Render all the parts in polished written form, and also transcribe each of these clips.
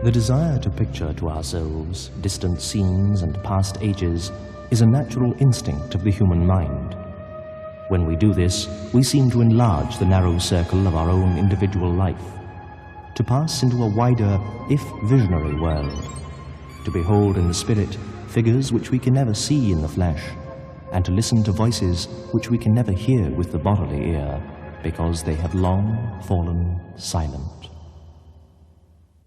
The desire to picture to ourselves distant scenes and past ages is a natural instinct of the human mind. When we do this, we seem to enlarge the narrow circle of our own individual life, to pass into a wider, if visionary world, to behold in the spirit figures which we can never see in the flesh, and to listen to voices which we can never hear with the bodily ear, because they have long fallen silent.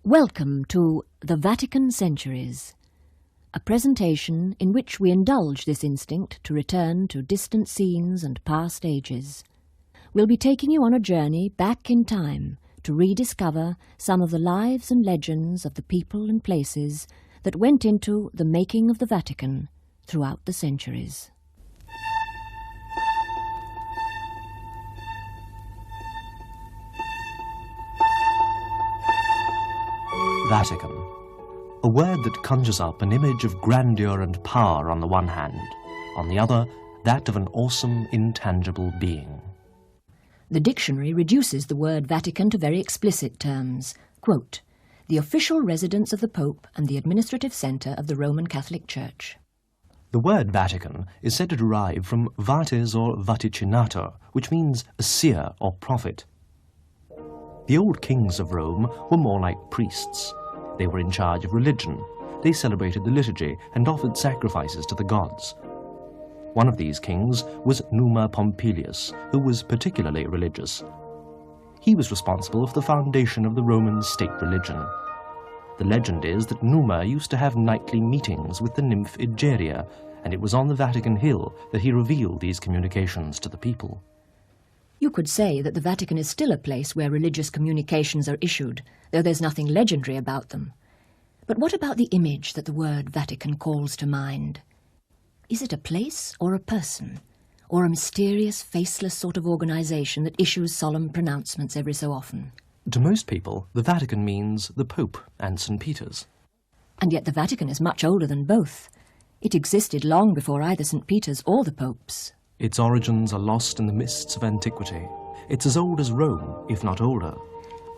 Welcome to the Vatican Centuries, a presentation in which we indulge this instinct to return to distant scenes and past ages. We'll be taking you on a journey back in time to rediscover some of the lives and legends of the people and places that went into the making of the Vatican throughout the centuries. Vatican, a word that conjures up an image of grandeur and power on the one hand, on the other, that of an awesome, intangible being. The dictionary reduces the word Vatican to very explicit terms. Quote, the official residence of the Pope and the administrative centre of the Roman Catholic Church. The word Vatican is said to derive from vates or vaticinator, which means a seer or prophet. The old kings of Rome were more like priests. They were in charge of religion. They celebrated the liturgy and offered sacrifices to the gods. One of these kings was Numa Pompilius, who was particularly religious. He was responsible for the foundation of the Roman state religion. The legend is that Numa used to have nightly meetings with the nymph Egeria, and it was on the Vatican Hill that he revealed these communications to the people. You could say that the Vatican is still a place where religious communications are issued, though there's nothing legendary about them. But what about the image that the word Vatican calls to mind? Is it a place or a person, or a mysterious, faceless sort of organisation that issues solemn pronouncements every so often? To most people, the Vatican means the Pope and St. Peter's. And yet the Vatican is much older than both. It existed long before either St. Peter's or the Popes. Its origins are lost in the mists of antiquity. It's as old as Rome, if not older.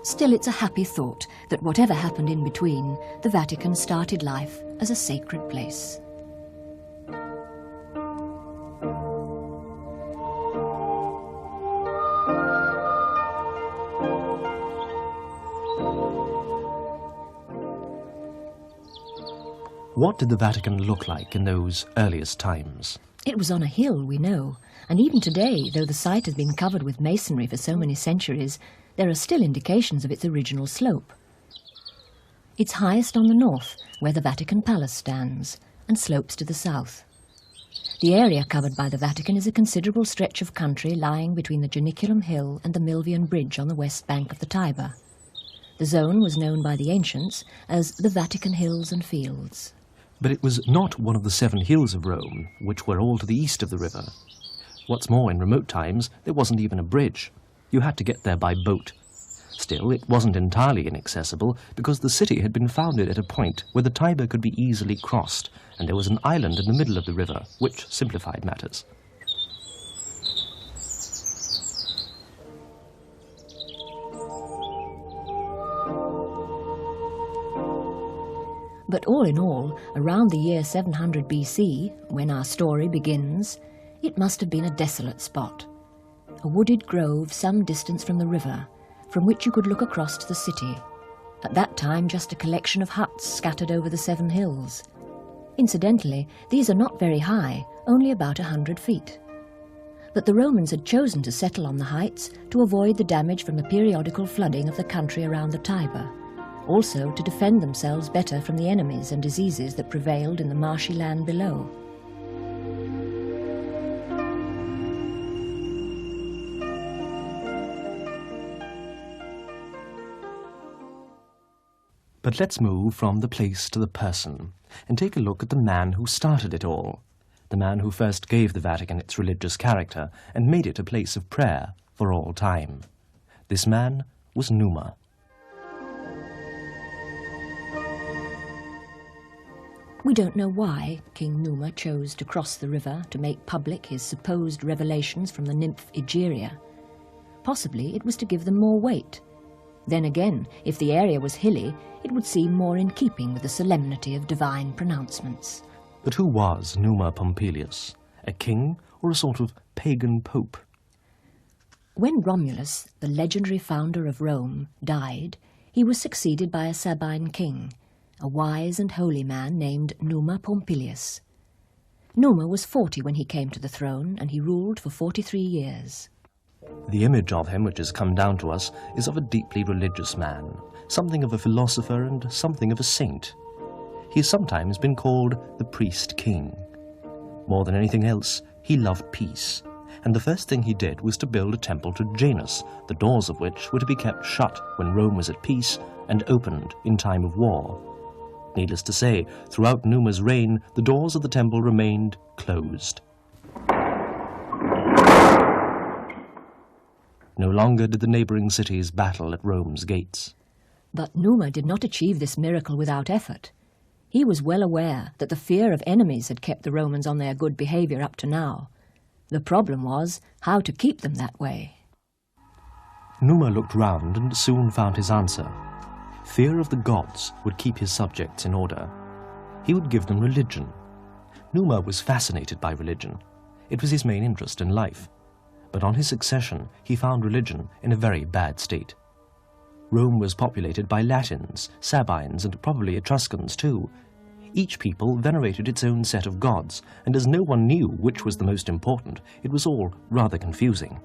Still, it's a happy thought that whatever happened in between, the Vatican started life as a sacred place. What did the Vatican look like in those earliest times? It was on a hill, we know, and even today, though the site has been covered with masonry for so many centuries, there are still indications of its original slope. It's highest on the north, where the Vatican Palace stands, and slopes to the south. The area covered by the Vatican is a considerable stretch of country lying between the Janiculum Hill and the Milvian Bridge on the west bank of the Tiber. The zone was known by the ancients as the Vatican Hills and Fields. But it was not one of the 7 hills of Rome, which were all to the east of the river. What's more, in remote times, there wasn't even a bridge. You had to get there by boat. Still, it wasn't entirely inaccessible, because the city had been founded at a point where the Tiber could be easily crossed, and there was an island in the middle of the river, which simplified matters. But all in all, around the year 700 BC, when our story begins, it must have been a desolate spot. A wooded grove some distance from the river, from which you could look across to the city. At that time, just a collection of huts scattered over the 7 hills. Incidentally, these are not very high, only about 100 feet. But the Romans had chosen to settle on the heights to avoid the damage from the periodical flooding of the country around the Tiber. Also to defend themselves better from the enemies and diseases that prevailed in the marshy land below. But let's move from the place to the person, and take a look at the man who started it all, the man who first gave the Vatican its religious character and made it a place of prayer for all time. This man was Numa. We don't know why King Numa chose to cross the river to make public his supposed revelations from the nymph Egeria. Possibly it was to give them more weight. Then again, if the area was hilly, it would seem more in keeping with the solemnity of divine pronouncements. But who was Numa Pompilius? A king or a sort of pagan pope? When Romulus, the legendary founder of Rome, died, he was succeeded by a Sabine king, a wise and holy man named Numa Pompilius. Numa was 40 when he came to the throne, and he ruled for 43 years. The image of him which has come down to us is of a deeply religious man, something of a philosopher and something of a saint. He has sometimes been called the priest king. More than anything else, he loved peace, and the first thing he did was to build a temple to Janus, the doors of which were to be kept shut when Rome was at peace and opened in time of war. Needless to say, throughout Numa's reign, the doors of the temple remained closed. No longer did the neighbouring cities battle at Rome's gates. But Numa did not achieve this miracle without effort. He was well aware that the fear of enemies had kept the Romans on their good behaviour up to now. The problem was how to keep them that way. Numa looked round and soon found his answer. Fear of the gods would keep his subjects in order. He would give them religion. Numa was fascinated by religion. It was his main interest in life. But on his succession, he found religion in a very bad state. Rome was populated by Latins, Sabines, and probably Etruscans too. Each people venerated its own set of gods, and as no one knew which was the most important, it was all rather confusing.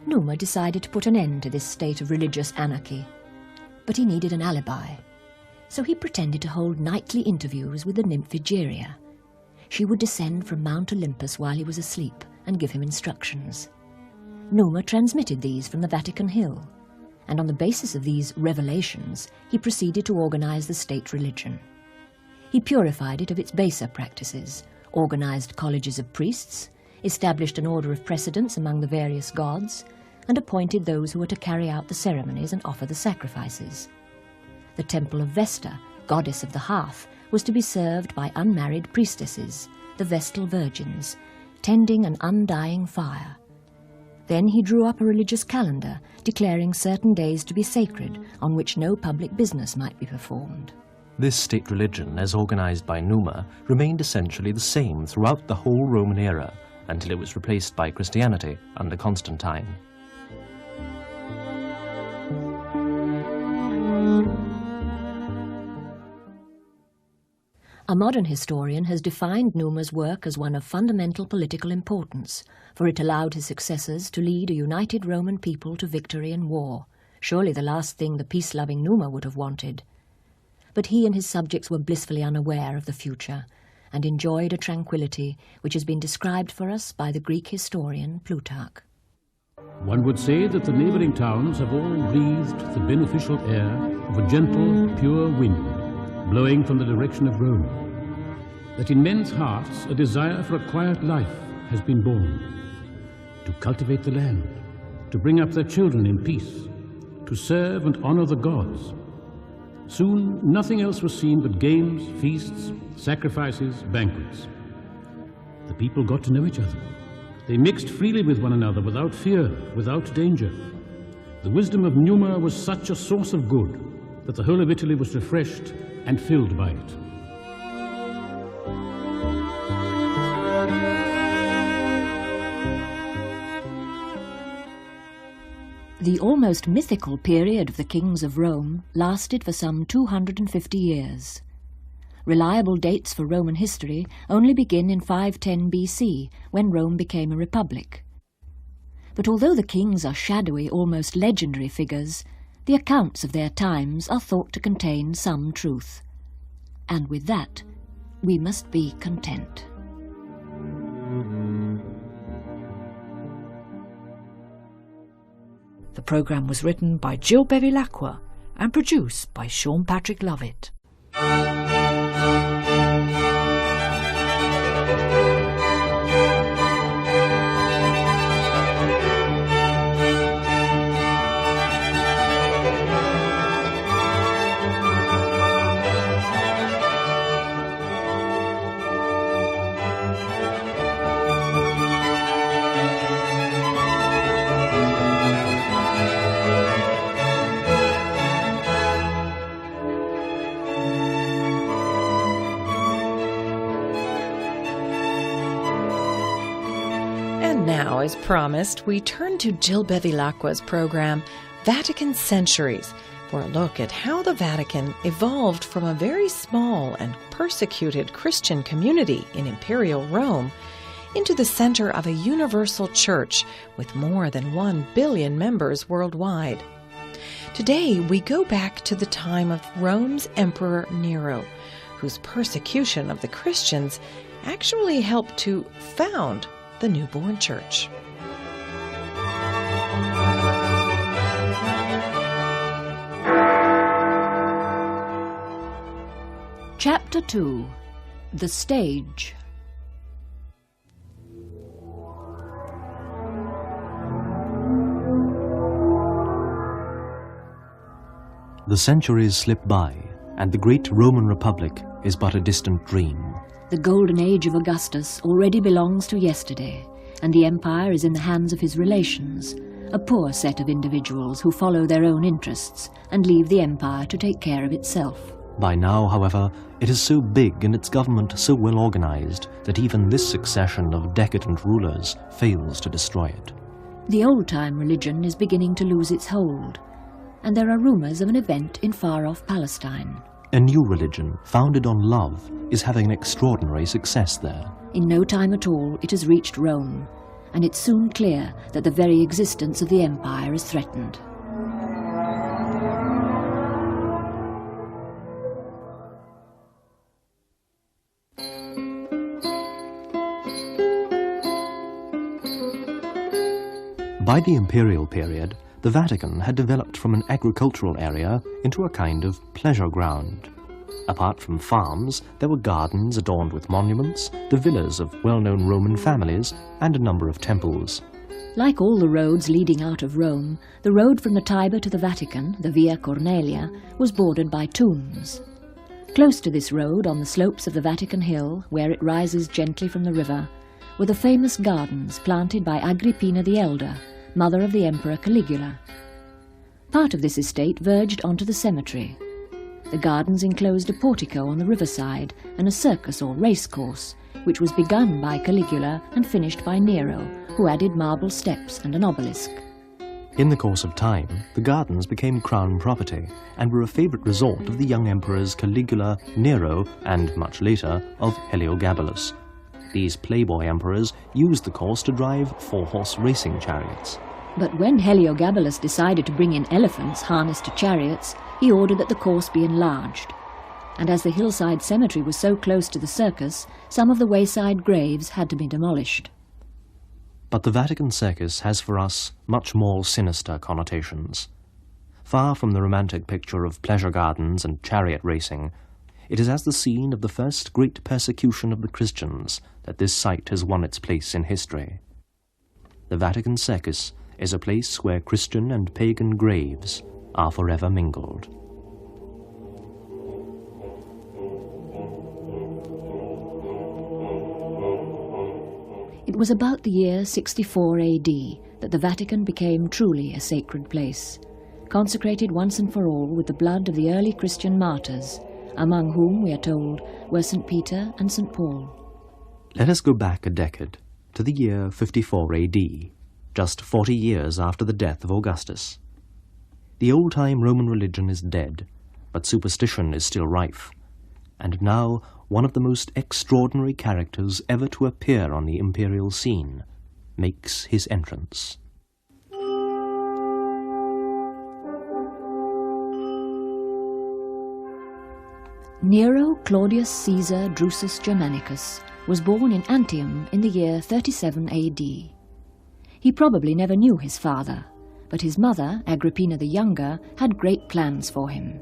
Numa decided to put an end to this state of religious anarchy. But he needed an alibi, so he pretended to hold nightly interviews with the nymph Egeria. She would descend from Mount Olympus while he was asleep and give him instructions. Numa transmitted these from the Vatican Hill, and on the basis of these revelations, he proceeded to organize the state religion. He purified it of its baser practices, organized colleges of priests, established an order of precedence among the various gods, and appointed those who were to carry out the ceremonies and offer the sacrifices. The temple of Vesta, goddess of the hearth, was to be served by unmarried priestesses, the Vestal virgins, tending an undying fire. Then he drew up a religious calendar, declaring certain days to be sacred, on which no public business might be performed. This state religion, as organized by Numa, remained essentially the same throughout the whole Roman era, until it was replaced by Christianity under Constantine. A modern historian has defined Numa's work as one of fundamental political importance, for it allowed his successors to lead a united Roman people to victory in war, surely the last thing the peace-loving Numa would have wanted. But he and his subjects were blissfully unaware of the future, and enjoyed a tranquility which has been described for us by the Greek historian Plutarch. One would say that the neighbouring towns have all breathed the beneficial air of a gentle, pure wind, blowing from the direction of Rome, that in men's hearts a desire for a quiet life has been born, to cultivate the land, to bring up their children in peace, to serve and honour the gods. Soon nothing else was seen but games, feasts, sacrifices, banquets. The people got to know each other. They mixed freely with one another without fear, without danger. The wisdom of Numa was such a source of good that the whole of Italy was refreshed and filled by it. The almost mythical period of the kings of Rome lasted for some 250 years. Reliable dates for Roman history only begin in 510 BC, when Rome became a republic. But although the kings are shadowy, almost legendary figures, the accounts of their times are thought to contain some truth. And with that, we must be content. The programme was written by Jill Bevilacqua and produced by Sean Patrick Lovett. Now, as promised, we turn to Jill Bevilacqua's program, Vatican Centuries, for a look at how the Vatican evolved from a very small and persecuted Christian community in Imperial Rome into the center of a universal church with more than 1 billion members worldwide. Today, we go back to the time of Rome's Emperor Nero, whose persecution of the Christians actually helped to found the newborn church. Chapter 2. The Stage. The centuries slip by, and the great Roman Republic is but a distant dream. The golden age of Augustus already belongs to yesterday, and the empire is in the hands of his relations, a poor set of individuals who follow their own interests and leave the empire to take care of itself. By now, however, it is so big and its government so well organized that even this succession of decadent rulers fails to destroy it. The old-time religion is beginning to lose its hold, and there are rumors of an event in far-off Palestine. A new religion, founded on love, is having an extraordinary success there. In no time at all, it has reached Rome, and it's soon clear that the very existence of the empire is threatened. By the imperial period, the Vatican had developed from an agricultural area into a kind of pleasure ground. Apart from farms, there were gardens adorned with monuments, the villas of well-known Roman families, and a number of temples. Like all the roads leading out of Rome, the road from the Tiber to the Vatican, the Via Cornelia, was bordered by tombs. Close to this road, on the slopes of the Vatican Hill, where it rises gently from the river, were the famous gardens planted by Agrippina the Elder, mother of the Emperor Caligula. Part of this estate verged onto the cemetery. The gardens enclosed a portico on the riverside and a circus or race course, which was begun by Caligula and finished by Nero, who added marble steps and an obelisk. In the course of time, the gardens became crown property and were a favourite resort of the young emperors Caligula, Nero, and, much later, of Heliogabalus. These playboy emperors used the course to drive 4-horse racing chariots. But when Heliogabalus decided to bring in elephants harnessed to chariots, he ordered that the course be enlarged. And as the hillside cemetery was so close to the circus, some of the wayside graves had to be demolished. But the Vatican circus has for us much more sinister connotations. Far from the romantic picture of pleasure gardens and chariot racing, it is as the scene of the first great persecution of the Christians that this site has won its place in history. The Vatican circus is a place where Christian and pagan graves are forever mingled. It was about the year 64 AD that the Vatican became truly a sacred place, consecrated once and for all with the blood of the early Christian martyrs, among whom, we are told, were St. Peter and St. Paul. Let us go back a decade, to the year 54 AD, just 40 years after the death of Augustus. The old-time Roman religion is dead, but superstition is still rife, and now one of the most extraordinary characters ever to appear on the imperial scene makes his entrance. Nero Claudius Caesar Drusus Germanicus was born in Antium in the year 37 AD. He probably never knew his father, but his mother, Agrippina the Younger, had great plans for him.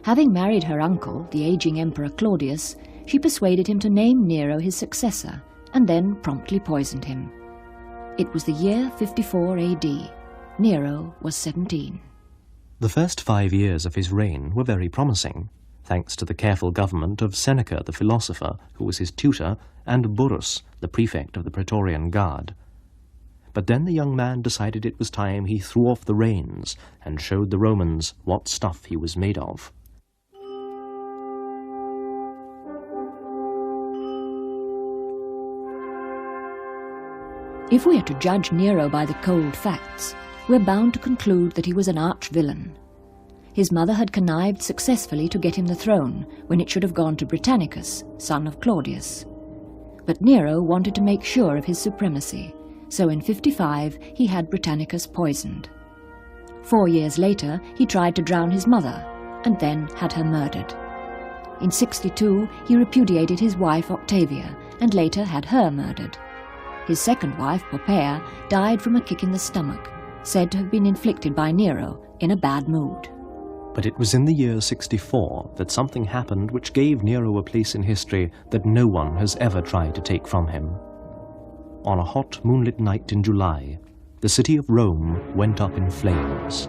Having married her uncle, the aging Emperor Claudius, she persuaded him to name Nero his successor, and then promptly poisoned him. It was the year 54 AD. Nero was 17. The first 5 years of his reign were very promising, thanks to the careful government of Seneca the philosopher, who was his tutor, and Burrus, the prefect of the Praetorian Guard. But then the young man decided it was time he threw off the reins and showed the Romans what stuff he was made of. If we are to judge Nero by the cold facts, we're bound to conclude that he was an arch-villain. His mother had connived successfully to get him the throne when it should have gone to Britannicus, son of Claudius. But Nero wanted to make sure of his supremacy, so in 55 he had Britannicus poisoned. 4 years later he tried to drown his mother, and then had her murdered. In 62 he repudiated his wife Octavia, and later had her murdered. His second wife, Poppaea, died from a kick in the stomach, said to have been inflicted by Nero in a bad mood. But it was in the year 64 that something happened which gave Nero a place in history that no one has ever tried to take from him. On a hot moonlit night in July, the city of Rome went up in flames.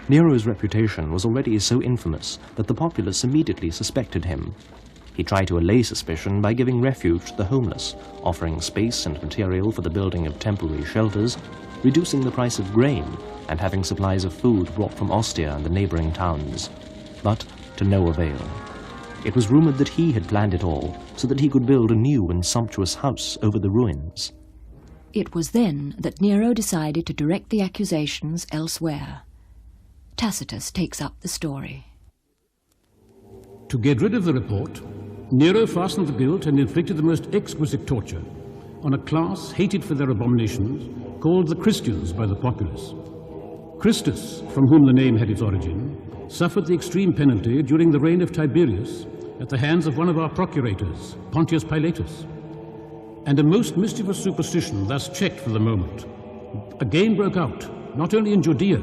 Nero's reputation was already so infamous that the populace immediately suspected him. He tried to allay suspicion by giving refuge to the homeless, offering space and material for the building of temporary shelters, reducing the price of grain, and having supplies of food brought from Ostia and the neighboring towns. But to no avail. It was rumored that he had planned it all so that he could build a new and sumptuous house over the ruins. It was then that Nero decided to direct the accusations elsewhere. Tacitus takes up the story. To get rid of the report, Nero fastened the guilt and inflicted the most exquisite torture on a class hated for their abominations, called the Christians by the populace. Christus, from whom the name had its origin, suffered the extreme penalty during the reign of Tiberius at the hands of one of our procurators, Pontius Pilatus. And a most mischievous superstition thus checked for the moment again broke out, not only in Judea,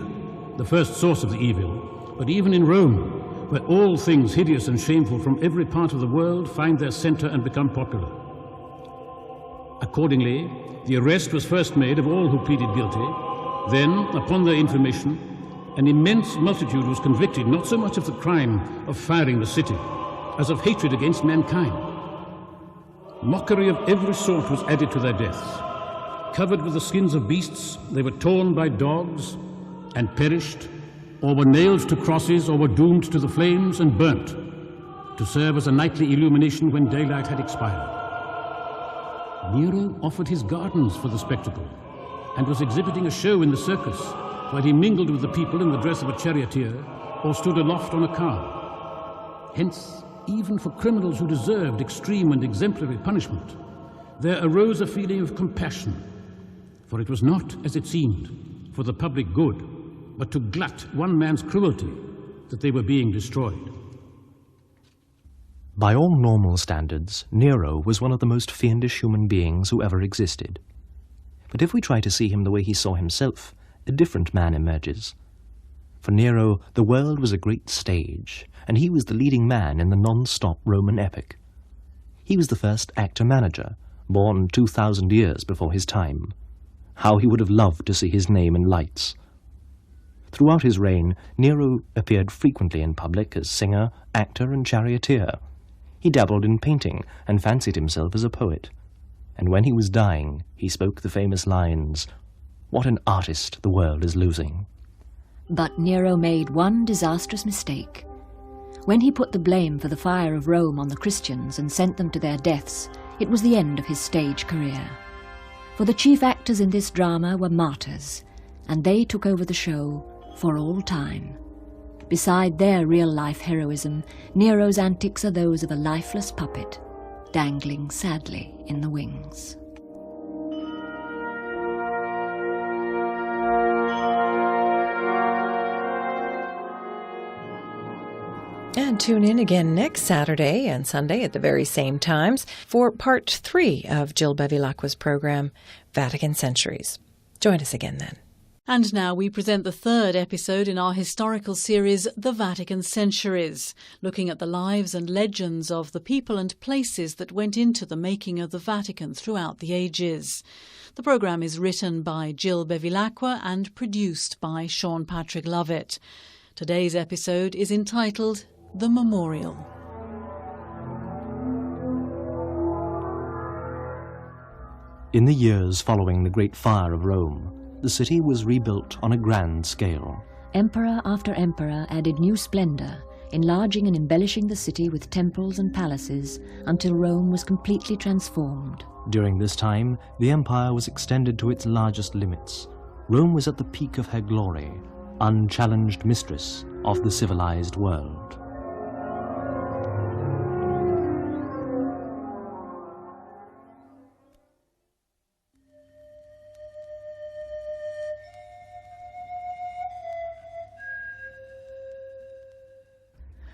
the first source of the evil, but even in Rome, where all things hideous and shameful from every part of the world find their center and become popular. Accordingly, the arrest was first made of all who pleaded guilty. Then, upon their information, an immense multitude was convicted not so much of the crime of firing the city, as of hatred against mankind. Mockery of every sort was added to their deaths. Covered with the skins of beasts, they were torn by dogs and perished, or were nailed to crosses, or were doomed to the flames and burnt, to serve as a nightly illumination when daylight had expired. Nero offered his gardens for the spectacle, and was exhibiting a show in the circus, where he mingled with the people in the dress of a charioteer, or stood aloft on a car. Hence, even for criminals who deserved extreme and exemplary punishment, there arose a feeling of compassion, for it was not, as it seemed, for the public good, but to glut one man's cruelty, that they were being destroyed. By all normal standards, Nero was one of the most fiendish human beings who ever existed. But if we try to see him the way he saw himself, a different man emerges. For Nero, the world was a great stage, and he was the leading man in the non-stop Roman epic. He was the first actor-manager, born 2,000 years before his time. How he would have loved to see his name in lights. Throughout his reign, Nero appeared frequently in public as singer, actor, and charioteer. He dabbled in painting and fancied himself as a poet. And when he was dying, he spoke the famous lines, "What an artist the world is losing." But Nero made one disastrous mistake. When he put the blame for the fire of Rome on the Christians and sent them to their deaths, it was the end of his stage career. For the chief actors in this drama were martyrs, and they took over the show for all time. Beside their real-life heroism, Nero's antics are those of a lifeless puppet, dangling sadly in the wings. And tune in again next Saturday and Sunday at the very same times for part 3 of Jill Bevilacqua's program, Vatican Centuries. Join us again then. And now we present the third episode in our historical series, The Vatican Centuries, looking at the lives and legends of the people and places that went into the making of the Vatican throughout the ages. The programme is written by Jill Bevilacqua and produced by Sean Patrick Lovett. Today's episode is entitled The Memorial. In the years following the Great Fire of Rome, the city was rebuilt on a grand scale. emperor after emperor added new splendour, enlarging and embellishing the city with temples and palaces until Rome was completely transformed. During this time, the empire was extended to its largest limits. Rome was at the peak of her glory, unchallenged mistress of the civilized world.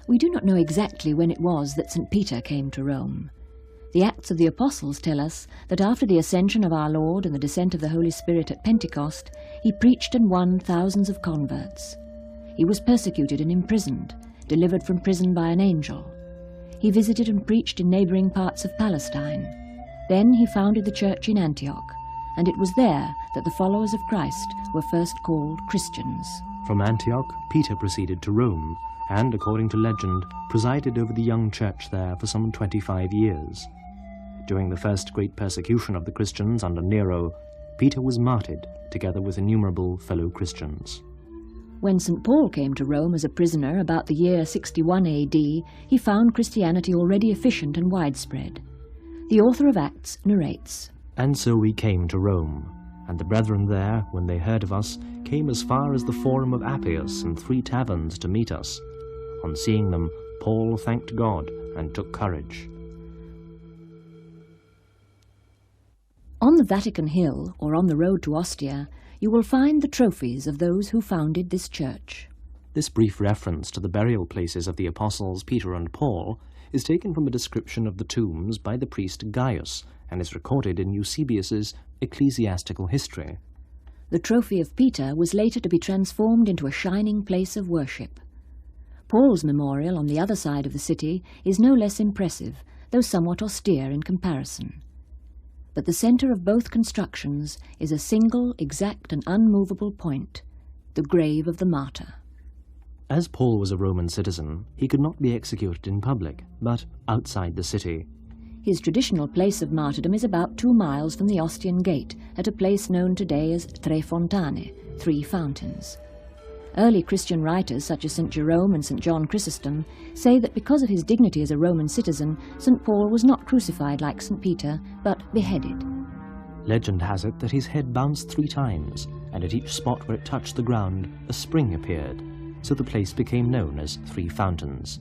We do not know exactly when it was that St. Peter came to Rome. The Acts of the Apostles tell us that after the ascension of our Lord and the descent of the Holy Spirit at Pentecost, he preached and won thousands of converts. He was persecuted and imprisoned, delivered from prison by an angel. He visited and preached in neighbouring parts of Palestine. Then he founded the church in Antioch, and it was there that the followers of Christ were first called Christians. From Antioch, Peter proceeded to Rome, and, according to legend, presided over the young church there for some 25 years. During the first great persecution of the Christians under Nero, Peter was martyred together with innumerable fellow Christians. When St. Paul came to Rome as a prisoner about the year 61 AD, he found Christianity already efficient and widespread. The author of Acts narrates, "And so we came to Rome, and the brethren there, when they heard of us, came as far as the Forum of Appius and 3 taverns to meet us. On seeing them, Paul thanked God and took courage." On the Vatican Hill, or on the road to Ostia, you will find the trophies of those who founded this church. This brief reference to the burial places of the apostles Peter and Paul is taken from a description of the tombs by the priest Gaius and is recorded in Eusebius's Ecclesiastical History. The trophy of Peter was later to be transformed into a shining place of worship. Paul's memorial on the other side of the city is no less impressive, though somewhat austere in comparison. But the centre of both constructions is a single, exact and unmovable point, the grave of the martyr. As Paul was a Roman citizen, he could not be executed in public, but outside the city. His traditional place of martyrdom is about 2 miles from the Ostian Gate, at a place known today as Tre Fontane, 3 fountains. Early Christian writers such as St. Jerome and St. John Chrysostom say that because of his dignity as a Roman citizen, St. Paul was not crucified like St. Peter, but beheaded. Legend has it that his head bounced 3 times, and at each spot where it touched the ground, a spring appeared, so the place became known as 3 Fountains.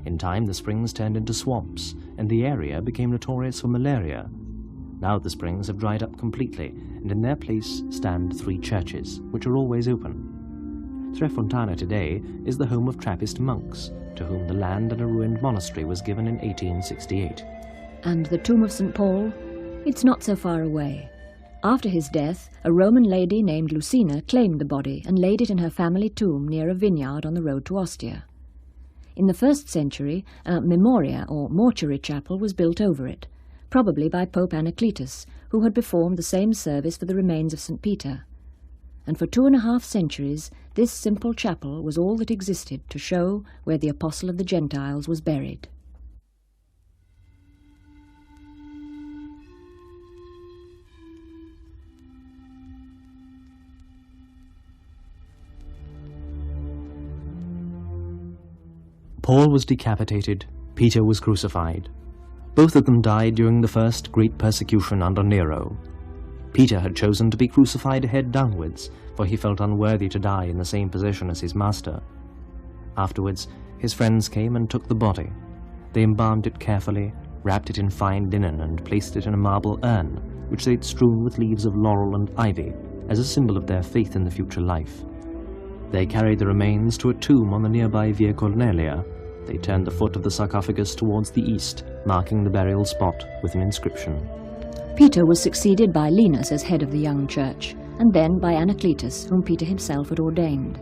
In time, the springs turned into swamps, and the area became notorious for malaria. Now the springs have dried up completely, and in their place stand 3 churches, which are always open. Tre Fontane today is the home of Trappist monks, to whom the land and a ruined monastery was given in 1868. And the tomb of St. Paul? It's not so far away. After his death, a Roman lady named Lucina claimed the body and laid it in her family tomb near a vineyard on the road to Ostia. In the 1st century, a memoria or mortuary chapel was built over it, probably by Pope Anacletus, who had performed the same service for the remains of St. Peter. And for 2.5 centuries, this simple chapel was all that existed to show where the Apostle of the Gentiles was buried. Paul was decapitated, Peter was crucified. Both of them died during the first great persecution under Nero. Peter had chosen to be crucified head downwards, for he felt unworthy to die in the same position as his master. Afterwards, his friends came and took the body. They embalmed it carefully, wrapped it in fine linen and placed it in a marble urn, which they'd strewn with leaves of laurel and ivy, as a symbol of their faith in the future life. They carried the remains to a tomb on the nearby Via Cornelia. They turned the foot of the sarcophagus towards the east, marking the burial spot with an inscription. Peter was succeeded by Linus as head of the young church, and then by Anacletus, whom Peter himself had ordained.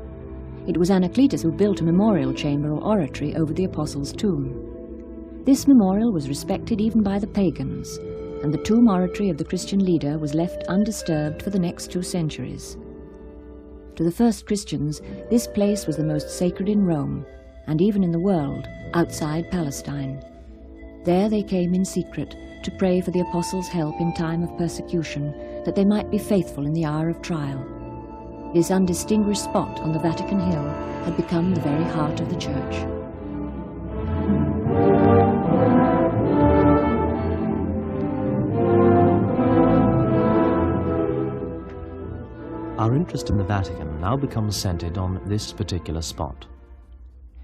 It was Anacletus who built a memorial chamber or oratory over the apostles' tomb. This memorial was respected even by the pagans, and the tomb oratory of the Christian leader was left undisturbed for the next 2 centuries. To the first Christians, this place was the most sacred in Rome, and even in the world, outside Palestine. There they came in secret to pray for the apostles' help in time of persecution, that they might be faithful in the hour of trial. This undistinguished spot on the Vatican Hill had become the very heart of the church. Our interest in the Vatican now becomes centred on this particular spot.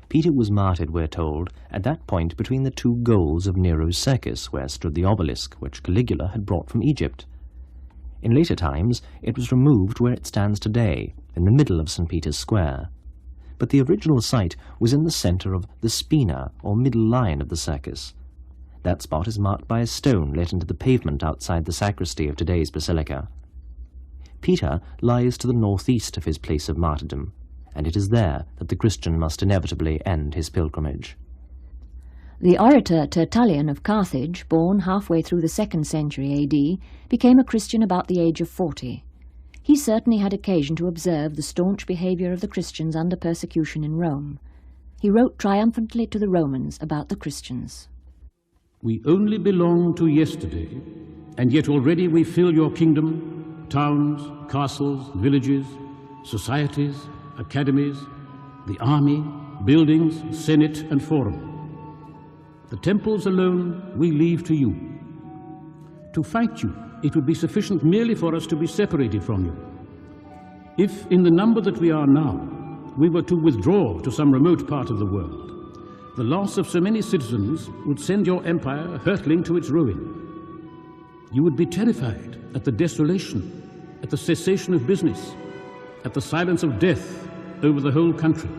Peter was martyred, we're told, at that point between the two goals of Nero's circus, where stood the obelisk which Caligula had brought from Egypt. In later times, it was removed where it stands today, in the middle of St. Peter's Square. But the original site was in the centre of the spina, or middle line of the circus. That spot is marked by a stone let into the pavement outside the sacristy of today's basilica. Peter lies to the northeast of his place of martyrdom, and it is there that the Christian must inevitably end his pilgrimage. The orator Tertullian of Carthage, born halfway through the 2nd century AD, became a Christian about the age of 40. He certainly had occasion to observe the staunch behaviour of the Christians under persecution in Rome. He wrote triumphantly to the Romans about the Christians. We only belong to yesterday, and yet already we fill your kingdom, towns, castles, villages, societies, academies, the army, buildings, senate and forum. The temples alone we leave to you. To fight you, it would be sufficient merely for us to be separated from you. If, in the number that we are now, we were to withdraw to some remote part of the world, the loss of so many citizens would send your empire hurtling to its ruin. You would be terrified at the desolation, at the cessation of business, at the silence of death over the whole country.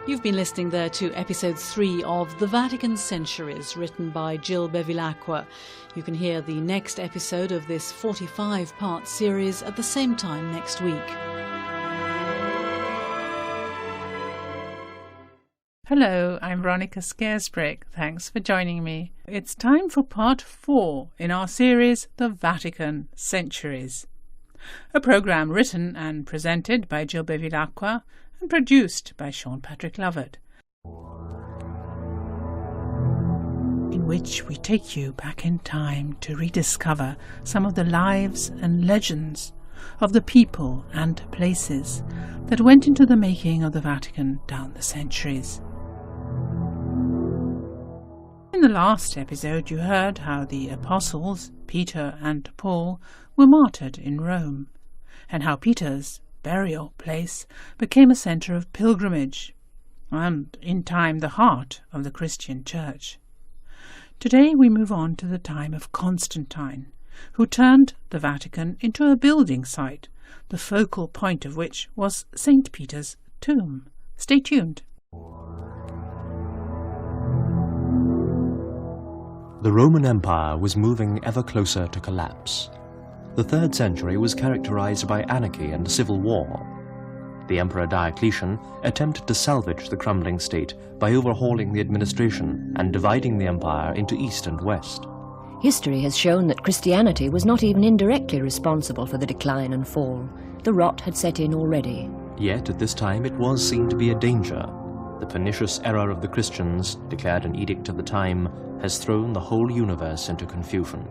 You've been listening there to episode 3 of The Vatican Centuries, written by Jill Bevilacqua. You can hear the next episode of this 45-part series at the same time next week. Hello, I'm Veronica Scaresbrick. Thanks for joining me. It's time for part 4 in our series The Vatican Centuries, a programme written and presented by Jill Bevilacqua and produced by Sean Patrick Lovett, in which we take you back in time to rediscover some of the lives and legends of the people and places that went into the making of the Vatican down the centuries. In the last episode you heard how the apostles, Peter and Paul, were martyred in Rome, and how Peter's burial place became a centre of pilgrimage, and in time the heart of the Christian Church. Today we move on to the time of Constantine, who turned the Vatican into a building site, the focal point of which was St. Peter's tomb. Stay tuned. The Roman Empire was moving ever closer to collapse. The 3rd century was characterized by anarchy and civil war. The Emperor Diocletian attempted to salvage the crumbling state by overhauling the administration and dividing the empire into east and west. History has shown that Christianity was not even indirectly responsible for the decline and fall. The rot had set in already. Yet at this time it was seen to be a danger. The pernicious error of the Christians, declared an edict of the time, has thrown the whole universe into confusion.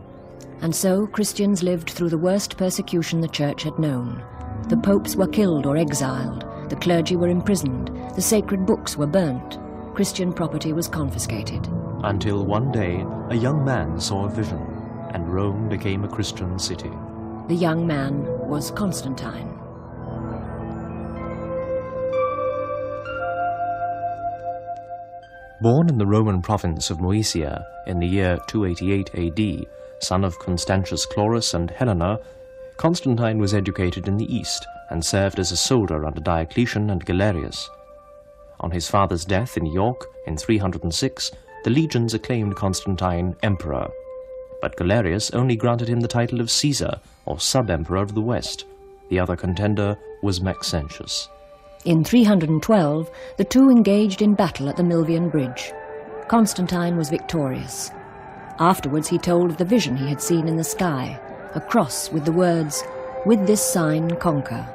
And so Christians lived through the worst persecution the Church had known. The popes were killed or exiled, the clergy were imprisoned, the sacred books were burnt, Christian property was confiscated. Until one day a young man saw a vision, and Rome became a Christian city. The young man was Constantine. Born in the Roman province of Moesia in the year 288 AD, son of Constantius Chlorus and Helena, Constantine was educated in the east and served as a soldier under Diocletian and Galerius. On his father's death in York in 306, the legions acclaimed Constantine emperor, but Galerius only granted him the title of Caesar, or sub-emperor of the West. The other contender was Maxentius. In 312, the two engaged in battle at the Milvian Bridge. Constantine was victorious. Afterwards he told of the vision he had seen in the sky, a cross with the words, "With this sign conquer."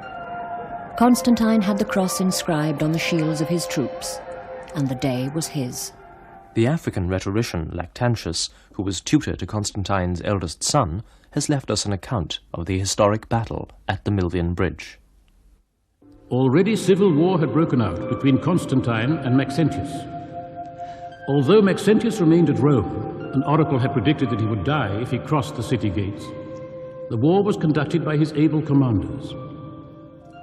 Constantine had the cross inscribed on the shields of his troops, and the day was his. The African rhetorician Lactantius, who was tutor to Constantine's eldest son, has left us an account of the historic battle at the Milvian Bridge. Already civil war had broken out between Constantine and Maxentius. Although Maxentius remained at Rome, an oracle had predicted that he would die if he crossed the city gates. The war was conducted by his able commanders.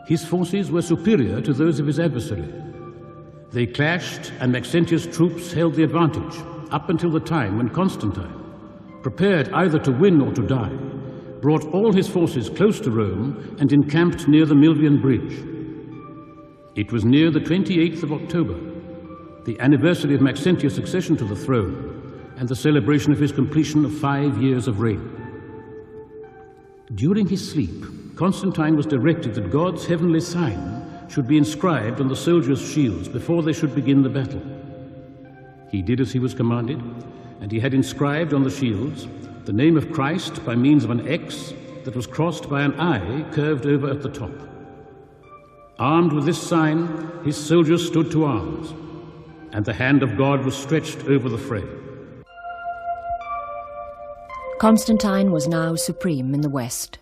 His forces were superior to those of his adversary. They clashed, and Maxentius' troops held the advantage up until the time when Constantine, prepared either to win or to die, brought all his forces close to Rome and encamped near the Milvian Bridge. It was near the 28th of October, the anniversary of Maxentius' succession to the throne and the celebration of his completion of 5 years of reign. During his sleep, Constantine was directed that God's heavenly sign should be inscribed on the soldiers' shields before they should begin the battle. He did as he was commanded, and he had inscribed on the shields the name of Christ by means of an X that was crossed by an I curved over at the top. Armed with this sign, his soldiers stood to arms, and the hand of God was stretched over the fray. Constantine was now supreme in the west.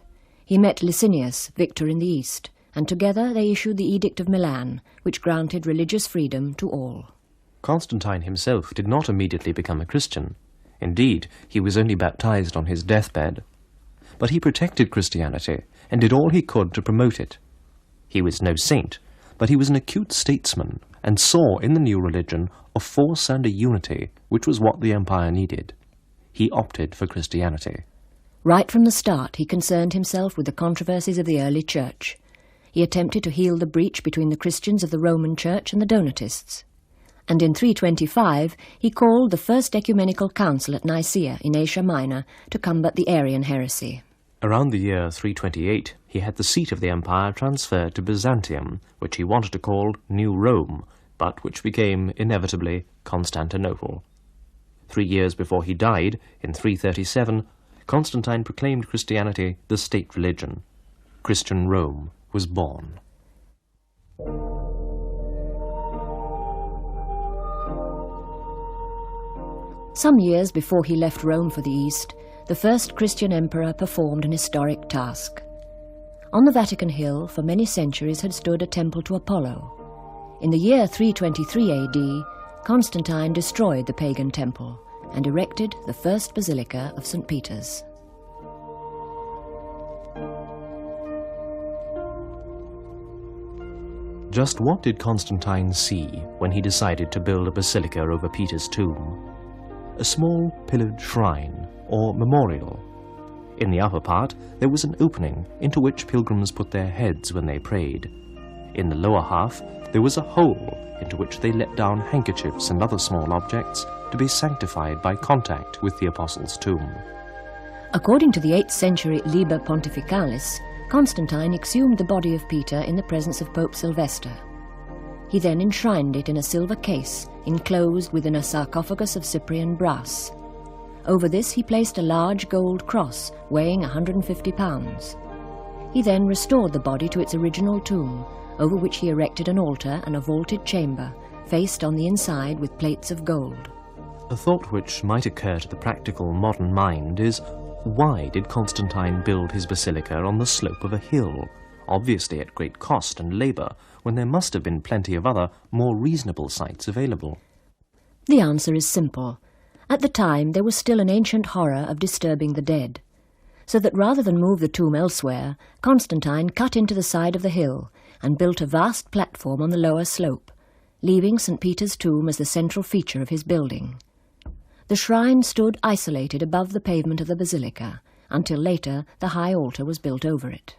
He met Licinius, victor in the east, and together they issued the Edict of Milan, which granted religious freedom to all. Constantine himself did not immediately become a Christian. Indeed, he was only baptized on his deathbed. But he protected Christianity and did all he could to promote it. He was no saint, but he was an acute statesman and saw in the new religion a force and a unity which was what the empire needed. He opted for Christianity. Right from the start, he concerned himself with the controversies of the early church. He attempted to heal the breach between the Christians of the Roman Church and the Donatists. And in 325, he called the First Ecumenical Council at Nicaea in Asia Minor to combat the Arian heresy. Around the year 328, he had the seat of the empire transferred to Byzantium, which he wanted to call New Rome, but which became, inevitably, Constantinople. 3 years before he died, in 337, Constantine proclaimed Christianity the state religion. Christian Rome was born. Some years before he left Rome for the East, the first Christian emperor performed an historic task. On the Vatican Hill, for many centuries, had stood a temple to Apollo. In the year 323 AD, Constantine destroyed the pagan temple and erected the first basilica of St. Peter's. Just what did Constantine see when he decided to build a basilica over Peter's tomb? A small pillared shrine, or memorial. In the upper part, there was an opening into which pilgrims put their heads when they prayed. In the lower half, there was a hole into which they let down handkerchiefs and other small objects to be sanctified by contact with the Apostles' tomb. According to the 8th century Liber Pontificalis, Constantine exhumed the body of Peter in the presence of Pope Sylvester. He then enshrined it in a silver case enclosed within a sarcophagus of Cyprian brass. Over this he placed a large gold cross weighing 150 pounds. He then restored the body to its original tomb, over which he erected an altar and a vaulted chamber, faced on the inside with plates of gold. A thought which might occur to the practical modern mind is, why did Constantine build his basilica on the slope of a hill, obviously at great cost and labour, when there must have been plenty of other, more reasonable sites available? The answer is simple. At the time, there was still an ancient horror of disturbing the dead, so that rather than move the tomb elsewhere, Constantine cut into the side of the hill and built a vast platform on the lower slope, leaving St. Peter's tomb as the central feature of his building. The shrine stood isolated above the pavement of the basilica, until later the high altar was built over it.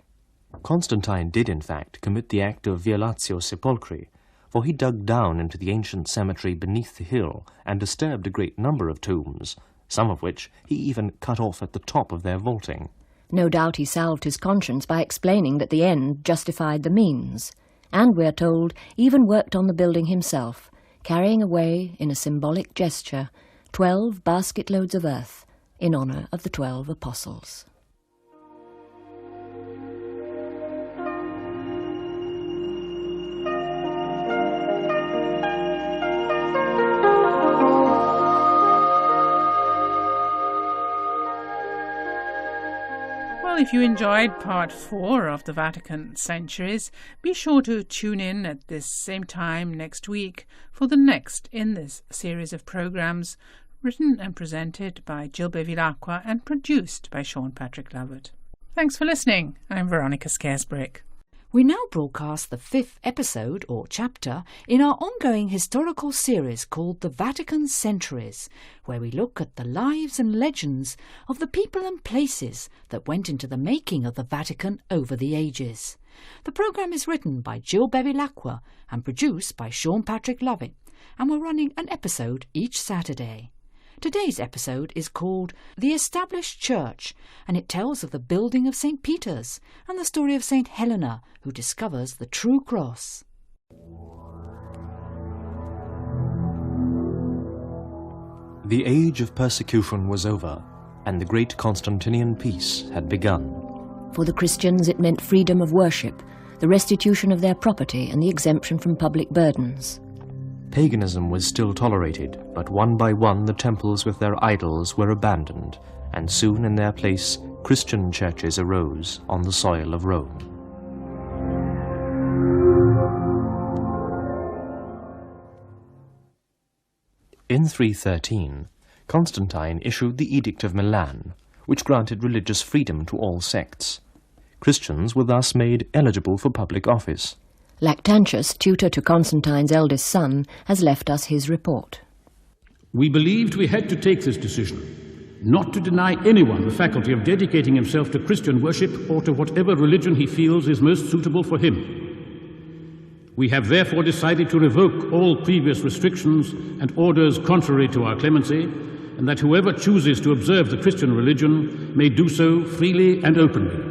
Constantine did in fact commit the act of violatio sepulchri, for he dug down into the ancient cemetery beneath the hill and disturbed a great number of tombs, some of which he even cut off at the top of their vaulting. No doubt he salved his conscience by explaining that the end justified the means, and, we're told, even worked on the building himself, carrying away, in a symbolic gesture, 12 basket-loads of earth in honour of the 12 apostles. Well, if you enjoyed part 4 of the Vatican Centuries, be sure to tune in at this same time next week for the next in this series of programmes, written and presented by Jill Bevilacqua and produced by Sean Patrick Lovett. Thanks for listening. I'm Veronica Scaresbrick. We now broadcast the 5th episode, or chapter, in our ongoing historical series called the Vatican Centuries, where we look at the lives and legends of the people and places that went into the making of the Vatican over the ages. The programme is written by Jill Bevilacqua and produced by Sean Patrick Lovett, and we're running an episode each Saturday. Today's episode is called The Established Church, and it tells of the building of St. Peter's and the story of St. Helena, who discovers the true cross. The age of persecution was over, and the great Constantinian peace had begun. For the Christians it meant freedom of worship, the restitution of their property and the exemption from public burdens. Paganism was still tolerated, but one by one the temples with their idols were abandoned, and soon in their place Christian churches arose on the soil of Rome. In 313, Constantine issued the Edict of Milan, which granted religious freedom to all sects. Christians were thus made eligible for public office. Lactantius, tutor to Constantine's eldest son, has left us his report. We believed we had to take this decision, not to deny anyone the faculty of dedicating himself to Christian worship or to whatever religion he feels is most suitable for him. We have therefore decided to revoke all previous restrictions and orders contrary to our clemency, and that whoever chooses to observe the Christian religion may do so freely and openly.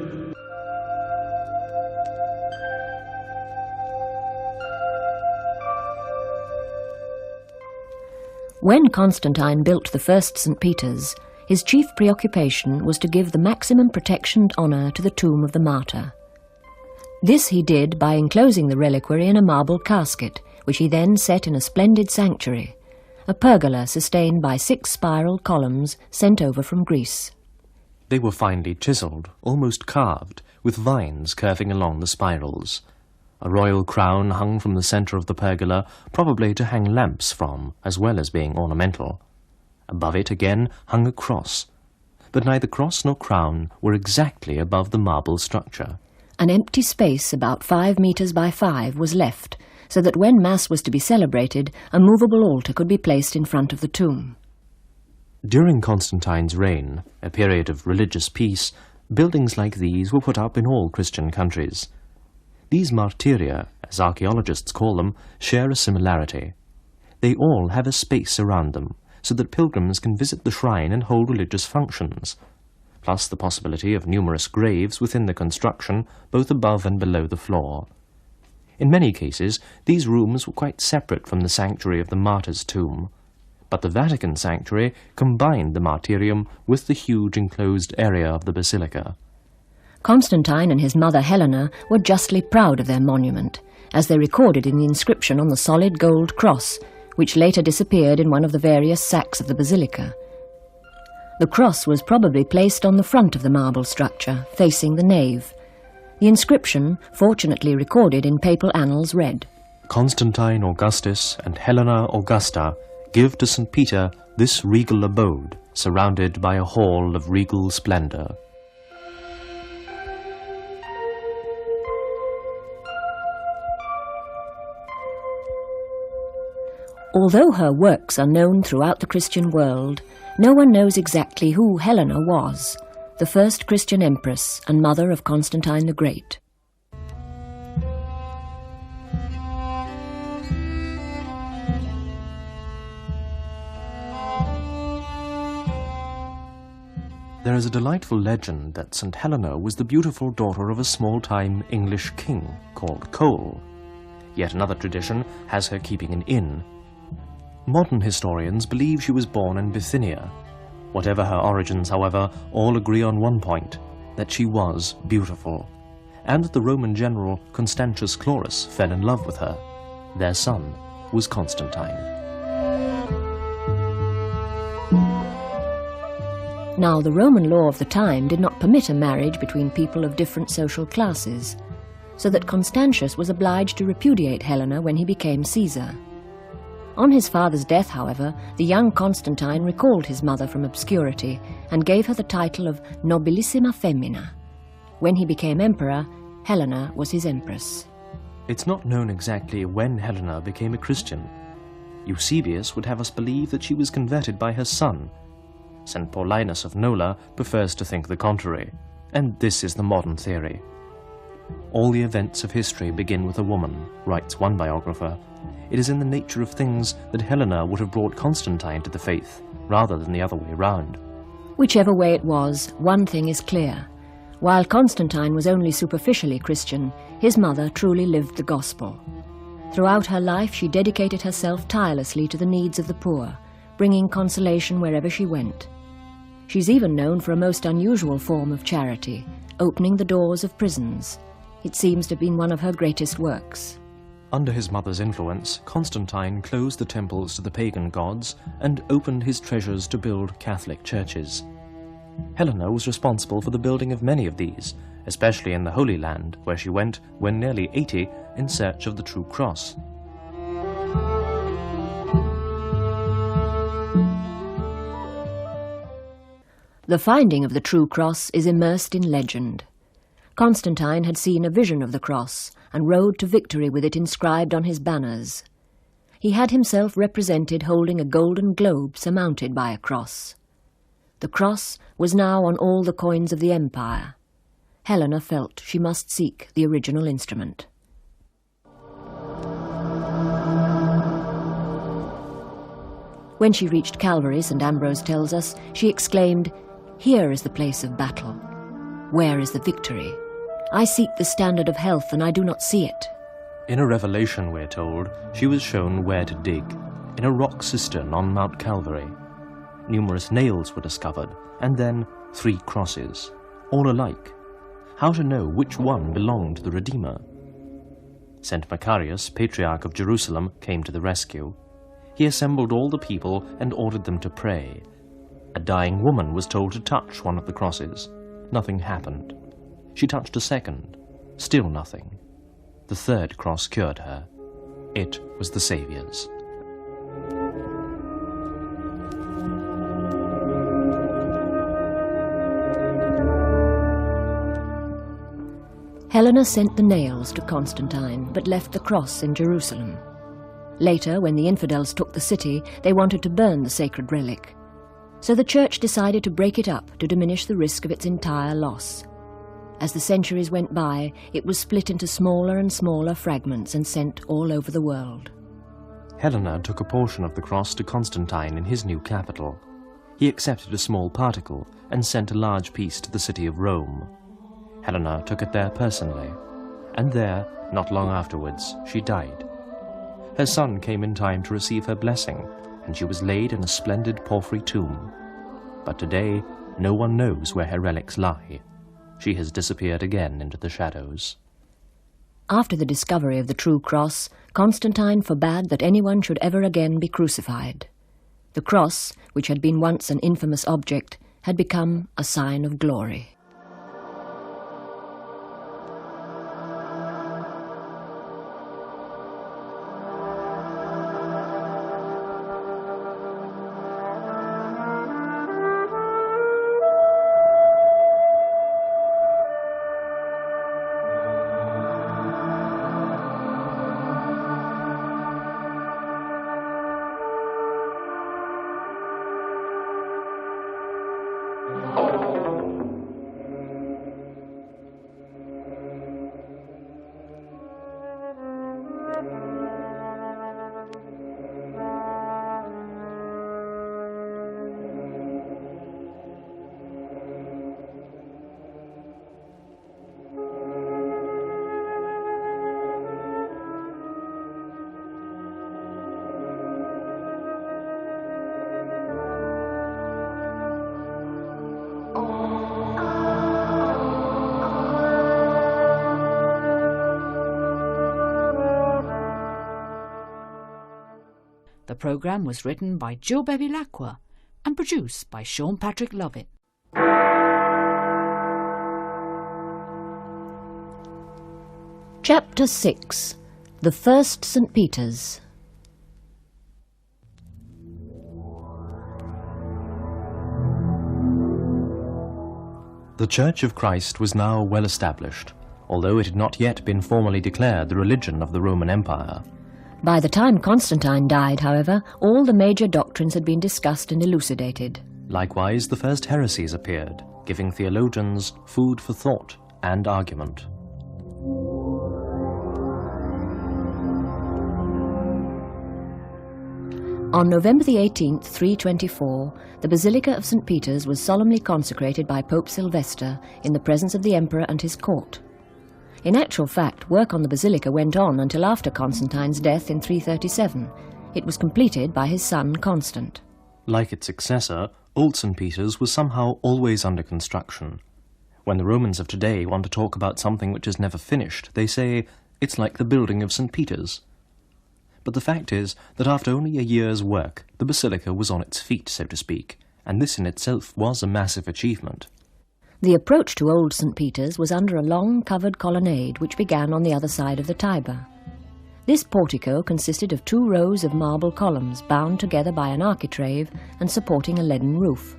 When Constantine built the first St. Peter's, his chief preoccupation was to give the maximum protection and honour to the tomb of the martyr. This he did by enclosing the reliquary in a marble casket, which he then set in a splendid sanctuary, a pergola sustained by 6 spiral columns sent over from Greece. They were finely chiselled, almost carved, with vines curving along the spirals. A royal crown hung from the centre of the pergola, probably to hang lamps from, as well as being ornamental. Above it again hung a cross, but neither cross nor crown were exactly above the marble structure. An empty space about 5 metres by 5 was left, so that when Mass was to be celebrated, a movable altar could be placed in front of the tomb. During Constantine's reign, a period of religious peace, buildings like these were put up in all Christian countries. These martyria, as archaeologists call them, share a similarity. They all have a space around them, so that pilgrims can visit the shrine and hold religious functions, plus the possibility of numerous graves within the construction, both above and below the floor. In many cases, these rooms were quite separate from the sanctuary of the martyr's tomb, but the Vatican sanctuary combined the martyrium with the huge enclosed area of the basilica. Constantine and his mother Helena were justly proud of their monument, as they recorded in the inscription on the solid gold cross, which later disappeared in one of the various sacks of the basilica. The cross was probably placed on the front of the marble structure, facing the nave. The inscription, fortunately recorded in papal annals, read, Constantine Augustus and Helena Augusta give to St. Peter this regal abode, surrounded by a hall of regal splendour. Although her works are known throughout the Christian world, no one knows exactly who Helena was, the first Christian empress and mother of Constantine the Great. There is a delightful legend that St. Helena was the beautiful daughter of a small-time English king called Cole. Yet another tradition has her keeping an inn. Modern historians believe she was born in Bithynia. Whatever her origins, however, all agree on one point, that she was beautiful, and that the Roman general Constantius Chlorus fell in love with her. Their son was Constantine. Now, the Roman law of the time did not permit a marriage between people of different social classes, so that Constantius was obliged to repudiate Helena when he became Caesar. On his father's death, however, the young Constantine recalled his mother from obscurity and gave her the title of Nobilissima Femmina. When he became emperor, Helena was his empress. It's not known exactly when Helena became a Christian. Eusebius would have us believe that she was converted by her son. St. Paulinus of Nola prefers to think the contrary, and this is the modern theory. All the events of history begin with a woman, writes one biographer. It is in the nature of things that Helena would have brought Constantine to the faith, rather than the other way round. Whichever way it was, one thing is clear. While Constantine was only superficially Christian, his mother truly lived the gospel. Throughout her life, she dedicated herself tirelessly to the needs of the poor, bringing consolation wherever she went. She's even known for a most unusual form of charity, opening the doors of prisons. It seems to have been one of her greatest works. Under his mother's influence, Constantine closed the temples to the pagan gods and opened his treasures to build Catholic churches. Helena was responsible for the building of many of these, especially in the Holy Land, where she went, when nearly 80, in search of the true cross. The finding of the true cross is immersed in legend. Constantine had seen a vision of the cross and rode to victory with it inscribed on his banners. He had himself represented holding a golden globe surmounted by a cross. The cross was now on all the coins of the empire. Helena felt she must seek the original instrument. When she reached Calvary, St. Ambrose tells us, she exclaimed, "Here is the place of battle. Where is the victory? I seek the standard of health, and I do not see it." In a revelation, we're told, she was shown where to dig, in a rock cistern on Mount Calvary. Numerous nails were discovered, and then 3 crosses, all alike. How to know which one belonged to the Redeemer? St. Macarius, Patriarch of Jerusalem, came to the rescue. He assembled all the people and ordered them to pray. A dying woman was told to touch one of the crosses. Nothing happened. She touched a second. Still nothing. The 3rd cross cured her. It was the Saviour's. Helena sent the nails to Constantine, but left the cross in Jerusalem. Later, when the infidels took the city, they wanted to burn the sacred relic. So the church decided to break it up to diminish the risk of its entire loss. As the centuries went by, it was split into smaller and smaller fragments and sent all over the world. Helena took a portion of the cross to Constantine in his new capital. He accepted a small particle and sent a large piece to the city of Rome. Helena took it there personally, and there, not long afterwards, she died. Her son came in time to receive her blessing, and she was laid in a splendid porphyry tomb. But today, no one knows where her relics lie. She has disappeared again into the shadows. After the discovery of the true cross, Constantine forbade that anyone should ever again be crucified. The cross, which had been once an infamous object, had become a sign of glory. The programme was written by Jill Bevilacqua and produced by Sean Patrick Lovett. Chapter 6. The First St. Peter's. The Church of Christ was now well established, although it had not yet been formally declared the religion of the Roman Empire. By the time Constantine died, however, all the major doctrines had been discussed and elucidated. Likewise, the first heresies appeared, giving theologians food for thought and argument. On November the 18th, 324, the Basilica of St. Peter's was solemnly consecrated by Pope Sylvester in the presence of the Emperor and his court. In actual fact, work on the basilica went on until after Constantine's death in 337. It was completed by his son Constant. Like its successor, Old St. Peter's was somehow always under construction. When the Romans of today want to talk about something which is never finished, they say, "It's like the building of St. Peter's." But the fact is that after only a year's work, the basilica was on its feet, so to speak, and this in itself was a massive achievement. The approach to Old St. Peter's was under a long covered colonnade which began on the other side of the Tiber. This portico consisted of 2 rows of marble columns bound together by an architrave and supporting a leaden roof.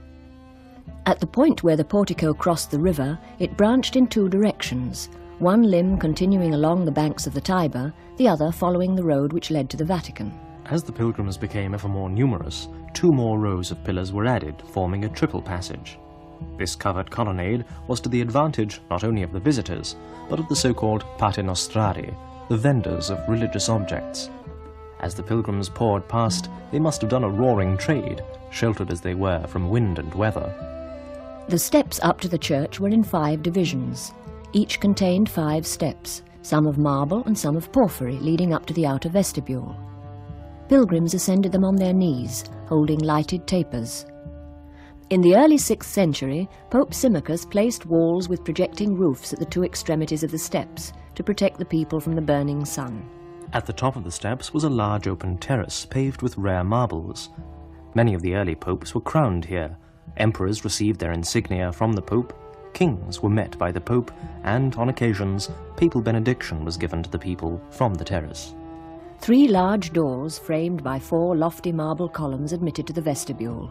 At the point where the portico crossed the river, it branched in 2 directions, one limb continuing along the banks of the Tiber, the other following the road which led to the Vatican. As the pilgrims became ever more numerous, 2 more rows of pillars were added, forming a triple passage. This covered colonnade was to the advantage not only of the visitors, but of the so-called paternostrati, the vendors of religious objects. As the pilgrims poured past, they must have done a roaring trade, sheltered as they were from wind and weather. The steps up to the church were in 5 divisions. Each contained 5 steps, some of marble and some of porphyry, leading up to the outer vestibule. Pilgrims ascended them on their knees, holding lighted tapers. In the early 6th century, Pope Symmachus placed walls with projecting roofs at the 2 extremities of the steps to protect the people from the burning sun. At the top of the steps was a large open terrace paved with rare marbles. Many of the early popes were crowned here. Emperors received their insignia from the Pope, kings were met by the Pope, and, on occasions, papal benediction was given to the people from the terrace. 3 large doors framed by 4 lofty marble columns admitted to the vestibule,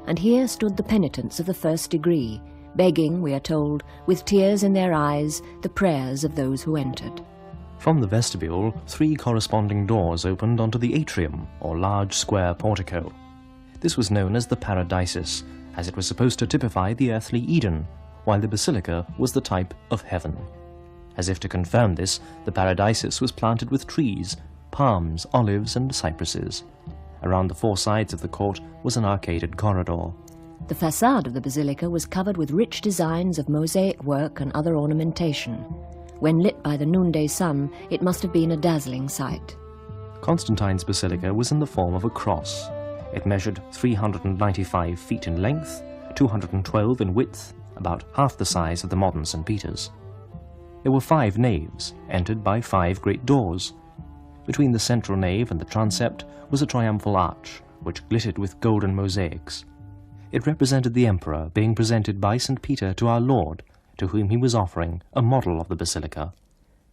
and here stood the penitents of the first degree, begging, we are told, with tears in their eyes, the prayers of those who entered. From the vestibule, 3 corresponding doors opened onto the atrium, or large square portico. This was known as the Paradisus, as it was supposed to typify the earthly Eden, while the basilica was the type of heaven. As if to confirm this, the Paradisus was planted with trees, palms, olives and cypresses. Around the 4 sides of the court was an arcaded corridor. The facade of the basilica was covered with rich designs of mosaic work and other ornamentation. When lit by the noonday sun, it must have been a dazzling sight. Constantine's basilica was in the form of a cross. It measured 395 feet in length, 212 in width, about half the size of the modern St. Peter's. There were 5 naves, entered by 5 great doors. Between the central nave and the transept was a triumphal arch, which glittered with golden mosaics. It represented the emperor being presented by St. Peter to our Lord, to whom he was offering a model of the basilica.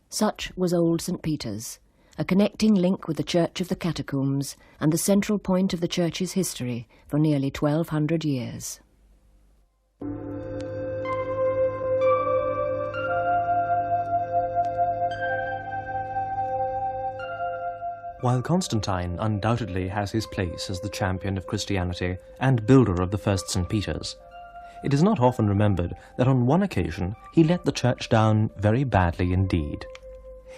Such was Old St. Peter's, a connecting link with the Church of the Catacombs and the central point of the Church's history for nearly 1200 years. While Constantine undoubtedly has his place as the champion of Christianity and builder of the first St. Peter's, it is not often remembered that on one occasion he let the church down very badly indeed.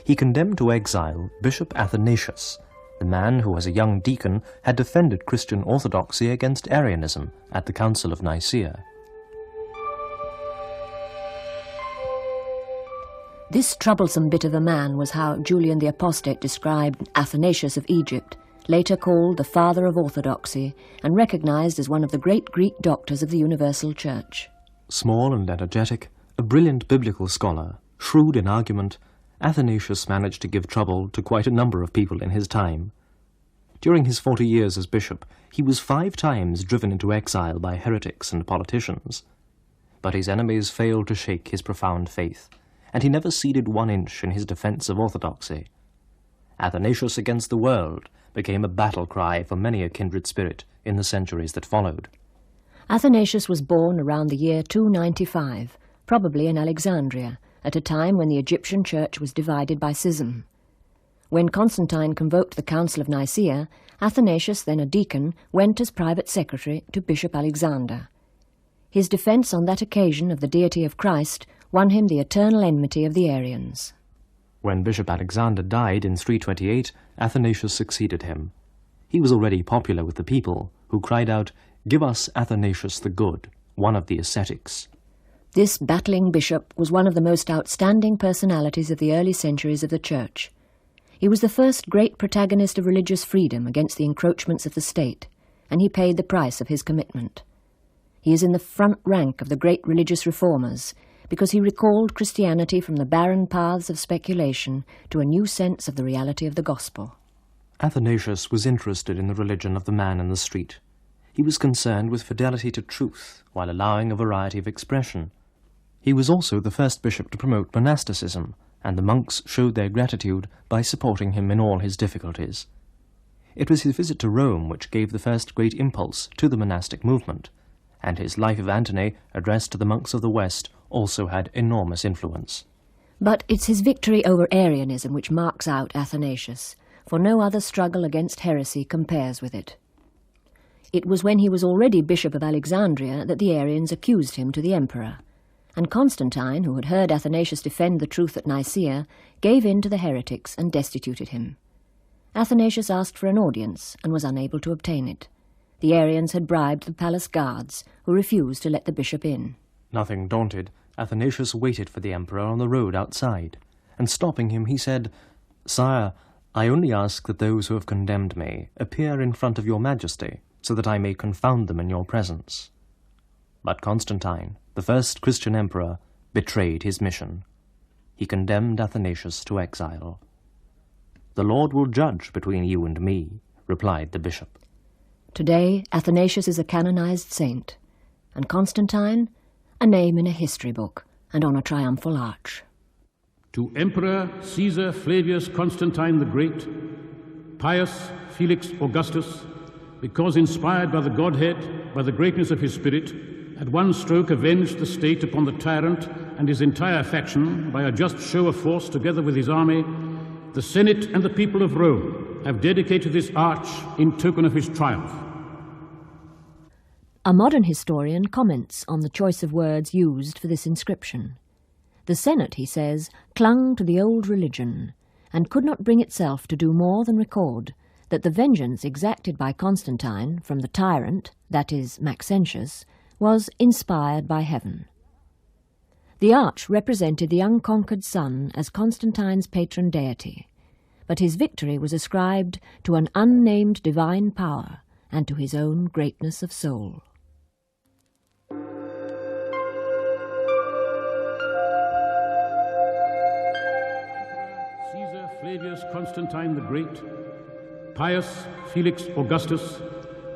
He condemned to exile Bishop Athanasius, the man who as a young deacon had defended Christian orthodoxy against Arianism at the Council of Nicaea. This troublesome bit of a man was how Julian the Apostate described Athanasius of Egypt, later called the father of orthodoxy and recognized as one of the great Greek doctors of the Universal Church. Small and energetic, a brilliant biblical scholar, shrewd in argument, Athanasius managed to give trouble to quite a number of people in his time. During his 40 years as bishop, he was 5 times driven into exile by heretics and politicians. But his enemies failed to shake his profound faith, and he never ceded 1 inch in his defence of orthodoxy. Athanasius against the world became a battle cry for many a kindred spirit in the centuries that followed. Athanasius was born around the year 295, probably in Alexandria, at a time when the Egyptian church was divided by schism. When Constantine convoked the Council of Nicaea, Athanasius, then a deacon, went as private secretary to Bishop Alexander. His defence on that occasion of the deity of Christ won him the eternal enmity of the Arians. When Bishop Alexander died in 328, Athanasius succeeded him. He was already popular with the people, who cried out, "Give us Athanasius the Good, one of the ascetics." This battling bishop was one of the most outstanding personalities of the early centuries of the Church. He was the first great protagonist of religious freedom against the encroachments of the state, and he paid the price of his commitment. He is in the front rank of the great religious reformers, because he recalled Christianity from the barren paths of speculation to a new sense of the reality of the gospel. Athanasius was interested in the religion of the man in the street. He was concerned with fidelity to truth, while allowing a variety of expression. He was also the first bishop to promote monasticism, and the monks showed their gratitude by supporting him in all his difficulties. It was his visit to Rome which gave the first great impulse to the monastic movement, and his Life of Antony, addressed to the monks of the West, also had enormous influence. But it's his victory over Arianism which marks out Athanasius, for no other struggle against heresy compares with it. It was when he was already Bishop of Alexandria that the Arians accused him to the emperor, and Constantine, who had heard Athanasius defend the truth at Nicaea, gave in to the heretics and destituted him. Athanasius asked for an audience and was unable to obtain it. The Arians had bribed the palace guards, who refused to let the bishop in. Nothing daunted, Athanasius waited for the emperor on the road outside, and stopping him he said, "Sire, I only ask that those who have condemned me appear in front of your majesty, so that I may confound them in your presence." But Constantine, the first Christian emperor, betrayed his mission. He condemned Athanasius to exile. "The Lord will judge between you and me," replied the bishop. Today, Athanasius is a canonized saint, and Constantine, a name in a history book and on a triumphal arch. To Emperor Caesar Flavius Constantine the Great, Pius Felix Augustus, because inspired by the Godhead, by the greatness of his spirit, at one stroke avenged the state upon the tyrant and his entire faction by a just show of force together with his army, the Senate and the people of Rome have dedicated this arch in token of his triumph. A modern historian comments on the choice of words used for this inscription. The Senate, he says, clung to the old religion and could not bring itself to do more than record that the vengeance exacted by Constantine from the tyrant, that is, Maxentius, was inspired by heaven. The arch represented the unconquered sun as Constantine's patron deity, but his victory was ascribed to an unnamed divine power and to his own greatness of soul. Caesar Flavius Constantine the Great, Pius Felix Augustus,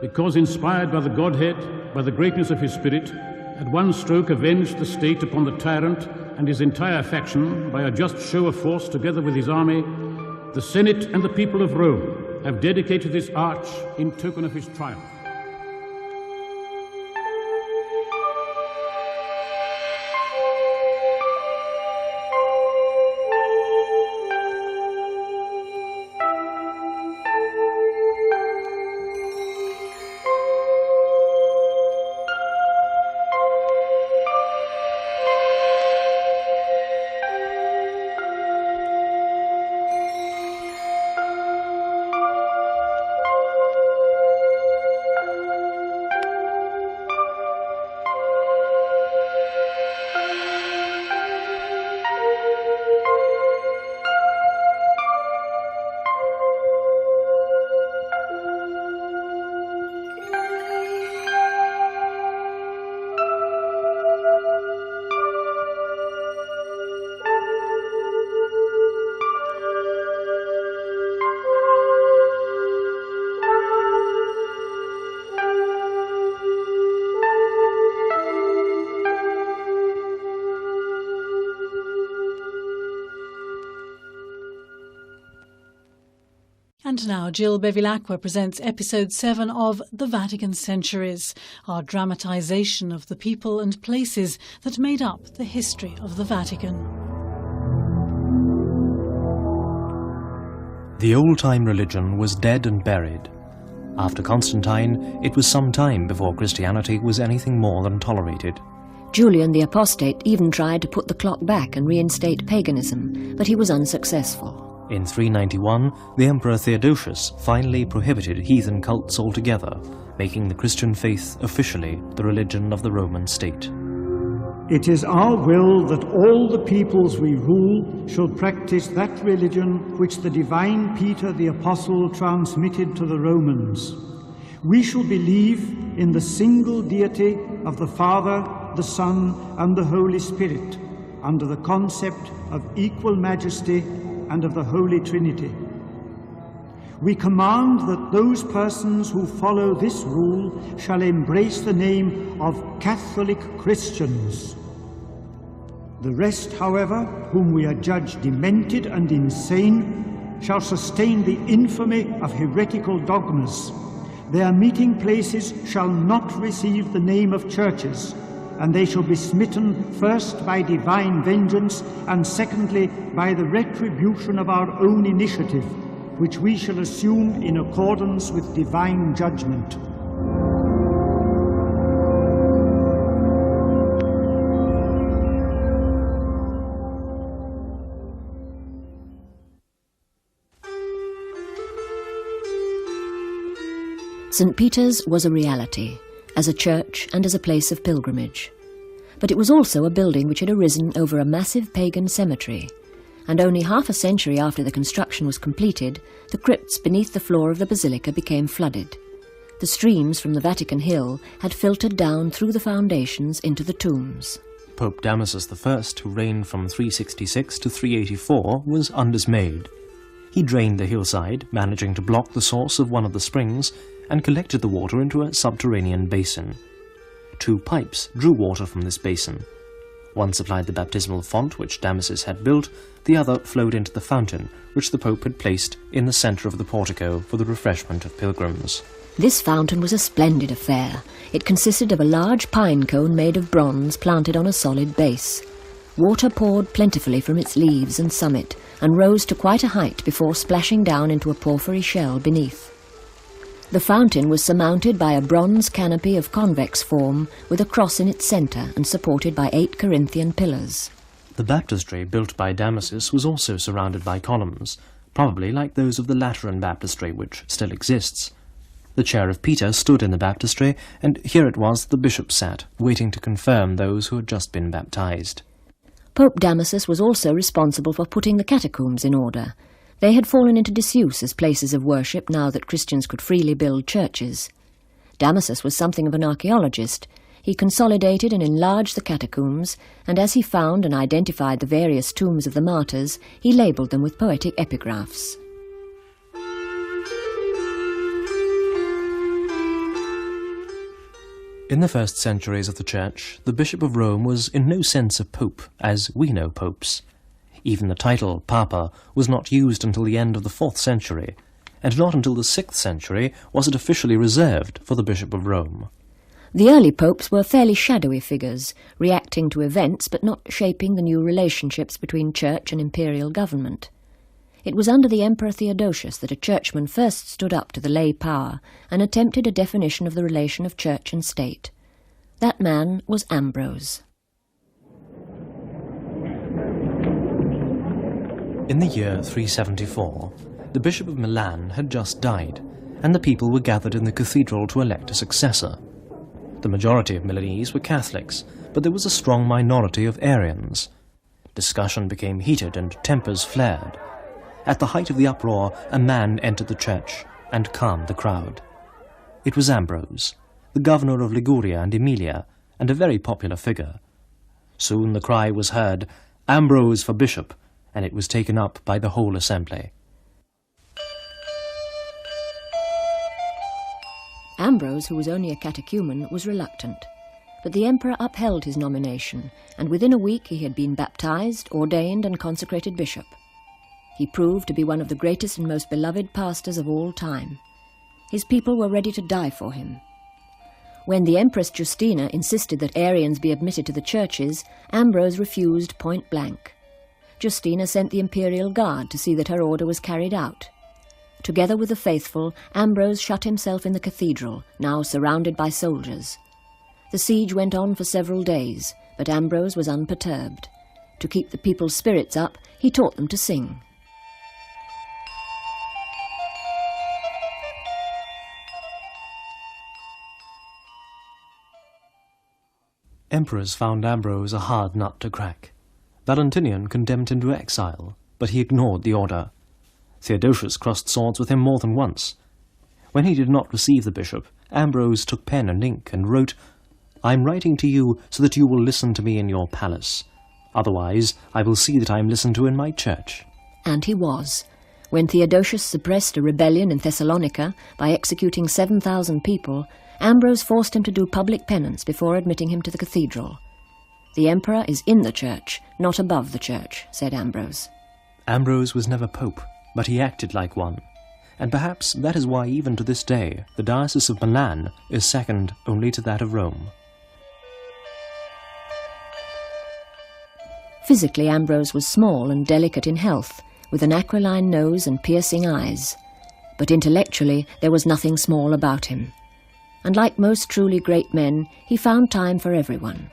because inspired by the Godhead, by the greatness of his spirit, at one stroke avenged the state upon the tyrant and his entire faction by a just show of force together with his army, the Senate and the people of Rome have dedicated this arch in token of his triumph. And now Jill Bevilacqua presents episode 7 of The Vatican Centuries, our dramatisation of the people and places that made up the history of the Vatican. The old-time religion was dead and buried. After Constantine, it was some time before Christianity was anything more than tolerated. Julian the Apostate even tried to put the clock back and reinstate paganism, but he was unsuccessful. In 391, the Emperor Theodosius finally prohibited heathen cults altogether, making the Christian faith officially the religion of the Roman state. It is our will that all the peoples we rule should practice that religion which the divine Peter the Apostle transmitted to the Romans. We shall believe in the single deity of the Father, the Son, and the Holy Spirit, under the concept of equal majesty and of the Holy Trinity. We command that those persons who follow this rule shall embrace the name of Catholic Christians. The rest, however, whom we adjudge demented and insane, shall sustain the infamy of heretical dogmas. Their meeting places shall not receive the name of churches, and they shall be smitten first by divine vengeance, and secondly by the retribution of our own initiative, which we shall assume in accordance with divine judgment. St. Peter's was a reality, as a church and as a place of pilgrimage. But it was also a building which had arisen over a massive pagan cemetery, and only half a century after the construction was completed, the crypts beneath the floor of the basilica became flooded. The streams from the Vatican Hill had filtered down through the foundations into the tombs. Pope Damasus I, who reigned from 366 to 384, was undismayed. He drained the hillside, managing to block the source of one of the springs, and collected the water into a subterranean basin. 2 pipes drew water from this basin. One supplied the baptismal font which Damasus had built, the other flowed into the fountain which the Pope had placed in the centre of the portico for the refreshment of pilgrims. This fountain was a splendid affair. It consisted of a large pine cone made of bronze planted on a solid base. Water poured plentifully from its leaves and summit, and rose to quite a height before splashing down into a porphyry shell beneath. The fountain was surmounted by a bronze canopy of convex form with a cross in its centre and supported by 8 Corinthian pillars. The baptistry built by Damasus was also surrounded by columns, probably like those of the Lateran baptistry which still exists. The chair of Peter stood in the baptistry, and here it was the bishop sat, waiting to confirm those who had just been baptized. Pope Damasus was also responsible for putting the catacombs in order. They had fallen into disuse as places of worship now that Christians could freely build churches. Damasus was something of an archaeologist. He consolidated and enlarged the catacombs, and as he found and identified the various tombs of the martyrs, he labelled them with poetic epigraphs. In the first centuries of the Church, the Bishop of Rome was in no sense a pope, as we know popes. Even the title Papa was not used until the end of the 4th century, and not until the 6th century was it officially reserved for the Bishop of Rome. The early popes were fairly shadowy figures, reacting to events but not shaping the new relationships between church and imperial government. It was under the Emperor Theodosius that a churchman first stood up to the lay power and attempted a definition of the relation of church and state. That man was Ambrose. In the year 374, the Bishop of Milan had just died, and the people were gathered in the cathedral to elect a successor. The majority of Milanese were Catholics, but there was a strong minority of Arians. Discussion became heated and tempers flared. At the height of the uproar, a man entered the church and calmed the crowd. It was Ambrose, the governor of Liguria and Emilia, and a very popular figure. Soon the cry was heard, "Ambrose for bishop," and it was taken up by the whole assembly. Ambrose, who was only a catechumen, was reluctant, but the emperor upheld his nomination, and within a week he had been baptized, ordained and consecrated bishop. he proved to be one of the greatest and most beloved pastors of all time. His people were ready to die for him. When the Empress Justina insisted that Arians be admitted to the churches, Ambrose refused point blank. Justina sent the imperial guard to see that her order was carried out. Together with the faithful, Ambrose shut himself in the cathedral, now surrounded by soldiers. The siege went on for several days, but Ambrose was unperturbed. To keep the people's spirits up, he taught them to sing. Emperors found Ambrose a hard nut to crack. Valentinian condemned him to exile, but he ignored the order. Theodosius crossed swords with him more than once. When he did not receive the bishop, Ambrose took pen and ink and wrote, "I am writing to you so that you will listen to me in your palace. Otherwise, I will see that I am listened to in my church." And he was. When Theodosius suppressed a rebellion in Thessalonica by executing 7,000 people, Ambrose forced him to do public penance before admitting him to the cathedral. "The emperor is in the church, not above the church," said Ambrose. Ambrose was never pope, but he acted like one, and perhaps that is why even to this day the Diocese of Milan is second only to that of Rome. Physically, Ambrose was small and delicate in health, with an aquiline nose and piercing eyes. But intellectually, there was nothing small about him. And like most truly great men, he found time for everyone.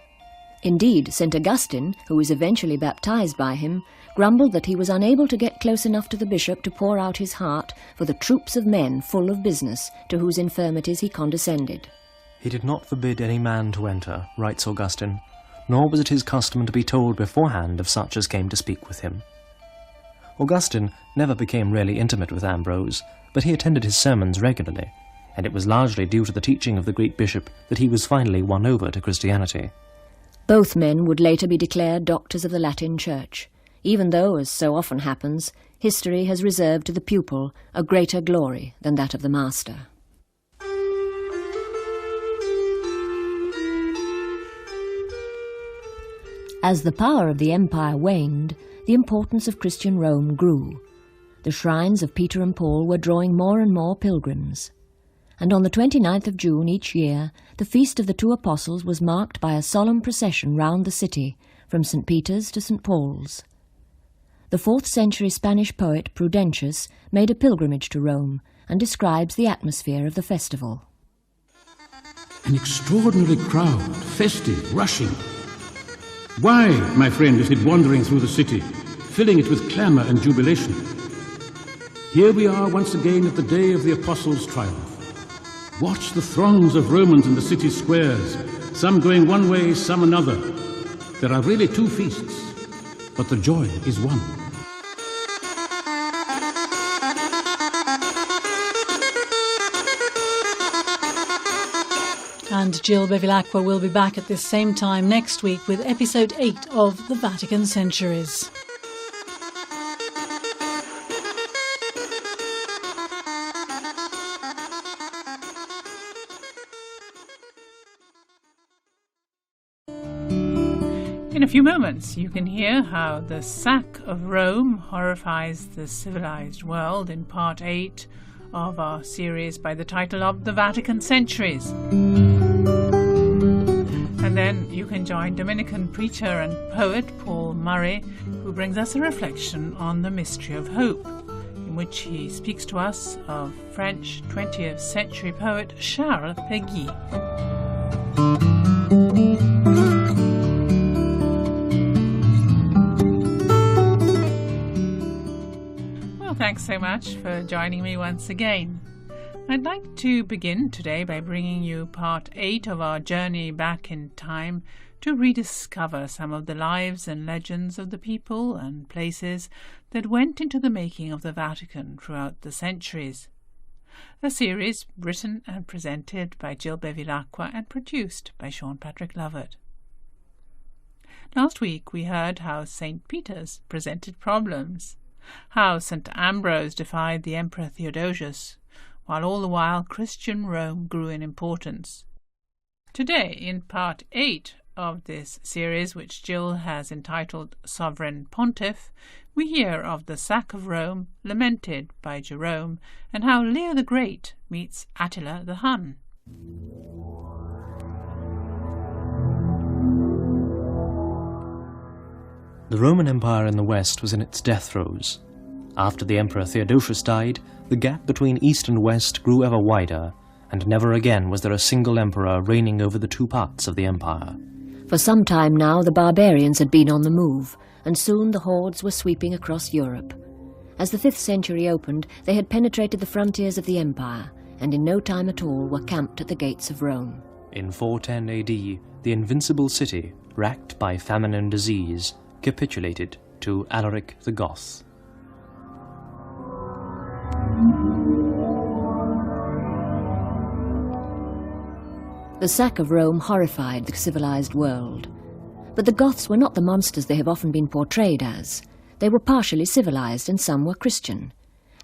Indeed, St. Augustine, who was eventually baptized by him, grumbled that he was unable to get close enough to the bishop to pour out his heart for the troops of men full of business to whose infirmities he condescended. "He did not forbid any man to enter," writes Augustine, "nor was it his custom to be told beforehand of such as came to speak with him." Augustine never became really intimate with Ambrose, but he attended his sermons regularly, and it was largely due to the teaching of the great bishop that he was finally won over to Christianity. Both men would later be declared doctors of the Latin Church, even though, as so often happens, history has reserved to the pupil a greater glory than that of the master. As the power of the empire waned, the importance of Christian Rome grew. The shrines of Peter and Paul were drawing more and more pilgrims. And on the 29th of June each year, the Feast of the Two Apostles was marked by a solemn procession round the city, from St. Peter's to St. Paul's. The 4th century Spanish poet Prudentius made a pilgrimage to Rome and describes the atmosphere of the festival. An extraordinary crowd, festive, rushing. Why, my friend, is it wandering through the city, filling it with clamour and jubilation? Here we are once again at the day of the Apostles' triumph. Watch the throngs of Romans in the city squares, some going one way, some another. There are really two feasts, but the joy is one. And Jill Bevilacqua will be back at this same time next week with episode 8 of the Vatican Centuries. In a few moments, you can hear how the sack of Rome horrifies the civilized world in part 8 of our series by the title of The Vatican Centuries. And then you can join Dominican preacher and poet Paul Murray, who brings us a reflection on the mystery of hope, in which he speaks to us of French 20th century poet Charles Péguy. Thanks so much for joining me once again. I'd like to begin today by bringing you part 8 of our journey back in time to rediscover some of the lives and legends of the people and places that went into the making of the Vatican throughout the centuries. A series written and presented by Jill Bevilacqua and produced by Sean Patrick Lovett. Last week we heard how St. Peter's presented problems, how St. Ambrose defied the Emperor Theodosius, while all the while Christian Rome grew in importance. Today, in part 8 of this series, which Jill has entitled Sovereign Pontiff, we hear of the sack of Rome, lamented by Jerome, and how Leo the Great meets Attila the Hun. The Roman Empire in the West was in its death throes. After the Emperor Theodosius died, the gap between East and West grew ever wider, and never again was there a single emperor reigning over the two parts of the empire. For some time now the barbarians had been on the move, and soon the hordes were sweeping across Europe. As the 5th century opened, they had penetrated the frontiers of the empire, and in no time at all were camped at the gates of Rome. In 410 AD, the invincible city, racked by famine and disease, capitulated to Alaric the Goth. The sack of Rome horrified the civilized world. But the Goths were not the monsters they have often been portrayed as. They were partially civilized and some were Christian.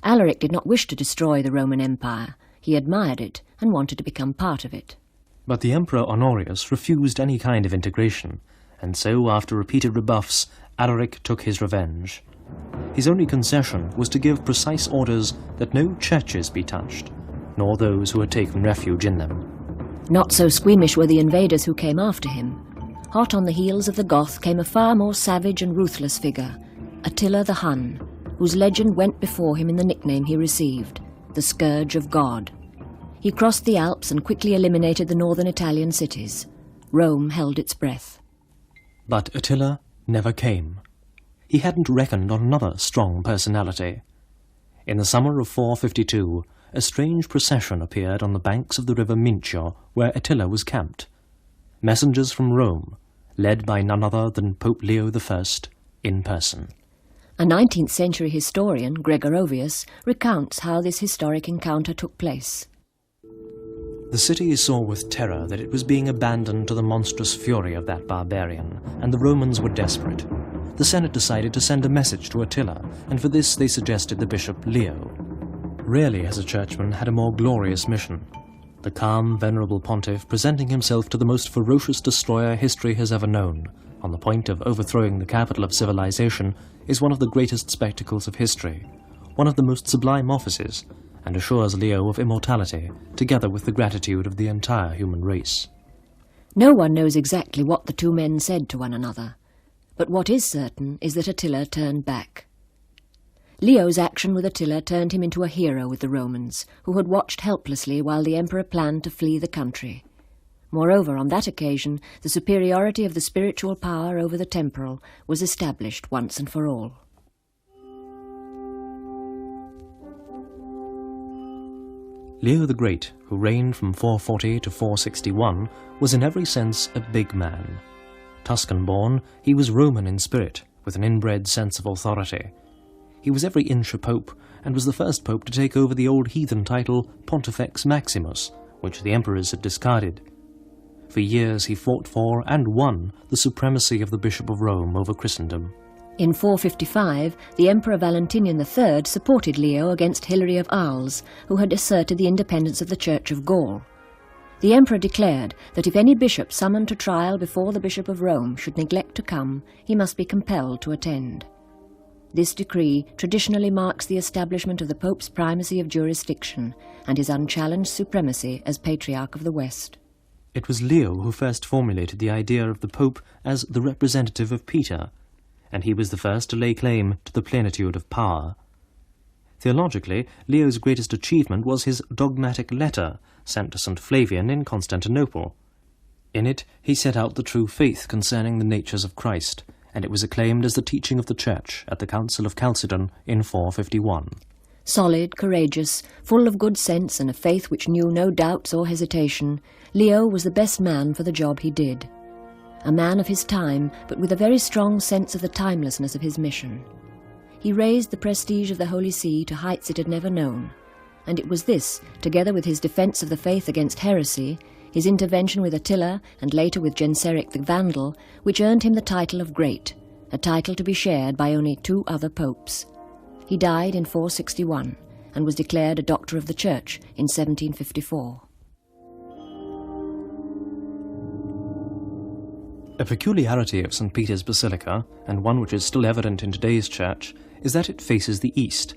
Alaric did not wish to destroy the Roman Empire. He admired it and wanted to become part of it. But the Emperor Honorius refused any kind of integration, and so, after repeated rebuffs, Alaric took his revenge. His only concession was to give precise orders that no churches be touched, nor those who had taken refuge in them. Not so squeamish were the invaders who came after him. Hot on the heels of the Goth came a far more savage and ruthless figure, Attila the Hun, whose legend went before him in the nickname he received, the Scourge of God. He crossed the Alps and quickly eliminated the northern Italian cities. Rome held its breath. But Attila never came. He hadn't reckoned on another strong personality. In the summer of 452, a strange procession appeared on the banks of the river Mincio, where Attila was camped. Messengers from Rome, led by none other than Pope Leo I in person. A 19th century historian, Gregorovius, recounts how this historic encounter took place. The city saw with terror that it was being abandoned to the monstrous fury of that barbarian, and the Romans were desperate. The Senate decided to send a message to Attila, and for this they suggested the bishop Leo. Rarely has a churchman had a more glorious mission. The calm, venerable pontiff presenting himself to the most ferocious destroyer history has ever known, on the point of overthrowing the capital of civilization, is one of the greatest spectacles of history, one of the most sublime offices, and assures Leo of immortality, together with the gratitude of the entire human race. No one knows exactly what the two men said to one another, but what is certain is that Attila turned back. Leo's action with Attila turned him into a hero with the Romans, who had watched helplessly while the emperor planned to flee the country. Moreover, on that occasion, the superiority of the spiritual power over the temporal was established once and for all. Leo the Great, who reigned from 440 to 461, was in every sense a big man. Tuscan-born, he was Roman in spirit, with an inbred sense of authority. He was every inch a pope, and was the first pope to take over the old heathen title Pontifex Maximus, which the emperors had discarded. For years he fought for and won the supremacy of the Bishop of Rome over Christendom. In 455, the Emperor Valentinian III supported Leo against Hilary of Arles, who had asserted the independence of the Church of Gaul. The emperor declared that if any bishop summoned to trial before the Bishop of Rome should neglect to come, he must be compelled to attend. This decree traditionally marks the establishment of the Pope's primacy of jurisdiction and his unchallenged supremacy as Patriarch of the West. It was Leo who first formulated the idea of the Pope as the representative of Peter, and he was the first to lay claim to the plenitude of power. Theologically, Leo's greatest achievement was his dogmatic letter sent to St. Flavian in Constantinople. In it, he set out the true faith concerning the natures of Christ, and it was acclaimed as the teaching of the Church at the Council of Chalcedon in 451. Solid, courageous, full of good sense and a faith which knew no doubts or hesitation, Leo was the best man for the job he did. A man of his time, but with a very strong sense of the timelessness of his mission. He raised the prestige of the Holy See to heights it had never known, and it was this, together with his defence of the faith against heresy, his intervention with Attila and later with Genseric the Vandal, which earned him the title of Great, a title to be shared by only 2 other popes. He died in 461 and was declared a Doctor of the Church in 1754. A peculiarity of St. Peter's Basilica, and one which is still evident in today's church, is that it faces the east.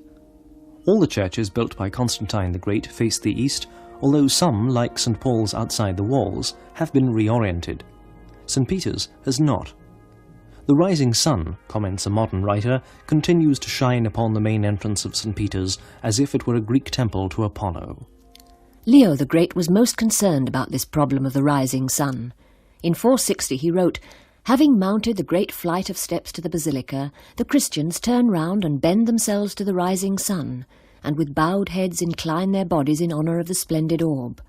All the churches built by Constantine the Great face the east, although some, like St. Paul's outside the walls, have been reoriented. St. Peter's has not. The rising sun, comments a modern writer, continues to shine upon the main entrance of St. Peter's as if it were a Greek temple to Apollo. Leo the Great was most concerned about this problem of the rising sun. In 460 he wrote, "Having mounted the great flight of steps to the basilica, the Christians turn round and bend themselves to the rising sun, and with bowed heads incline their bodies in honour of the splendid orb.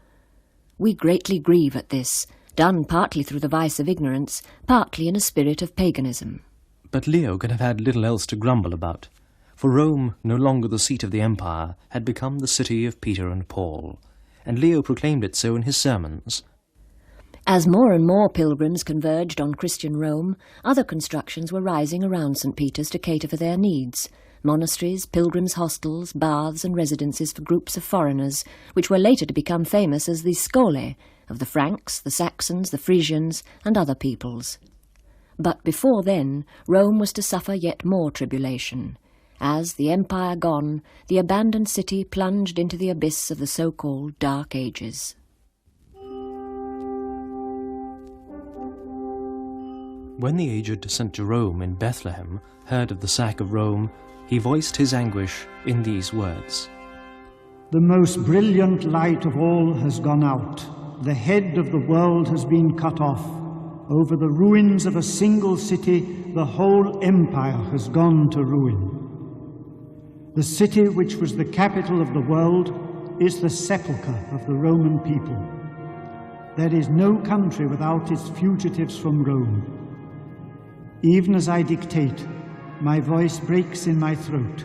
We greatly grieve at this, done partly through the vice of ignorance, partly in a spirit of paganism." But Leo could have had little else to grumble about, for Rome, no longer the seat of the empire, had become the city of Peter and Paul, and Leo proclaimed it so in his sermons. As more and more pilgrims converged on Christian Rome, other constructions were rising around St. Peter's to cater for their needs. Monasteries, pilgrims' hostels, baths and residences for groups of foreigners, which were later to become famous as the Scholae of the Franks, the Saxons, the Frisians and other peoples. But before then, Rome was to suffer yet more tribulation. As, the empire gone, the abandoned city plunged into the abyss of the so-called Dark Ages. When the aged St. Jerome in Bethlehem heard of the sack of Rome, he voiced his anguish in these words. "The most brilliant light of all has gone out. The head of the world has been cut off. Over the ruins of a single city, the whole empire has gone to ruin. The city which was the capital of the world is the sepulchre of the Roman people. There is no country without its fugitives from Rome. Even as I dictate, my voice breaks in my throat,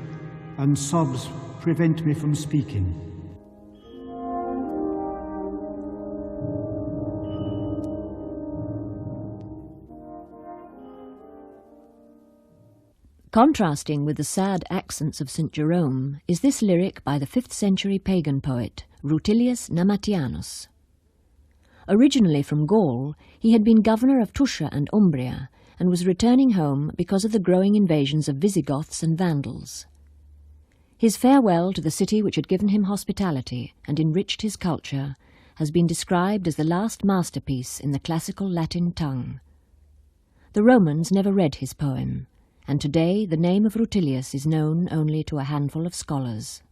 and sobs prevent me from speaking." Contrasting with the sad accents of St. Jerome is this lyric by the 5th century pagan poet, Rutilius Namatianus. Originally from Gaul, he had been governor of Tuscia and Umbria, and was returning home because of the growing invasions of Visigoths and Vandals. His farewell to the city which had given him hospitality and enriched his culture has been described as the last masterpiece in the classical Latin tongue. The Romans never read his poem, and today the name of Rutilius is known only to a handful of scholars.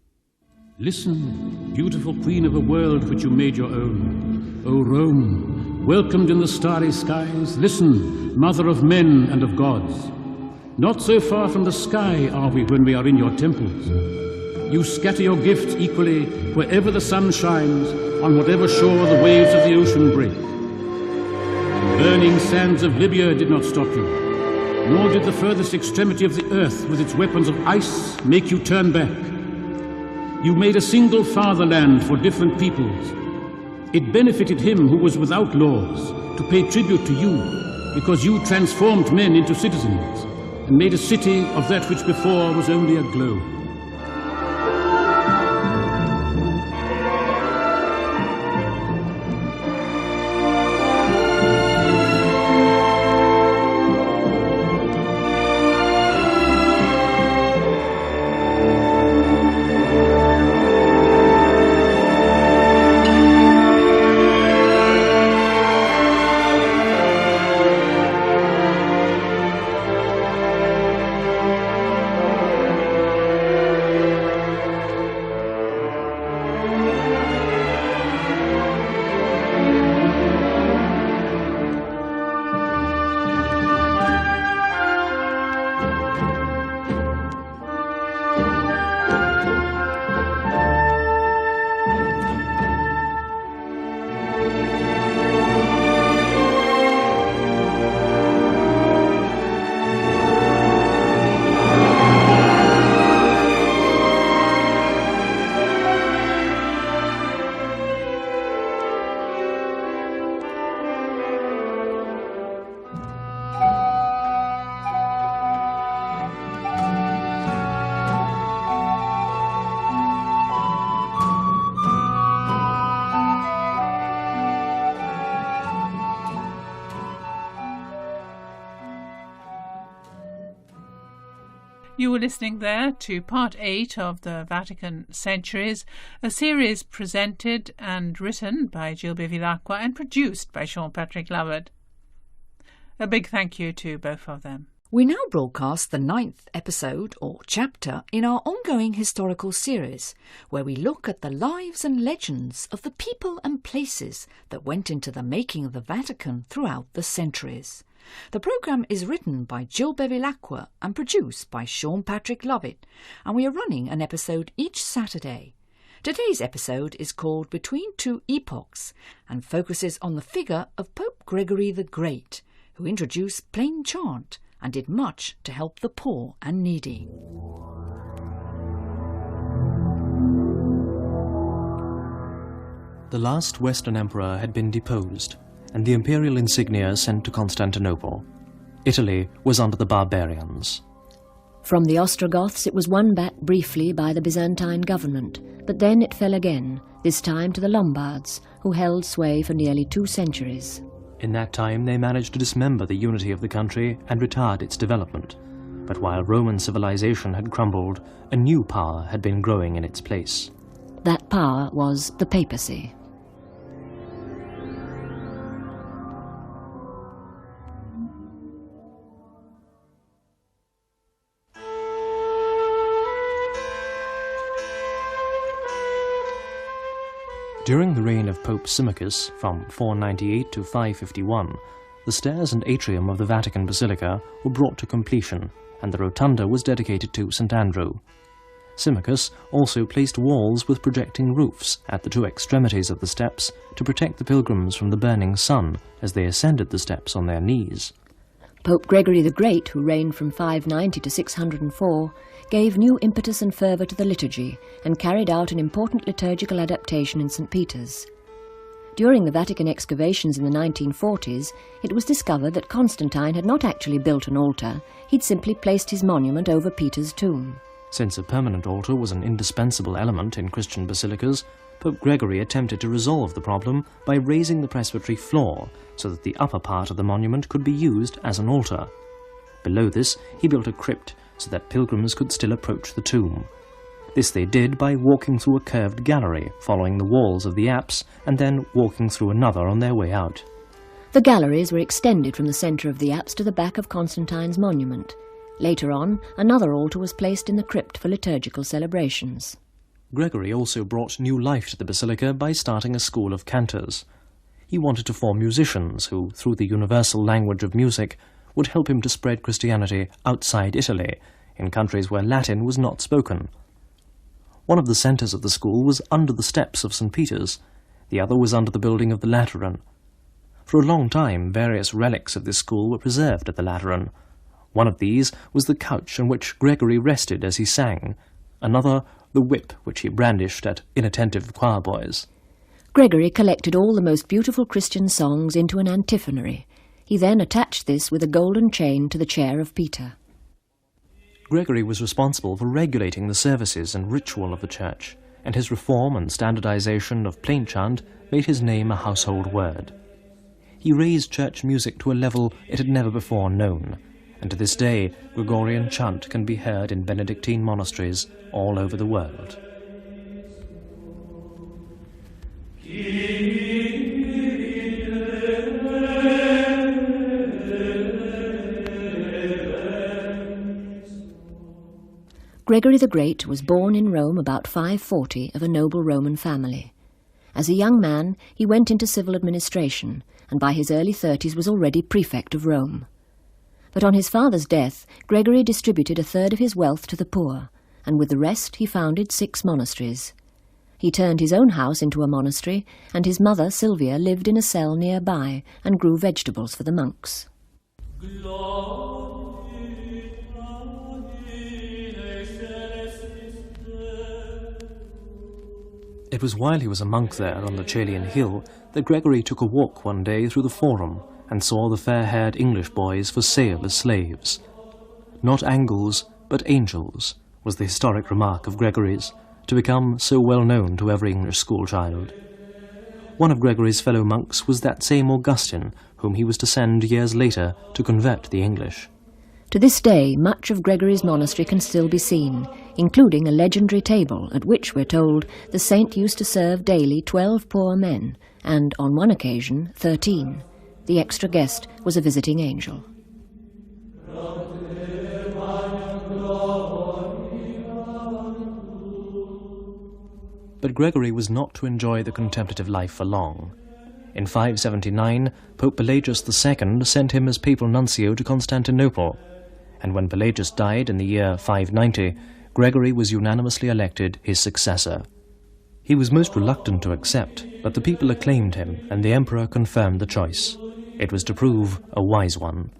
Listen, beautiful queen of a world which you made your own. O Rome, welcomed in the starry skies, listen, mother of men and of gods. Not so far from the sky are we when we are in your temples. You scatter your gifts equally wherever the sun shines, on whatever shore the waves of the ocean break. Burning sands of Libya did not stop you, nor did the furthest extremity of the earth with its weapons of ice make you turn back. You made a single fatherland for different peoples. It benefited him who was without laws to pay tribute to you, because you transformed men into citizens and made a city of that which before was only a globe. You were listening there to Part 8 of the Vatican Centuries, a series presented and written by Jill Bevilacqua and produced by Sean Patrick Lovett. A big thank you to both of them. We now broadcast the 9th episode or chapter in our ongoing historical series, where we look at the lives and legends of the people and places that went into the making of the Vatican throughout the centuries. The programme is written by Jill Bevilacqua and produced by Sean Patrick Lovett, and we are running an episode each Saturday. Today's episode is called Between Two Epochs and focuses on the figure of Pope Gregory the Great, who introduced plain chant and did much to help the poor and needy. The last Western emperor had been deposed, and the imperial insignia sent to Constantinople. Italy was under the barbarians. From the Ostrogoths it was won back briefly by the Byzantine government, but then it fell again, this time to the Lombards, who held sway for nearly 2 centuries. In that time they managed to dismember the unity of the country and retard its development. But while Roman civilization had crumbled, a new power had been growing in its place. That power was the papacy. During the reign of Pope Symmachus, from 498 to 551, the stairs and atrium of the Vatican Basilica were brought to completion, and the rotunda was dedicated to St. Andrew. Symmachus also placed walls with projecting roofs at the 2 extremities of the steps to protect the pilgrims from the burning sun as they ascended the steps on their knees. Pope Gregory the Great, who reigned from 590 to 604, gave new impetus and fervour to the liturgy and carried out an important liturgical adaptation in St. Peter's. During the Vatican excavations in the 1940s, it was discovered that Constantine had not actually built an altar, he'd simply placed his monument over Peter's tomb. Since a permanent altar was an indispensable element in Christian basilicas, Pope Gregory attempted to resolve the problem by raising the presbytery floor so that the upper part of the monument could be used as an altar. Below this, he built a crypt so that pilgrims could still approach the tomb. This they did by walking through a curved gallery following the walls of the apse and then walking through another on their way out. The galleries were extended from the centre of the apse to the back of Constantine's monument. Later on, another altar was placed in the crypt for liturgical celebrations. Gregory also brought new life to the basilica by starting a school of cantors. He wanted to form musicians who, through the universal language of music, would help him to spread Christianity outside Italy, in countries where Latin was not spoken. One of the centres of the school was under the steps of St. Peter's, the other was under the building of the Lateran. For a long time, various relics of this school were preserved at the Lateran. One of these was the couch on which Gregory rested as he sang, another the whip which he brandished at inattentive choirboys. Gregory collected all the most beautiful Christian songs into an antiphonary. He then attached this with a golden chain to the chair of Peter. Gregory was responsible for regulating the services and ritual of the church, and his reform and standardization of plain chant made his name a household word. He raised church music to a level it had never before known, and to this day Gregorian chant can be heard in Benedictine monasteries all over the world. Gregory the Great was born in Rome about 540 of a noble Roman family. As a young man, he went into civil administration, and by his early 30s was already prefect of Rome. But on his father's death, Gregory distributed a third of his wealth to the poor, and with the rest he founded 6 monasteries. He turned his own house into a monastery, and his mother, Sylvia, lived in a cell nearby and grew vegetables for the monks. It was while he was a monk there on the Caelian hill that Gregory took a walk one day through the Forum and saw the fair-haired English boys for sale as slaves. Not angles, but angels, was the historic remark of Gregory's, to become so well known to every English schoolchild. One of Gregory's fellow monks was that same Augustine whom he was to send years later to convert the English. To this day, much of Gregory's monastery can still be seen, including a legendary table at which, we're told, the saint used to serve daily 12 poor men, and on one occasion 13. The extra guest was a visiting angel. But Gregory was not to enjoy the contemplative life for long. In 579, Pope Pelagius II sent him as papal nuncio to Constantinople, and when Pelagius died in the year 590, Gregory was unanimously elected his successor. He was most reluctant to accept, but the people acclaimed him, and the emperor confirmed the choice. It was to prove a wise one.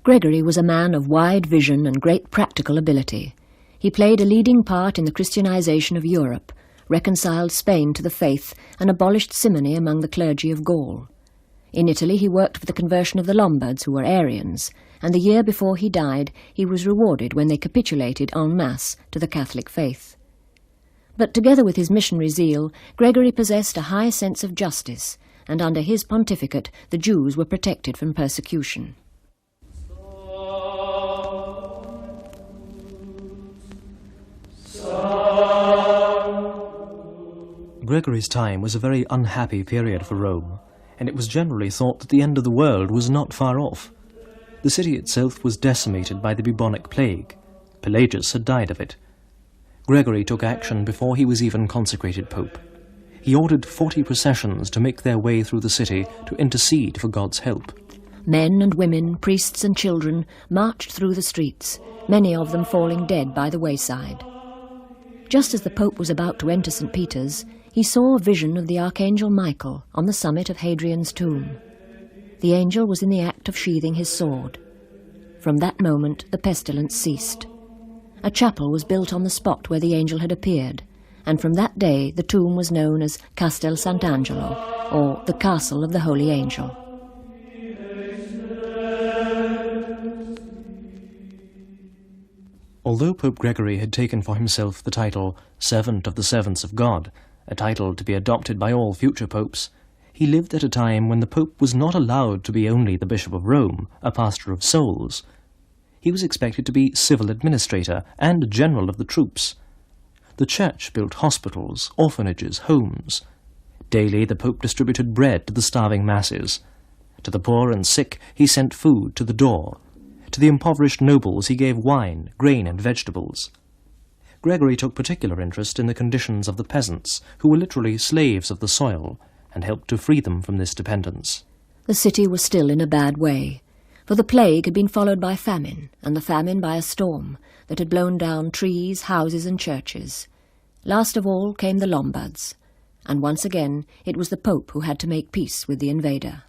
Gregory was a man of wide vision and great practical ability. He played a leading part in the Christianization of Europe, reconciled Spain to the faith, and abolished simony among the clergy of Gaul. In Italy he worked for the conversion of the Lombards, who were Arians, and the year before he died he was rewarded when they capitulated en masse to the Catholic faith. But together with his missionary zeal, Gregory possessed a high sense of justice, and under his pontificate the Jews were protected from persecution. Gregory's time was a very unhappy period for Rome, and it was generally thought that the end of the world was not far off. The city itself was decimated by the bubonic plague. Pelagius had died of it. Gregory took action before he was even consecrated pope. He ordered 40 processions to make their way through the city to intercede for God's help. Men and women, priests and children marched through the streets, many of them falling dead by the wayside. Just as the Pope was about to enter St. Peter's, he saw a vision of the Archangel Michael on the summit of Hadrian's tomb. The angel was in the act of sheathing his sword. From that moment the pestilence ceased. A chapel was built on the spot where the angel had appeared, and from that day the tomb was known as Castel Sant'Angelo, or the Castle of the Holy Angel. Although Pope Gregory had taken for himself the title Servant of the Servants of God, a title to be adopted by all future popes, he lived at a time when the Pope was not allowed to be only the Bishop of Rome, a pastor of souls. He was expected to be civil administrator and general of the troops. The Church built hospitals, orphanages, homes. Daily the Pope distributed bread to the starving masses. To the poor and sick he sent food to the door. To the impoverished nobles he gave wine, grain and vegetables. Gregory took particular interest in the conditions of the peasants, who were literally slaves of the soil, and helped to free them from this dependence. The city was still in a bad way, for the plague had been followed by famine, and the famine by a storm that had blown down trees, houses and churches. Last of all came the Lombards, and once again it was the Pope who had to make peace with the invader.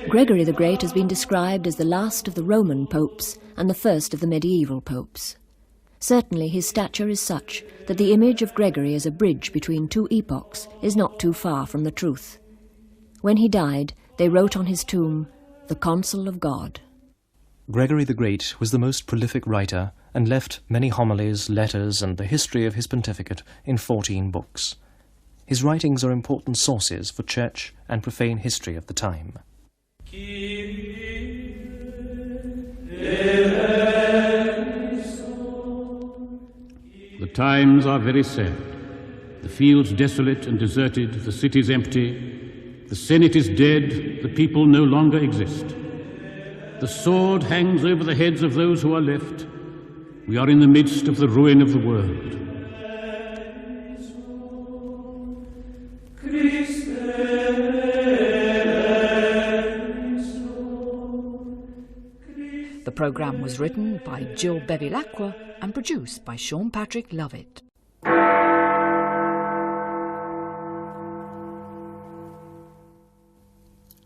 Gregory the Great has been described as the last of the Roman popes and the first of the medieval popes. Certainly his stature is such that the image of Gregory as a bridge between two epochs is not too far from the truth. When he died, they wrote on his tomb, "The Consul of God." Gregory the Great was the most prolific writer and left many homilies, letters, and the history of his pontificate in 14 books. His writings are important sources for church and profane history of the time. The times are very sad. The fields desolate and deserted, the cities empty. The Senate is dead, the people no longer exist. The sword hangs over the heads of those who are left. We are in the midst of the ruin of the world. The programme was written by Jill Bevilacqua and produced by Sean Patrick Lovett.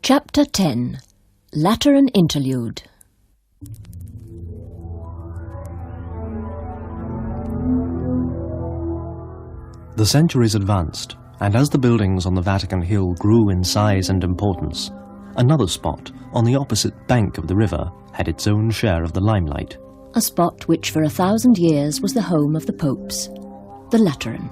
Chapter 10. Lateran Interlude. The centuries advanced, and as the buildings on the Vatican Hill grew in size and importance, another spot on the opposite bank of the river had its own share of the limelight. A spot which for 1,000 years was the home of the popes, the Lateran.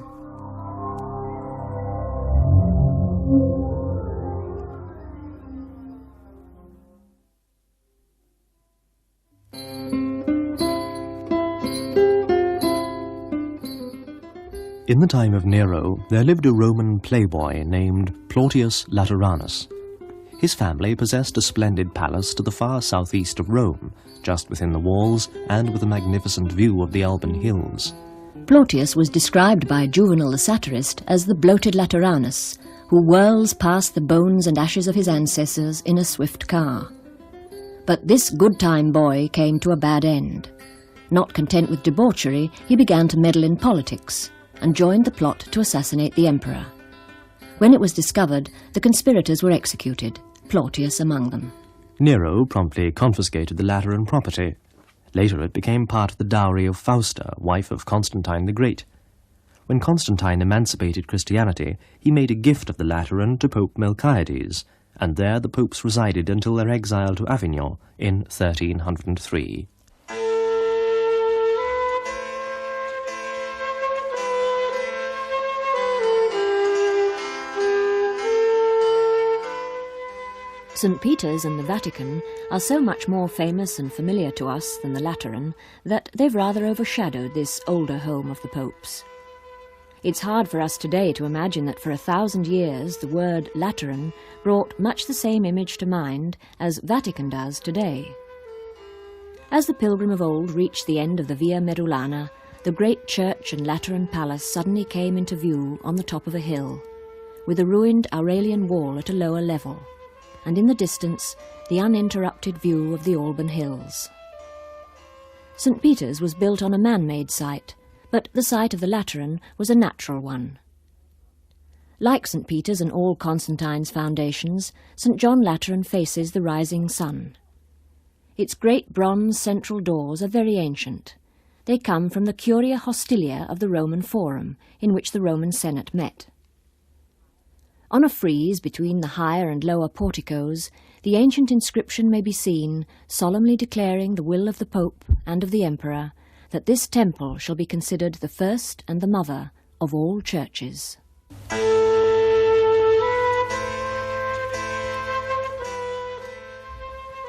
In the time of Nero, there lived a Roman playboy named Plautius Lateranus. His family possessed a splendid palace to the far southeast of Rome, just within the walls and with a magnificent view of the Alban hills. Plautius was described by Juvenal the satirist as the bloated Lateranus, who whirls past the bones and ashes of his ancestors in a swift car. But this good-time boy came to a bad end. Not content with debauchery, he began to meddle in politics and joined the plot to assassinate the emperor. When it was discovered, the conspirators were executed, Plautius among them. Nero promptly confiscated the Lateran property. Later it became part of the dowry of Fausta, wife of Constantine the Great. When Constantine emancipated Christianity, he made a gift of the Lateran to Pope Melchiades, and there the popes resided until their exile to Avignon in 1303. St. Peter's and the Vatican are so much more famous and familiar to us than the Lateran that they've rather overshadowed this older home of the popes. It's hard for us today to imagine that for 1,000 years the word Lateran brought much the same image to mind as Vatican does today. As the pilgrim of old reached the end of the Via Medulana, the great church and Lateran palace suddenly came into view on the top of a hill, with a ruined Aurelian wall at a lower level, and in the distance the uninterrupted view of the Alban hills. St. Peter's was built on a man-made site, but the site of the Lateran was a natural one. Like St. Peter's and all Constantine's foundations, St. John Lateran faces the rising sun. Its great bronze central doors are very ancient. They come from the Curia Hostilia of the Roman Forum, in which the Roman Senate met. On a frieze between the higher and lower porticos, the ancient inscription may be seen, solemnly declaring the will of the Pope and of the Emperor, that this temple shall be considered the first and the mother of all churches.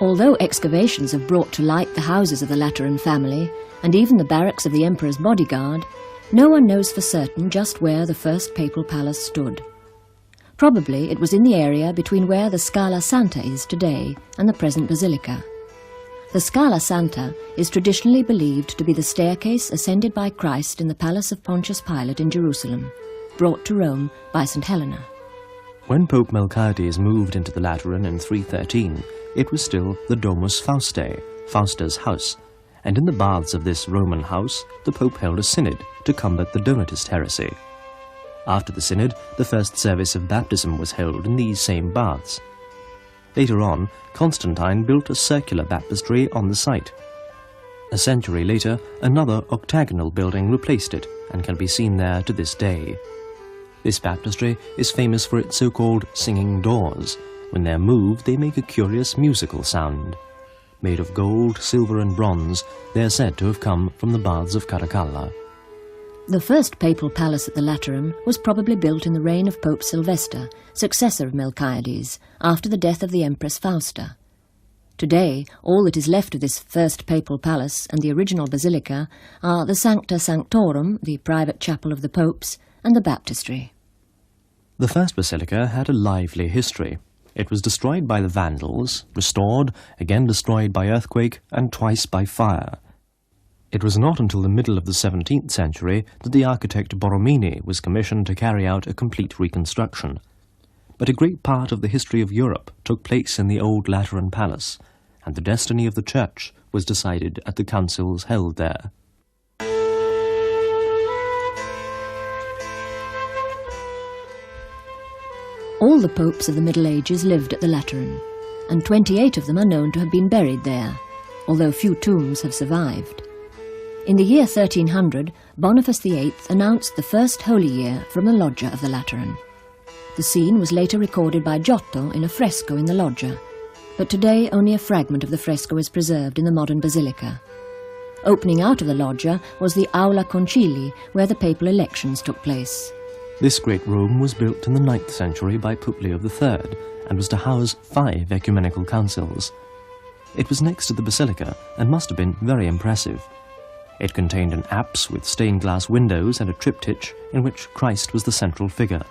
Although excavations have brought to light the houses of the Lateran family, and even the barracks of the Emperor's bodyguard, no one knows for certain just where the first papal palace stood. Probably it was in the area between where the Scala Santa is today and the present basilica. The Scala Santa is traditionally believed to be the staircase ascended by Christ in the palace of Pontius Pilate in Jerusalem, brought to Rome by St. Helena. When Pope Melchiades moved into the Lateran in 313, it was still the Domus Faustae, Fausta's house, and in the baths of this Roman house the Pope held a synod to combat the Donatist heresy. After the synod, the first service of baptism was held in these same baths. Later on, Constantine built a circular baptistry on the site. A century later, another octagonal building replaced it and can be seen there to this day. This baptistry is famous for its so-called singing doors. When they're moved, they make a curious musical sound. Made of gold, silver and bronze, they are said to have come from the baths of Caracalla. The first papal palace at the Lateran was probably built in the reign of Pope Sylvester, successor of Melchiades, after the death of the Empress Fausta. Today, all that is left of this first papal palace and the original basilica are the Sancta Sanctorum, the private chapel of the popes, and the baptistry. The first basilica had a lively history. It was destroyed by the Vandals, restored, again destroyed by earthquake, and twice by fire. It was not until the middle of the 17th century that the architect Borromini was commissioned to carry out a complete reconstruction. But a great part of the history of Europe took place in the old Lateran palace, and the destiny of the Church was decided at the councils held there. All the popes of the Middle Ages lived at the Lateran, and 28 of them are known to have been buried there, although few tombs have survived. In the year 1300, Boniface VIII announced the first Holy Year from the loggia of the Lateran. The scene was later recorded by Giotto in a fresco in the loggia, but today only a fragment of the fresco is preserved in the modern basilica. Opening out of the loggia was the Aula Concili, where the papal elections took place. This great room was built in the 9th century by Pope Leo III and was to house 5 ecumenical councils. It was next to the basilica and must have been very impressive. It contained an apse with stained glass windows and a triptych in which Christ was the central figure.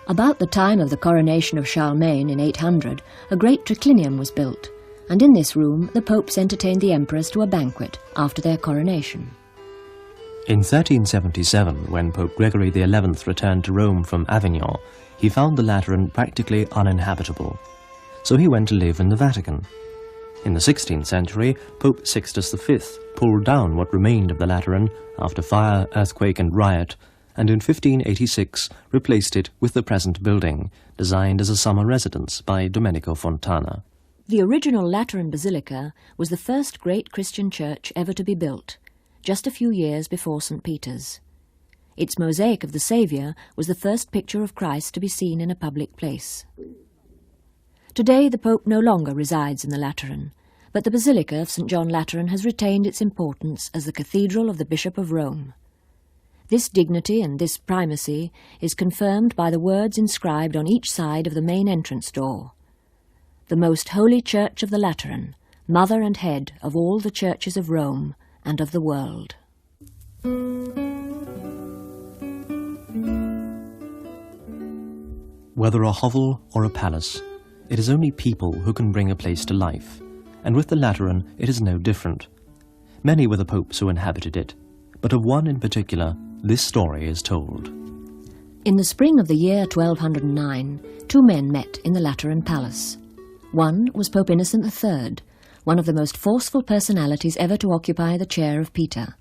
About the time of the coronation of Charlemagne in 800, a great triclinium was built, and in this room the popes entertained the emperors to a banquet after their coronation. In 1377, when Pope Gregory XI returned to Rome from Avignon, he found the Lateran practically uninhabitable, so he went to live in the Vatican. In the 16th century, Pope Sixtus V pulled down what remained of the Lateran after fire, earthquake and riot, and in 1586 replaced it with the present building, designed as a summer residence by Domenico Fontana. The original Lateran Basilica was the first great Christian church ever to be built, just a few years before St. Peter's. Its mosaic of the Saviour was the first picture of Christ to be seen in a public place. Today the Pope no longer resides in the Lateran, but the Basilica of St. John Lateran has retained its importance as the cathedral of the Bishop of Rome. This dignity and this primacy is confirmed by the words inscribed on each side of the main entrance door. The Most Holy Church of the Lateran, mother and head of all the churches of Rome and of the world. Whether a hovel or a palace, it is only people who can bring a place to life, and with the Lateran it is no different. Many were the popes who inhabited it, but of one in particular this story is told. In the spring of the year 1209, two men met in the Lateran Palace. One was Pope Innocent III, one of the most forceful personalities ever to occupy the chair of Peter.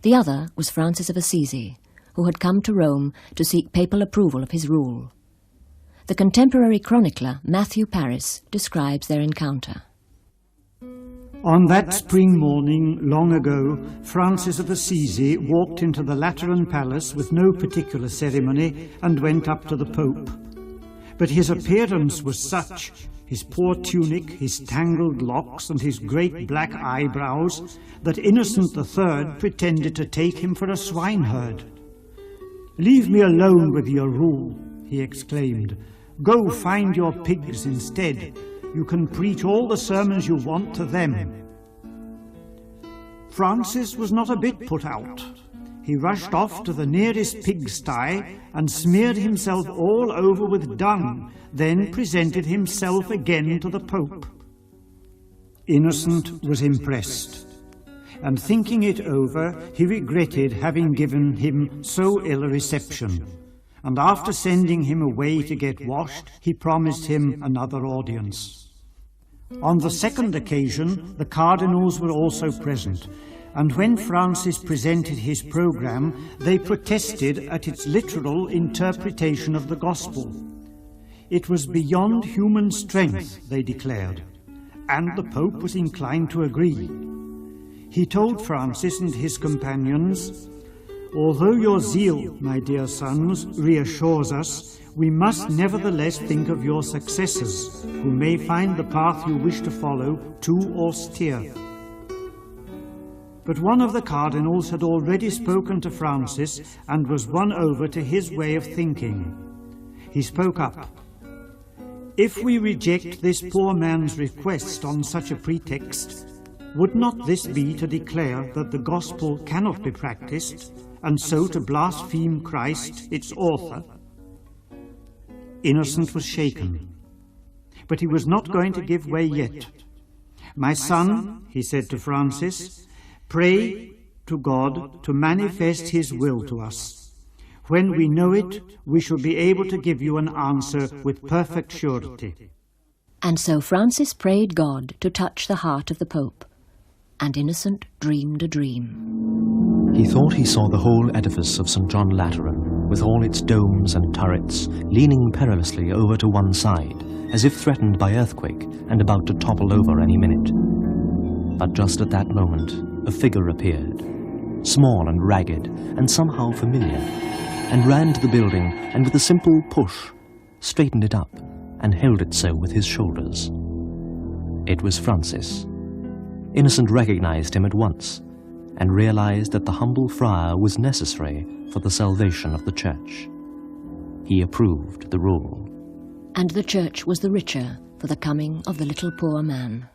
The other was Francis of Assisi, who had come to Rome to seek papal approval of his rule. The contemporary chronicler Matthew Paris describes their encounter. On that spring morning, long ago, Francis of Assisi walked into the Lateran Palace with no particular ceremony and went up to the Pope. But his appearance was such, his poor tunic, his tangled locks and his great black eyebrows, that Innocent III pretended to take him for a swineherd. "Leave me alone with your rule," he exclaimed. "Go find your pigs instead. You can preach all the sermons you want to them." Francis was not a bit put out. He rushed off to the nearest pigsty and smeared himself all over with dung, then presented himself again to the Pope. Innocent was impressed, and thinking it over, he regretted having given him so ill a reception, and after sending him away to get washed, he promised him another audience. On the second occasion, the cardinals were also present, and when Francis presented his program, they protested at its literal interpretation of the gospel. It was beyond human strength, they declared, and the Pope was inclined to agree. He told Francis and his companions, "Although your zeal, my dear sons, reassures us, we must nevertheless think of your successors, who may find the path you wish to follow too austere." But one of the cardinals had already spoken to Francis and was won over to his way of thinking. He spoke up. "If we reject this poor man's request on such a pretext, would not this be to declare that the gospel cannot be practiced, and so to blaspheme Christ, its author?" Innocent was shaken, but he was not going to give way yet. "My son," he said to Francis, "pray to God to manifest his will to us. When we know it, we shall be able to give you an answer with perfect surety." And so Francis prayed God to touch the heart of the Pope, and Innocent dreamed a dream. He thought he saw the whole edifice of St. John Lateran, with all its domes and turrets, leaning perilously over to one side, as if threatened by earthquake and about to topple over any minute. But just at that moment, a figure appeared, small and ragged and somehow familiar, and ran to the building and with a simple push, straightened it up and held it so with his shoulders. It was Francis. Innocent recognized him at once, and realized that the humble friar was necessary for the salvation of the Church. He approved the rule. And the Church was the richer for the coming of the little poor man.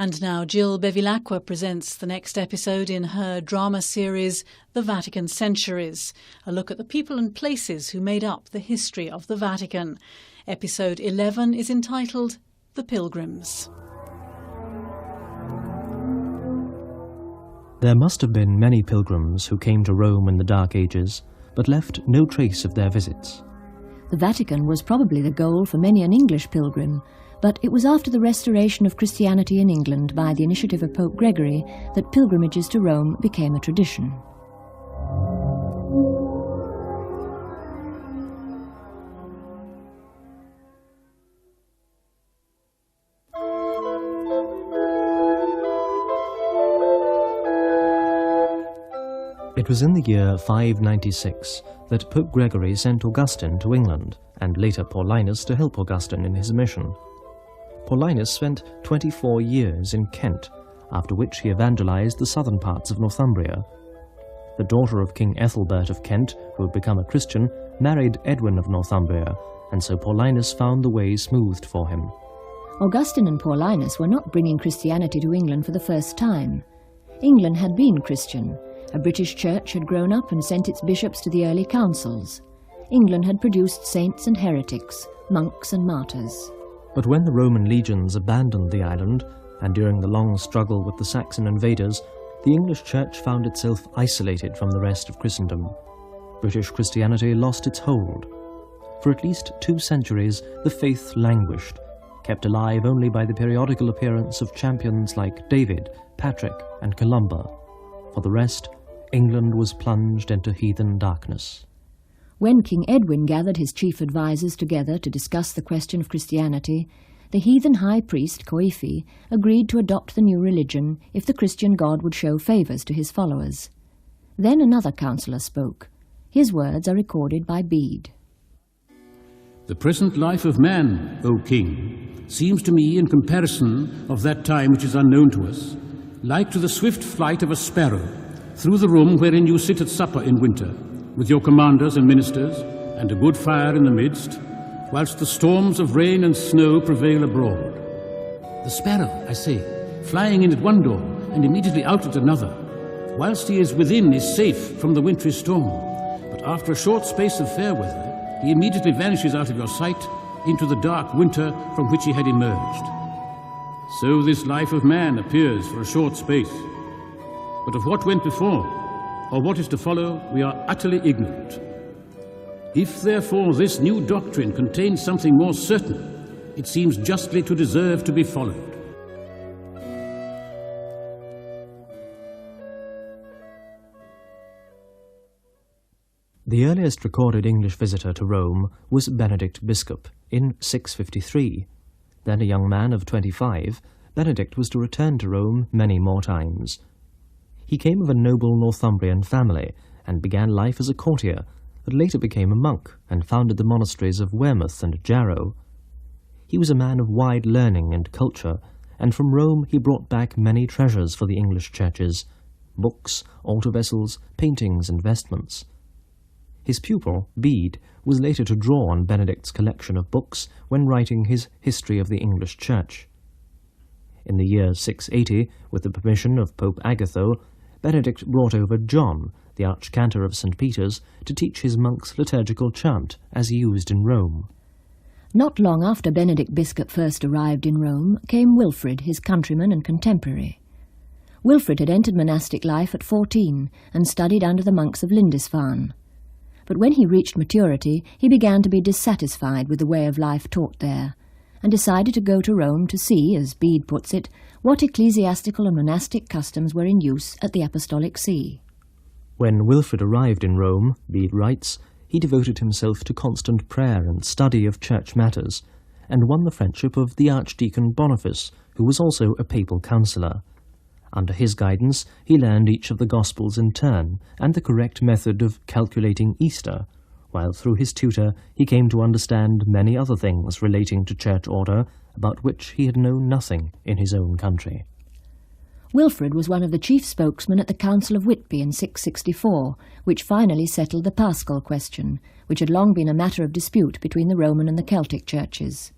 And now Jill Bevilacqua presents the next episode in her drama series, The Vatican Centuries, a look at the people and places who made up the history of the Vatican. Episode 11 is entitled The Pilgrims. There must have been many pilgrims who came to Rome in the Dark Ages, but left no trace of their visits. The Vatican was probably the goal for many an English pilgrim, but it was after the restoration of Christianity in England by the initiative of Pope Gregory that pilgrimages to Rome became a tradition. It was in the year 596 that Pope Gregory sent Augustine to England, and later Paulinus to help Augustine in his mission. Paulinus spent 24 years in Kent, after which he evangelized the southern parts of Northumbria. The daughter of King Ethelbert of Kent, who had become a Christian, married Edwin of Northumbria, and so Paulinus found the way smoothed for him. Augustine and Paulinus were not bringing Christianity to England for the first time. England had been Christian. A British church had grown up and sent its bishops to the early councils. England had produced saints and heretics, monks and martyrs. But when the Roman legions abandoned the island, and during the long struggle with the Saxon invaders, the English church found itself isolated from the rest of Christendom. British Christianity lost its hold. For at least 2 centuries, the faith languished, kept alive only by the periodical appearance of champions like David, Patrick, and Columba. For the rest, England was plunged into heathen darkness. When King Edwin gathered his chief advisers together to discuss the question of Christianity, the heathen high priest, Coifi, agreed to adopt the new religion if the Christian God would show favours to his followers. Then another councillor spoke. His words are recorded by Bede. The present life of man, O King, seems to me, in comparison of that time which is unknown to us, like to the swift flight of a sparrow through the room wherein you sit at supper in winter, with your commanders and ministers, and a good fire in the midst, whilst the storms of rain and snow prevail abroad. The sparrow, I say, flying in at one door and immediately out at another, whilst he is within is safe from the wintry storm, but after a short space of fair weather, he immediately vanishes out of your sight into the dark winter from which he had emerged. So this life of man appears for a short space, but of what went before, or what is to follow, we are utterly ignorant. If, therefore, this new doctrine contains something more certain, it seems justly to deserve to be followed. The earliest recorded English visitor to Rome was Benedict Biscop in 653. Then a young man of 25, Benedict was to return to Rome many more times. He came of a noble Northumbrian family and began life as a courtier, but later became a monk and founded the monasteries of Wearmouth and Jarrow. He was a man of wide learning and culture, and from Rome he brought back many treasures for the English churches: books, altar vessels, paintings and vestments. His pupil, Bede, was later to draw on Benedict's collection of books when writing his History of the English Church. In the year 680, with the permission of Pope Agatho, Benedict brought over John, the archcantor of St. Peter's, to teach his monks liturgical chant as used in Rome. Not long after Benedict Biscop first arrived in Rome came Wilfrid, his countryman and contemporary. Wilfrid had entered monastic life at 14 and studied under the monks of Lindisfarne. But when he reached maturity, he began to be dissatisfied with the way of life taught there, and decided to go to Rome to see, as Bede puts it, what ecclesiastical and monastic customs were in use at the Apostolic See. When Wilfrid arrived in Rome, Bede writes, he devoted himself to constant prayer and study of church matters, and won the friendship of the Archdeacon Boniface, who was also a papal councillor. Under his guidance, he learned each of the Gospels in turn, and the correct method of calculating Easter, while through his tutor he came to understand many other things relating to church order, about which he had known nothing in his own country. Wilfrid was one of the chief spokesmen at the Council of Whitby in 664, which finally settled the Paschal question, which had long been a matter of dispute between the Roman and the Celtic churches.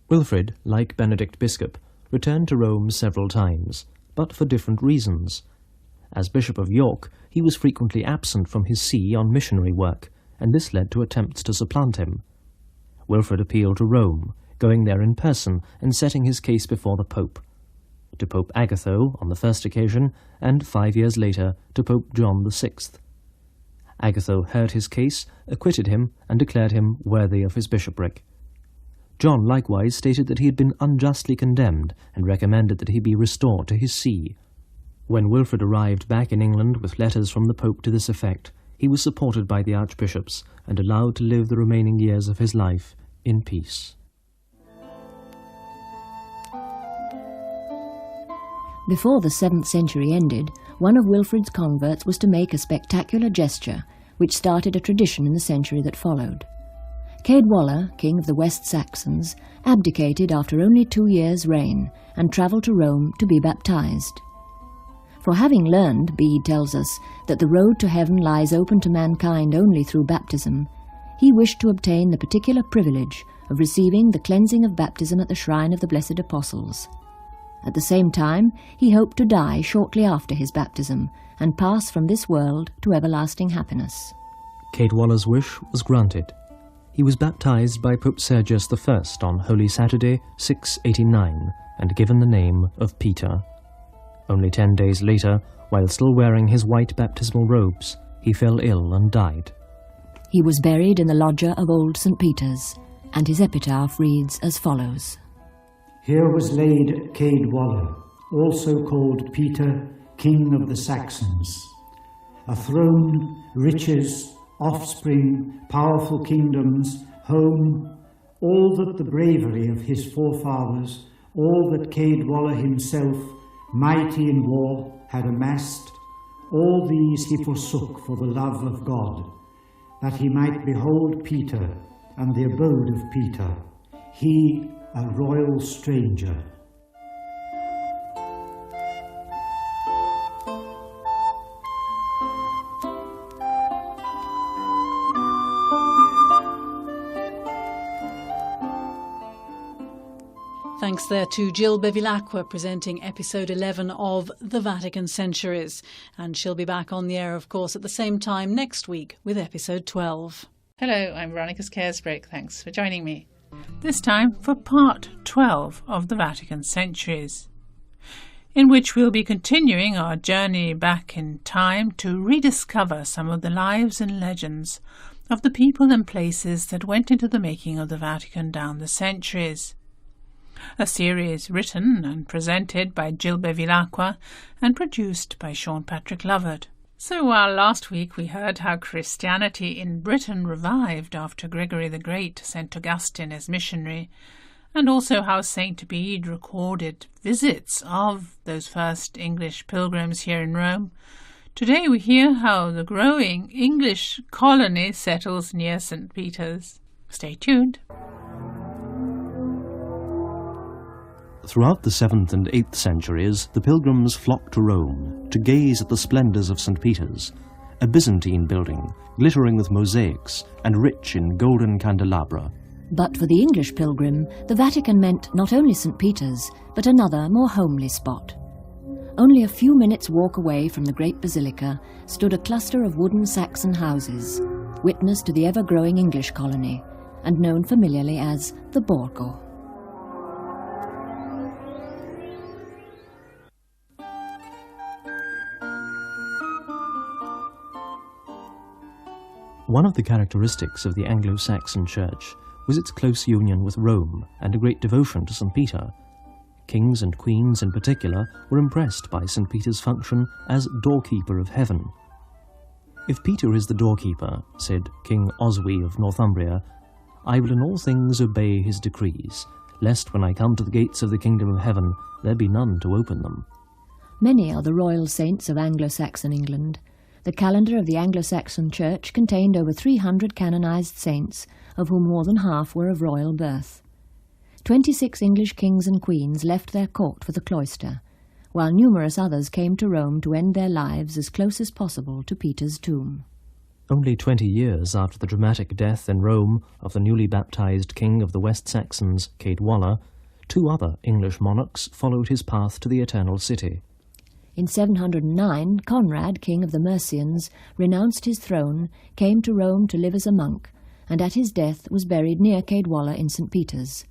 Wilfrid, like Benedict Biscop, returned to Rome several times, but for different reasons. As Bishop of York, he was frequently absent from his see on missionary work, and this led to attempts to supplant him. Wilfrid appealed to Rome, going there in person and setting his case before the Pope. To Pope Agatho on the first occasion, and 5 years later to Pope John VI. Agatho heard his case, acquitted him, and declared him worthy of his bishopric. John likewise stated that he had been unjustly condemned and recommended that he be restored to his see. When Wilfrid arrived back in England with letters from the Pope to this effect, he was supported by the archbishops and allowed to live the remaining years of his life in peace. Before the 7th century ended, one of Wilfrid's converts was to make a spectacular gesture, which started a tradition in the century that followed. Caedwalla, king of the West Saxons, abdicated after only 2 years' reign and travelled to Rome to be baptized. For having learned, Bede tells us, that the road to heaven lies open to mankind only through baptism, he wished to obtain the particular privilege of receiving the cleansing of baptism at the shrine of the blessed apostles. At the same time, he hoped to die shortly after his baptism and pass from this world to everlasting happiness. Caedwalla's wish was granted. He was baptized by Pope Sergius I on Holy Saturday, 689, and given the name of Peter. Only 10 days later, while still wearing his white baptismal robes, he fell ill and died. He was buried in the loggia of Old St. Peter's, and his epitaph reads as follows. Here was laid Caedwalla, also called Peter, King of the Saxons. A throne, riches, offspring, powerful kingdoms, home, all that the bravery of his forefathers, all that Caedwalla himself, mighty in war, had amassed, all these he forsook for the love of God, that he might behold Peter and the abode of Peter, he a royal stranger. Thanks there to Jill Bevilacqua presenting episode 11 of The Vatican Centuries. And she'll be back on the air, of course, at the same time next week with episode 12. Hello, I'm Veronica Scaresbreak. Thanks for joining me. This time for part 12 of the Vatican Centuries, in which we'll be continuing our journey back in time to rediscover some of the lives and legends of the people and places that went into the making of the Vatican down the centuries. A series written and presented by Jill Bevilacqua and produced by Sean Patrick Lovett. So while last week we heard how Christianity in Britain revived after Gregory the Great sent Augustine as missionary, and also how St. Bede recorded visits of those first English pilgrims here in Rome, today we hear how the growing English colony settles near St. Peter's. Stay tuned. Throughout the 7th and 8th centuries, the pilgrims flocked to Rome to gaze at the splendours of St. Peter's, a Byzantine building glittering with mosaics and rich in golden candelabra. But for the English pilgrim, the Vatican meant not only St. Peter's, but another, more homely spot. Only a few minutes' walk away from the great basilica stood a cluster of wooden Saxon houses, witness to the ever-growing English colony, and known familiarly as the Borgo. One of the characteristics of the Anglo-Saxon Church was its close union with Rome and a great devotion to St. Peter. Kings and queens in particular were impressed by St. Peter's function as doorkeeper of heaven. "If Peter is the doorkeeper," said King Oswy of Northumbria, "I will in all things obey his decrees, lest when I come to the gates of the kingdom of heaven there be none to open them." Many are the royal saints of Anglo-Saxon England. The calendar of the Anglo-Saxon Church contained over 300 canonized saints, of whom more than half were of royal birth. 26 English kings and queens left their court for the cloister, while numerous others came to Rome to end their lives as close as possible to Peter's tomb. Only 20 years after the dramatic death in Rome of the newly baptized king of the West Saxons, Caedwalla, 2 other English monarchs followed his path to the Eternal City. In 709, Conrad, king of the Mercians, renounced his throne, came to Rome to live as a monk, and at his death was buried near Caedwalla in St. Peter's.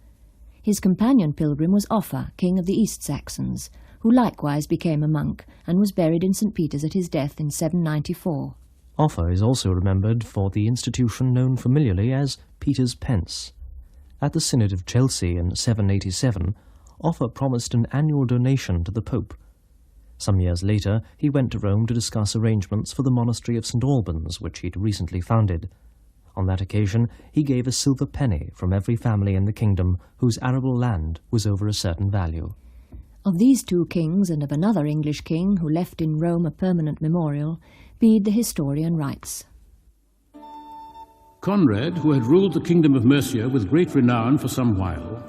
His companion pilgrim was Offa, king of the East Saxons, who likewise became a monk and was buried in St. Peter's at his death in 794. Offa is also remembered for the institution known familiarly as Peter's Pence. At the Synod of Chelsea in 787, Offa promised an annual donation to the Pope. Some years later, he went to Rome to discuss arrangements for the monastery of St. Albans, which he'd recently founded. On that occasion, he gave a silver penny from every family in the kingdom whose arable land was over a certain value. Of these 2 kings and of another English king who left in Rome a permanent memorial, Bede the historian writes. Conrad, who had ruled the kingdom of Mercia with great renown for some while,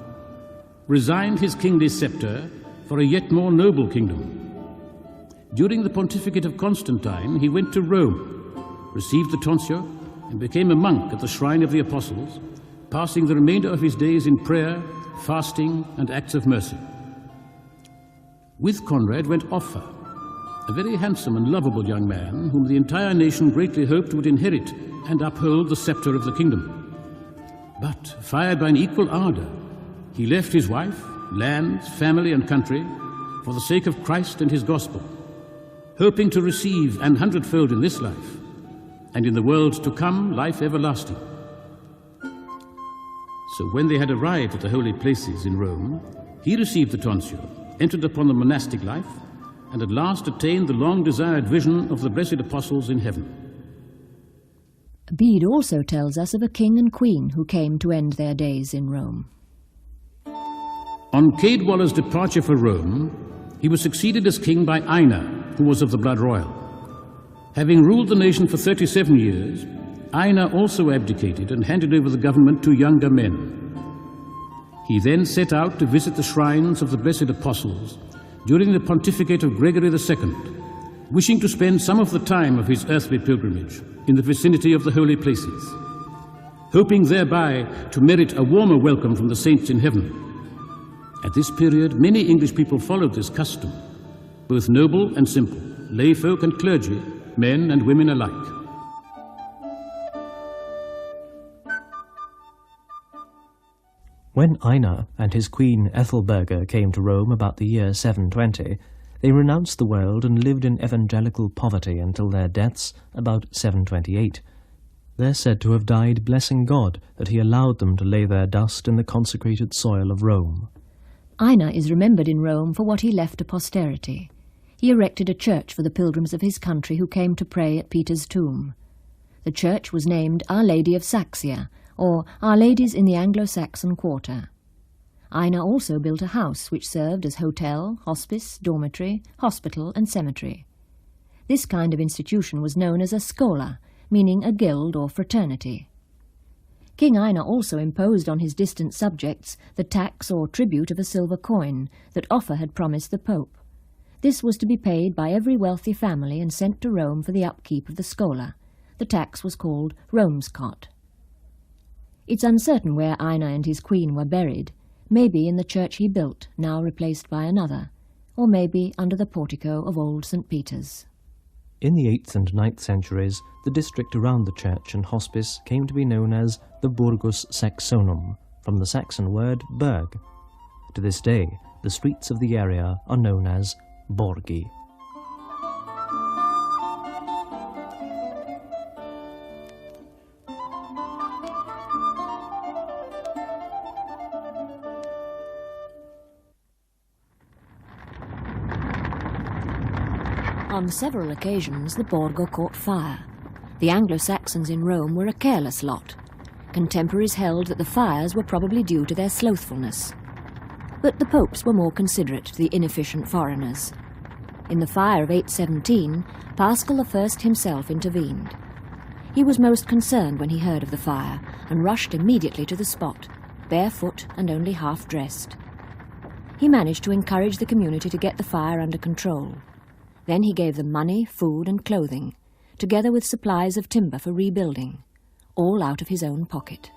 resigned his kingly sceptre for a yet more noble kingdom. During the pontificate of Constantine, he went to Rome, received the tonsure, and became a monk at the shrine of the apostles, passing the remainder of his days in prayer, fasting, and acts of mercy. With Conrad went Offa, a very handsome and lovable young man whom the entire nation greatly hoped would inherit and uphold the sceptre of the kingdom. But, fired by an equal ardour, he left his wife, lands, family, and country for the sake of Christ and his gospel, hoping to receive an 100-fold in this life, and in the world to come, life everlasting. So when they had arrived at the holy places in Rome, he received the tonsure, entered upon the monastic life, and at last attained the long-desired vision of the blessed apostles in heaven. Bede also tells us of a king and queen who came to end their days in Rome. On Caedwalla's departure for Rome, he was succeeded as king by Ina, who was of the blood royal. Having ruled the nation for 37 years, Ina also abdicated and handed over the government to younger men. He then set out to visit the shrines of the blessed apostles during the pontificate of Gregory II, wishing to spend some of the time of his earthly pilgrimage in the vicinity of the holy places, hoping thereby to merit a warmer welcome from the saints in heaven. At this period, many English people followed this custom, both noble and simple, lay folk and clergy, men and women alike. When Einar and his queen Ethelberga came to Rome about the year 720, they renounced the world and lived in evangelical poverty until their deaths about 728. They're said to have died blessing God that he allowed them to lay their dust in the consecrated soil of Rome. Einar is remembered in Rome for what he left to posterity. He erected a church for the pilgrims of his country who came to pray at Peter's tomb. The church was named Our Lady of Saxia, or Our Ladies in the Anglo-Saxon Quarter. Einar also built a house which served as hotel, hospice, dormitory, hospital and cemetery. This kind of institution was known as a schola, meaning a guild or fraternity. King Einar also imposed on his distant subjects the tax or tribute of a silver coin that Offa had promised the Pope. This was to be paid by every wealthy family and sent to Rome for the upkeep of the schola. The tax was called Romescot. It's uncertain where Einar and his queen were buried, maybe in the church he built, now replaced by another, or maybe under the portico of old St. Peter's. In the 8th and 9th centuries, the district around the church and hospice came to be known as the Burgus Saxonum, from the Saxon word burg. To this day, the streets of the area are known as Borgi. On several occasions, the Borgo caught fire. The Anglo-Saxons in Rome were a careless lot. Contemporaries held that the fires were probably due to their slothfulness. But the popes were more considerate to the inefficient foreigners. In the fire of 817, Paschal I himself intervened. He was most concerned when he heard of the fire and rushed immediately to the spot, barefoot and only half-dressed. He managed to encourage the community to get the fire under control. Then he gave them money, food and clothing, together with supplies of timber for rebuilding, all out of his own pocket.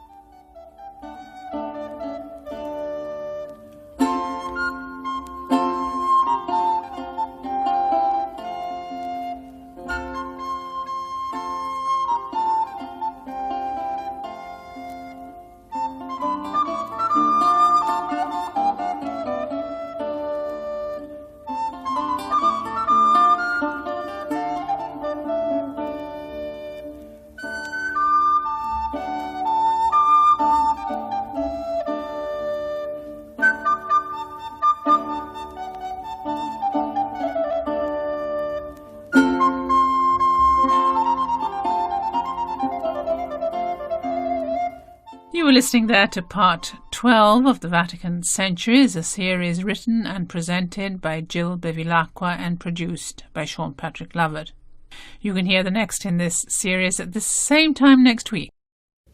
were listening there to part 12 of the Vatican Centuries, a series written and presented by Jill Bevilacqua and produced by Sean Patrick Lovett. You can hear the next in this series at the same time next week.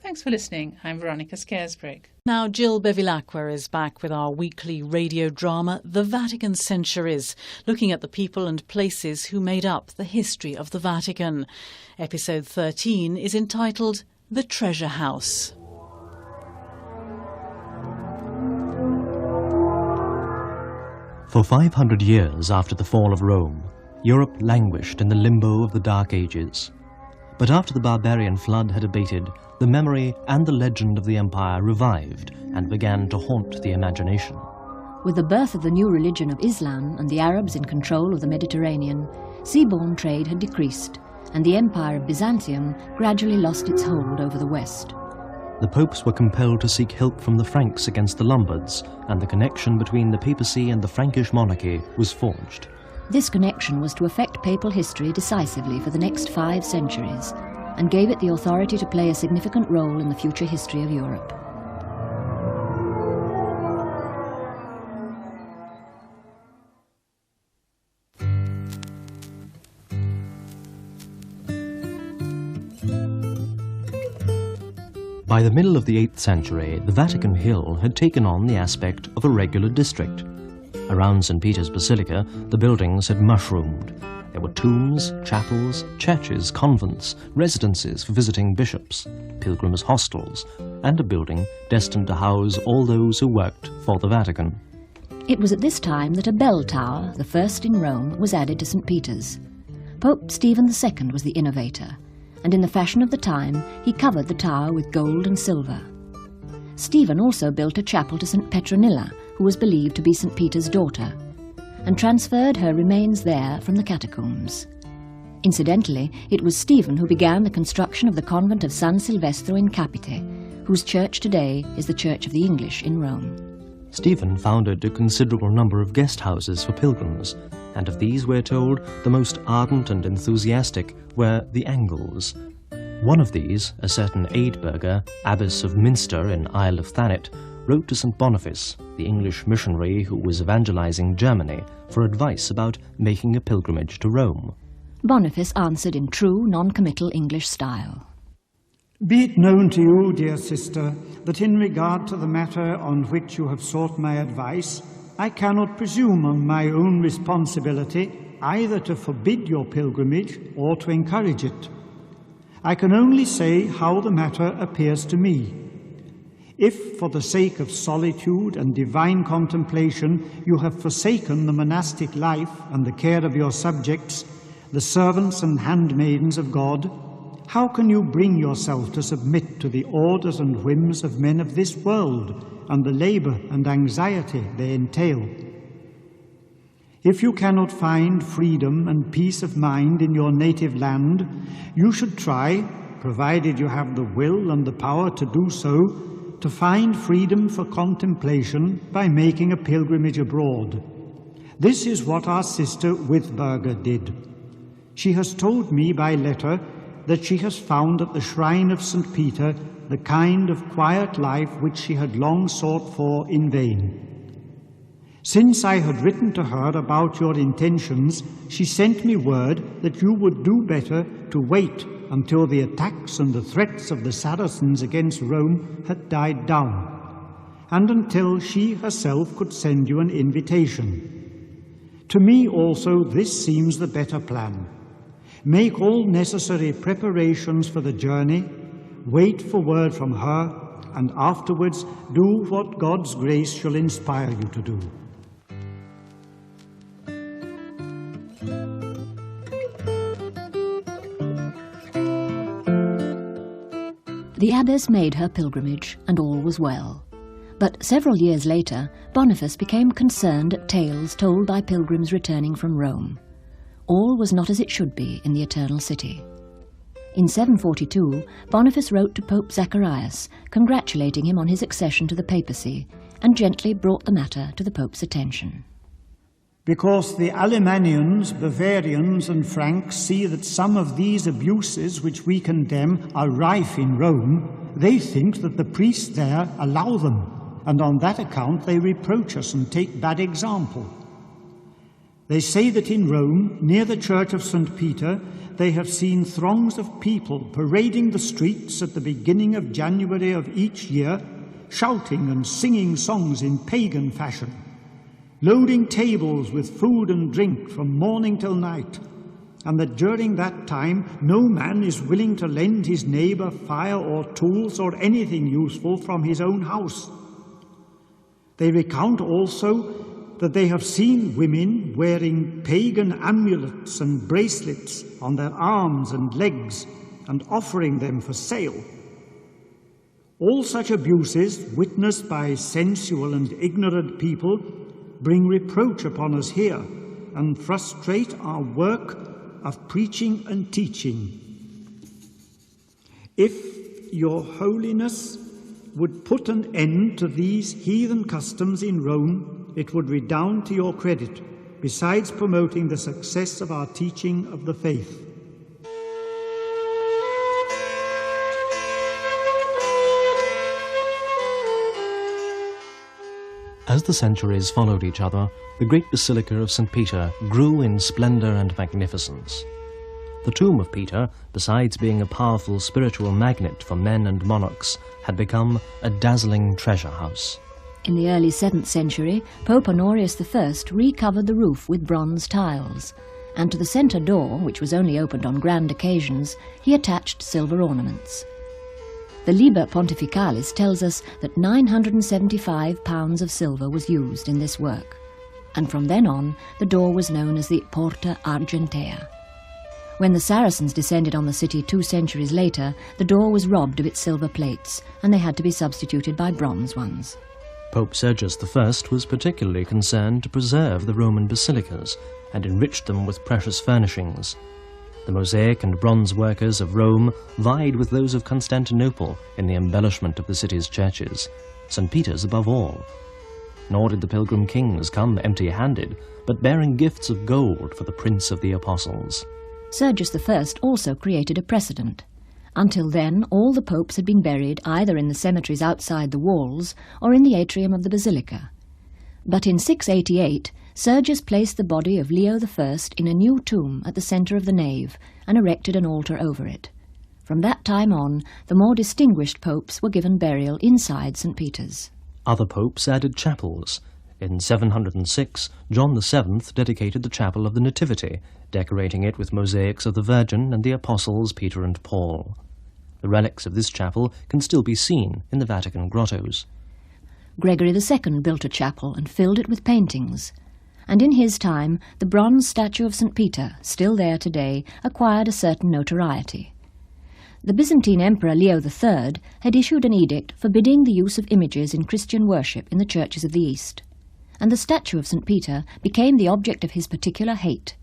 Thanks for listening. I'm Veronica Scaresbreak. Now Jill Bevilacqua is back with our weekly radio drama, The Vatican Centuries, looking at the people and places who made up the history of the Vatican. Episode 13 is entitled The Treasure House. For 500 years after the fall of Rome, Europe languished in the limbo of the Dark Ages. But after the barbarian flood had abated, the memory and the legend of the empire revived and began to haunt the imagination. With the birth of the new religion of Islam and the Arabs in control of the Mediterranean, seaborne trade had decreased, and the empire of Byzantium gradually lost its hold over the West. The popes were compelled to seek help from the Franks against the Lombards, and the connection between the papacy and the Frankish monarchy was forged. This connection was to affect papal history decisively for the next 5 centuries, and gave it the authority to play a significant role in the future history of Europe. By the middle of the 8th century, the Vatican Hill had taken on the aspect of a regular district. Around St. Peter's Basilica, the buildings had mushroomed. There were tombs, chapels, churches, convents, residences for visiting bishops, pilgrims' hostels, and a building destined to house all those who worked for the Vatican. It was at this time that a bell tower, the first in Rome, was added to St. Peter's. Pope Stephen II was the innovator, and in the fashion of the time, he covered the tower with gold and silver. Stephen also built a chapel to St. Petronilla, who was believed to be St. Peter's daughter, and transferred her remains there from the catacombs. Incidentally, it was Stephen who began the construction of the convent of San Silvestro in Capite, whose church today is the Church of the English in Rome. Stephen founded a considerable number of guest houses for pilgrims, and of these, we're told, the most ardent and enthusiastic were the Angles. One of these, a certain Eadburger, abbess of Minster in Isle of Thanet, wrote to St. Boniface, the English missionary who was evangelizing Germany, for advice about making a pilgrimage to Rome. Boniface answered in true non-committal English style. Be it known to you, dear sister, that in regard to the matter on which you have sought my advice, I cannot presume on my own responsibility either to forbid your pilgrimage or to encourage it. I can only say how the matter appears to me. If, for the sake of solitude and divine contemplation, you have forsaken the monastic life and the care of your subjects, the servants and handmaidens of God, how can you bring yourself to submit to the orders and whims of men of this world and the labor and anxiety they entail? If you cannot find freedom and peace of mind in your native land, you should try, provided you have the will and the power to do so, to find freedom for contemplation by making a pilgrimage abroad. This is what our sister Withberger did. She has told me by letter that she has found at the shrine of St. Peter the kind of quiet life which she had long sought for in vain. Since I had written to her about your intentions, she sent me word that you would do better to wait until the attacks and the threats of the Saracens against Rome had died down, and until she herself could send you an invitation. To me also this seems the better plan. Make all necessary preparations for the journey, wait for word from her, and afterwards do what God's grace shall inspire you to do. The abbess made her pilgrimage, and all was well. But several years later, Boniface became concerned at tales told by pilgrims returning from Rome. All was not as it should be in the Eternal City. In 742, Boniface wrote to Pope Zacharias, congratulating him on his accession to the papacy, and gently brought the matter to the Pope's attention. Because the Alemannians, Bavarians, and Franks see that some of these abuses which we condemn are rife in Rome, they think that the priests there allow them, and on that account they reproach us and take bad example. They say that in Rome, near the church of St. Peter, they have seen throngs of people parading the streets at the beginning of January of each year, shouting and singing songs in pagan fashion, loading tables with food and drink from morning till night, and that during that time no man is willing to lend his neighbour fire or tools or anything useful from his own house. They recount also that they have seen women wearing pagan amulets and bracelets on their arms and legs and offering them for sale. All such abuses, witnessed by sensual and ignorant people, bring reproach upon us here and frustrate our work of preaching and teaching. If your holiness would put an end to these heathen customs in Rome, it would redound to your credit, besides promoting the success of our teaching of the faith. As the centuries followed each other, the great Basilica of St. Peter grew in splendour and magnificence. The tomb of Peter, besides being a powerful spiritual magnet for men and monarchs, had become a dazzling treasure house. In the early 7th century, Pope Honorius I recovered the roof with bronze tiles, and to the centre door, which was only opened on grand occasions, he attached silver ornaments. The Liber Pontificalis tells us that 975 pounds of silver was used in this work, and from then on the door was known as the Porta Argentea. When the Saracens descended on the city 2 centuries later, the door was robbed of its silver plates, and they had to be substituted by bronze ones. Pope Sergius I was particularly concerned to preserve the Roman basilicas and enriched them with precious furnishings. The mosaic and bronze workers of Rome vied with those of Constantinople in the embellishment of the city's churches, St. Peter's above all. Nor did the pilgrim kings come empty-handed, but bearing gifts of gold for the Prince of the Apostles. Sergius I also created a precedent. Until then, all the popes had been buried either in the cemeteries outside the walls or in the atrium of the basilica. But in 688, Sergius placed the body of Leo I in a new tomb at the centre of the nave and erected an altar over it. From that time on, the more distinguished popes were given burial inside St. Peter's. Other popes added chapels. In 706, John VII dedicated the Chapel of the Nativity, decorating it with mosaics of the Virgin and the Apostles Peter and Paul. The relics of this chapel can still be seen in the Vatican grottos. Gregory II built a chapel and filled it with paintings, and in his time the bronze statue of St. Peter, still there today, acquired a certain notoriety. The Byzantine Emperor Leo III had issued an edict forbidding the use of images in Christian worship in the churches of the East, and the statue of St. Peter became the object of his particular hate.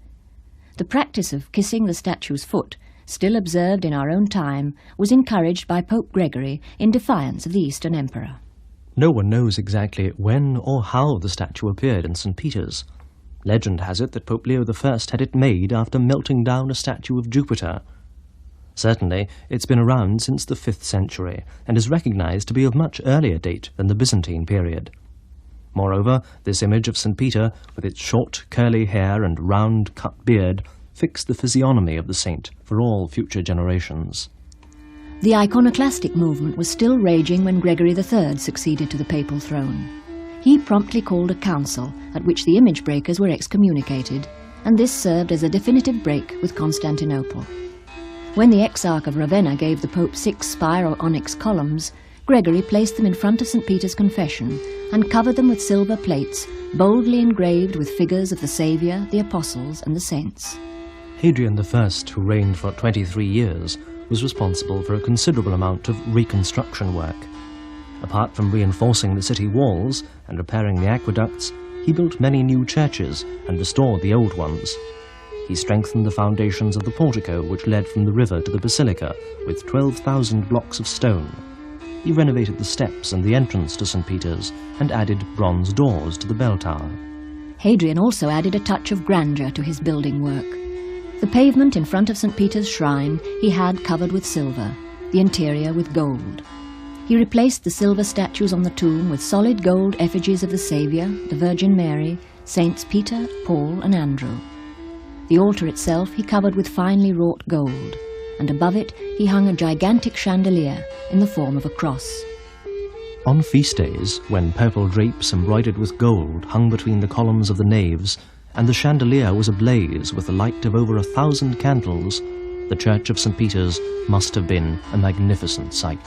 The practice of kissing the statue's foot, still observed in our own time, was encouraged by Pope Gregory in defiance of the Eastern Emperor. No one knows exactly when or how the statue appeared in St. Peter's. Legend has it that Pope Leo I had it made after melting down a statue of Jupiter. Certainly, it's been around since the 5th century and is recognized to be of much earlier date than the Byzantine period. Moreover, this image of St. Peter, with its short, curly hair and round, cut beard, fixed the physiognomy of the saint for all future generations. The iconoclastic movement was still raging when Gregory III succeeded to the papal throne. He promptly called a council at which the image breakers were excommunicated, and this served as a definitive break with Constantinople. When the Exarch of Ravenna gave the Pope 6 spiral onyx columns, Gregory placed them in front of St. Peter's Confession and covered them with silver plates, boldly engraved with figures of the Saviour, the Apostles and the Saints. Hadrian I, who reigned for 23 years, was responsible for a considerable amount of reconstruction work. Apart from reinforcing the city walls and repairing the aqueducts, he built many new churches and restored the old ones. He strengthened the foundations of the portico which led from the river to the basilica with 12,000 blocks of stone. He renovated the steps and the entrance to St. Peter's and added bronze doors to the bell tower. Hadrian also added a touch of grandeur to his building work. The pavement in front of St. Peter's shrine he had covered with silver, the interior with gold. He replaced the silver statues on the tomb with solid gold effigies of the Saviour, the Virgin Mary, Saints Peter, Paul and Andrew. The altar itself he covered with finely wrought gold, and above it he hung a gigantic chandelier in the form of a cross. On feast days, when purple drapes embroidered with gold hung between the columns of the naves, and the chandelier was ablaze with the light of over 1,000 candles, the Church of St. Peter's must have been a magnificent sight.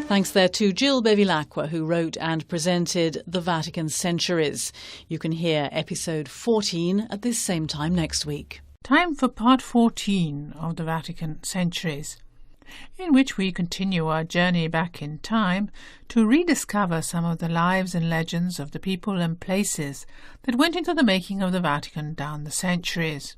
Thanks there to Jill Bevilacqua, who wrote and presented The Vatican Centuries. You can hear episode 14 at this same time next week. Time for part 14 of The Vatican Centuries, in which we continue our journey back in time to rediscover some of the lives and legends of the people and places that went into the making of the Vatican down the centuries.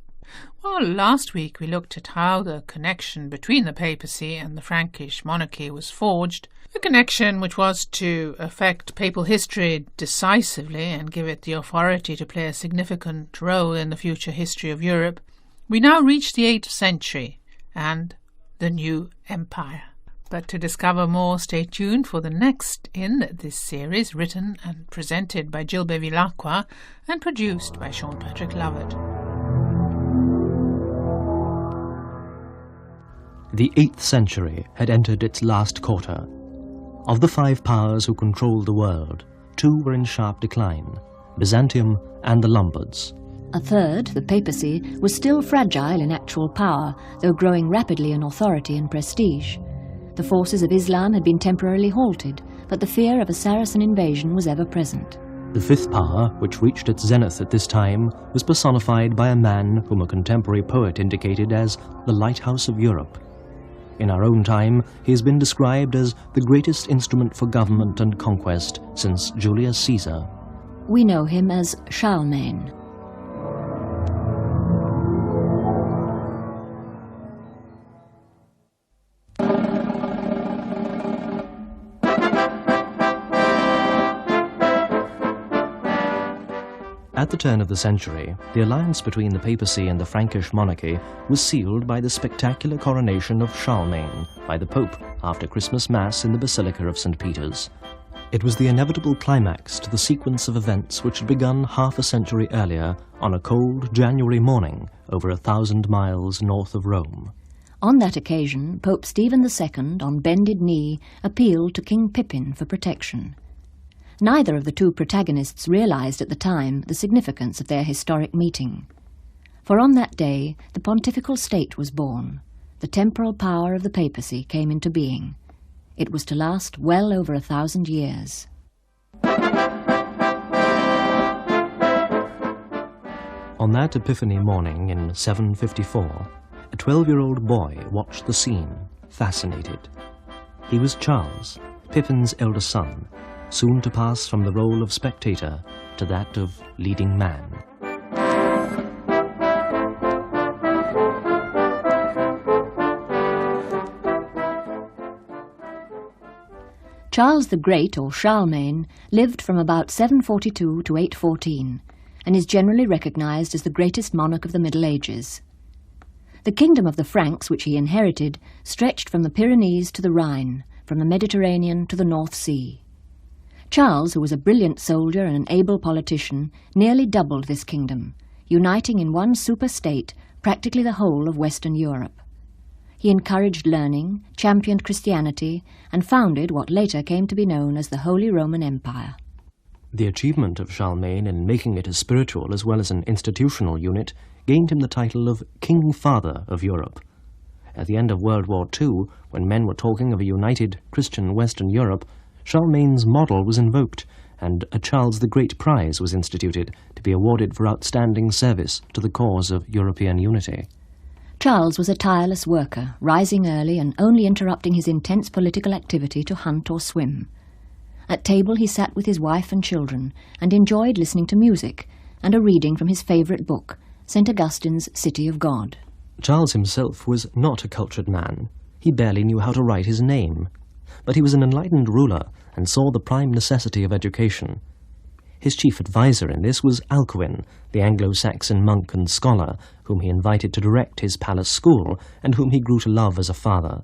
Well, last week we looked at how the connection between the papacy and the Frankish monarchy was forged, a connection which was to affect papal history decisively and give it the authority to play a significant role in the future history of Europe. We now reach the 8th century and the new empire. But to discover more, stay tuned for the next in this series, written and presented by Jill Bevilacqua and produced by Sean Patrick Lovett. The 8th century had entered its last quarter. Of the 5 powers who controlled the world, 2 were in sharp decline, Byzantium and the Lombards. A third, the papacy, was still fragile in actual power, though growing rapidly in authority and prestige. The forces of Islam had been temporarily halted, but the fear of a Saracen invasion was ever present. The 5th power, which reached its zenith at this time, was personified by a man whom a contemporary poet indicated as the lighthouse of Europe. In our own time, he has been described as the greatest instrument for government and conquest since Julius Caesar. We know him as Charlemagne. At the turn of the century, the alliance between the papacy and the Frankish monarchy was sealed by the spectacular coronation of Charlemagne by the Pope after Christmas Mass in the Basilica of St. Peter's. It was the inevitable climax to the sequence of events which had begun half a century earlier on a cold January morning over 1,000 miles north of Rome. On that occasion, Pope Stephen II, on bended knee, appealed to King Pippin for protection. Neither of the two protagonists realized at the time the significance of their historic meeting. For on that day, the pontifical state was born. The temporal power of the papacy came into being. It was to last well over 1,000 years. On that Epiphany morning in 754, a 12-year-old boy watched the scene, fascinated. He was Charles, Pippin's elder son, soon to pass from the role of spectator to that of leading man. Charles the Great, or Charlemagne, lived from about 742 to 814, and is generally recognized as the greatest monarch of the Middle Ages. The kingdom of the Franks, which he inherited, stretched from the Pyrenees to the Rhine, from the Mediterranean to the North Sea. Charles, who was a brilliant soldier and an able politician, nearly doubled this kingdom, uniting in one super-state practically the whole of Western Europe. He encouraged learning, championed Christianity, and founded what later came to be known as the Holy Roman Empire. The achievement of Charlemagne in making it a spiritual as well as an institutional unit gained him the title of King Father of Europe. At the end of World War II, when men were talking of a united Christian Western Europe, Charlemagne's model was invoked, and a Charles the Great Prize was instituted to be awarded for outstanding service to the cause of European unity. Charles was a tireless worker, rising early and only interrupting his intense political activity to hunt or swim. At table he sat with his wife and children, and enjoyed listening to music and a reading from his favourite book, St. Augustine's City of God. Charles himself was not a cultured man. He barely knew how to write his name. but he was an enlightened ruler and saw the prime necessity of education. His chief adviser in this was Alcuin, the Anglo-Saxon monk and scholar, whom he invited to direct his palace school and whom he grew to love as a father.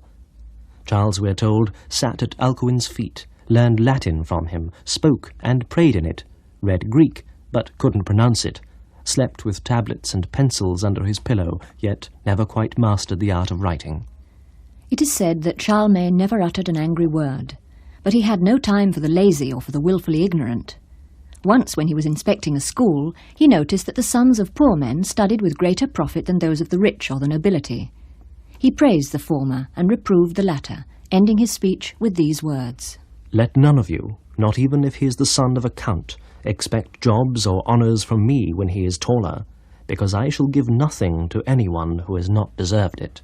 Charles, we are told, sat at Alcuin's feet, learned Latin from him, spoke and prayed in it, read Greek, but couldn't pronounce it, slept with tablets and pencils under his pillow, yet never quite mastered the art of writing. It is said that Charlemagne never uttered an angry word, but he had no time for the lazy or for the wilfully ignorant. Once, when he was inspecting a school, he noticed that the sons of poor men studied with greater profit than those of the rich or the nobility. He praised the former and reproved the latter, ending his speech with these words: "Let none of you, not even if he is the son of a count, expect jobs or honours from me when he is taller, because I shall give nothing to anyone who has not deserved it."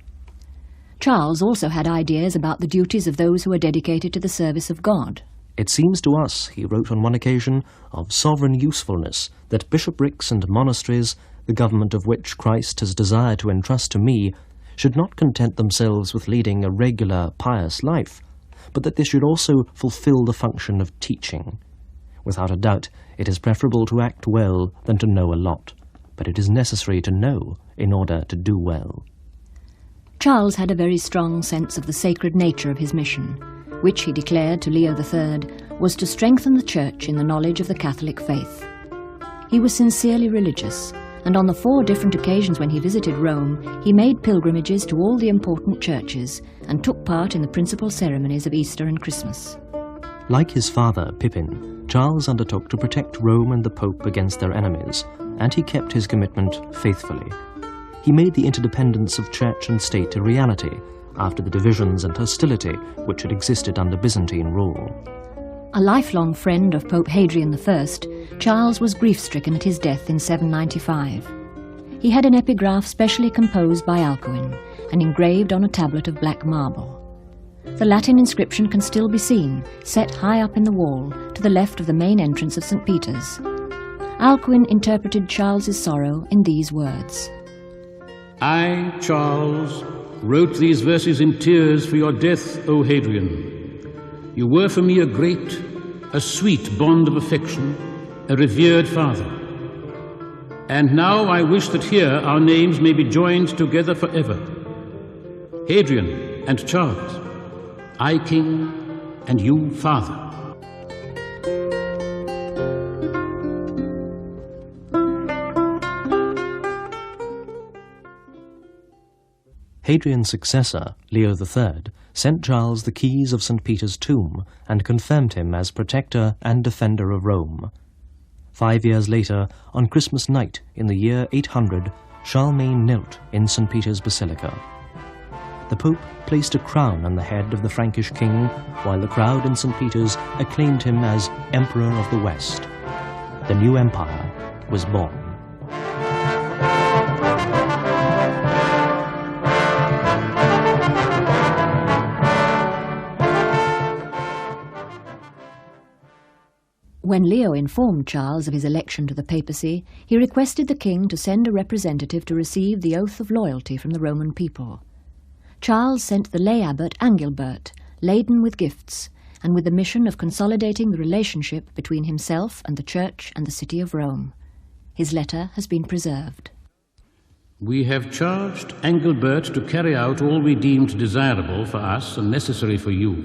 Charles also had ideas about the duties of those who are dedicated to the service of God. "It seems to us," he wrote on one occasion, "of sovereign usefulness that bishoprics and monasteries, the government of which Christ has desired to entrust to me, should not content themselves with leading a regular, pious life, but that they should also fulfill the function of teaching. Without a doubt, it is preferable to act well than to know a lot, but it is necessary to know in order to do well." Charles had a very strong sense of the sacred nature of his mission, which he declared to Leo III was to strengthen the Church in the knowledge of the Catholic faith. He was sincerely religious, and on the 4 different occasions when he visited Rome, he made pilgrimages to all the important churches and took part in the principal ceremonies of Easter and Christmas. Like his father, Pippin, Charles undertook to protect Rome and the Pope against their enemies, and he kept his commitment faithfully. He made the interdependence of church and state a reality, after the divisions and hostility which had existed under Byzantine rule. A lifelong friend of Pope Hadrian I, Charles was grief-stricken at his death in 795. He had an epigraph specially composed by Alcuin and engraved on a tablet of black marble. The Latin inscription can still be seen, set high up in the wall to the left of the main entrance of St. Peter's. Alcuin interpreted Charles's sorrow in these words: "I, Charles, wrote these verses in tears for your death, O Hadrian. You were for me a great, a sweet bond of affection, a revered father. And now I wish that here our names may be joined together forever. Hadrian and Charles, I king and you father." Hadrian's successor, Leo III, sent Charles the keys of St. Peter's tomb and confirmed him as protector and defender of Rome. 5 years later, on Christmas night in the year 800, Charlemagne knelt in St. Peter's Basilica. The Pope placed a crown on the head of the Frankish king, while the crowd in St. Peter's acclaimed him as Emperor of the West. The new empire was born. When Leo informed Charles of his election to the papacy, he requested the king to send a representative to receive the oath of loyalty from the Roman people. Charles sent the lay abbot Angilbert, laden with gifts, and with the mission of consolidating the relationship between himself and the Church and the city of Rome. His letter has been preserved. "We have charged Angilbert to carry out all we deemed desirable for us and necessary for you,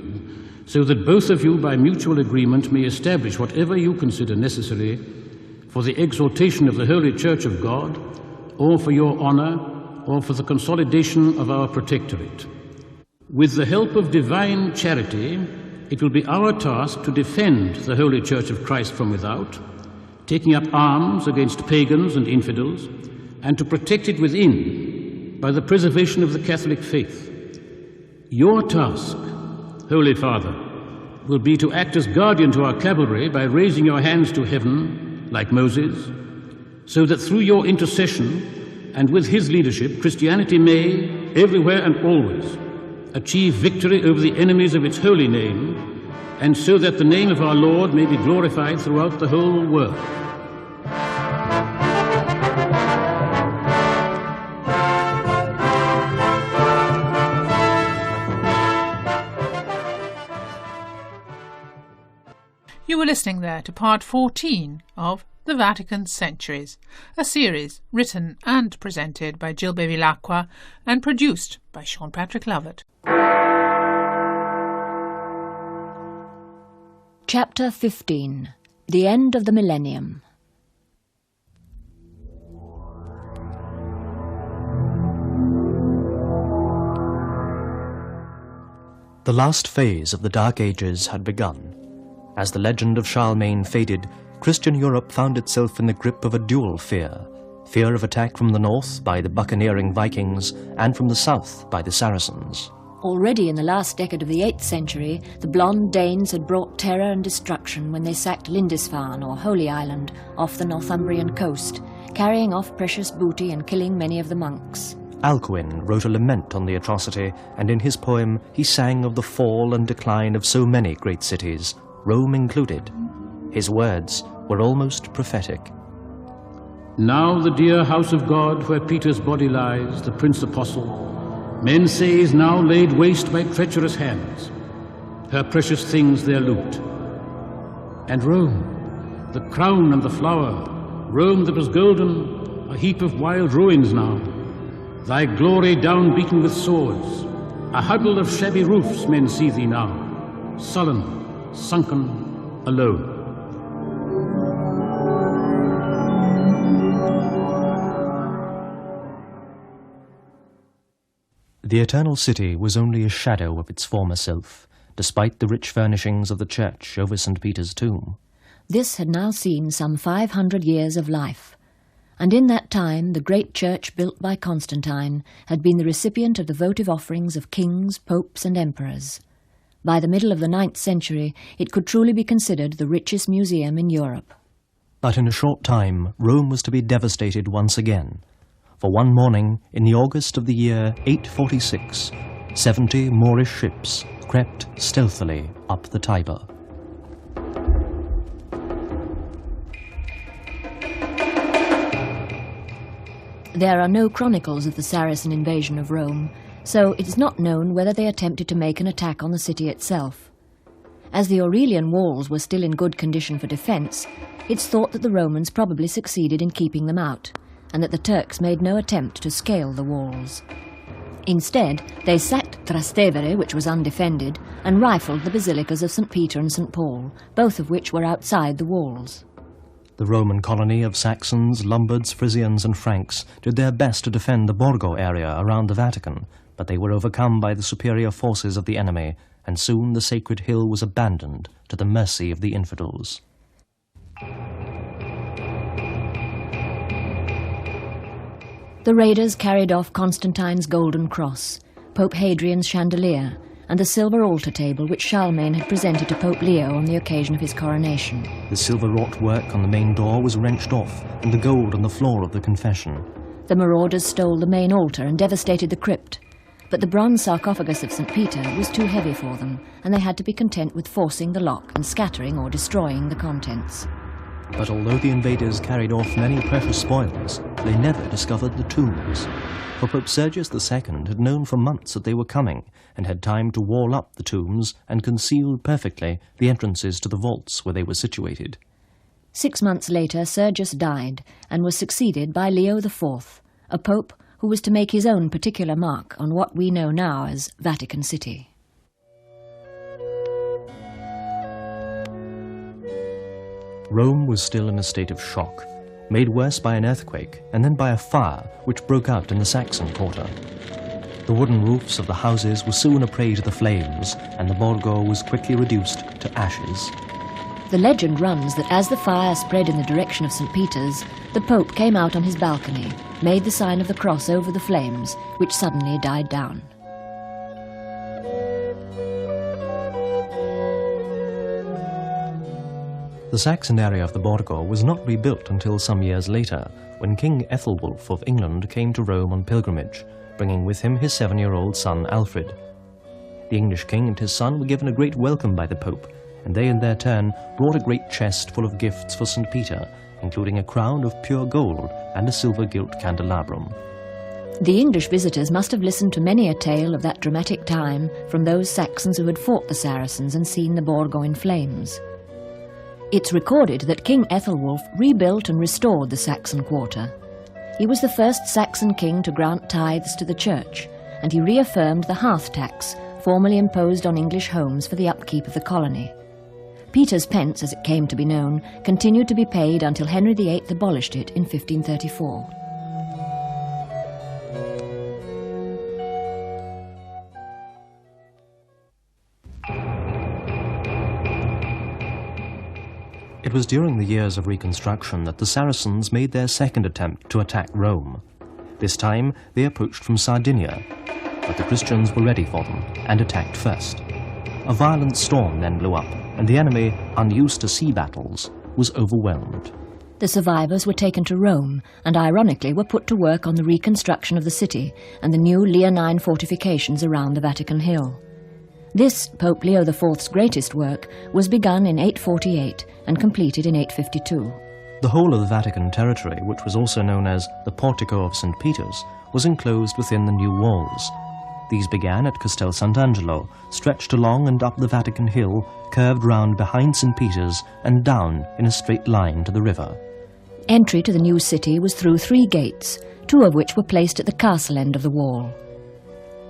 so that both of you by mutual agreement may establish whatever you consider necessary for the exaltation of the Holy Church of God, or for your honor, or for the consolidation of our protectorate. With the help of divine charity, it will be our task to defend the Holy Church of Christ from without, taking up arms against pagans and infidels, and to protect it within by the preservation of the Catholic faith. Your task, Holy Father, will be to act as guardian to our cavalry by raising your hands to heaven, like Moses, so that through your intercession and with his leadership, Christianity may, everywhere and always, achieve victory over the enemies of its holy name, and so that the name of our Lord may be glorified throughout the whole world." You were listening there to part 14 of The Vatican Centuries, a series written and presented by Jill Bevilacqua and produced by Sean Patrick Lovett. Chapter 15. The End of the Millennium. The last phase of the Dark Ages had begun. As the legend of Charlemagne faded, Christian Europe found itself in the grip of a dual fear. Fear of attack from the north by the buccaneering Vikings and from the south by the Saracens. Already in the last decade of the 8th century, the blonde Danes had brought terror and destruction when they sacked Lindisfarne, or Holy Island, off the Northumbrian coast, carrying off precious booty and killing many of the monks. Alcuin wrote a lament on the atrocity, and in his poem he sang of the fall and decline of so many great cities, Rome included. His words were almost prophetic. Now the dear house of God, where Peter's body lies, the Prince Apostle, men say is now laid waste by treacherous hands. Her precious things there loot. And Rome, the crown and the flower, Rome that was golden, a heap of wild ruins now. Thy glory down-beaten with swords, a huddle of shabby roofs men see thee now, sullen, sunken, alone. The Eternal City was only a shadow of its former self, despite the rich furnishings of the church over St. Peter's tomb. This had now seen some 500 years of life, and in that time the great church built by Constantine had been the recipient of the votive offerings of kings, popes and emperors. By the middle of the 9th century it could truly be considered the richest museum in Europe. But in a short time Rome was to be devastated once again. For one morning, in the August of the year 846, 70 Moorish ships crept stealthily up the Tiber. There are no chronicles of the Saracen invasion of Rome, so it is not known whether they attempted to make an attack on the city itself. As the Aurelian walls were still in good condition for defence, it's thought that the Romans probably succeeded in keeping them out, and that the Turks made no attempt to scale the walls. Instead, they sacked Trastevere, which was undefended, and rifled the basilicas of St. Peter and St. Paul, both of which were outside the walls. The Roman colony of Saxons, Lombards, Frisians and Franks did their best to defend the Borgo area around the Vatican, but they were overcome by the superior forces of the enemy, and soon the sacred hill was abandoned to the mercy of the infidels. The raiders carried off Constantine's golden cross, Pope Hadrian's chandelier, and the silver altar table which Charlemagne had presented to Pope Leo on the occasion of his coronation. The silver-wrought work on the main door was wrenched off, and the gold on the floor of the confession. The marauders stole the main altar and devastated the crypt, but the bronze sarcophagus of St. Peter was too heavy for them, and they had to be content with forcing the lock and scattering or destroying the contents. But although the invaders carried off many precious spoils, they never discovered the tombs. For Pope Sergius II had known for months that they were coming, and had time to wall up the tombs and conceal perfectly the entrances to the vaults where they were situated. 6 months later, Sergius died, and was succeeded by Leo IV, a pope who was to make his own particular mark on what we know now as Vatican City. Rome was still in a state of shock, made worse by an earthquake and then by a fire which broke out in the Saxon quarter. The wooden roofs of the houses were soon a prey to the flames, and the Borgo was quickly reduced to ashes. The legend runs that as the fire spread in the direction of St. Peter's, the Pope came out on his balcony, made the sign of the cross over the flames, which suddenly died down. The Saxon area of the Borgo was not rebuilt until some years later, when King Ethelwulf of England came to Rome on pilgrimage, bringing with him his 7-year-old son Alfred. The English king and his son were given a great welcome by the Pope, and they in their turn brought a great chest full of gifts for St. Peter, including a crown of pure gold and a silver-gilt candelabrum. The English visitors must have listened to many a tale of that dramatic time from those Saxons who had fought the Saracens and seen the Borgo in flames. It's recorded that King Ethelwulf rebuilt and restored the Saxon quarter. He was the first Saxon king to grant tithes to the church, and he reaffirmed the hearth tax, formerly imposed on English homes for the upkeep of the colony. Peter's pence, as it came to be known, continued to be paid until Henry VIII abolished it in 1534. It was during the years of Reconstruction that the Saracens made their second attempt to attack Rome. This time they approached from Sardinia, but the Christians were ready for them and attacked first. A violent storm then blew up, and the enemy, unused to sea battles, was overwhelmed. The survivors were taken to Rome and ironically were put to work on the reconstruction of the city and the new Leonine fortifications around the Vatican Hill. This, Pope Leo IV's greatest work, was begun in 848 and completed in 852. The whole of the Vatican territory, which was also known as the Portico of St. Peter's, was enclosed within the new walls. These began at Castel Sant'Angelo, stretched along and up the Vatican Hill, curved round behind St. Peter's and down in a straight line to the river. Entry to the new city was through 3 gates, 2 of which were placed at the castle end of the wall.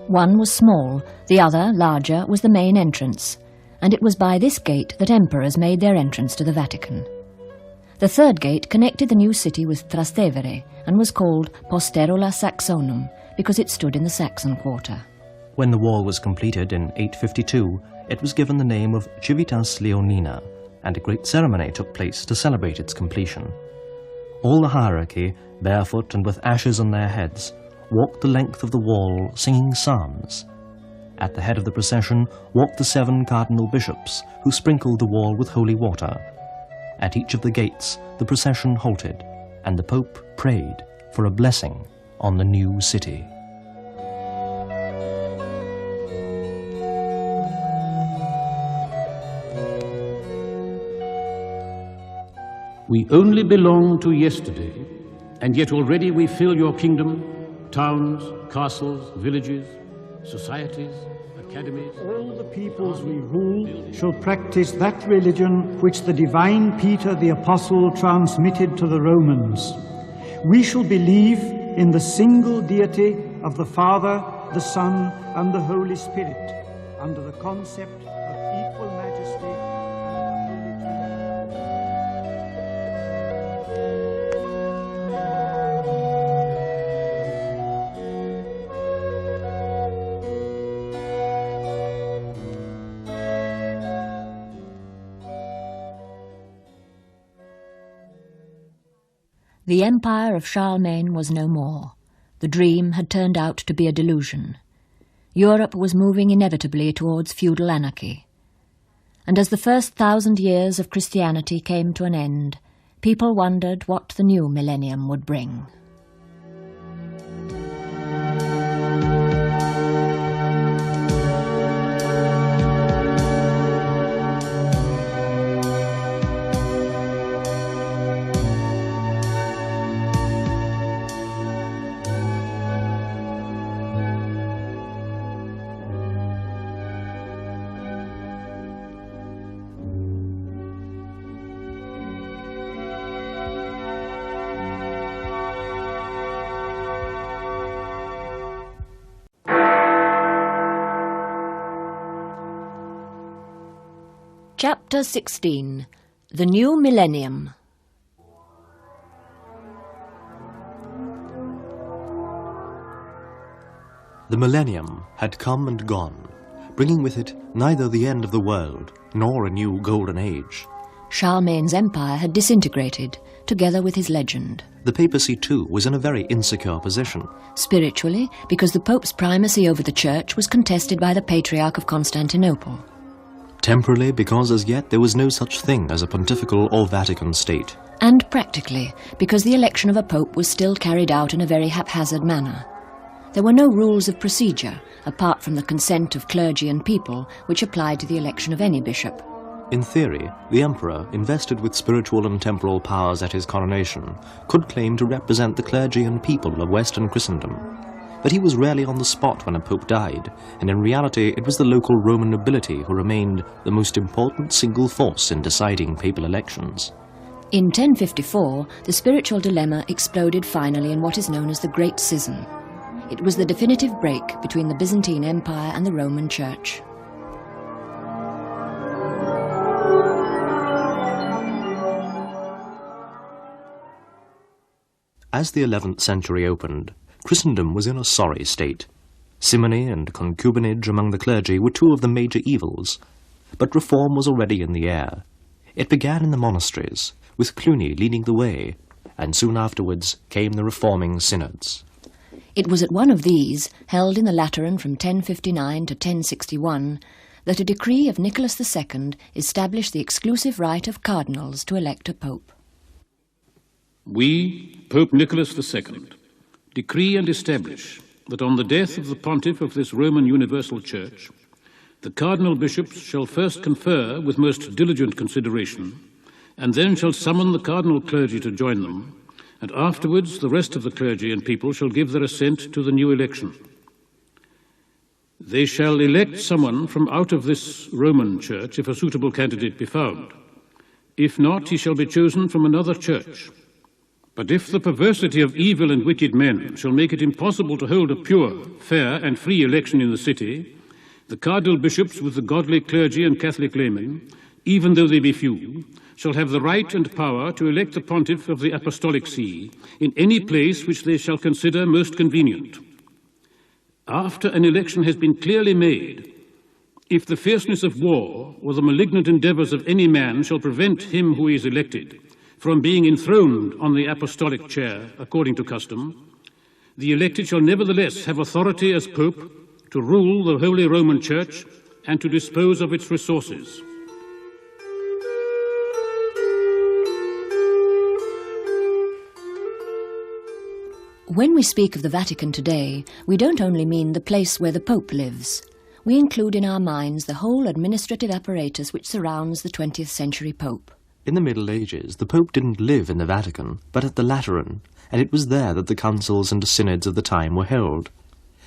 One was small, the other, larger, was the main entrance, and it was by this gate that emperors made their entrance to the Vatican. The 3rd gate connected the new city with Trastevere and was called Posterola Saxonum because it stood in the Saxon quarter. When the wall was completed in 852, it was given the name of Civitas Leonina, and a great ceremony took place to celebrate its completion. All the hierarchy, barefoot and with ashes on their heads, walked the length of the wall singing psalms. At the head of the procession walked the 7 cardinal bishops, who sprinkled the wall with holy water. At each of the gates the procession halted, and the Pope prayed for a blessing on the new city. We only belong to yesterday, and yet already we fill your kingdom, towns, castles, villages, societies, academies. All the peoples we rule shall practice that religion which the divine Peter the Apostle transmitted to the Romans. We shall believe in the single deity of the Father, the Son, and the Holy Spirit, under the concept of equal majesty and The empire of Charlemagne was no more. The dream had turned out to be a delusion. Europe was moving inevitably towards feudal anarchy. And as the first 1,000 years of Christianity came to an end, people wondered what the new millennium would bring. Chapter 16. The New Millennium. The millennium had come and gone, bringing with it neither the end of the world nor a new golden age. Charlemagne's empire had disintegrated, together with his legend. The papacy, too, was in a very insecure position. Spiritually, because the Pope's primacy over the Church was contested by the Patriarch of Constantinople. Temporally, because as yet there was no such thing as a pontifical or Vatican state. And practically, because the election of a pope was still carried out in a very haphazard manner. There were no rules of procedure, apart from the consent of clergy and people, which applied to the election of any bishop. In theory, the emperor, invested with spiritual and temporal powers at his coronation, could claim to represent the clergy and people of Western Christendom. but he was rarely on the spot when a pope died, and in reality it was the local Roman nobility who remained the most important single force in deciding papal elections. In 1054, the spiritual dilemma exploded finally in what is known as the Great Schism. It was the definitive break between the Byzantine Empire and the Roman Church. As the 11th century opened, Christendom was in a sorry state. Simony and concubinage among the clergy were two of the major evils, but reform was already in the air. It began in the monasteries, with Cluny leading the way, and soon afterwards came the reforming synods. It was at one of these, held in the Lateran from 1059 to 1061, that a decree of Nicholas II established the exclusive right of cardinals to elect a pope. We, Pope Nicholas II, decree and establish that on the death of the pontiff of this Roman Universal Church, the cardinal bishops shall first confer with most diligent consideration, and then shall summon the cardinal clergy to join them, and afterwards the rest of the clergy and people shall give their assent to the new election. They shall elect someone from out of this Roman Church if a suitable candidate be found. If not, he shall be chosen from another church. But if the perversity of evil and wicked men shall make it impossible to hold a pure, fair, and free election in the city, the cardinal bishops with the godly clergy and Catholic laymen, even though they be few, shall have the right and power to elect the pontiff of the Apostolic See in any place which they shall consider most convenient. After an election has been clearly made, if the fierceness of war or the malignant endeavours of any man shall prevent him who is elected from being enthroned on the apostolic chair according to custom, the elected shall nevertheless have authority as Pope to rule the Holy Roman Church and to dispose of its resources. When we speak of the Vatican today, we don't only mean the place where the Pope lives. We include in our minds the whole administrative apparatus which surrounds the 20th century Pope. In the Middle Ages, the Pope didn't live in the Vatican, but at the Lateran, and it was there that the councils and synods of the time were held.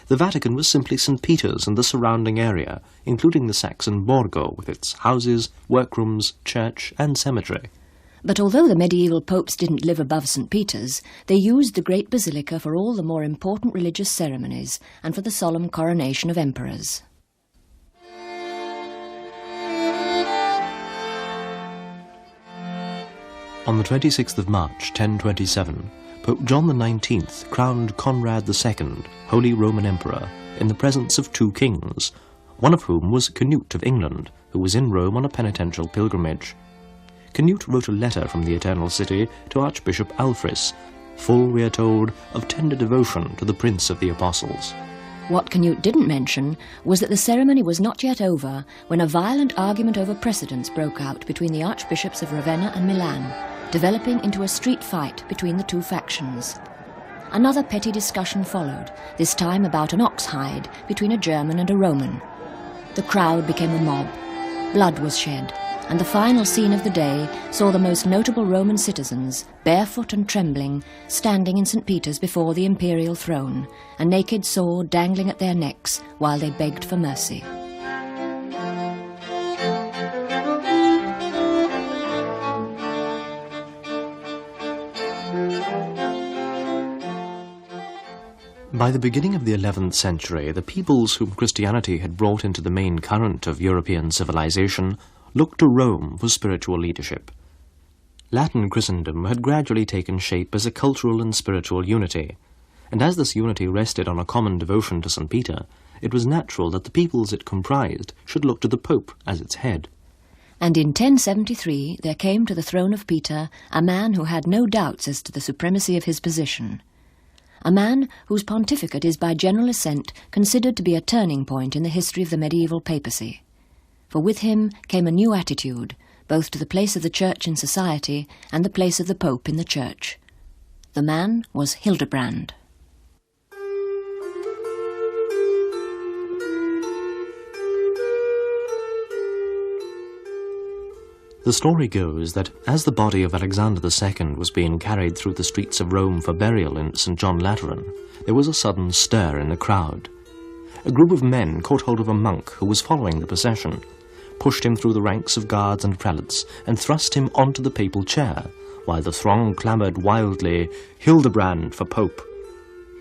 The Vatican was simply St. Peter's and the surrounding area, including the Saxon Borgo, with its houses, workrooms, church, and cemetery. But although the medieval popes didn't live above St. Peter's, they used the great basilica for all the more important religious ceremonies and for the solemn coronation of emperors. On the 26th of March, 1027, Pope John XIX crowned Conrad II, Holy Roman Emperor, in the presence of two kings, one of whom was Canute of England, who was in Rome on a penitential pilgrimage. Canute wrote a letter from the Eternal City to Archbishop Alfris, full, we are told, of tender devotion to the Prince of the Apostles. What Canute didn't mention was that the ceremony was not yet over when a violent argument over precedence broke out between the archbishops of Ravenna and Milan, developing into a street fight between the two factions. Another petty discussion followed, this time about an ox hide between a German and a Roman. The crowd became a mob. Blood was shed, and the final scene of the day saw the most notable Roman citizens, barefoot and trembling, standing in St. Peter's before the imperial throne, a naked sword dangling at their necks while they begged for mercy. By the beginning of the 11th century, the peoples whom Christianity had brought into the main current of European civilization looked to Rome for spiritual leadership. Latin Christendom had gradually taken shape as a cultural and spiritual unity, and as this unity rested on a common devotion to St. Peter, it was natural that the peoples it comprised should look to the Pope as its head. And in 1073 there came to the throne of Peter a man who had no doubts as to the supremacy of his position. A man whose pontificate is by general assent considered to be a turning point in the history of the medieval papacy. For with him came a new attitude, both to the place of the Church in society and the place of the Pope in the Church. The man was Hildebrand. The story goes that as the body of Alexander II was being carried through the streets of Rome for burial in St. John Lateran, there was a sudden stir in the crowd. A group of men caught hold of a monk who was following the procession, pushed him through the ranks of guards and prelates, and thrust him onto the papal chair, while the throng clamoured wildly, "Hildebrand for Pope!"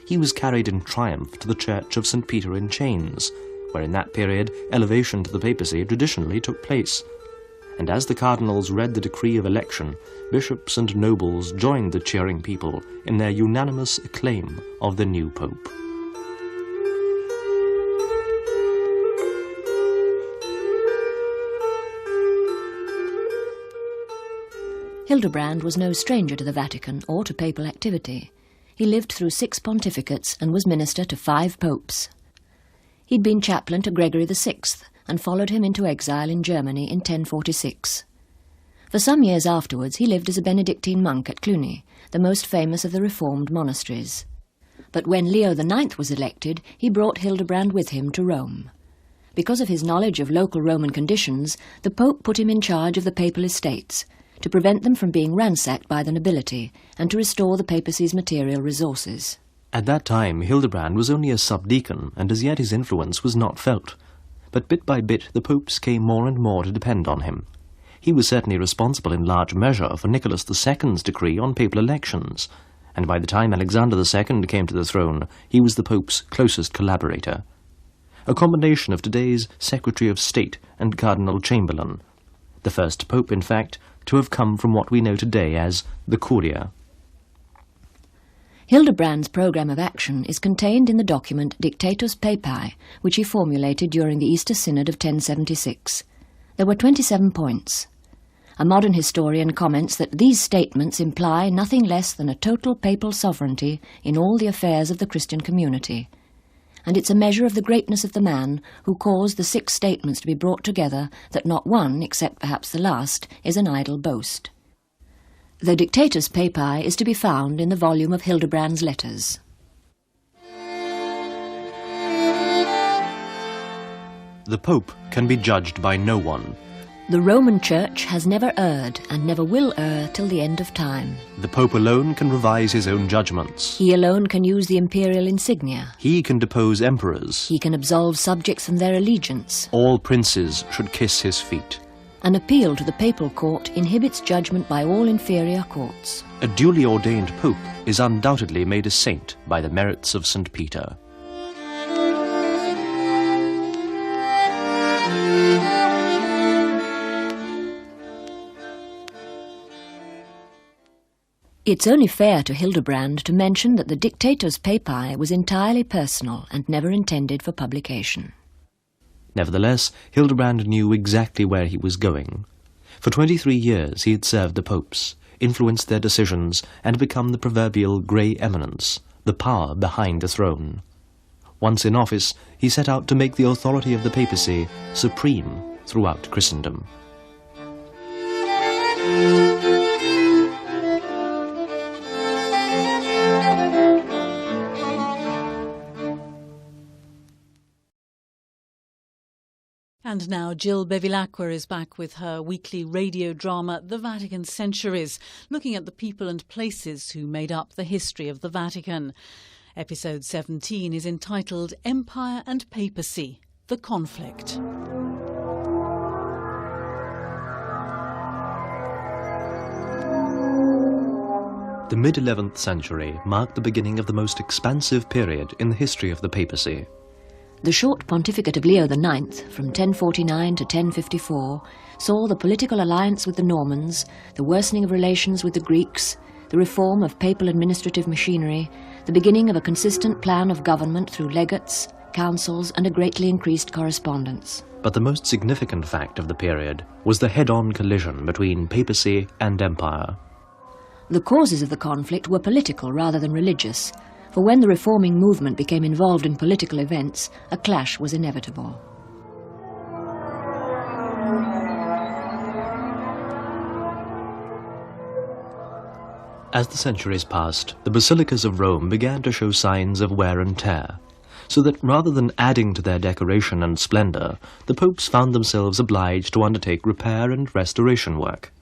He was carried in triumph to the church of St. Peter in chains, where in that period elevation to the papacy traditionally took place. And as the cardinals read the decree of election, bishops and nobles joined the cheering people in their unanimous acclaim of the new pope. Hildebrand was no stranger to the Vatican or to papal activity. He lived through 6 pontificates and was minister to 5 popes. He'd been chaplain to Gregory VI and followed him into exile in Germany in 1046. For some years afterwards he lived as a Benedictine monk at Cluny, the most famous of the reformed monasteries. But when Leo IX was elected, he brought Hildebrand with him to Rome. Because of his knowledge of local Roman conditions, the Pope put him in charge of the papal estates, to prevent them from being ransacked by the nobility and to restore the papacy's material resources. At that time, Hildebrand was only a subdeacon, and as yet his influence was not felt. But bit by bit, the popes came more and more to depend on him. He was certainly responsible in large measure for Nicholas II's decree on papal elections, and by the time Alexander II came to the throne, he was the pope's closest collaborator. A combination of today's Secretary of State and Cardinal Chamberlain. The first pope, in fact, to have come from what we know today as the Curia. Hildebrand's programme of action is contained in the document Dictatus Papae, which he formulated during the Easter Synod of 1076. There were 27 points. A modern historian comments that these statements imply nothing less than a total papal sovereignty in all the affairs of the Christian community, and it's a measure of the greatness of the man who caused the 6 statements to be brought together that not one, except perhaps the last, is an idle boast. The Dictatus Papae is to be found in the volume of Hildebrand's letters. The Pope can be judged by no one. The Roman Church has never erred and never will err till the end of time. The Pope alone can revise his own judgments. He alone can use the imperial insignia. He can depose emperors. He can absolve subjects from their allegiance. All princes should kiss his feet. An appeal to the papal court inhibits judgment by all inferior courts. A duly ordained pope is undoubtedly made a saint by the merits of St. Peter. It's only fair to Hildebrand to mention that the Dictatus Papae was entirely personal and never intended for publication. Nevertheless, Hildebrand knew exactly where he was going. For 23 years he had served the popes, influenced their decisions, and become the proverbial grey eminence, the power behind the throne. Once in office, he set out to make the authority of the papacy supreme throughout Christendom. And now Jill Bevilacqua is back with her weekly radio drama, The Vatican Centuries, looking at the people and places who made up the history of the Vatican. Episode 17 is entitled Empire and Papacy, The Conflict. The mid-11th century marked the beginning of the most expansive period in the history of the papacy. The short pontificate of Leo IX, from 1049 to 1054, saw the political alliance with the Normans, the worsening of relations with the Greeks, the reform of papal administrative machinery, the beginning of a consistent plan of government through legates, councils, and a greatly increased correspondence. But the most significant fact of the period was the head-on collision between papacy and empire. The causes of the conflict were political rather than religious, for when the reforming movement became involved in political events, a clash was inevitable. As the centuries passed, the basilicas of Rome began to show signs of wear and tear. so that rather than adding to their decoration and splendour, the popes found themselves obliged to undertake repair and restoration work.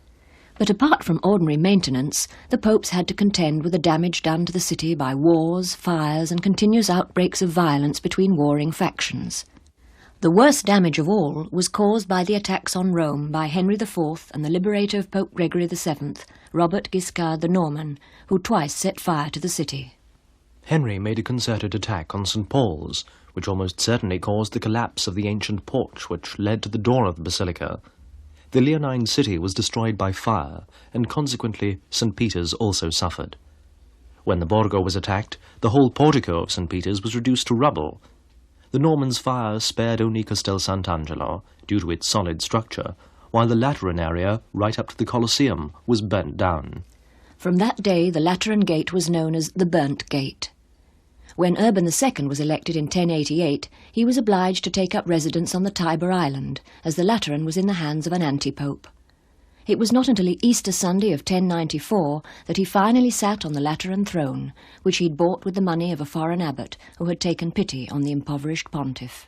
But apart from ordinary maintenance, the popes had to contend with the damage done to the city by wars, fires, and continuous outbreaks of violence between warring factions. The worst damage of all was caused by the attacks on Rome by Henry IV and the liberator of Pope Gregory VII, Robert Guiscard the Norman, who twice set fire to the city. Henry made a concerted attack on St. Paul's, which almost certainly caused the collapse of the ancient porch which led to the door of the basilica. The Leonine city was destroyed by fire, and consequently St. Peter's also suffered. When the Borgo was attacked, the whole portico of St. Peter's was reduced to rubble. The Normans' fire spared only Castel Sant'Angelo, due to its solid structure, while the Lateran area, right up to the Colosseum, was burnt down. From that day the Lateran Gate was known as the Burnt Gate. When Urban II was elected in 1088, he was obliged to take up residence on the Tiber Island, as the Lateran was in the hands of an anti-pope. It was not until Easter Sunday of 1094 that he finally sat on the Lateran throne, which he'd bought with the money of a foreign abbot who had taken pity on the impoverished pontiff.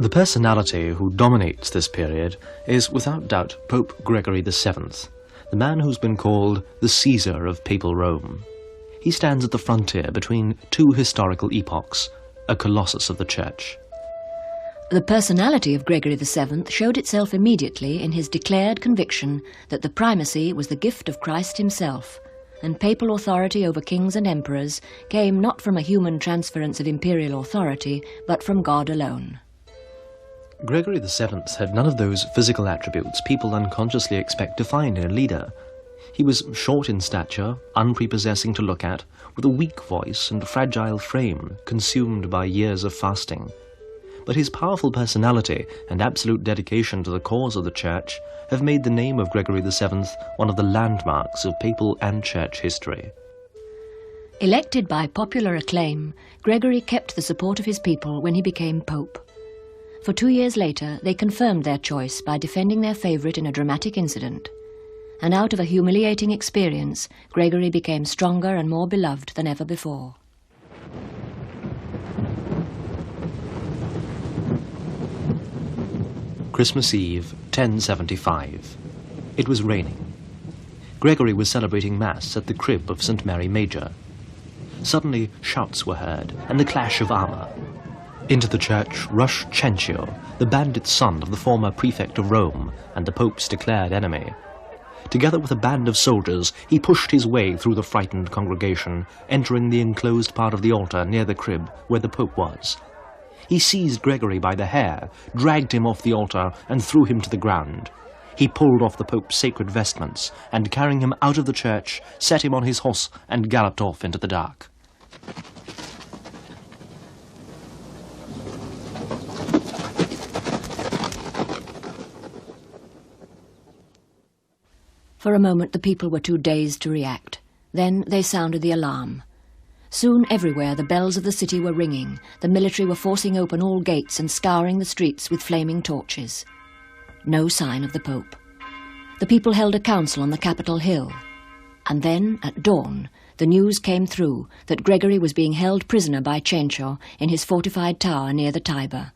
The personality who dominates this period is without doubt Pope Gregory VII, the man who's been called the Caesar of papal Rome. He stands at the frontier between two historical epochs, a colossus of the Church. The personality of Gregory VII showed itself immediately in his declared conviction that the primacy was the gift of Christ himself, and papal authority over kings and emperors came not from a human transference of imperial authority, but from God alone. Gregory VII had none of those physical attributes people unconsciously expect to find in a leader. He was short in stature, unprepossessing to look at, with a weak voice and fragile frame consumed by years of fasting. But his powerful personality and absolute dedication to the cause of the Church have made the name of Gregory VII one of the landmarks of papal and Church history. Elected by popular acclaim, Gregory kept the support of his people when he became pope. For 2 years later, they confirmed their choice by defending their favourite in a dramatic incident. And out of a humiliating experience, Gregory became stronger and more beloved than ever before. Christmas Eve, 1075. It was raining. Gregory was celebrating Mass at the crib of St. Mary Major. Suddenly, shouts were heard and the clash of armour. Into the church rushed Cencio, the bandit son of the former prefect of Rome and the Pope's declared enemy. Together with a band of soldiers, he pushed his way through the frightened congregation, entering the enclosed part of the altar near the crib where the Pope was. He seized Gregory by the hair, dragged him off the altar, and threw him to the ground. He pulled off the Pope's sacred vestments, and carrying him out of the church, set him on his horse and galloped off into the dark. For a moment the people were too dazed to react. Then they sounded the alarm. Soon everywhere the bells of the city were ringing. The military were forcing open all gates and scouring the streets with flaming torches. No sign of the Pope. The people held a council on the Capitol Hill. And then, at dawn, the news came through that Gregory was being held prisoner by Cencio in his fortified tower near the Tiber.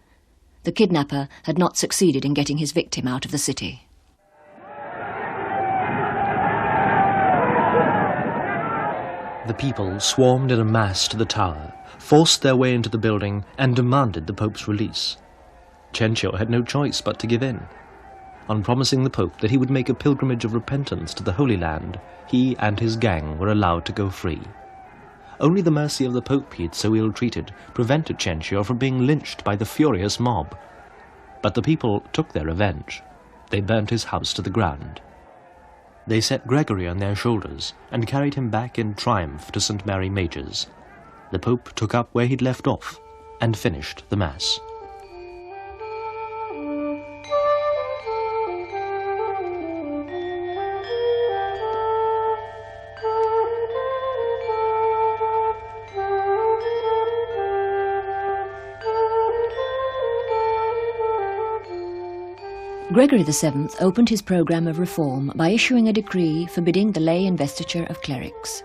The kidnapper had not succeeded in getting his victim out of the city. The people swarmed in a mass to the tower, forced their way into the building, and demanded the Pope's release. Cencio had no choice but to give in. On promising the Pope that he would make a pilgrimage of repentance to the Holy Land, he and his gang were allowed to go free. Only the mercy of the Pope he had so ill-treated prevented Cencio from being lynched by the furious mob. But the people took their revenge. They burnt his house to the ground. They set Gregory on their shoulders and carried him back in triumph to St. Mary Major's. The Pope took up where he'd left off and finished the Mass. Gregory VII opened his programme of reform by issuing a decree forbidding the lay investiture of clerics.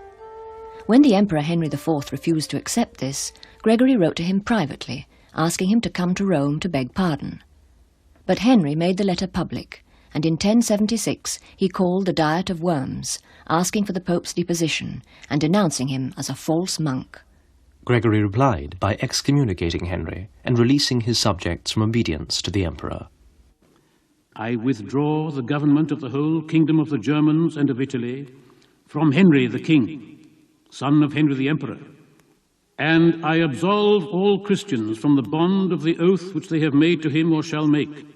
When the Emperor Henry IV refused to accept this, Gregory wrote to him privately, asking him to come to Rome to beg pardon. But Henry made the letter public, and in 1076 he called the Diet of Worms, asking for the Pope's deposition and denouncing him as a false monk. Gregory replied by excommunicating Henry and releasing his subjects from obedience to the Emperor. I withdraw the government of the whole kingdom of the Germans and of Italy from Henry the King, son of Henry the Emperor, and I absolve all Christians from the bond of the oath which they have made to him or shall make,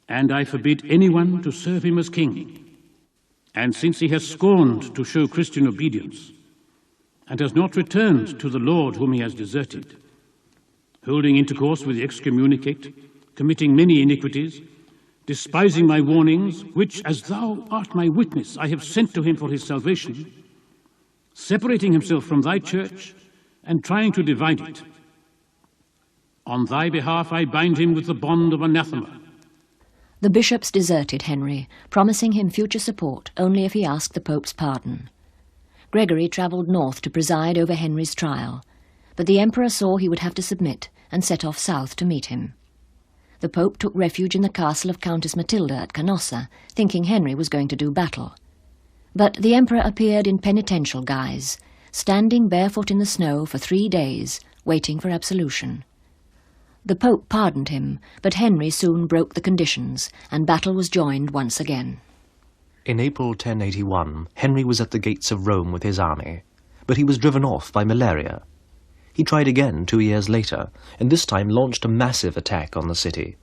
and I forbid anyone to serve him as king. And since he has scorned to show Christian obedience, and has not returned to the Lord whom he has deserted, holding intercourse with the excommunicate, committing many iniquities, despising my warnings, which, as thou art my witness, I have sent to him for his salvation, separating himself from thy church and trying to divide it. On thy behalf I bind him with the bond of anathema. The bishops deserted Henry, promising him future support only if he asked the Pope's pardon. Gregory travelled north to preside over Henry's trial, but the Emperor saw he would have to submit and set off south to meet him. The Pope took refuge in the castle of Countess Matilda at Canossa, thinking Henry was going to do battle. But the Emperor appeared in penitential guise, standing barefoot in the snow for 3 days, waiting for absolution. The Pope pardoned him, but Henry soon broke the conditions, and battle was joined once again. In April 1081, Henry was at the gates of Rome with his army, but he was driven off by malaria. He tried again 2 years later, and this time launched a massive attack on the city.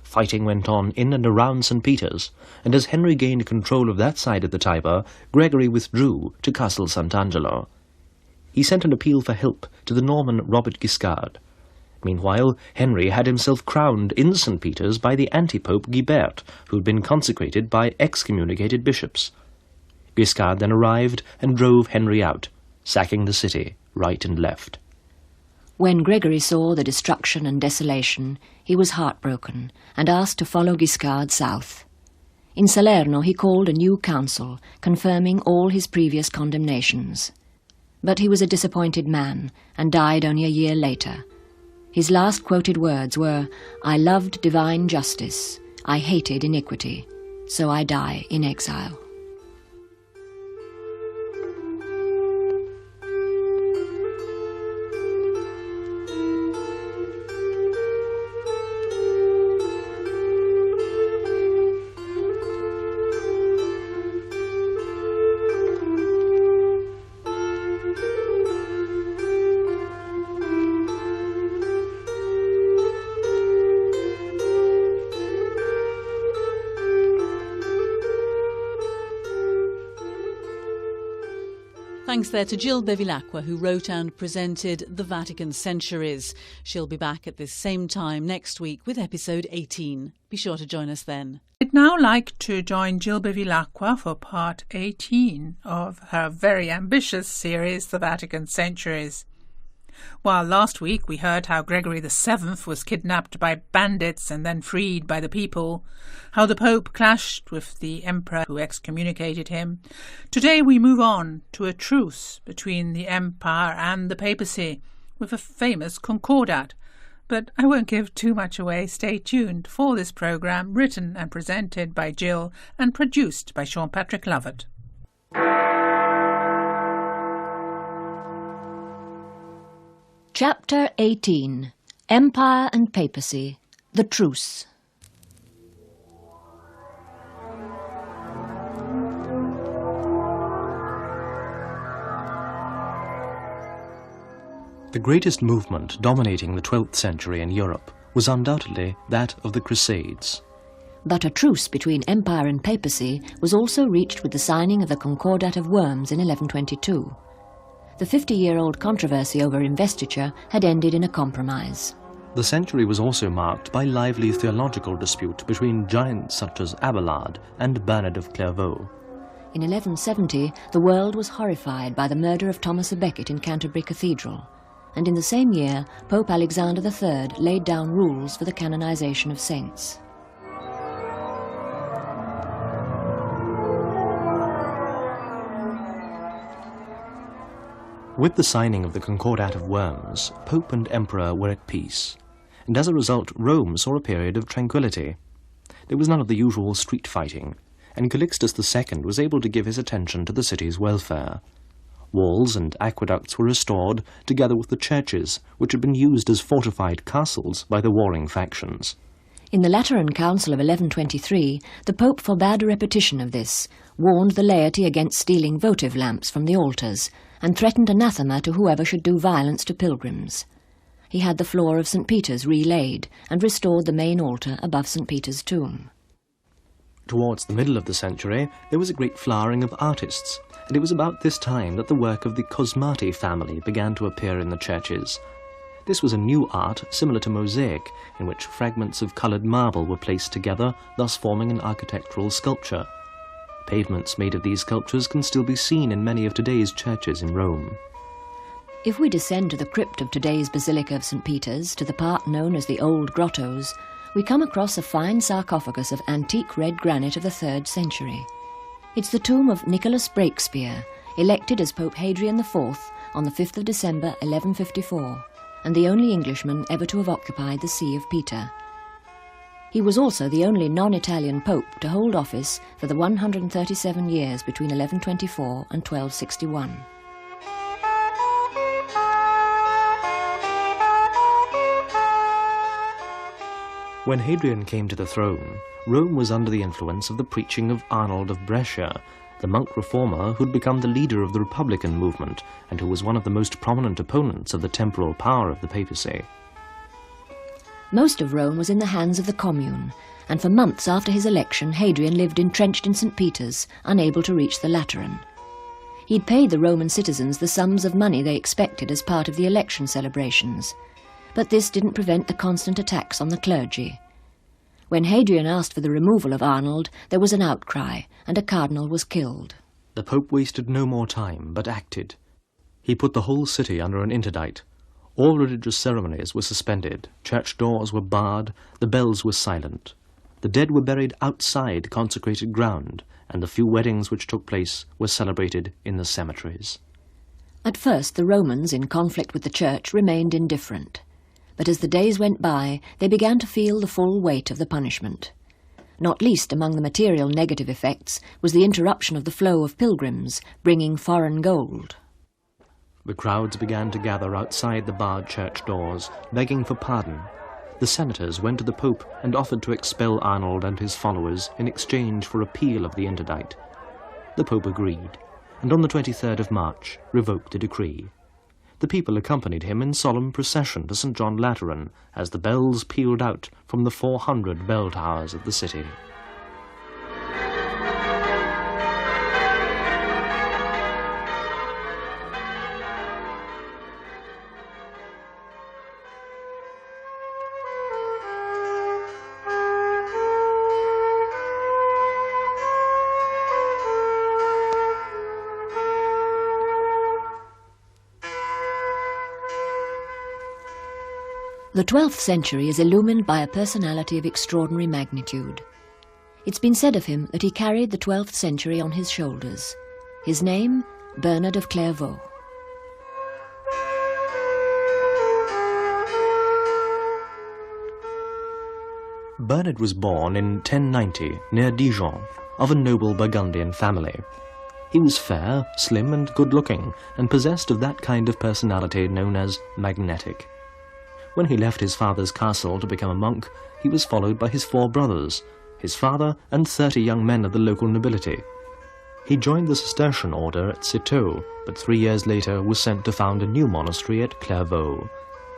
Fighting went on in and around St. Peter's, and as Henry gained control of that side of the Tiber, Gregory withdrew to Castle Sant'Angelo. He sent an appeal for help to the Norman Robert Guiscard. Meanwhile, Henry had himself crowned in St. Peter's by the anti-pope Guibert, who had been consecrated by excommunicated bishops. Guiscard then arrived and drove Henry out, sacking the city right and left. When Gregory saw the destruction and desolation, he was heartbroken and asked to follow Guiscard south. In Salerno he called a new council, confirming all his previous condemnations. But he was a disappointed man and died only a year later. His last quoted words were, "I loved divine justice, I hated iniquity, so I die in exile." Thanks there to Jill Bevilacqua, who wrote and presented The Vatican Centuries. She'll be back at this same time next week with episode 18. Be sure to join us then. I'd now like to join Jill Bevilacqua for part 18 of her very ambitious series, The Vatican Centuries. While last week we heard how Gregory VII was kidnapped by bandits and then freed by the people, how the Pope clashed with the Emperor who excommunicated him, today we move on to a truce between the Empire and the Papacy with a famous concordat. But I won't give too much away. Stay tuned for this programme, written and presented by Jill and produced by Sean Patrick Lovett. Chapter 18. Empire and Papacy. The Truce. The greatest movement dominating the 12th century in Europe was undoubtedly that of the Crusades. But a truce between Empire and Papacy was also reached with the signing of the Concordat of Worms in 1122. The 50-year-old controversy over investiture had ended in a compromise. The century was also marked by lively theological dispute between giants such as Abelard and Bernard of Clairvaux. In 1170, the world was horrified by the murder of Thomas à Becket in Canterbury Cathedral, and in the same year, Pope Alexander III laid down rules for the canonization of saints. With the signing of the Concordat of Worms, Pope and Emperor were at peace, and as a result Rome saw a period of tranquility. There was none of the usual street fighting, and Calixtus II was able to give his attention to the city's welfare. Walls and aqueducts were restored, together with the churches, which had been used as fortified castles by the warring factions. In the Lateran Council of 1123, the Pope forbade a repetition of this, warned the laity against stealing votive lamps from the altars, and threatened anathema to whoever should do violence to pilgrims. He had the floor of St. Peter's relaid, and restored the main altar above St. Peter's tomb. Towards the middle of the century, there was a great flowering of artists, and it was about this time that the work of the Cosmati family began to appear in the churches. This was a new art similar to mosaic, in which fragments of coloured marble were placed together, thus forming an architectural sculpture. Pavements made of these sculptures can still be seen in many of today's churches in Rome. If we descend to the crypt of today's Basilica of St. Peter's, to the part known as the Old Grottos, we come across a fine sarcophagus of antique red granite of the 3rd century. It's the tomb of Nicholas Breakspear, elected as Pope Hadrian IV on the 5th of December 1154, and the only Englishman ever to have occupied the See of Peter. He was also the only non-Italian pope to hold office for the 137 years between 1124 and 1261. When Hadrian came to the throne, Rome was under the influence of the preaching of Arnold of Brescia, the monk reformer who'd become the leader of the Republican movement and who was one of the most prominent opponents of the temporal power of the papacy. Most of Rome was in the hands of the Commune, and for months after his election Hadrian lived entrenched in St. Peter's, unable to reach the Lateran. He'd paid the Roman citizens the sums of money they expected as part of the election celebrations, but this didn't prevent the constant attacks on the clergy. When Hadrian asked for the removal of Arnold, there was an outcry, and a cardinal was killed. The Pope wasted no more time, but acted. He put the whole city under an interdict. All religious ceremonies were suspended, church doors were barred, the bells were silent. The dead were buried outside consecrated ground, and the few weddings which took place were celebrated in the cemeteries. At first the Romans, in conflict with the Church, remained indifferent. But as the days went by, they began to feel the full weight of the punishment. Not least among the material negative effects was the interruption of the flow of pilgrims, bringing foreign gold. The crowds began to gather outside the barred church doors, begging for pardon. The senators went to the Pope and offered to expel Arnold and his followers in exchange for repeal of the interdict. The Pope agreed, and on the 23rd of March revoked the decree. The people accompanied him in solemn procession to St. John Lateran as the bells pealed out from the 400 bell towers of the city. The 12th century is illumined by a personality of extraordinary magnitude. It's been said of him that he carried the 12th century on his shoulders. His name, Bernard of Clairvaux. Bernard was born in 1090 near Dijon, of a noble Burgundian family. He was fair, slim and good-looking, and possessed of that kind of personality known as magnetic. When he left his father's castle to become a monk, he was followed by his 4 brothers, his father and 30 young men of the local nobility. He joined the Cistercian order at Citeaux, but 3 years later was sent to found a new monastery at Clairvaux.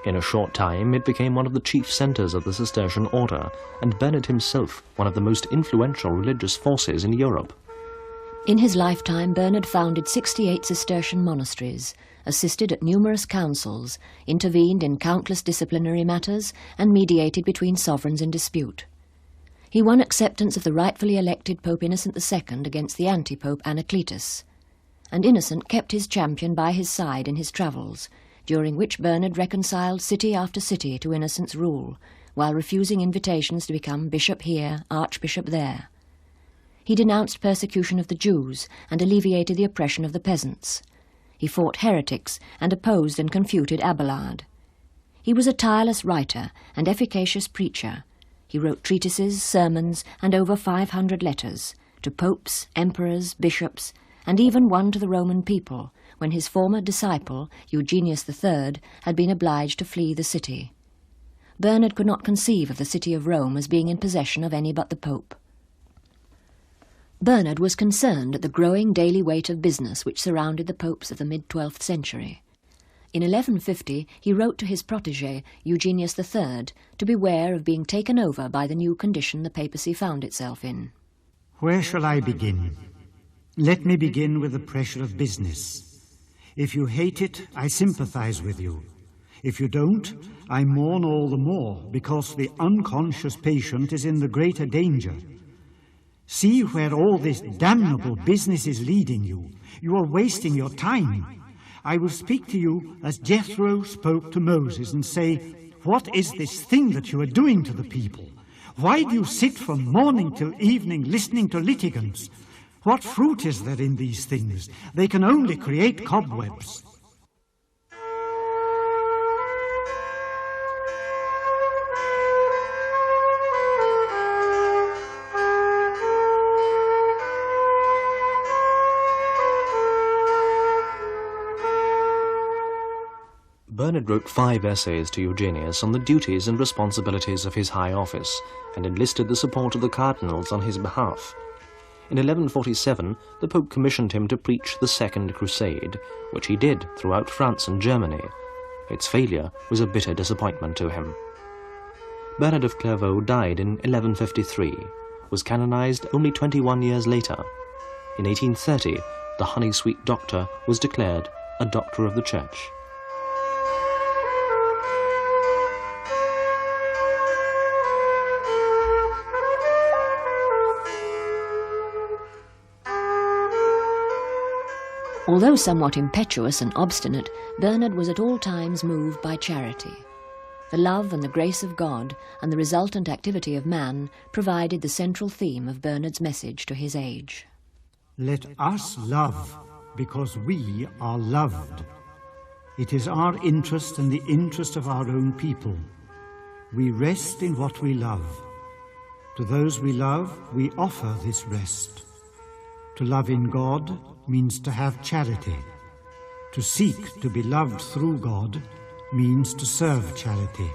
In a short time it became one of the chief centres of the Cistercian order, and Bernard himself one of the most influential religious forces in Europe. In his lifetime, Bernard founded 68 Cistercian monasteries, assisted at numerous councils, intervened in countless disciplinary matters, and mediated between sovereigns in dispute. He won acceptance of the rightfully elected Pope Innocent II against the anti-Pope Anacletus, and Innocent kept his champion by his side in his travels, during which Bernard reconciled city after city to Innocent's rule, while refusing invitations to become bishop here, archbishop there. He denounced persecution of the Jews and alleviated the oppression of the peasants. He fought heretics and opposed and confuted Abelard. He was a tireless writer and efficacious preacher. He wrote treatises, sermons, and over 500 letters to popes, emperors, bishops, and even one to the Roman people, when his former disciple, Eugenius III, had been obliged to flee the city. Bernard could not conceive of the city of Rome as being in possession of any but the Pope. Bernard was concerned at the growing daily weight of business which surrounded the popes of the mid-12th century. In 1150 he wrote to his protégé, Eugenius III, to beware of being taken over by the new condition the papacy found itself in. Where shall I begin? Let me begin with the pressure of business. If you hate it, I sympathize with you. If you don't, I mourn all the more, because the unconscious patient is in the greater danger. See where all this damnable business is leading you. You are wasting your time. I will speak to you as Jethro spoke to Moses and say, "What is this thing that you are doing to the people? Why do you sit from morning till evening listening to litigants? What fruit is there in these things? They can only create cobwebs." Bernard wrote 5 essays to Eugenius on the duties and responsibilities of his high office, and enlisted the support of the cardinals on his behalf. In 1147, the Pope commissioned him to preach the Second Crusade, which he did throughout France and Germany. Its failure was a bitter disappointment to him. Bernard of Clairvaux died in 1153, was canonized only 21 years later. In 1830, the honey-sweet doctor was declared a doctor of the Church. Although somewhat impetuous and obstinate, Bernard was at all times moved by charity. The love and the grace of God and the resultant activity of man provided the central theme of Bernard's message to his age. Let us love because we are loved. It is our interest and the interest of our own people. We rest in what we love. To those we love, we offer this rest. To love in God means to have charity. To seek to be loved through God means to serve charity.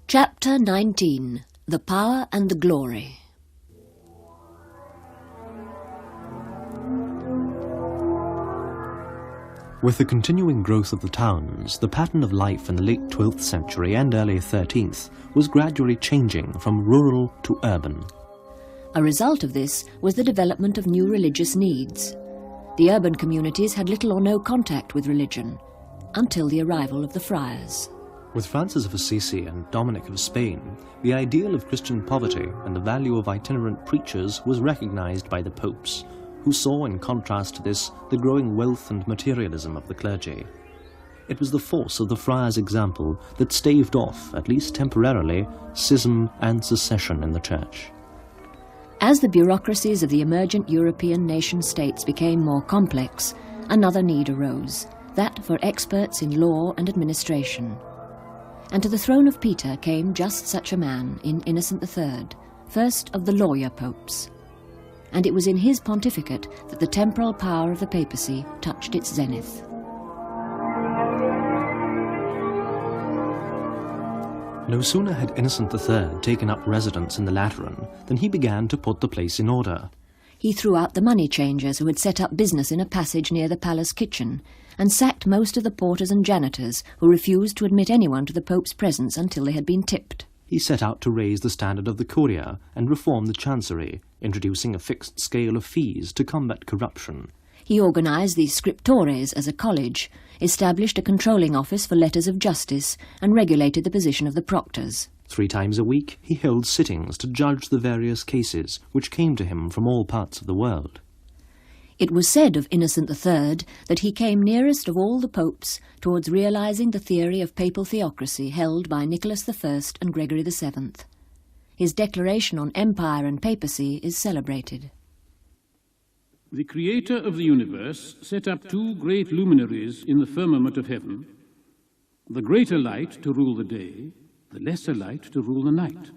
Chapter 19. The Power and the Glory. With the continuing growth of the towns, the pattern of life in the late 12th century and early 13th was gradually changing from rural to urban. A result of this was the development of new religious needs. The urban communities had little or no contact with religion, until the arrival of the friars. With Francis of Assisi and Dominic of Spain, the ideal of Christian poverty and the value of itinerant preachers was recognized by the popes, who saw in contrast to this the growing wealth and materialism of the clergy. It was the force of the friars' example that staved off, at least temporarily, schism and secession in the Church. As the bureaucracies of the emergent European nation-states became more complex, another need arose, that for experts in law and administration. And to the throne of Peter came just such a man in Innocent III, first of the lawyer popes. And it was in his pontificate that the temporal power of the papacy touched its zenith. No sooner had Innocent III taken up residence in the Lateran than he began to put the place in order. He threw out the money changers who had set up business in a passage near the palace kitchen, and sacked most of the porters and janitors who refused to admit anyone to the Pope's presence until they had been tipped. He set out to raise the standard of the Curia and reform the Chancery, introducing a fixed scale of fees to combat corruption. He organised the scriptores as a college, established a controlling office for letters of justice, and regulated the position of the proctors. 3 times a week he held sittings to judge the various cases which came to him from all parts of the world. It was said of Innocent III that he came nearest of all the popes towards realising the theory of papal theocracy held by Nicholas I and Gregory VII. His declaration on empire and papacy is celebrated. The Creator of the universe set up 2 great luminaries in the firmament of heaven, the greater light to rule the day, the lesser light to rule the night.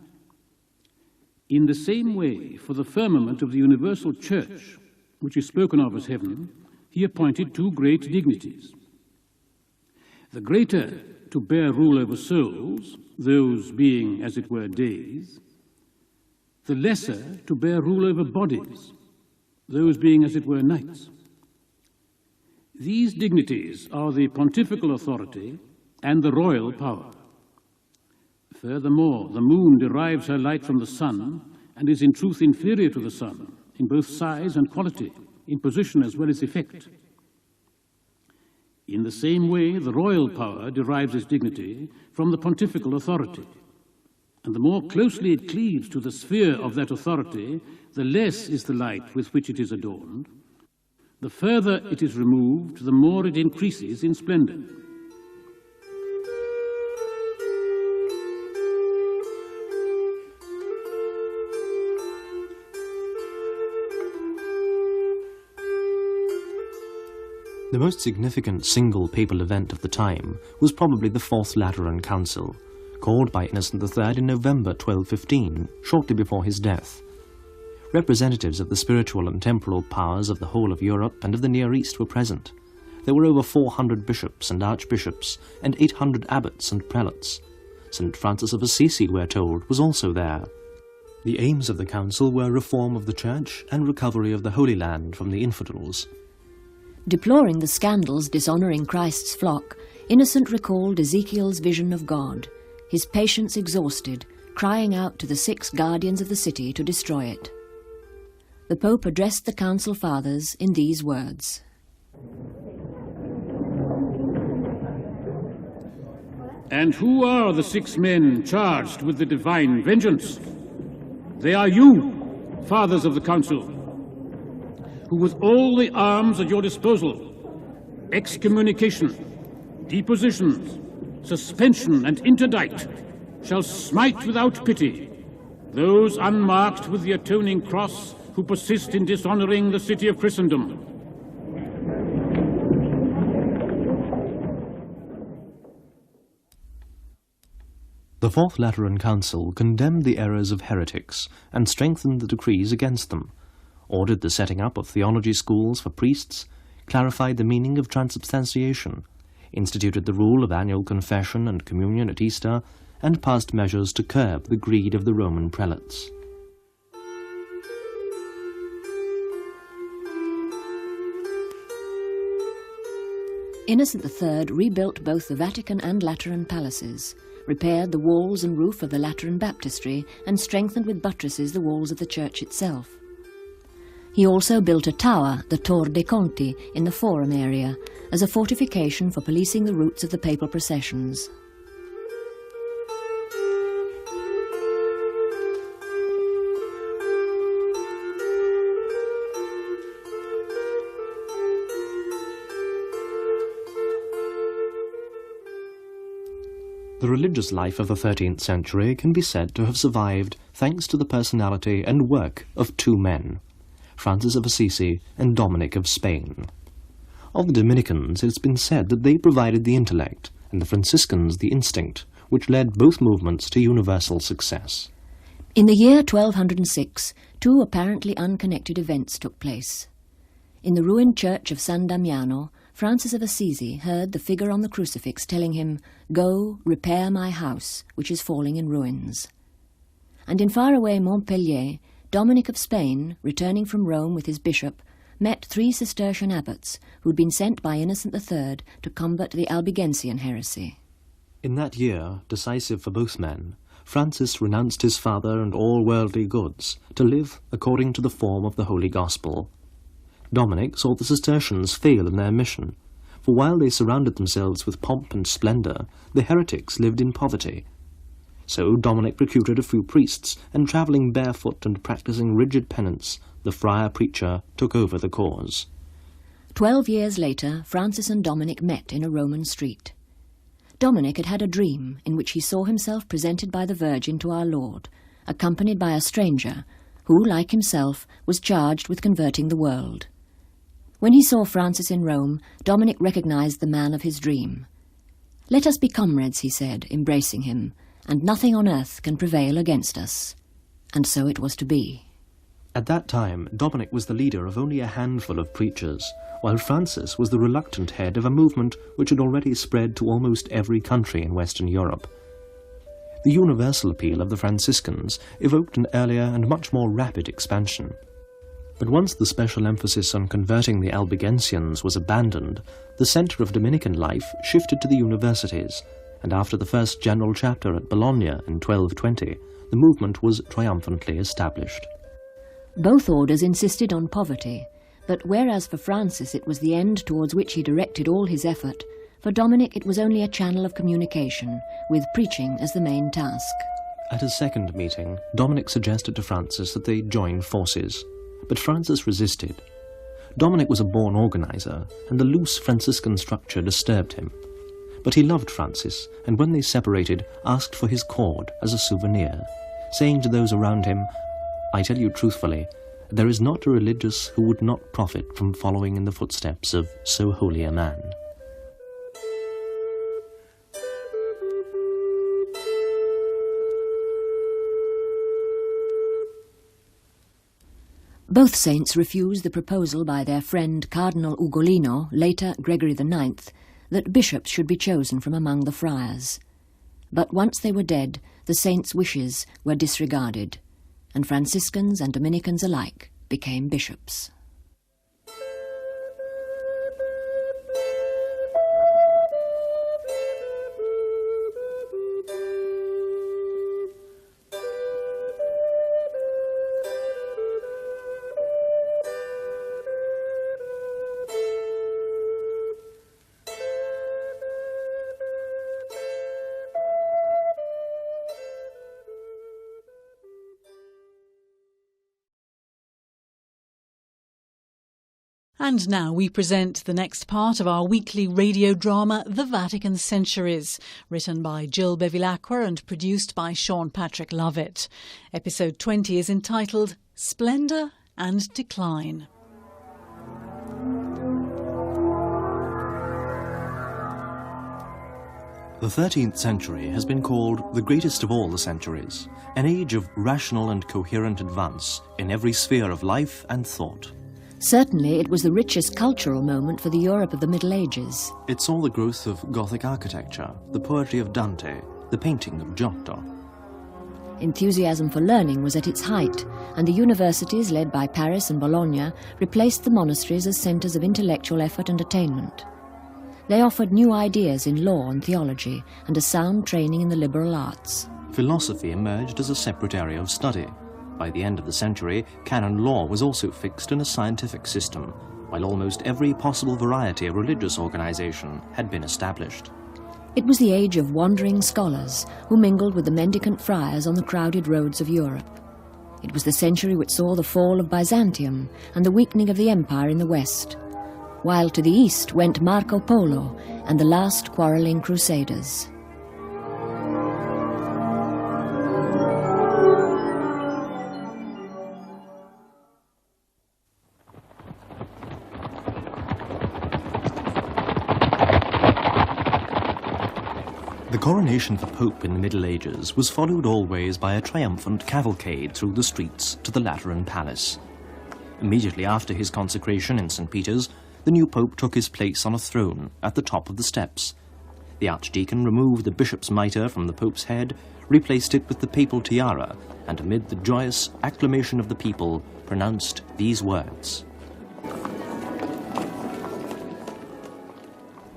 In the same way, for the firmament of the universal church, which is spoken of as heaven, he appointed 2 great dignities. The greater to bear rule over souls, those being, as it were, days, the lesser to bear rule over bodies, those being, as it were, nights. These dignities are the pontifical authority and the royal power. Furthermore, the moon derives her light from the sun and is in truth inferior to the sun in both size and quality, in position as well as effect. In the same way, the royal power derives its dignity from the pontifical authority, and the more closely it cleaves to the sphere of that authority, the less is the light with which it is adorned. The further it is removed, the more it increases in splendor. The most significant single papal event of the time was probably the Fourth Lateran Council, called by Innocent III in November 1215, shortly before his death. Representatives of the spiritual and temporal powers of the whole of Europe and of the Near East were present. There were over 400 bishops and archbishops, and 800 abbots and prelates. St. Francis of Assisi, we're told, was also there. The aims of the council were reform of the Church and recovery of the Holy Land from the infidels. Deploring the scandals dishonouring Christ's flock, Innocent recalled Ezekiel's vision of God, his patience exhausted, crying out to the 6 guardians of the city to destroy it. The Pope addressed the Council Fathers in these words. And who are the 6 men charged with the divine vengeance? They are you, Fathers of the Council, who with all the arms at your disposal, excommunication, depositions, suspension and interdict, shall smite without pity those unmarked with the atoning cross who persist in dishonouring the city of Christendom. The Fourth Lateran Council condemned the errors of heretics and strengthened the decrees against them, ordered the setting up of theology schools for priests, clarified the meaning of transubstantiation, instituted the rule of annual confession and communion at Easter, and passed measures to curb the greed of the Roman prelates. Innocent III rebuilt both the Vatican and Lateran palaces, repaired the walls and roof of the Lateran baptistry, and strengthened with buttresses the walls of the church itself. He also built a tower, the Tor dei Conti, in the Forum area, as a fortification for policing the routes of the papal processions. The religious life of the 13th century can be said to have survived thanks to the personality and work of 2 men, Francis of Assisi and Dominic of Spain. Of the Dominicans, it has been said that they provided the intellect, and the Franciscans the instinct, which led both movements to universal success. In the year 1206, 2 apparently unconnected events took place. In the ruined church of San Damiano, Francis of Assisi heard the figure on the crucifix telling him, "Go, repair my house, which is falling in ruins." And in faraway Montpellier, Dominic of Spain, returning from Rome with his bishop, met 3 Cistercian abbots who had been sent by Innocent III to combat the Albigensian heresy. In that year, decisive for both men, Francis renounced his father and all worldly goods to live according to the form of the Holy Gospel. Dominic saw the Cistercians fail in their mission, for while they surrounded themselves with pomp and splendour, the heretics lived in poverty. So Dominic recruited a few priests, and travelling barefoot and practising rigid penance, the friar-preacher took over the cause. 12 years later, Francis and Dominic met in a Roman street. Dominic had had a dream in which he saw himself presented by the Virgin to our Lord, accompanied by a stranger who, like himself, was charged with converting the world. When he saw Francis in Rome, Dominic recognised the man of his dream. "Let us be comrades," he said, embracing him, "and nothing on earth can prevail against us." And so it was to be. At that time, Dominic was the leader of only a handful of preachers, while Francis was the reluctant head of a movement which had already spread to almost every country in Western Europe. The universal appeal of the Franciscans evoked an earlier and much more rapid expansion. But once the special emphasis on converting the Albigensians was abandoned, the centre of Dominican life shifted to the universities, and after the first general chapter at Bologna in 1220, the movement was triumphantly established. Both orders insisted on poverty, but whereas for Francis it was the end towards which he directed all his effort, for Dominic it was only a channel of communication, with preaching as the main task. At a second meeting, Dominic suggested to Francis that they join forces, but Francis resisted. Dominic was a born organiser, and the loose Franciscan structure disturbed him. But he loved Francis, and when they separated, asked for his cord as a souvenir, saying to those around him, "I tell you truthfully, there is not a religious who would not profit from following in the footsteps of so holy a man." Both saints refused the proposal by their friend Cardinal Ugolino, later Gregory IX, that bishops should be chosen from among the friars. But once they were dead, the saints' wishes were disregarded, and Franciscans and Dominicans alike became bishops. And now we present the next part of our weekly radio drama, The Vatican Centuries, written by Jill Bevilacqua and produced by Sean Patrick Lovett. Episode 20 is entitled Splendour and Decline. The 13th century has been called the greatest of all the centuries, an age of rational and coherent advance in every sphere of life and thought. Certainly it was the richest cultural moment for the Europe of the Middle Ages. It saw the growth of Gothic architecture, the poetry of Dante, the painting of Giotto. Enthusiasm for learning was at its height, and the universities led by Paris and Bologna replaced the monasteries as centres of intellectual effort and attainment. They offered new ideas in law and theology, and a sound training in the liberal arts. Philosophy emerged as a separate area of study. By the end of the century, canon law was also fixed in a scientific system, while almost every possible variety of religious organisation had been established. It was the age of wandering scholars who mingled with the mendicant friars on the crowded roads of Europe. It was the century which saw the fall of Byzantium and the weakening of the empire in the west, while to the east went Marco Polo and the last quarrelling crusaders. The coronation of the Pope in the Middle Ages was followed always by a triumphant cavalcade through the streets to the Lateran Palace. Immediately after his consecration in St. Peter's, the new Pope took his place on a throne at the top of the steps. The Archdeacon removed the bishop's mitre from the Pope's head, replaced it with the papal tiara, and amid the joyous acclamation of the people, pronounced these words.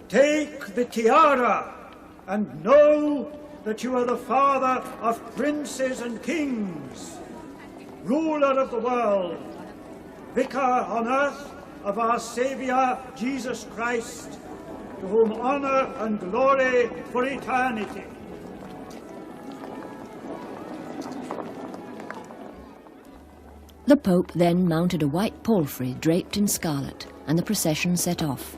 Take the tiara and know that you are the Father of princes and kings, ruler of the world, vicar on earth of our Saviour Jesus Christ, to whom honour and glory for eternity. The Pope then mounted a white palfrey draped in scarlet, and the procession set off.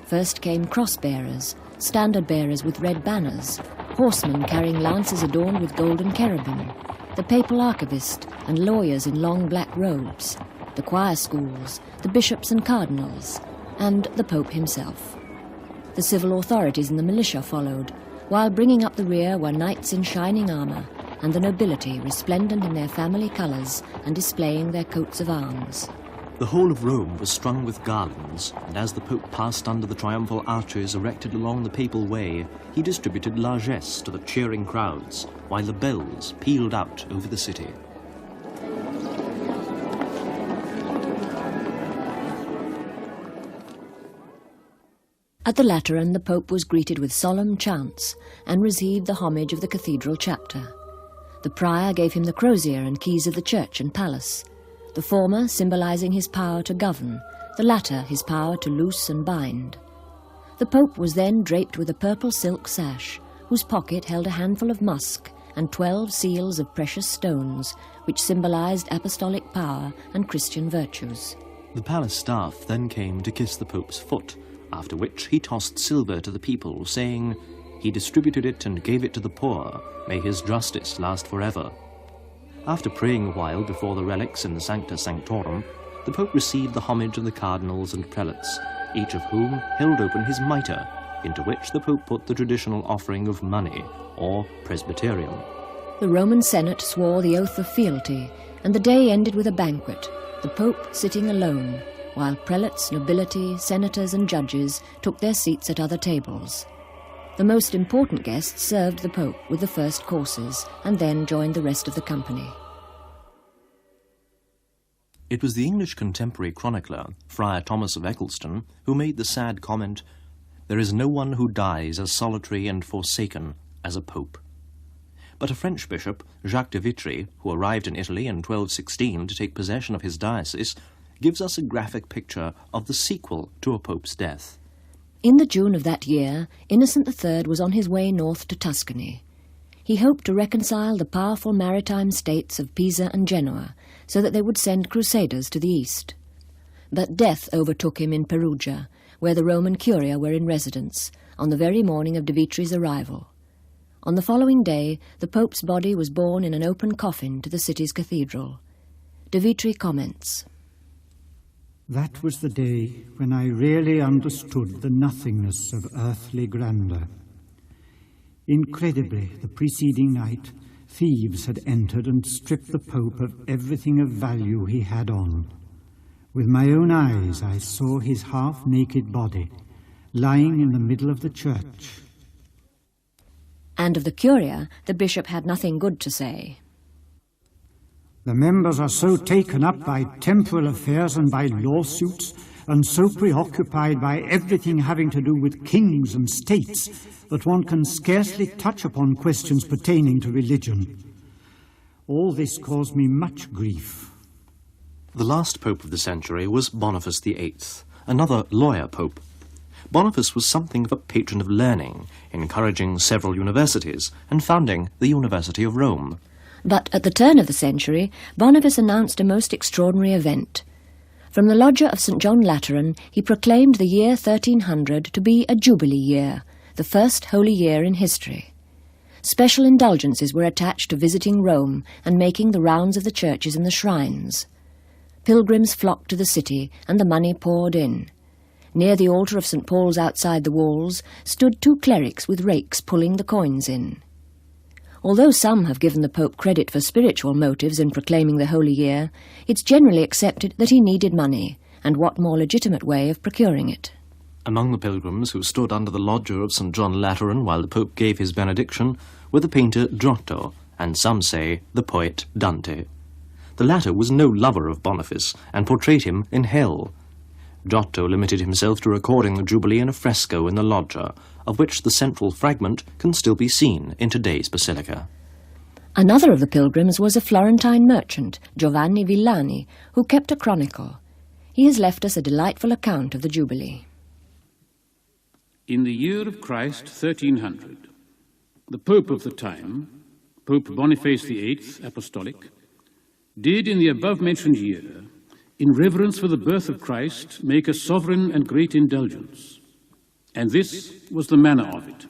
First came cross-bearers, standard-bearers with red banners, horsemen carrying lances adorned with golden cherubim, the papal archivist and lawyers in long black robes, the choir schools, the bishops and cardinals, and the Pope himself. The civil authorities and the militia followed, while bringing up the rear were knights in shining armour, and the nobility resplendent in their family colours and displaying their coats of arms. The whole of Rome was strung with garlands, and as the Pope passed under the triumphal arches erected along the papal way, he distributed largesse to the cheering crowds, while the bells pealed out over the city. At the Lateran, the Pope was greeted with solemn chants and received the homage of the cathedral chapter. The prior gave him the crozier and keys of the church and palace, the former symbolising his power to govern, the latter his power to loose and bind. The Pope was then draped with a purple silk sash, whose pocket held a handful of musk and 12 seals of precious stones, which symbolised apostolic power and Christian virtues. The palace staff then came to kiss the Pope's foot, after which he tossed silver to the people, saying, "He distributed it and gave it to the poor. May his justice last forever." After praying a while before the relics in the Sancta Sanctorum, the Pope received the homage of the cardinals and prelates, each of whom held open his mitre, into which the Pope put the traditional offering of money, or presbyterium. The Roman Senate swore the oath of fealty, and the day ended with a banquet, the Pope sitting alone, while prelates, nobility, senators and judges took their seats at other tables. The most important guests served the Pope with the first courses and then joined the rest of the company. It was the English contemporary chronicler, Friar Thomas of Eccleston, who made the sad comment, "There is no one who dies as solitary and forsaken as a Pope." But a French bishop, Jacques de Vitry, who arrived in Italy in 1216 to take possession of his diocese, gives us a graphic picture of the sequel to a Pope's death. In the June of that year, Innocent III was on his way north to Tuscany. He hoped to reconcile the powerful maritime states of Pisa and Genoa, so that they would send crusaders to the east. But death overtook him in Perugia, where the Roman Curia were in residence, on the very morning of de Vitry's arrival. On the following day, the Pope's body was borne in an open coffin to the city's cathedral. De Vitry comments, "That was the day when I really understood the nothingness of earthly grandeur. Incredibly, the preceding night, thieves had entered and stripped the Pope of everything of value he had on. With my own eyes I saw his half-naked body, lying in the middle of the church." And of the Curia, the bishop had nothing good to say. "The members are so taken up by temporal affairs and by lawsuits, and so preoccupied by everything having to do with kings and states, that one can scarcely touch upon questions pertaining to religion. All this caused me much grief." The last Pope of the century was Boniface VIII, another lawyer Pope. Boniface was something of a patron of learning, encouraging several universities and founding the University of Rome. But at the turn of the century, Boniface announced a most extraordinary event. From the loggia of St. John Lateran, he proclaimed the year 1300 to be a Jubilee year, the first holy year in history. Special indulgences were attached to visiting Rome and making the rounds of the churches and the shrines. Pilgrims flocked to the city, and the money poured in. Near the altar of St. Paul's outside the walls stood 2 clerics with rakes pulling the coins in. Although some have given the Pope credit for spiritual motives in proclaiming the Holy Year, it's generally accepted that he needed money, and what more legitimate way of procuring it? Among the pilgrims who stood under the loggia of St. John Lateran while the Pope gave his benediction were the painter Giotto, and some say the poet Dante. The latter was no lover of Boniface, and portrayed him in hell. Giotto limited himself to recording the Jubilee in a fresco in the loggia, of which the central fragment can still be seen in today's basilica. Another of the pilgrims was a Florentine merchant, Giovanni Villani, who kept a chronicle. He has left us a delightful account of the Jubilee. In the year of Christ, 1300, the Pope of the time, Pope Boniface VIII, Apostolic, did in the above-mentioned year, in reverence for the birth of Christ, make a sovereign and great indulgence. And this was the manner of it,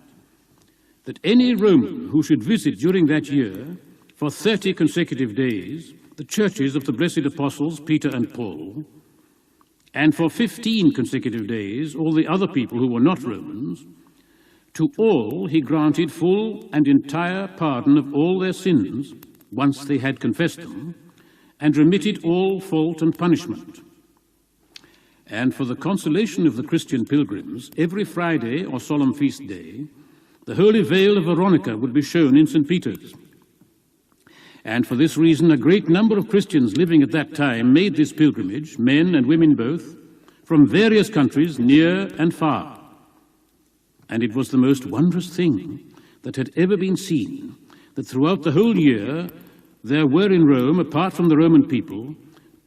that any Roman who should visit during that year, for 30 consecutive days, the churches of the blessed apostles Peter and Paul, and for 15 consecutive days all the other people who were not Romans, to all he granted full and entire pardon of all their sins, once they had confessed them, and remitted all fault and punishment. And for the consolation of the Christian pilgrims, every Friday or solemn feast day, the holy veil of Veronica would be shown in St. Peter's. And for this reason, a great number of Christians living at that time made this pilgrimage, men and women both, from various countries, near and far. And it was the most wondrous thing that had ever been seen, that throughout the whole year there were in Rome, apart from the Roman people,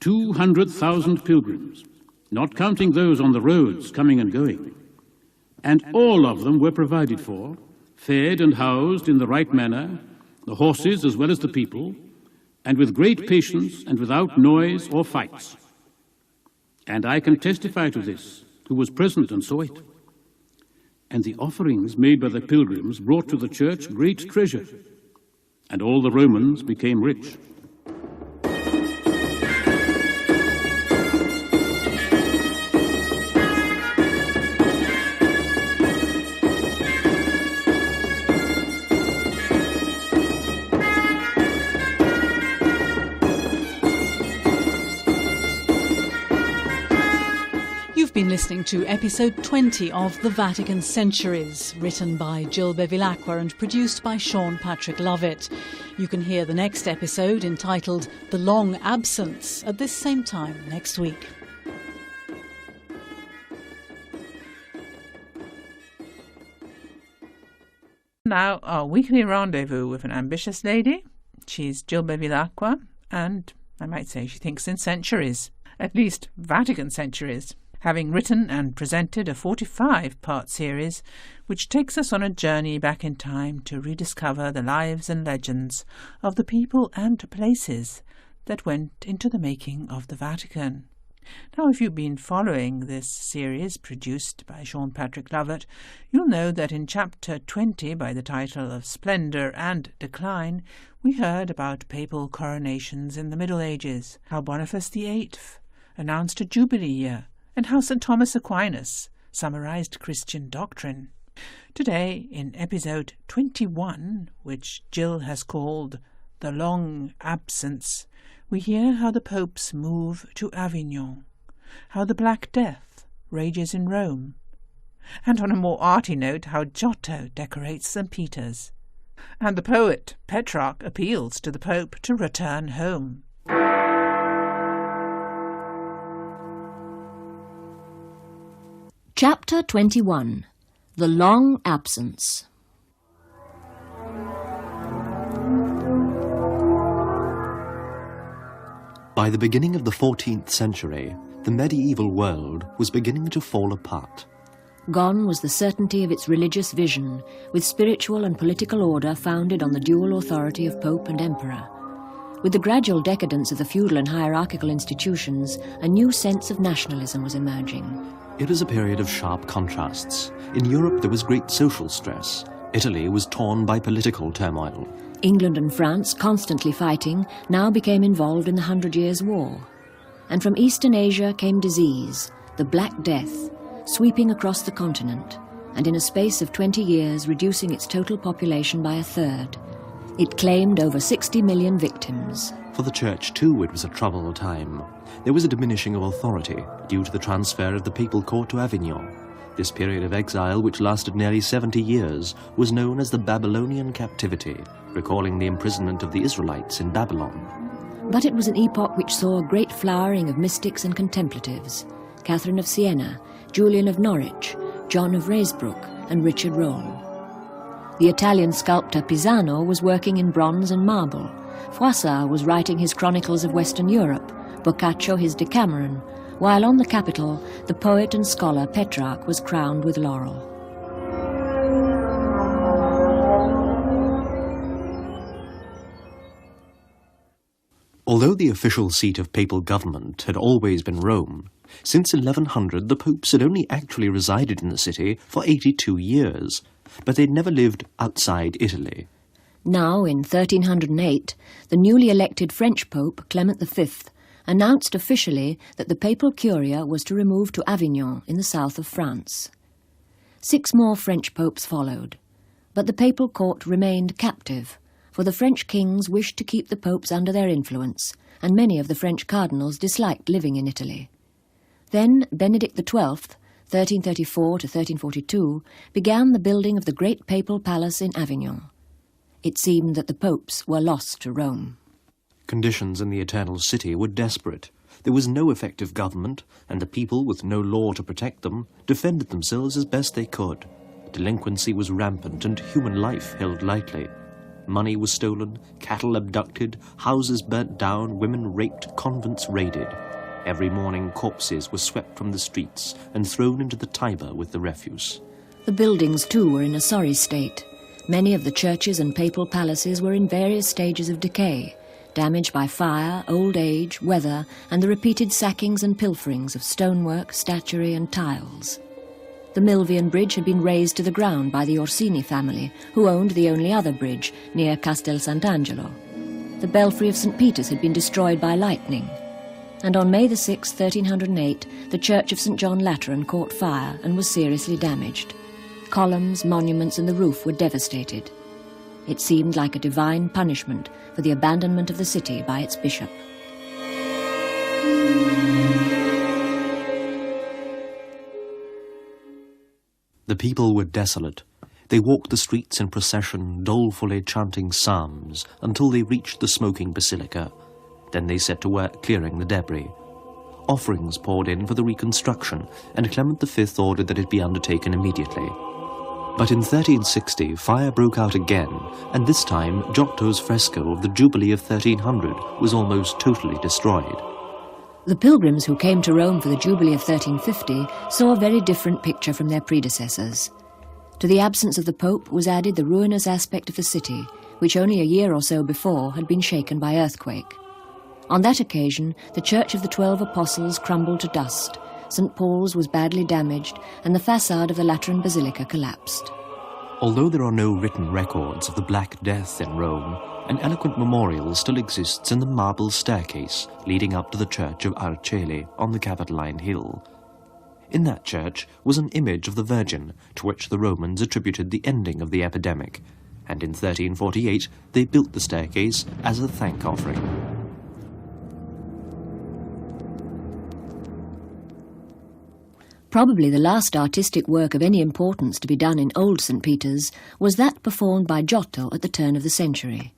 200,000 pilgrims, not counting those on the roads coming and going. And all of them were provided for, fed and housed in the right manner, the horses as well as the people, and with great patience and without noise or fights. And I can testify to this, who was present and saw it. And the offerings made by the pilgrims brought to the church great treasure, and all the Romans became rich. Been listening to episode 20 of The Vatican Centuries, written by Jill Bevilacqua and produced by Sean Patrick Lovett. You can hear the next episode, entitled The Long Absence, at this same time next week. Now, our weekly rendezvous with an ambitious lady. She's Jill Bevilacqua, and I might say she thinks in centuries, at least Vatican centuries, having written and presented a 45-part series which takes us on a journey back in time to rediscover the lives and legends of the people and places that went into the making of the Vatican. Now, if you've been following this series produced by Sean Patrick Lovett, you'll know that in Chapter 20, by the title of Splendour and Decline, we heard about papal coronations in the Middle Ages, how Boniface VIII announced a Jubilee year, and how St. Thomas Aquinas summarized Christian doctrine. Today, in episode 21, which Jill has called The Long Absence, we hear how the popes move to Avignon, how the Black Death rages in Rome, and on a more arty note, how Giotto decorates St. Peter's, and the poet Petrarch appeals to the Pope to return home. Chapter 21. The Long Absence. By the beginning of the 14th century, the medieval world was beginning to fall apart. Gone was the certainty of its religious vision, with spiritual and political order founded on the dual authority of Pope and Emperor. With the gradual decadence of the feudal and hierarchical institutions, a new sense of nationalism was emerging. It was a period of sharp contrasts. In Europe there was great social stress. Italy was torn by political turmoil. England and France, constantly fighting, now became involved in the 100 Years' War. And from Eastern Asia came disease, the Black Death, sweeping across the continent, and in a space of 20 years reducing its total population by a third. It claimed over 60 million victims. For the Church, too, it was a troubled time. There was a diminishing of authority due to the transfer of the papal court to Avignon. This period of exile, which lasted nearly 70 years, was known as the Babylonian captivity, recalling the imprisonment of the Israelites in Babylon. But it was an epoch which saw a great flowering of mystics and contemplatives. Catherine of Siena, Julian of Norwich, John of Raisbrook, and Richard Rolle. The Italian sculptor Pisano was working in bronze and marble. Froissart was writing his Chronicles of Western Europe, Boccaccio his Decameron, while on the Capitol, the poet and scholar Petrarch was crowned with laurel. Although the official seat of papal government had always been Rome, since 1100 the popes had only actually resided in the city for 82 years, but they'd never lived outside Italy. Now, in 1308, the newly elected French Pope, Clement V, announced officially that the papal curia was to remove to Avignon in the south of France. 6 more French popes followed, but the papal court remained captive, for the French kings wished to keep the popes under their influence, and many of the French cardinals disliked living in Italy. Then Benedict XII, 1334 to 1342, began the building of the great papal palace in Avignon. It seemed that the popes were lost to Rome. Conditions in the Eternal City were desperate. There was no effective government, and the people, with no law to protect them, defended themselves as best they could. Delinquency was rampant and human life held lightly. Money was stolen, cattle abducted, houses burnt down, women raped, convents raided. Every morning corpses were swept from the streets and thrown into the Tiber with the refuse. The buildings, too, were in a sorry state. Many of the churches and papal palaces were in various stages of decay, damaged by fire, old age, weather, and the repeated sackings and pilferings of stonework, statuary, and tiles. The Milvian Bridge had been razed to the ground by the Orsini family, who owned the only other bridge near Castel Sant'Angelo. The belfry of St. Peter's had been destroyed by lightning. And on May 6, 1308, the church of St. John Lateran caught fire and was seriously damaged. Columns, monuments, and the roof were devastated. It seemed like a divine punishment for the abandonment of the city by its bishop. The people were desolate. They walked the streets in procession, dolefully chanting psalms, until they reached the smoking basilica. Then they set to work clearing the debris. Offerings poured in for the reconstruction, and Clement V ordered that it be undertaken immediately. But in 1360, fire broke out again, and this time Giotto's fresco of the Jubilee of 1300 was almost totally destroyed. The pilgrims who came to Rome for the Jubilee of 1350 saw a very different picture from their predecessors. To the absence of the Pope was added the ruinous aspect of the city, which only a year or so before had been shaken by earthquake. On that occasion, the Church of the 12 Apostles crumbled to dust, St. Paul's was badly damaged, and the facade of the Lateran Basilica collapsed. Although there are no written records of the Black Death in Rome, an eloquent memorial still exists in the marble staircase leading up to the Church of Arceli on the Capitoline Hill. In that church was an image of the Virgin, to which the Romans attributed the ending of the epidemic, and in 1348 they built the staircase as a thank offering. Probably the last artistic work of any importance to be done in Old St. Peter's was that performed by Giotto at the turn of the century.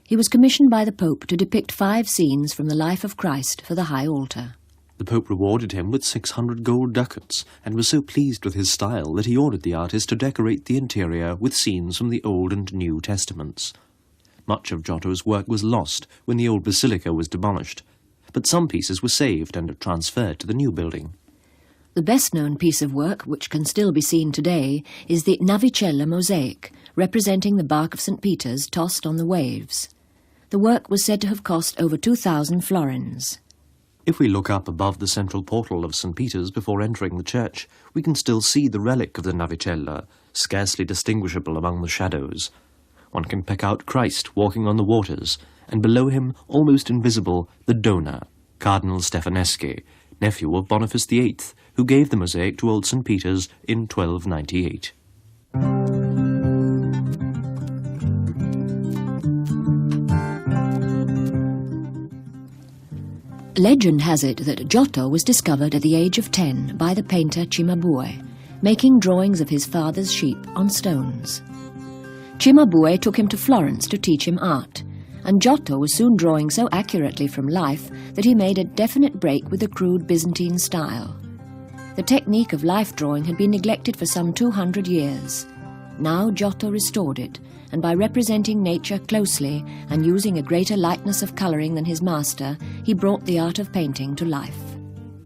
He was commissioned by the Pope to depict 5 scenes from the life of Christ for the high altar. The Pope rewarded him with 600 gold ducats, and was so pleased with his style that he ordered the artist to decorate the interior with scenes from the Old and New Testaments. Much of Giotto's work was lost when the old basilica was demolished, but some pieces were saved and transferred to the new building. The best-known piece of work, which can still be seen today, is the Navicella mosaic, representing the bark of St. Peter's tossed on the waves. The work was said to have cost over 2,000 florins. If we look up above the central portal of St. Peter's before entering the church, we can still see the relic of the Navicella, scarcely distinguishable among the shadows. One can pick out Christ walking on the waters, and below him, almost invisible, the donor, Cardinal Stefaneschi, nephew of Boniface VIII, who gave the mosaic to Old St. Peter's in 1298. Legend has it that Giotto was discovered at the age of 10 by the painter Cimabue, making drawings of his father's sheep on stones. Cimabue took him to Florence to teach him art, and Giotto was soon drawing so accurately from life that he made a definite break with the crude Byzantine style. The technique of life drawing had been neglected for some 200 years. Now Giotto restored it, and by representing nature closely and using a greater lightness of colouring than his master, he brought the art of painting to life.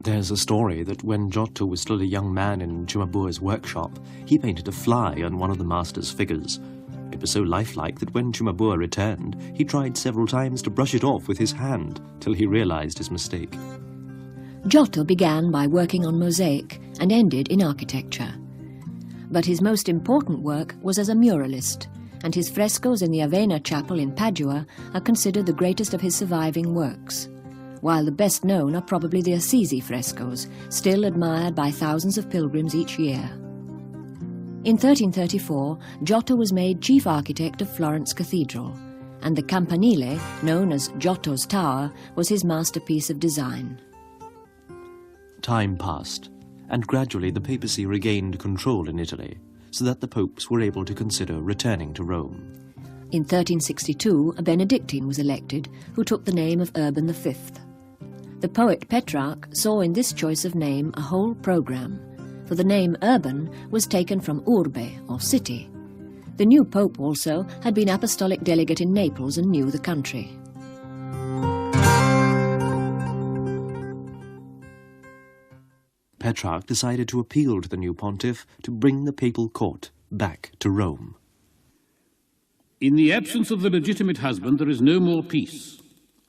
There's a story that when Giotto was still a young man in Cimabue's workshop, he painted a fly on one of the master's figures. It was so lifelike that when Cimabue returned, he tried several times to brush it off with his hand, till he realised his mistake. Giotto began by working on mosaic and ended in architecture. But his most important work was as a muralist, and his frescoes in the Avena Chapel in Padua are considered the greatest of his surviving works, while the best known are probably the Assisi frescoes, still admired by thousands of pilgrims each year. In 1334, Giotto was made chief architect of Florence Cathedral, and the campanile, known as Giotto's Tower, was his masterpiece of design. Time passed, and gradually the papacy regained control in Italy, so that the popes were able to consider returning to Rome. In 1362, a Benedictine was elected, who took the name of Urban V. The poet Petrarch saw in this choice of name a whole programme, for the name Urban was taken from urbe, or city. The new pope also had been apostolic delegate in Naples and knew the country. Petrarch decided to appeal to the new pontiff to bring the papal court back to Rome. In the absence of the legitimate husband, there is no more peace.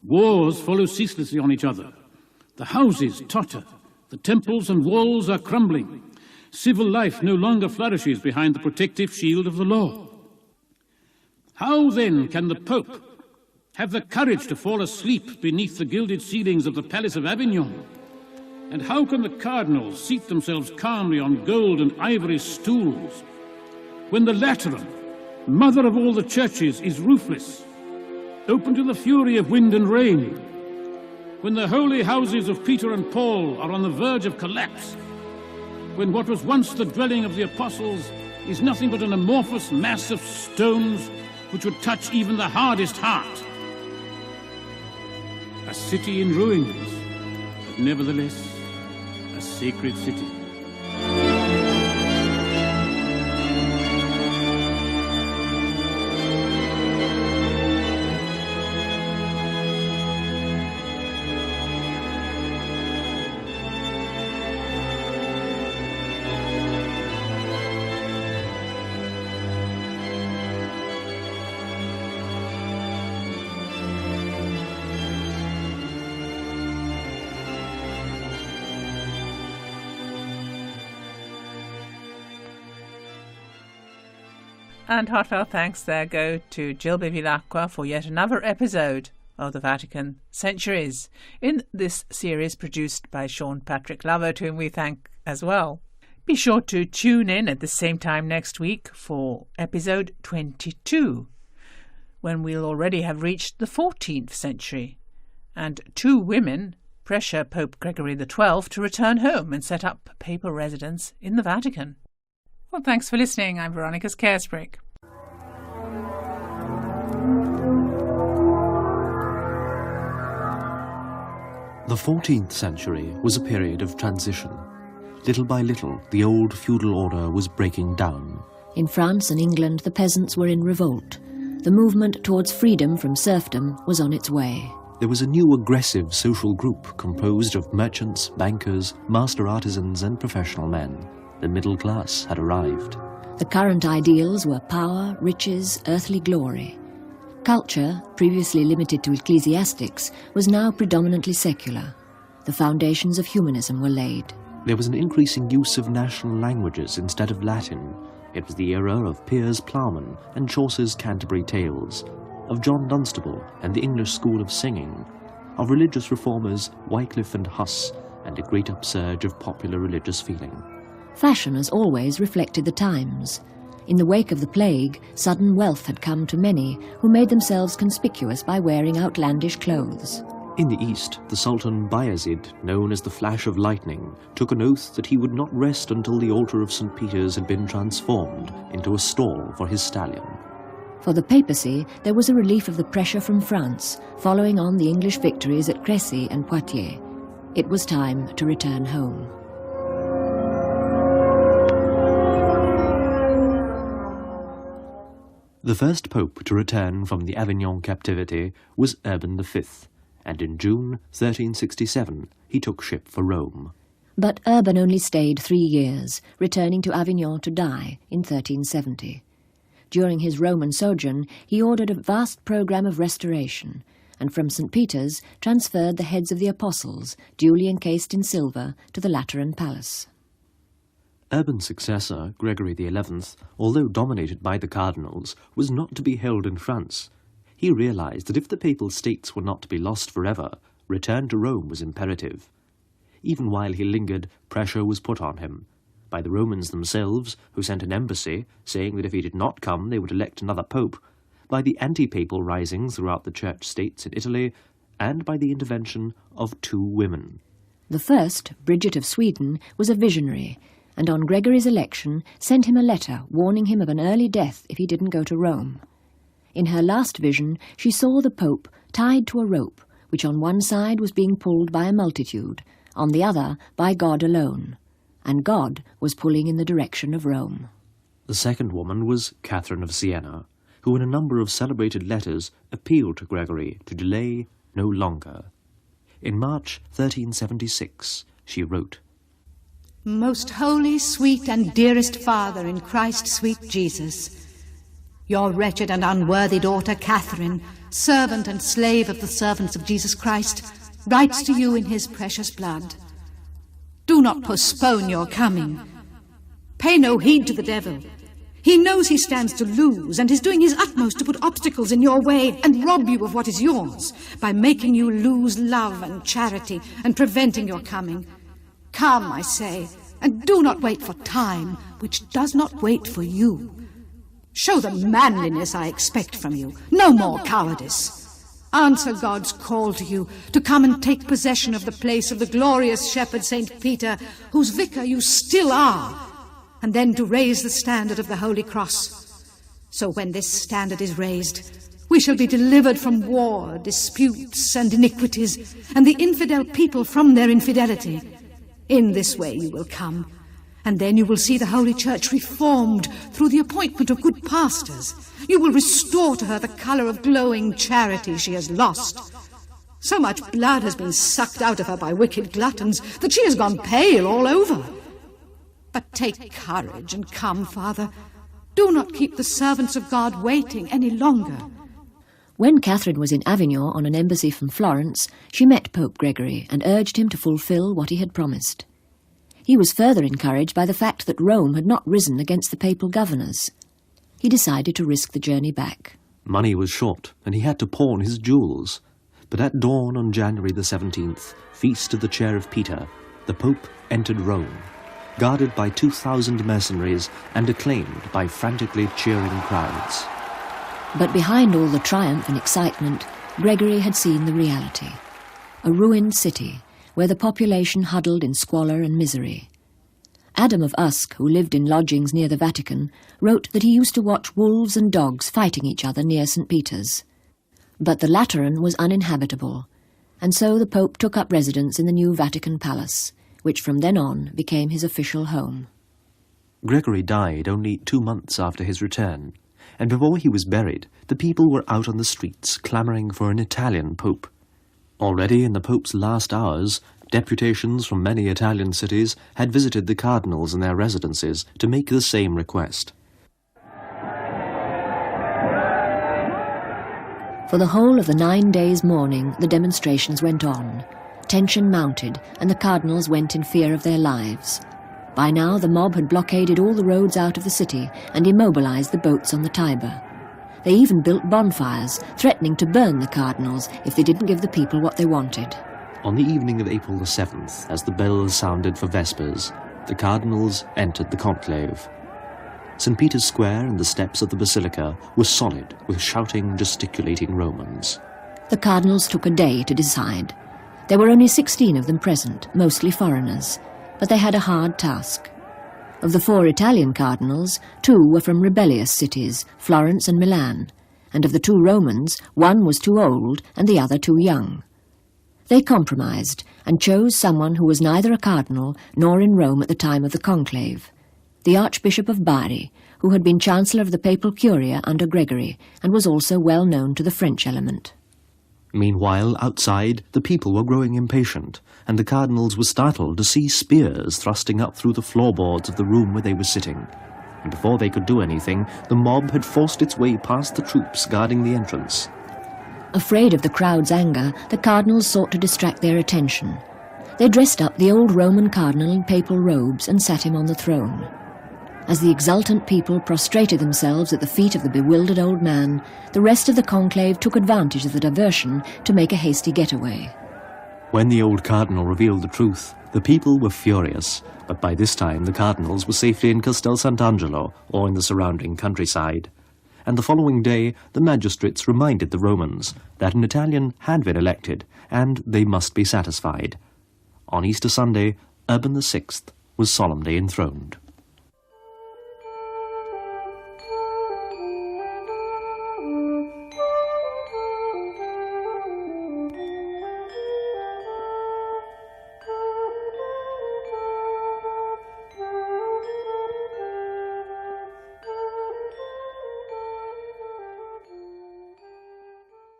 Wars follow ceaselessly on each other. The houses totter. The temples and walls are crumbling. Civil life no longer flourishes behind the protective shield of the law. How then can the Pope have the courage to fall asleep beneath the gilded ceilings of the Palace of Avignon? And how can the cardinals seat themselves calmly on gold and ivory stools when the Lateran, mother of all the churches, is roofless, open to the fury of wind and rain, when the holy houses of Peter and Paul are on the verge of collapse, when what was once the dwelling of the apostles is nothing but an amorphous mass of stones which would touch even the hardest heart? A city in ruins, but nevertheless a sacred city. And heartfelt thanks there go to Jill Bevilacqua for yet another episode of the Vatican Centuries in this series produced by Sean Patrick Lovett, whom we thank as well. Be sure to tune in at the same time next week for episode 22, when we'll already have reached the 14th century, and 2 women pressure Pope Gregory XII to return home and set up papal residence in the Vatican. Well, thanks for listening. I'm Veronica Scaresbrick. The 14th century was a period of transition. Little by little, the old feudal order was breaking down. In France and England, the peasants were in revolt. The movement towards freedom from serfdom was on its way. There was a new aggressive social group composed of merchants, bankers, master artisans and professional men. The middle class had arrived. The current ideals were power, riches, earthly glory. Culture, previously limited to ecclesiastics, was now predominantly secular. The foundations of humanism were laid. There was an increasing use of national languages instead of Latin. It was the era of Piers Plowman and Chaucer's Canterbury Tales, of John Dunstable and the English school of singing, of religious reformers Wycliffe and Huss, and a great upsurge of popular religious feeling. Fashion, as always, reflected the times. In the wake of the plague, sudden wealth had come to many who made themselves conspicuous by wearing outlandish clothes. In the east, the Sultan Bayezid, known as the Flash of Lightning, took an oath that he would not rest until the altar of St. Peter's had been transformed into a stall for his stallion. For the papacy, there was a relief of the pressure from France, following on the English victories at Crécy and Poitiers. It was time to return home. The first pope to return from the Avignon captivity was Urban V, and in June 1367 he took ship for Rome. But Urban only stayed 3 years, returning to Avignon to die in 1370. During his Roman sojourn, he ordered a vast programme of restoration, and from St. Peter's transferred the heads of the apostles, duly encased in silver, to the Lateran Palace. Urban's successor, Gregory XI, although dominated by the cardinals, was not to be held in France. He realized that if the papal states were not to be lost forever, return to Rome was imperative. Even while he lingered, pressure was put on him, by the Romans themselves, who sent an embassy, saying that if he did not come they would elect another pope, by the anti-papal risings throughout the church states in Italy, and by the intervention of 2 women. The first, Bridget of Sweden, was a visionary, and on Gregory's election sent him a letter warning him of an early death if he didn't go to Rome. In her last vision, she saw the Pope tied to a rope, which on one side was being pulled by a multitude, on the other by God alone, and God was pulling in the direction of Rome. The second woman was Catherine of Siena, who in a number of celebrated letters appealed to Gregory to delay no longer. In March 1376, she wrote, Most holy, sweet, and dearest Father in Christ sweet Jesus, your wretched and unworthy daughter Catherine, servant and slave of the servants of Jesus Christ, writes to you in his precious blood. Do not postpone your coming. Pay no heed to the devil. He knows he stands to lose and is doing his utmost to put obstacles in your way and rob you of what is yours by making you lose love and charity and preventing your coming. Come, I say, and do not wait for time, which does not wait for you. Show the manliness I expect from you, no more cowardice. Answer God's call to you to come and take possession of the place of the glorious shepherd St. Peter, whose vicar you still are, and then to raise the standard of the Holy Cross. So when this standard is raised, we shall be delivered from war, disputes, and iniquities, and the infidel people from their infidelity. In this way you will come, and then you will see the Holy Church reformed through the appointment of good pastors. You will restore to her the colour of glowing charity she has lost. So much blood has been sucked out of her by wicked gluttons that she has gone pale all over. But take courage and come, Father. Do not keep the servants of God waiting any longer. When Catherine was in Avignon on an embassy from Florence, she met Pope Gregory and urged him to fulfil what he had promised. He was further encouraged by the fact that Rome had not risen against the papal governors. He decided to risk the journey back. Money was short, and he had to pawn his jewels. But at dawn on January the 17th, feast of the Chair of Peter, the Pope entered Rome, guarded by 2,000 mercenaries and acclaimed by frantically cheering crowds. But behind all the triumph and excitement, Gregory had seen the reality. A ruined city, where the population huddled in squalor and misery. Adam of Usk, who lived in lodgings near the Vatican, wrote that he used to watch wolves and dogs fighting each other near St. Peter's. But the Lateran was uninhabitable, and so the Pope took up residence in the new Vatican Palace, which from then on became his official home. Gregory died only 2 months after his return, and before he was buried, the people were out on the streets clamouring for an Italian Pope. Already in the Pope's last hours, deputations from many Italian cities had visited the cardinals in their residences to make the same request. For the whole of the 9 days' mourning, the demonstrations went on. Tension mounted, and the cardinals went in fear of their lives. By now the mob had blockaded all the roads out of the city and immobilized the boats on the Tiber. They even built bonfires, threatening to burn the cardinals if they didn't give the people what they wanted. On the evening of April the 7th, as the bells sounded for Vespers, the cardinals entered the conclave. St. Peter's Square and the steps of the Basilica were solid with shouting, gesticulating Romans. The cardinals took a day to decide. There were only 16 of them present, mostly foreigners, but they had a hard task. Of the 4 Italian cardinals, 2 were from rebellious cities, Florence and Milan, and of the 2 Romans, 1 was too old and the other too young. They compromised and chose someone who was neither a cardinal nor in Rome at the time of the conclave. the Archbishop of Bari, who had been Chancellor of the Papal Curia under Gregory and was also well known to the French element. Meanwhile, outside, the people were growing impatient, and the cardinals were startled to see spears thrusting up through the floorboards of the room where they were sitting. And before they could do anything, the mob had forced its way past the troops guarding the entrance. Afraid of the crowd's anger, the cardinals sought to distract their attention. They dressed up the old Roman cardinal in papal robes and sat him on the throne. As the exultant people prostrated themselves at the feet of the bewildered old man, the rest of the conclave took advantage of the diversion to make a hasty getaway. When the old cardinal revealed the truth, the people were furious, but by this time the cardinals were safely in Castel Sant'Angelo or in the surrounding countryside. And the following day, the magistrates reminded the Romans that an Italian had been elected, and they must be satisfied. On Easter Sunday, Urban VI was solemnly enthroned.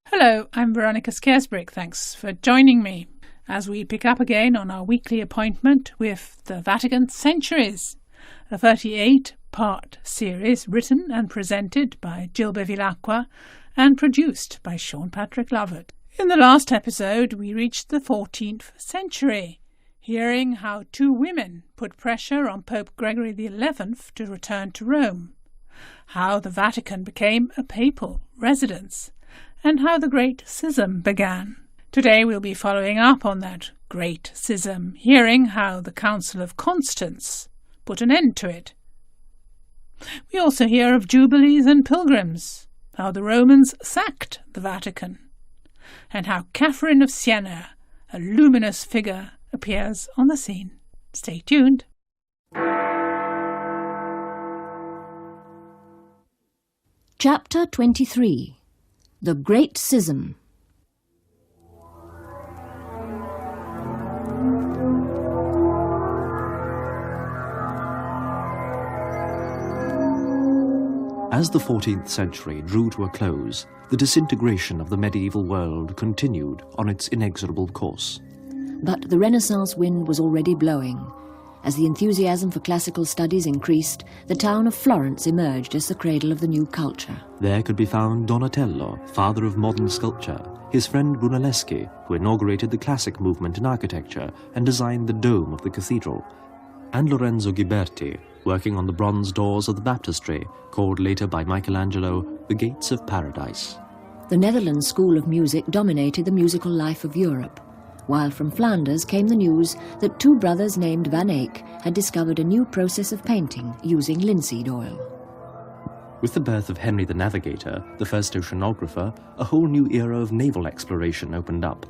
Hello, I'm Veronica Skersbrick. Thanks for joining me as we pick up again on our weekly appointment with the Vatican Centuries, a 38-part series written and presented by Jill Bevilacqua and produced by Sean Patrick Lovett. In the last episode, we reached the 14th century, hearing how two women put pressure on Pope Gregory XI to return to Rome, how the Vatican became a papal residence, and how the Great Schism began. Today we'll be following up on that Great Schism, hearing how the Council of Constance put an end to it. We also hear of jubilees and pilgrims, how the Romans sacked the Vatican, and how Catherine of Siena, a luminous figure, appears on the scene. Stay tuned. Chapter 23. The Great Schism. As the 14th century drew to a close, the disintegration of the medieval world continued on its inexorable course. But the Renaissance wind was already blowing. As the enthusiasm for classical studies increased, the town of Florence emerged as the cradle of the new culture. There could be found Donatello, father of modern sculpture, his friend Brunelleschi, who inaugurated the classic movement in architecture and designed the dome of the cathedral, and Lorenzo Ghiberti, working on the bronze doors of the baptistry, called later by Michelangelo the Gates of Paradise. The Netherlands school of music dominated the musical life of Europe, while from Flanders came the news that two brothers named Van Eyck had discovered a new process of painting using linseed oil. With the birth of Henry the Navigator, the first oceanographer, a whole new era of naval exploration opened up.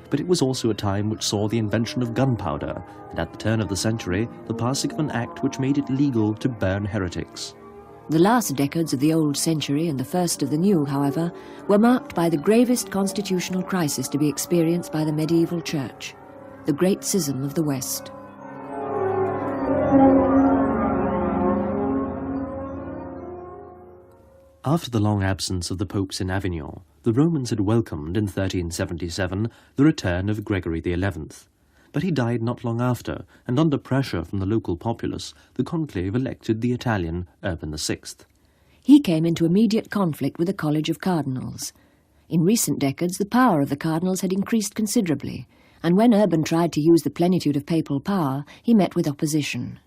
But it was also a time which saw the invention of gunpowder, and at the turn of the century, the passing of an act which made it legal to burn heretics. The last decades of the old century and the first of the new, however, were marked by the gravest constitutional crisis to be experienced by the medieval church, the Great Schism of the West. After the long absence of the popes in Avignon, the Romans had welcomed in 1377 the return of Gregory XI. But he died not long after, and under pressure from the local populace, the conclave elected the Italian Urban VI. He came into immediate conflict with the College of Cardinals. In recent decades, the power of the cardinals had increased considerably, and when Urban tried to use the plenitude of papal power, he met with opposition.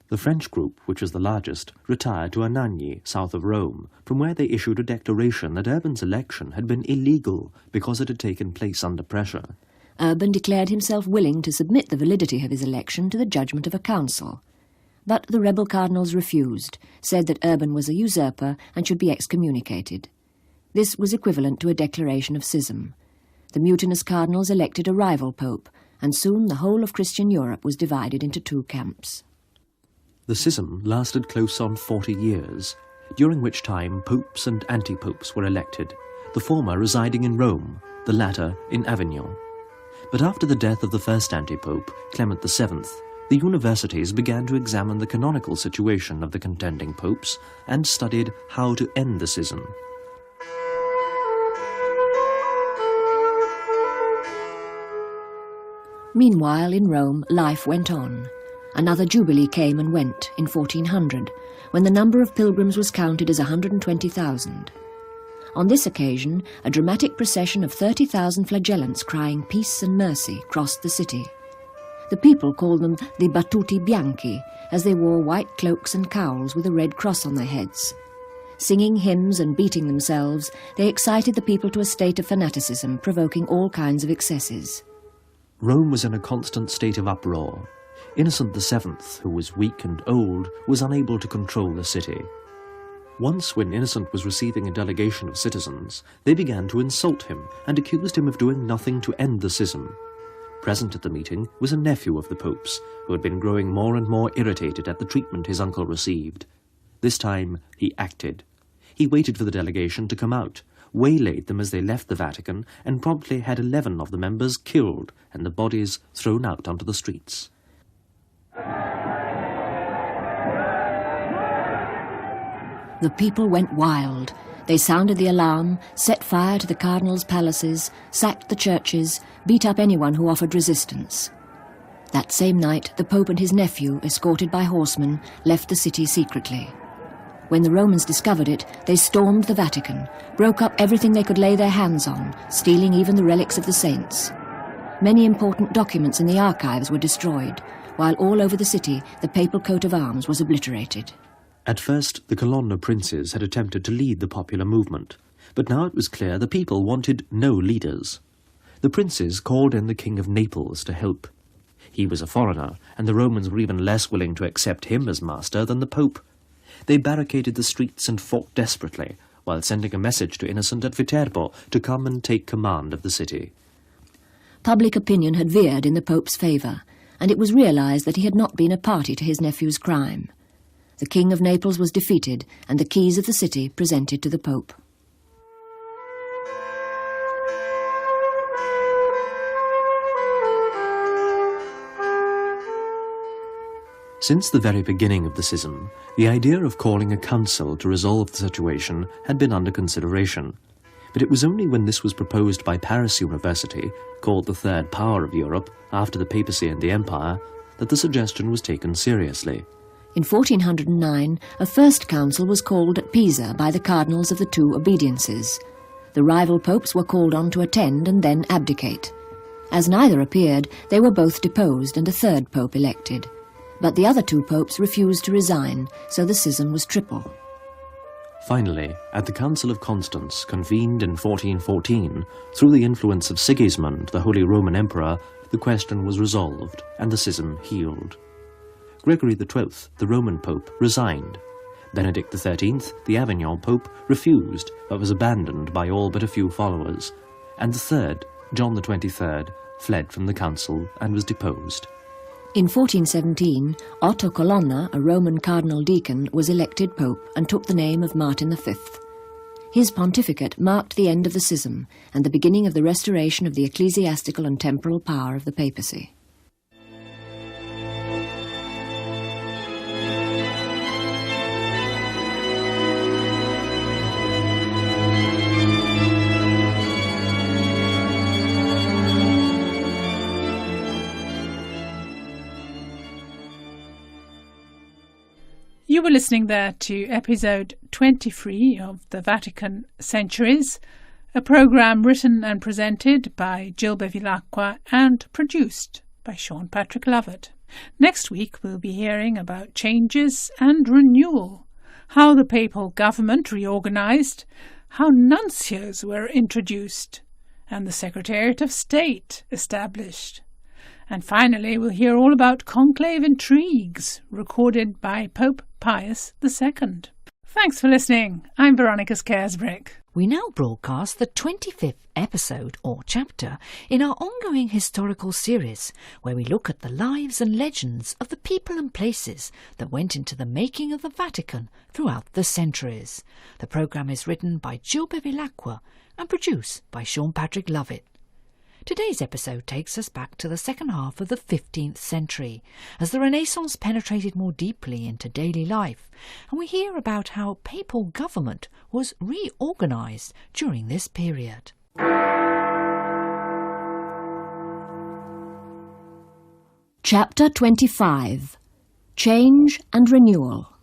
The French group, which was the largest, retired to Anagni, south of Rome, from where they issued a declaration that Urban's election had been illegal because it had taken place under pressure. Urban declared himself willing to submit the validity of his election to the judgment of a council. But the rebel cardinals refused, said that Urban was a usurper and should be excommunicated. This was equivalent to a declaration of schism. The mutinous cardinals elected a rival pope, and soon the whole of Christian Europe was divided into two camps. The schism lasted close on 40 years, during which time popes and anti-popes were elected, the former residing in Rome, the latter in Avignon. But after the death of the first anti-pope, Clement VII, the universities began to examine the canonical situation of the contending popes and studied how to end the schism. Meanwhile, in Rome, life went on. Another jubilee came and went in 1400, when the number of pilgrims was counted as 120,000. On this occasion, a dramatic procession of 30,000 flagellants crying peace and mercy crossed the city. The people called them the Battuti Bianchi, as they wore white cloaks and cowls with a red cross on their heads. Singing hymns and beating themselves, they excited the people to a state of fanaticism, provoking all kinds of excesses. Rome was in a constant state of uproar. Innocent VII, who was weak and old, was unable to control the city. Once, when Innocent was receiving a delegation of citizens, they began to insult him and accused him of doing nothing to end the schism. Present at the meeting was a nephew of the Pope's, who had been growing more and more irritated at the treatment his uncle received. This time he acted. He waited for the delegation to come out, waylaid them as they left the Vatican, and promptly had 11 of the members killed and the bodies thrown out onto the streets. The people went wild. They sounded the alarm, set fire to the cardinals' palaces, sacked the churches, beat up anyone who offered resistance. That same night, the Pope and his nephew, escorted by horsemen, left the city secretly. When the Romans discovered it, they stormed the Vatican, broke up everything they could lay their hands on, stealing even the relics of the saints. Many important documents in the archives were destroyed, while all over the city the papal coat of arms was obliterated. At first, the Colonna princes had attempted to lead the popular movement, but now it was clear the people wanted no leaders. The princes called in the King of Naples to help. He was a foreigner, and the Romans were even less willing to accept him as master than the Pope. They barricaded the streets and fought desperately, while sending a message to Innocent at Viterbo to come and take command of the city. Public opinion had veered in the Pope's favour, and it was realised that he had not been a party to his nephew's crime. The King of Naples was defeated, and the keys of the city presented to the Pope. Since the very beginning of the schism, the idea of calling a council to resolve the situation had been under consideration. But it was only when this was proposed by Paris University, called the Third Power of Europe, after the papacy and the Empire, that the suggestion was taken seriously. In 1409, a first council was called at Pisa by the cardinals of the two obediences. The rival popes were called on to attend and then abdicate. As neither appeared, they were both deposed and a third pope elected. But the other two popes refused to resign, so the schism was triple. Finally, at the Council of Constance, convened in 1414, through the influence of Sigismund, the Holy Roman Emperor, the question was resolved and the schism healed. Gregory XII, the Roman Pope, resigned. Benedict XIII, the Avignon Pope, refused, but was abandoned by all but a few followers. And the third, John XXIII, fled from the council and was deposed. In 1417, Otto Colonna, a Roman cardinal deacon, was elected pope and took the name of Martin V. His pontificate marked the end of the schism and the beginning of the restoration of the ecclesiastical and temporal power of the papacy. You were listening there to episode 23 of the Vatican Centuries, a programme written and presented by Jill Bevilacqua and produced by Sean Patrick Lovett. Next week we'll be hearing about changes and renewal, how the papal government reorganised, how nuncios were introduced, and the Secretariat of State established. And finally, we'll hear all about conclave intrigues recorded by Pope Pius II. Thanks for listening. I'm Veronica Scaresbrick. We now broadcast the 25th episode or chapter in our ongoing historical series, where we look at the lives and legends of the people and places that went into the making of the Vatican throughout the centuries. The programme is written by Jill Bevilacqua and produced by Sean Patrick Lovett. Today's episode takes us back to the second half of the 15th century, as the Renaissance penetrated more deeply into daily life, and we hear about how papal government was reorganised during this period. Chapter 25. Change and Renewal.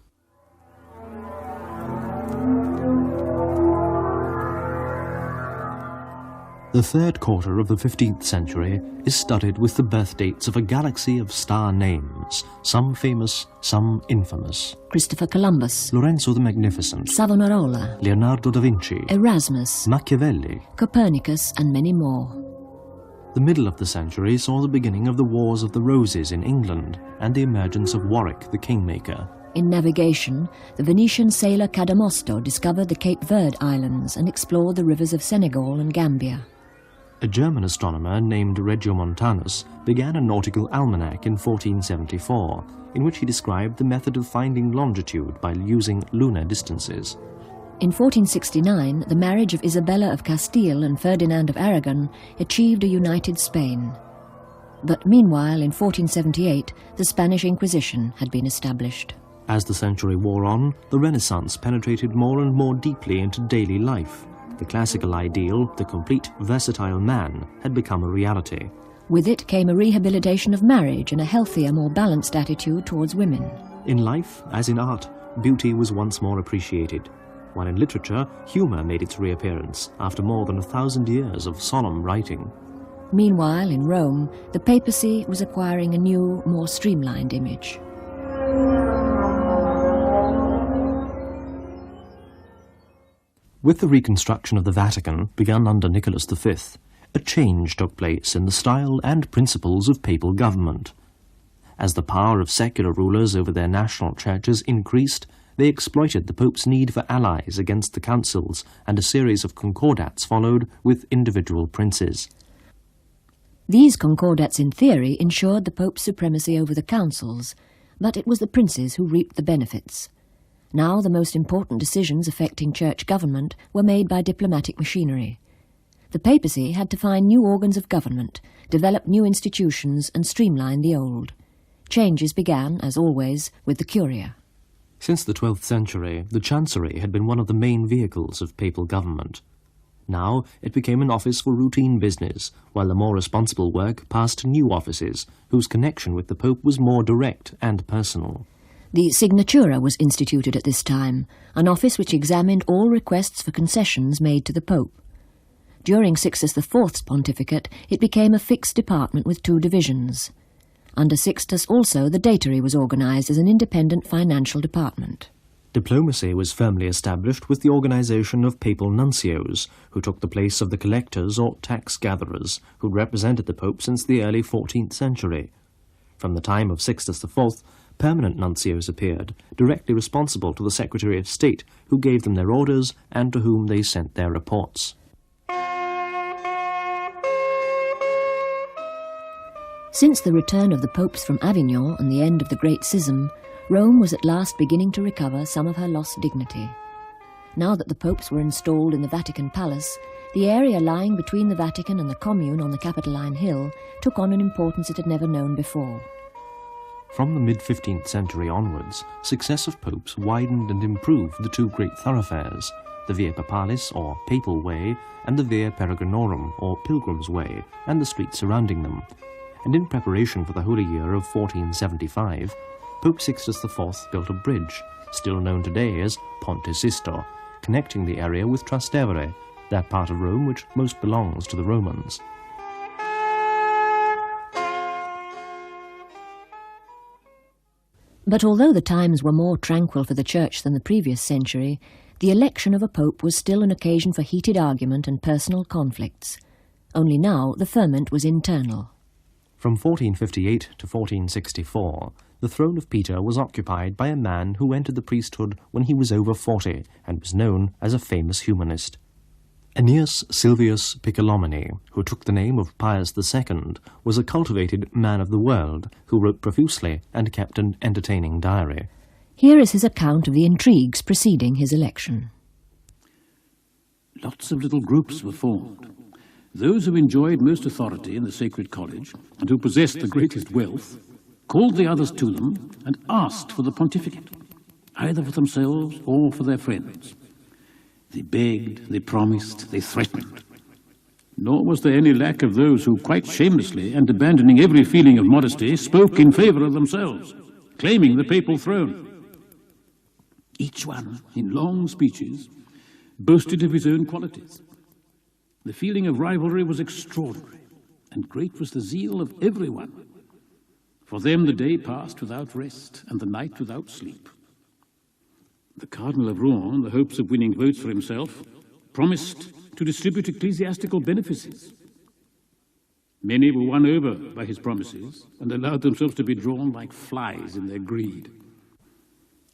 The third quarter of the 15th century is studded with the birth dates of a galaxy of star names, some famous, some infamous. Christopher Columbus, Lorenzo the Magnificent, Savonarola, Leonardo da Vinci, Erasmus, Machiavelli. Copernicus, and many more. The middle of the century saw the beginning of the Wars of the Roses in England and the emergence of Warwick the Kingmaker. In navigation, the Venetian sailor Cadamosto discovered the Cape Verde Islands and explored the rivers of Senegal and Gambia. A German astronomer named Regiomontanus began a nautical almanac in 1474, in which he described the method of finding longitude by using lunar distances. In 1469, the marriage of Isabella of Castile and Ferdinand of Aragon achieved a united Spain. But meanwhile, in 1478, the Spanish Inquisition had been established. As the century wore on, the Renaissance penetrated more and more deeply into daily life. The classical ideal, the complete, versatile man, had become a reality. With it came a rehabilitation of marriage and a healthier, more balanced attitude towards women. In life, as in art, beauty was once more appreciated, while in literature, humour made its reappearance after more than 1,000 years of solemn writing. Meanwhile, in Rome, the papacy was acquiring a new, more streamlined image. With the reconstruction of the Vatican, begun under Nicholas V, a change took place in the style and principles of papal government. As the power of secular rulers over their national churches increased, they exploited the Pope's need for allies against the councils, and a series of concordats followed with individual princes. These concordats, in theory, ensured the Pope's supremacy over the councils, but it was the princes who reaped the benefits. Now the most important decisions affecting church government were made by diplomatic machinery. The papacy had to find new organs of government, develop new institutions, and streamline the old. Changes began, as always, with the Curia. Since the 12th century, the Chancery had been one of the main vehicles of papal government. Now it became an office for routine business, while the more responsible work passed to new offices, whose connection with the Pope was more direct and personal. The Signatura was instituted at this time, an office which examined all requests for concessions made to the Pope. During Sixtus IV's pontificate, it became a fixed department with 2 divisions. Under Sixtus also, the Datary was organised as an independent financial department. Diplomacy was firmly established with the organisation of papal nuncios, who took the place of the collectors or tax-gatherers, who represented the Pope since the early 14th century. From the time of Sixtus IV, permanent nuncios appeared, directly responsible to the Secretary of State, who gave them their orders and to whom they sent their reports. Since the return of the popes from Avignon and the end of the Great Schism, Rome was at last beginning to recover some of her lost dignity. Now that the popes were installed in the Vatican Palace, the area lying between the Vatican and the Commune on the Capitoline Hill took on an importance it had never known before. From the mid-15th century onwards, successive popes widened and improved the 2 great thoroughfares, the Via Papalis, or Papal Way, and the Via Peregrinorum, or Pilgrim's Way, and the streets surrounding them. And in preparation for the Holy Year of 1475, Pope Sixtus IV built a bridge, still known today as Ponte Sisto, connecting the area with Trastevere, that part of Rome which most belongs to the Romans. But although the times were more tranquil for the Church than the previous century, the election of a pope was still an occasion for heated argument and personal conflicts. Only now the ferment was internal. From 1458 to 1464, the throne of Peter was occupied by a man who entered the priesthood when he was over 40 and was known as a famous humanist. Aeneas Silvius Piccolomini, who took the name of Pius II, was a cultivated man of the world who wrote profusely and kept an entertaining diary. Here is his account of the intrigues preceding his election. Lots of little groups were formed. Those who enjoyed most authority in the sacred college and who possessed the greatest wealth called the others to them and asked for the pontificate, either for themselves or for their friends. They begged, they promised, they threatened. Nor was there any lack of those who, quite shamelessly and abandoning every feeling of modesty, spoke in favour of themselves, claiming the papal throne. Each one, in long speeches, boasted of his own qualities. The feeling of rivalry was extraordinary, and great was the zeal of everyone. For them the day passed without rest, and the night without sleep. The Cardinal of Rouen, in the hopes of winning votes for himself, promised to distribute ecclesiastical benefices. Many were won over by his promises and allowed themselves to be drawn like flies in their greed.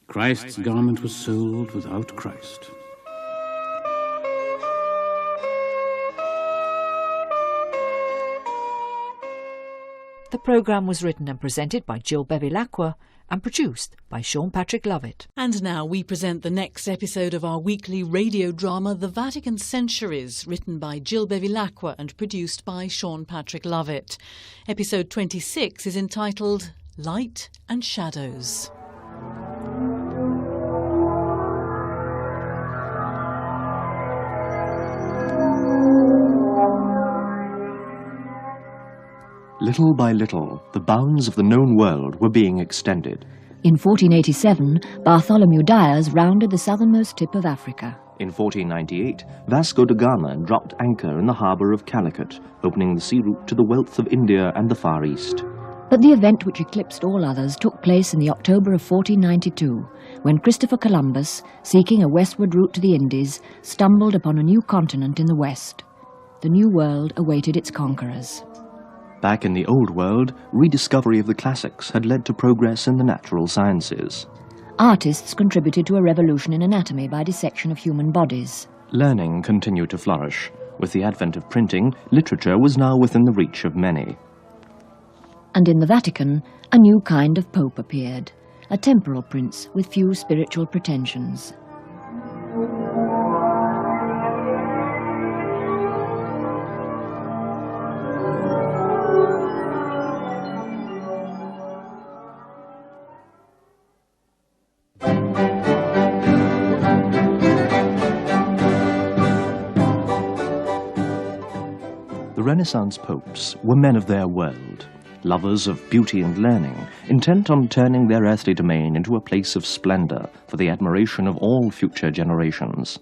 Christ's garment was sold without Christ. The programme was written and presented by Jill Bevilacqua and produced by Sean Patrick Lovett. And now we present the next episode of our weekly radio drama, The Vatican Centuries, written by Jill Bevilacqua and produced by Sean Patrick Lovett. Episode 26 is entitled Light and Shadows. Little by little, the bounds of the known world were being extended. In 1487, Bartholomew Dias rounded the southernmost tip of Africa. In 1498, Vasco da Gama dropped anchor in the harbour of Calicut, opening the sea route to the wealth of India and the Far East. But the event which eclipsed all others took place in the October of 1492, when Christopher Columbus, seeking a westward route to the Indies, stumbled upon a new continent in the west. The New World awaited its conquerors. Back in the Old World, rediscovery of the classics had led to progress in the natural sciences. Artists contributed to a revolution in anatomy by dissection of human bodies. Learning continued to flourish. With the advent of printing, literature was now within the reach of many. And in the Vatican, a new kind of pope appeared, a temporal prince with few spiritual pretensions. The Renaissance popes were men of their world, lovers of beauty and learning, intent on turning their earthly domain into a place of splendour for the admiration of all future generations.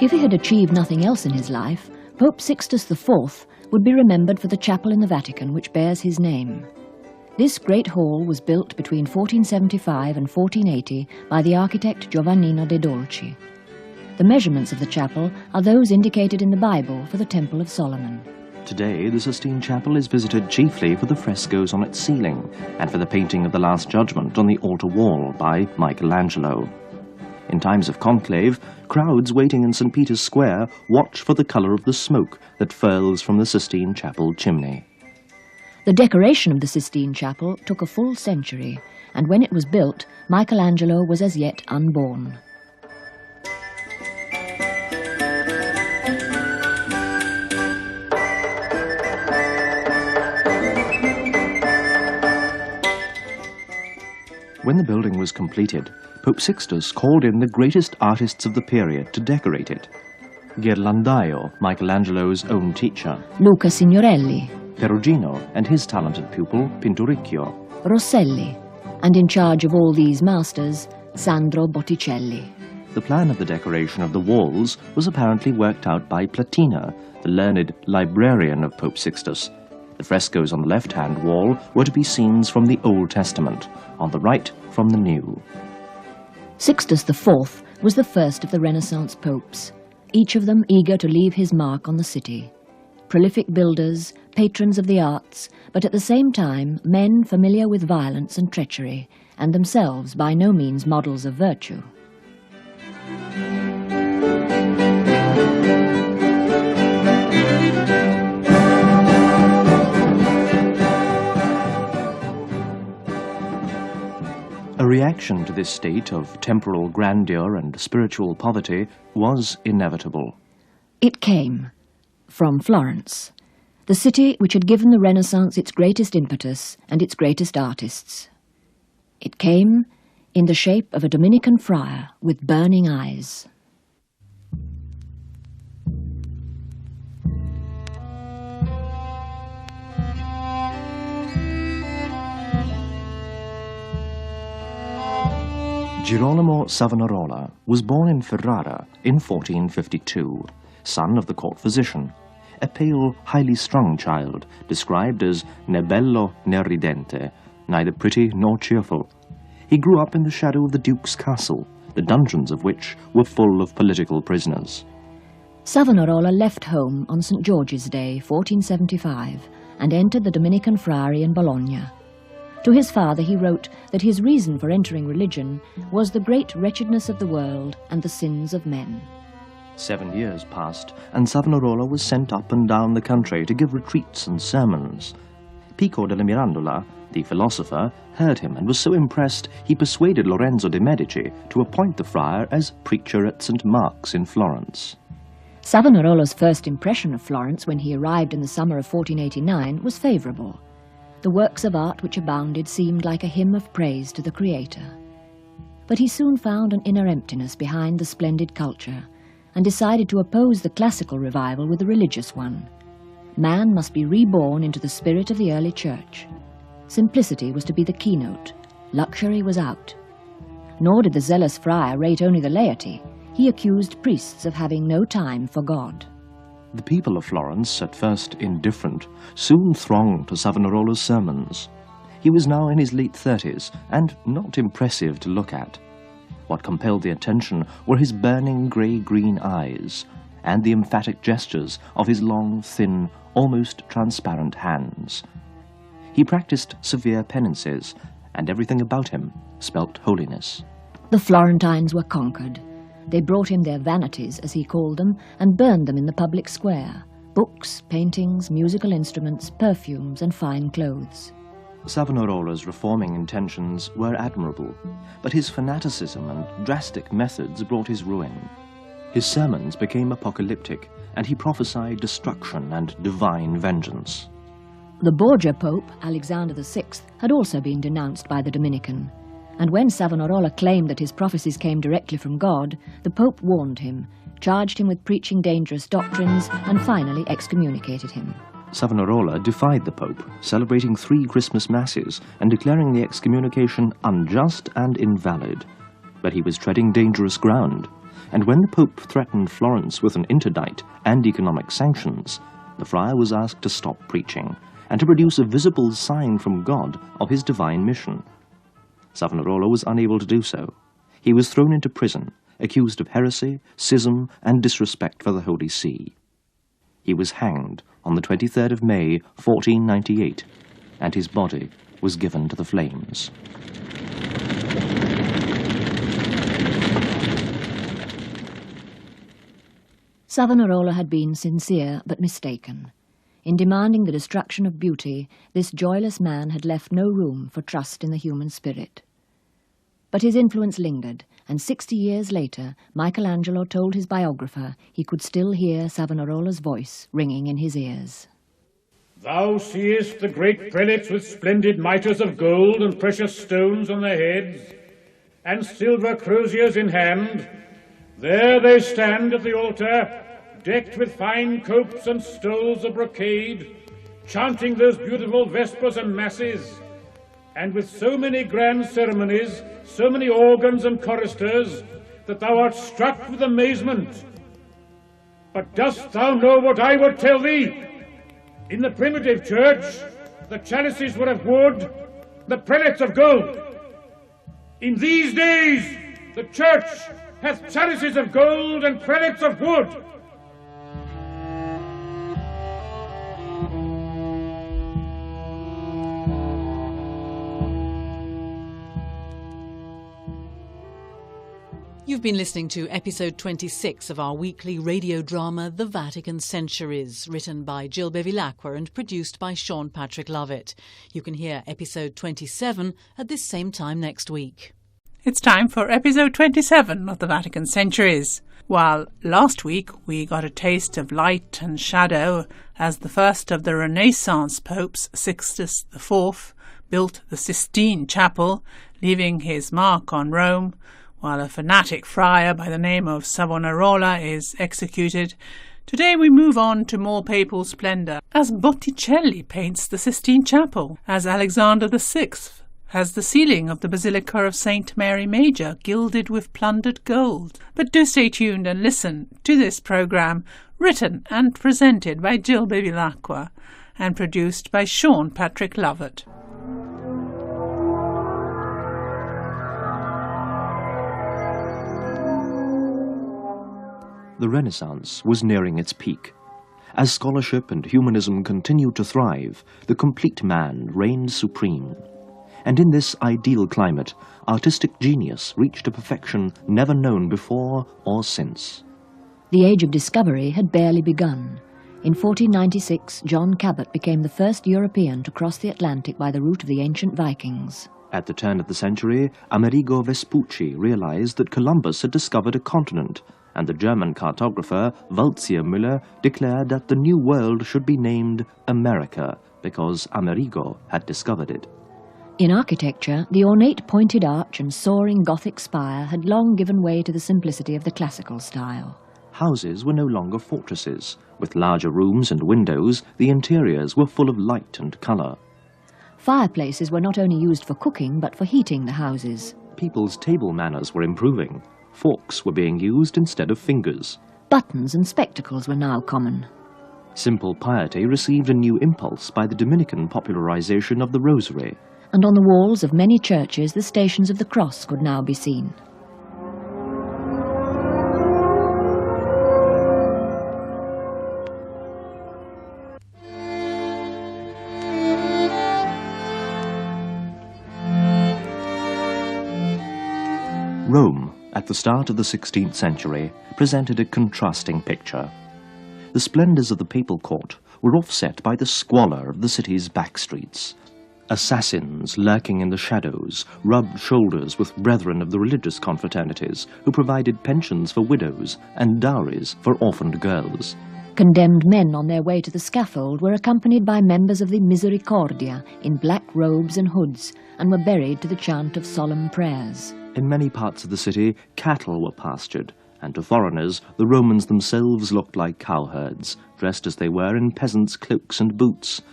If he had achieved nothing else in his life, Pope Sixtus IV would be remembered for the chapel in the Vatican which bears his name. This great hall was built between 1475 and 1480 by the architect Giovannino de' Dolci. The measurements of the chapel are those indicated in the Bible for the Temple of Solomon. Today, the Sistine Chapel is visited chiefly for the frescoes on its ceiling and for the painting of the Last Judgment on the altar wall by Michelangelo. In times of conclave, crowds waiting in St. Peter's Square watch for the colour of the smoke that furls from the Sistine Chapel chimney. The decoration of the Sistine Chapel took a full century, and when it was built, Michelangelo was as yet unborn. When the building was completed, Pope Sixtus called in the greatest artists of the period to decorate it. Ghirlandaio, Michelangelo's own teacher, Luca Signorelli, Perugino and his talented pupil, Pinturicchio, Rosselli, and in charge of all these masters, Sandro Botticelli. The plan of the decoration of the walls was apparently worked out by Platina, the learned librarian of Pope Sixtus. The frescoes on the left-hand wall were to be scenes from the Old Testament, on the right from the New. Sixtus IV was the first of the Renaissance popes, each of them eager to leave his mark on the city. Prolific builders, patrons of the arts, but at the same time men familiar with violence and treachery, and themselves by no means models of virtue. reaction to this state of temporal grandeur and spiritual poverty was inevitable. It came from Florence, the city which had given the Renaissance its greatest impetus and its greatest artists. It came in the shape of a Dominican friar with burning eyes. Girolamo Savonarola was born in Ferrara in 1452, son of the court physician, a pale, highly strung child, described as né bello né ridente, neither pretty nor cheerful. He grew up in the shadow of the Duke's castle, the dungeons of which were full of political prisoners. Savonarola left home on St. George's Day, 1475, and entered the Dominican friary in Bologna. To his father he wrote that his reason for entering religion was the great wretchedness of the world and the sins of men. 7 years passed, and Savonarola was sent up and down the country to give retreats and sermons. Pico della Mirandola, the philosopher, heard him and was so impressed he persuaded Lorenzo de' Medici to appoint the friar as preacher at St. Mark's in Florence. Savonarola's first impression of Florence when he arrived in the summer of 1489 was favourable. The works of art which abounded seemed like a hymn of praise to the Creator. But he soon found an inner emptiness behind the splendid culture and decided to oppose the classical revival with a religious one. Man must be reborn into the spirit of the early church. Simplicity was to be the keynote. Luxury was out. Nor did the zealous friar rate only the laity. He accused priests of having no time for God. The people of Florence, at first indifferent, soon thronged to Savonarola's sermons. He was now in his late 30s and not impressive to look at. What compelled the attention were his burning grey-green eyes and the emphatic gestures of his long, thin, almost transparent hands. He practiced severe penances, and everything about him spelt holiness. The Florentines were conquered. They brought him their vanities, as he called them, and burned them in the public square. Books, paintings, musical instruments, perfumes, and fine clothes. Savonarola's reforming intentions were admirable, but his fanaticism and drastic methods brought his ruin. His sermons became apocalyptic, and he prophesied destruction and divine vengeance. The Borgia Pope, Alexander VI, had also been denounced by the Dominican. And when Savonarola claimed that his prophecies came directly from God, the Pope warned him, charged him with preaching dangerous doctrines, and finally excommunicated him. Savonarola defied the Pope, celebrating 3 Christmas masses and declaring the excommunication unjust and invalid. But he was treading dangerous ground, and when the Pope threatened Florence with an interdict and economic sanctions, the friar was asked to stop preaching and to produce a visible sign from God of his divine mission. Savonarola was unable to do so. He was thrown into prison, accused of heresy, schism, and disrespect for the Holy See. He was hanged on the 23rd of May, 1498, and his body was given to the flames. Savonarola had been sincere but mistaken. In demanding the destruction of beauty, this joyless man had left no room for trust in the human spirit. But his influence lingered, and 60 years later, Michelangelo told his biographer he could still hear Savonarola's voice ringing in his ears. Thou seest the great prelates with splendid mitres of gold and precious stones on their heads, and silver croziers in hand. There they stand at the altar, decked with fine copes and stoles of brocade, chanting those beautiful vespers and masses, and with so many grand ceremonies, so many organs and choristers, that thou art struck with amazement. But dost thou know what I would tell thee? In the primitive church, the chalices were of wood, the prelates of gold. In these days, the church hath chalices of gold and prelates of wood. You've been listening to episode 26 of our weekly radio drama, The Vatican Centuries, written by Jill Bevilacqua and produced by Sean Patrick Lovett. You can hear episode 27 at this same time next week. It's time for episode 27 of the Vatican Centuries. While last week we got a taste of light and shadow as the first of the Renaissance popes, Sixtus IV, built the Sistine Chapel, leaving his mark on Rome, while a fanatic friar by the name of Savonarola is executed, today we move on to more papal splendour, as Botticelli paints the Sistine Chapel, as Alexander VI has the ceiling of the Basilica of St. Mary Major gilded with plundered gold. But do stay tuned and listen to this programme, written and presented by Jill Bevilacqua and produced by Sean Patrick Lovett. The Renaissance was nearing its peak. As scholarship and humanism continued to thrive, the complete man reigned supreme. And in this ideal climate, artistic genius reached a perfection never known before or since. The Age of Discovery had barely begun. In 1496, John Cabot became the first European to cross the Atlantic by the route of the ancient Vikings. At the turn of the century, Amerigo Vespucci realized that Columbus had discovered a continent, and the German cartographer Waldseemüller declared that the New World should be named America, because Amerigo had discovered it. In architecture, the ornate pointed arch and soaring Gothic spire had long given way to the simplicity of the classical style. Houses were no longer fortresses. With larger rooms and windows, the interiors were full of light and colour. Fireplaces were not only used for cooking, but for heating the houses. People's table manners were improving. Forks were being used instead of fingers. Buttons and spectacles were now common. Simple piety received a new impulse by the Dominican popularization of the Rosary. And on the walls of many churches the Stations of the Cross could now be seen. Rome, at the start of the 16th century, presented a contrasting picture. The splendours of the papal court were offset by the squalor of the city's back streets. Assassins lurking in the shadows rubbed shoulders with brethren of the religious confraternities who provided pensions for widows and dowries for orphaned girls. Condemned men on their way to the scaffold were accompanied by members of the Misericordia in black robes and hoods and were buried to the chant of solemn prayers. In many parts of the city, cattle were pastured, and to foreigners, the Romans themselves looked like cowherds, dressed as they were in peasants' cloaks and boots.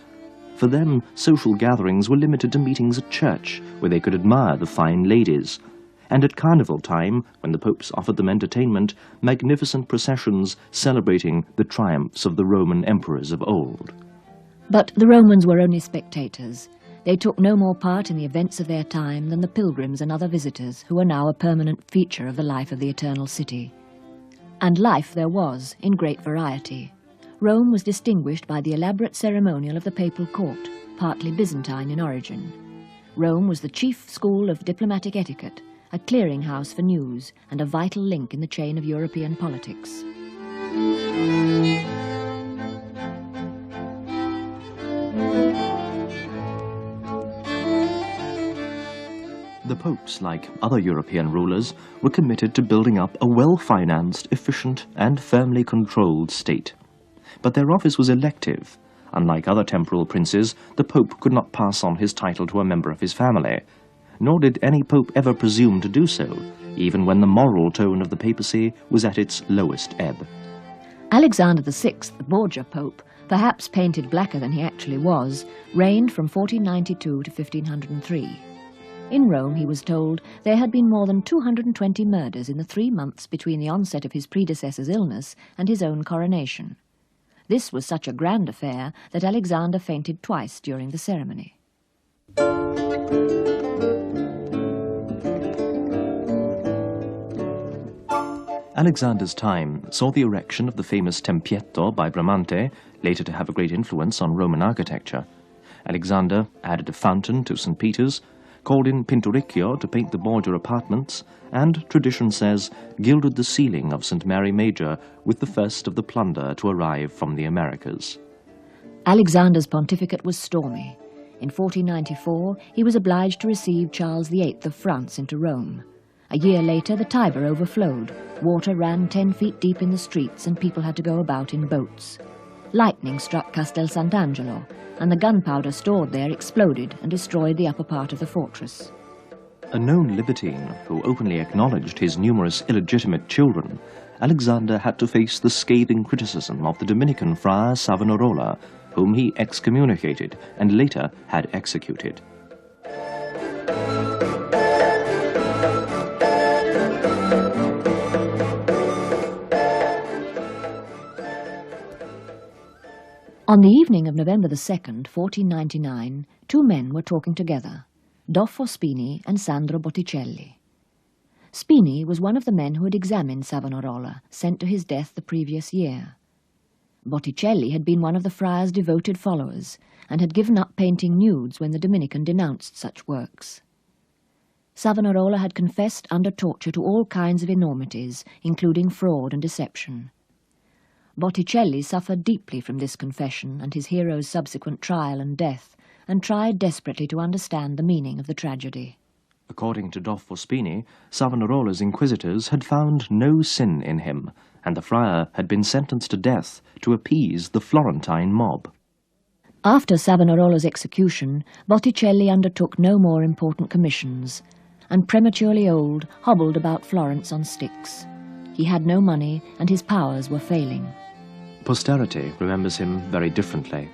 For them, social gatherings were limited to meetings at church, where they could admire the fine ladies. And at carnival time, when the popes offered them entertainment, magnificent processions celebrating the triumphs of the Roman emperors of old. But the Romans were only spectators. They took no more part in the events of their time than the pilgrims and other visitors who are now a permanent feature of the life of the Eternal City. And life there was, in great variety. Rome was distinguished by the elaborate ceremonial of the papal court, partly Byzantine in origin. Rome was the chief school of diplomatic etiquette, a clearinghouse for news, and a vital link in the chain of European politics. The popes, like other European rulers, were committed to building up a well-financed, efficient, and firmly controlled state. But their office was elective. Unlike other temporal princes, the Pope could not pass on his title to a member of his family. Nor did any Pope ever presume to do so, even when the moral tone of the papacy was at its lowest ebb. Alexander VI, the Borgia Pope, perhaps painted blacker than he actually was, reigned from 1492 to 1503. In Rome, he was told, there had been more than 220 murders in the 3 months between the onset of his predecessor's illness and his own coronation. This was such a grand affair that Alexander fainted twice during the ceremony. Alexander's time saw the erection of the famous Tempietto by Bramante, later to have a great influence on Roman architecture. Alexander added a fountain to St. Peter's, called in Pinturicchio to paint the Borgia apartments, and, tradition says, gilded the ceiling of St. Mary Major with the first of the plunder to arrive from the Americas. Alexander's pontificate was stormy. In 1494, he was obliged to receive Charles VIII of France into Rome. A year later, the Tiber overflowed. Water ran 10 feet deep in the streets and people had to go about in boats. Lightning struck Castel Sant'Angelo, and the gunpowder stored there exploded and destroyed the upper part of the fortress. A known libertine who openly acknowledged his numerous illegitimate children, Alexander had to face the scathing criticism of the Dominican friar Savonarola, whom he excommunicated and later had executed. On the evening of November the 2nd, 1499, two men were talking together, Doffo Spini and Sandro Botticelli. Spini was one of the men who had examined Savonarola, sent to his death the previous year. Botticelli had been one of the friar's devoted followers, and had given up painting nudes when the Dominican denounced such works. Savonarola had confessed under torture to all kinds of enormities, including fraud and deception. Botticelli suffered deeply from this confession and his hero's subsequent trial and death, and tried desperately to understand the meaning of the tragedy. According to Doffo Spini, Savonarola's inquisitors had found no sin in him, and the friar had been sentenced to death to appease the Florentine mob. After Savonarola's execution, Botticelli undertook no more important commissions, and prematurely old, hobbled about Florence on sticks. He had no money, and his powers were failing. Posterity remembers him very differently.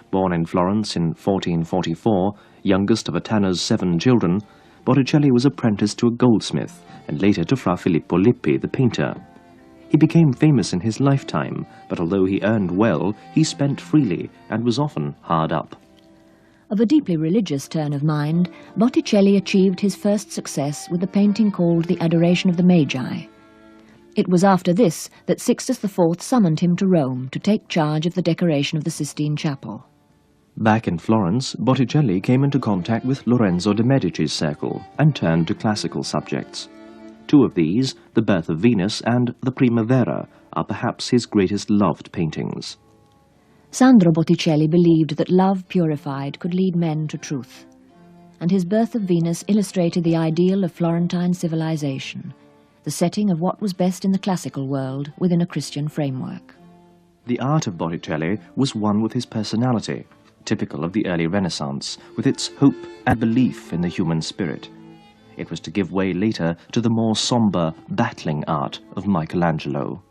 Born in Florence in 1444, youngest of a tanner's 7 children, Botticelli was apprenticed to a goldsmith and later to Fra Filippo Lippi, the painter. He became famous in his lifetime, but although he earned well, he spent freely and was often hard up. Of a deeply religious turn of mind, Botticelli achieved his first success with the painting called The Adoration of the Magi. It was after this that Sixtus IV summoned him to Rome to take charge of the decoration of the Sistine Chapel. Back in Florence, Botticelli came into contact with Lorenzo de' Medici's circle and turned to classical subjects. Two of these, The Birth of Venus and The Primavera, are perhaps his greatest loved paintings. Sandro Botticelli believed that love purified could lead men to truth, and his Birth of Venus illustrated the ideal of Florentine civilization, the setting of what was best in the classical world within a Christian framework. The art of Botticelli was one with his personality, typical of the early Renaissance, with its hope and belief in the human spirit. It was to give way later to the more sombre, battling art of Michelangelo.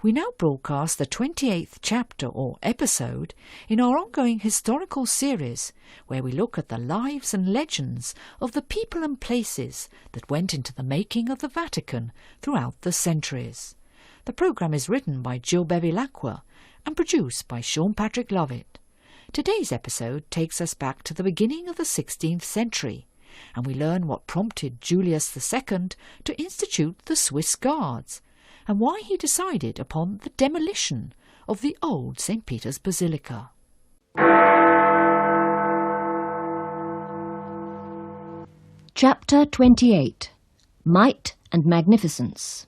We now broadcast the 28th chapter or episode in our ongoing historical series where we look at the lives and legends of the people and places that went into the making of the Vatican throughout the centuries. The programme is written by Jill Bevilacqua and produced by Sean Patrick Lovett. Today's episode takes us back to the beginning of the 16th century, and we learn what prompted Julius II to institute the Swiss Guards, and why he decided upon the demolition of the old St. Peter's Basilica. Chapter 28. Might and Magnificence.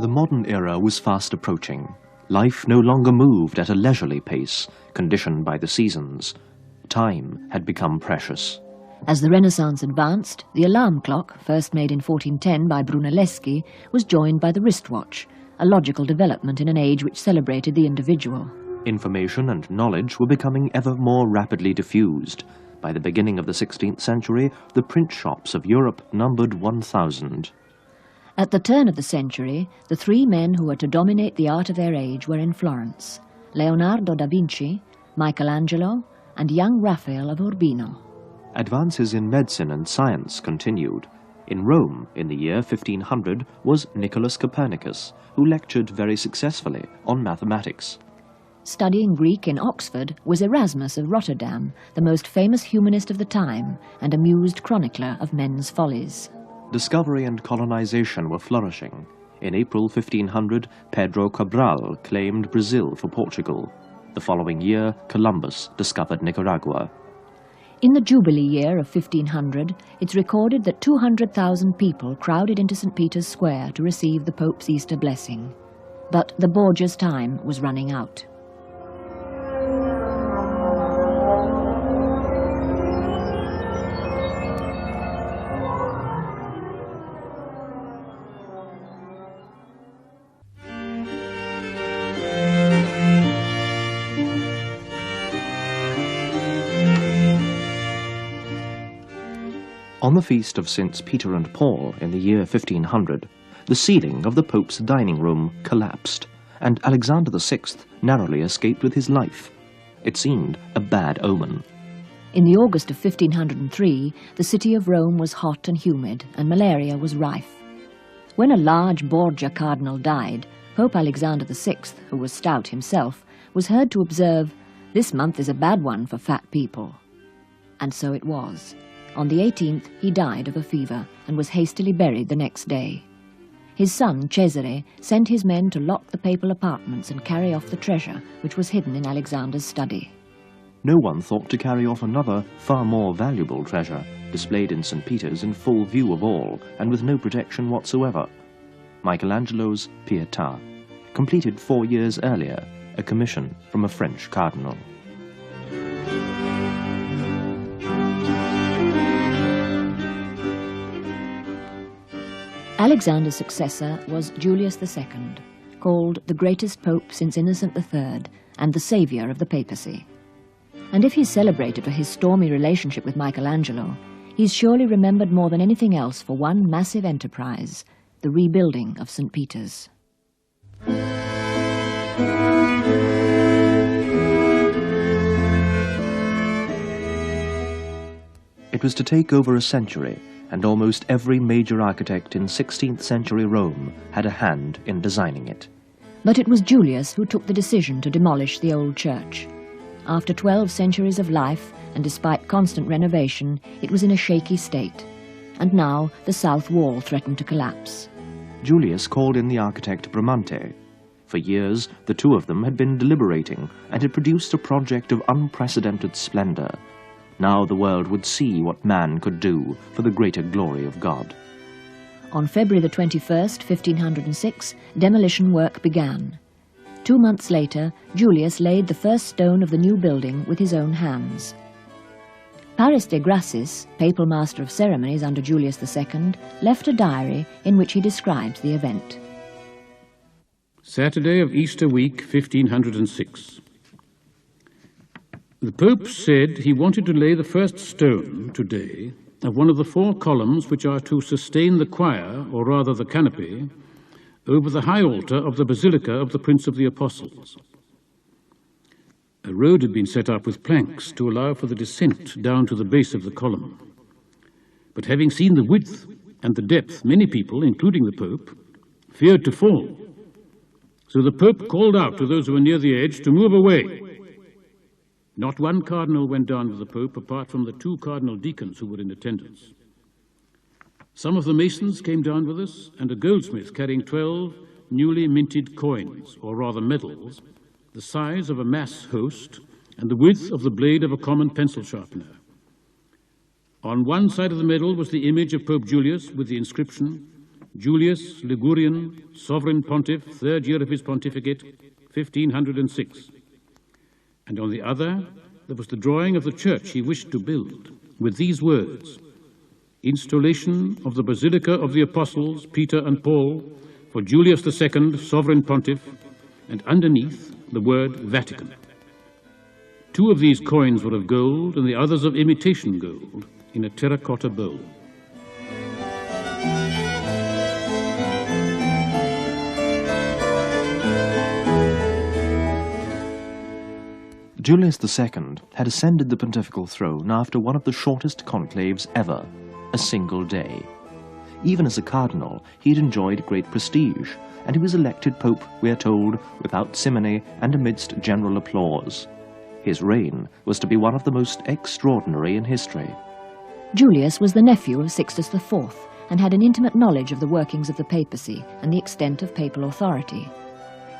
The modern era was fast approaching. Life no longer moved at a leisurely pace, conditioned by the seasons. Time had become precious. As the Renaissance advanced, the alarm clock, first made in 1410 by Brunelleschi, was joined by the wristwatch, a logical development in an age which celebrated the individual. Information and knowledge were becoming ever more rapidly diffused. By the beginning of the 16th century, the print shops of Europe numbered 1,000. At the turn of the century, the three men who were to dominate the art of their age were in Florence: Leonardo da Vinci, Michelangelo, and young Raphael of Urbino. Advances in medicine and science continued. In Rome, in the year 1500, was Nicholas Copernicus, who lectured very successfully on mathematics. Studying Greek in Oxford was Erasmus of Rotterdam, the most famous humanist of the time and amused chronicler of men's follies. Discovery and colonization were flourishing. In April 1500, Pedro Cabral claimed Brazil for Portugal. The following year, Columbus discovered Nicaragua. In the Jubilee year of 1500, it's recorded that 200,000 people crowded into St. Peter's Square to receive the Pope's Easter blessing. But the Borgia's time was running out. On the feast of Saints Peter and Paul in the year 1500, the ceiling of the Pope's dining room collapsed, and Alexander VI narrowly escaped with his life. It seemed a bad omen. In the August of 1503, the city of Rome was hot and humid, and malaria was rife. When a large Borgia cardinal died, Pope Alexander VI, who was stout himself, was heard to observe, "This month is a bad one for fat people." And so it was. On the 18th, he died of a fever and was hastily buried the next day. His son, Cesare, sent his men to lock the papal apartments and carry off the treasure, which was hidden in Alexander's study. No one thought to carry off another, far more valuable treasure, displayed in St. Peter's in full view of all, and with no protection whatsoever. Michelangelo's Pietà, completed 4 years earlier, a commission from a French cardinal. Alexander's successor was Julius II, called the greatest pope since Innocent III and the saviour of the papacy. And if he's celebrated for his stormy relationship with Michelangelo, he's surely remembered more than anything else for one massive enterprise, the rebuilding of St. Peter's. It was to take over a century, and almost every major architect in 16th century Rome had a hand in designing it. But it was Julius who took the decision to demolish the old church. After 12 centuries of life, and despite constant renovation, it was in a shaky state. And now the south wall threatened to collapse. Julius called in the architect Bramante. For years, the two of them had been deliberating and had produced a project of unprecedented splendor. Now the world would see what man could do for the greater glory of God. On February the 21st, 1506, demolition work began. 2 months later, Julius laid the first stone of the new building with his own hands. Paris de Gracis, papal master of ceremonies under Julius II, left a diary in which he describes the event. Saturday of Easter week, 1506. The Pope said he wanted to lay the first stone today of one of the 4 columns which are to sustain the choir, or rather the canopy, over the high altar of the Basilica of the Prince of the Apostles. A road had been set up with planks to allow for the descent down to the base of the column. But having seen the width and the depth, many people, including the Pope, feared to fall. So the Pope called out to those who were near the edge to move away. Not one cardinal went down with the Pope, apart from the 2 cardinal deacons who were in attendance. Some of the masons came down with us, and a goldsmith carrying 12 newly minted coins, or rather medals, the size of a mass host and the width of the blade of a common pencil sharpener. On one side of the medal was the image of Pope Julius with the inscription, Julius Ligurian, Sovereign Pontiff, 3rd year of his pontificate, 1506. And on the other, there was the drawing of the church he wished to build, with these words, Installation of the Basilica of the Apostles, Peter and Paul, for Julius II, Sovereign Pontiff, and underneath the word Vatican. 2 of these coins were of gold, and the others of imitation gold, in a terracotta bowl. Julius II had ascended the pontifical throne after one of the shortest conclaves ever, a single day. Even as a cardinal, he had enjoyed great prestige, and he was elected pope, we are told, without simony and amidst general applause. His reign was to be one of the most extraordinary in history. Julius was the nephew of Sixtus IV and had an intimate knowledge of the workings of the papacy and the extent of papal authority.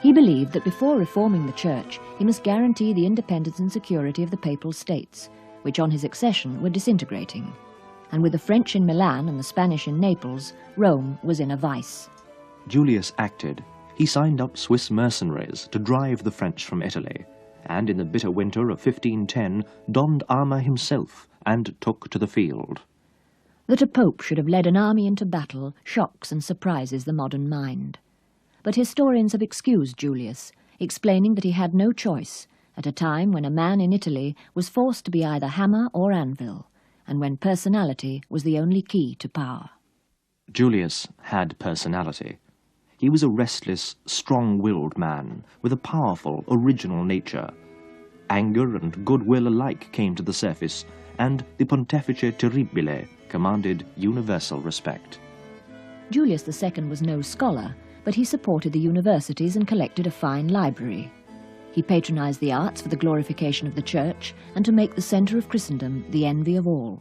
He believed that before reforming the Church, he must guarantee the independence and security of the Papal States, which on his accession were disintegrating. And with the French in Milan and the Spanish in Naples, Rome was in a vice. Julius acted. He signed up Swiss mercenaries to drive the French from Italy, and in the bitter winter of 1510 donned armour himself and took to the field. That a pope should have led an army into battle shocks and surprises the modern mind. But historians have excused Julius, explaining that he had no choice at a time when a man in Italy was forced to be either hammer or anvil, and when personality was the only key to power. Julius had personality. He was a restless, strong-willed man with a powerful, original nature. Anger and goodwill alike came to the surface, and the Pontefice Terribile commanded universal respect. Julius II was no scholar, but he supported the universities and collected a fine library. He patronized the arts for the glorification of the Church and to make the centre of Christendom the envy of all.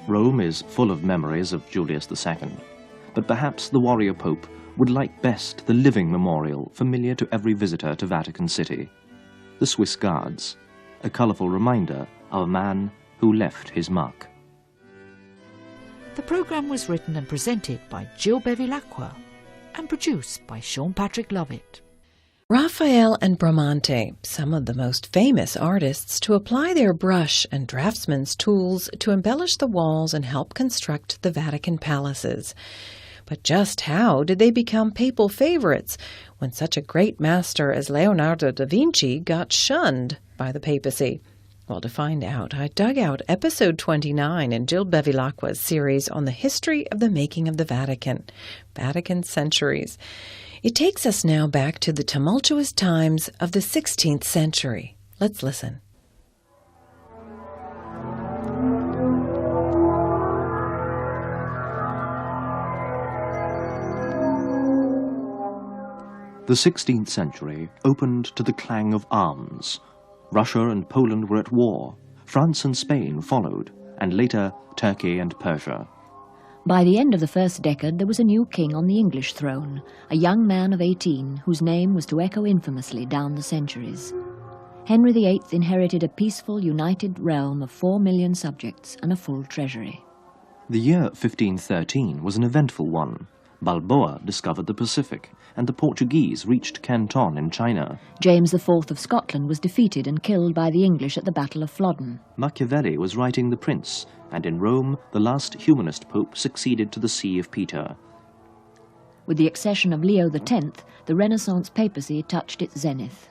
Rome is full of memories of Julius II, but perhaps the warrior pope would like best the living memorial familiar to every visitor to Vatican City, the Swiss Guards, a colourful reminder of a man who left his mark. The programme was written and presented by Jill Bevilacqua and produced by Sean Patrick Lovett. Raphael and Bramante, some of the most famous artists to apply their brush and draftsman's tools to embellish the walls and help construct the Vatican palaces. But just how did they become papal favorites when such a great master as Leonardo da Vinci got shunned by the papacy? Well, to find out, I dug out episode 29 in Jill Bevilacqua's series on the history of the making of the Vatican, Vatican Centuries. It takes us now back to the tumultuous times of the 16th century. Let's listen. The 16th century opened to the clang of arms. Russia and Poland were at war, France and Spain followed, and later Turkey and Persia. By the end of the first decade, there was a new king on the English throne, a young man of 18 whose name was to echo infamously down the centuries. Henry VIII inherited a peaceful, united realm of 4 million subjects and a full treasury. The year 1513 was an eventful one. Balboa discovered the Pacific, and the Portuguese reached Canton in China. James IV of Scotland was defeated and killed by the English at the Battle of Flodden. Machiavelli was writing The Prince, and in Rome the last humanist pope succeeded to the See of Peter. With the accession of Leo X, the Renaissance papacy touched its zenith.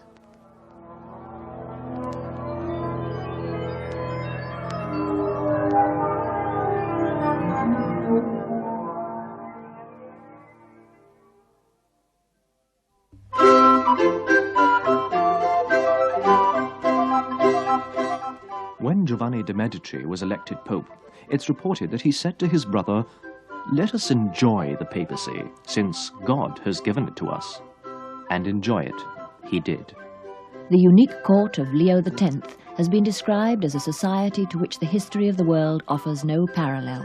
When Giovanni de' Medici was elected pope, it's reported that he said to his brother, "Let us enjoy the papacy, since God has given it to us." And enjoy it he did. The unique court of Leo X has been described as a society to which the history of the world offers no parallel.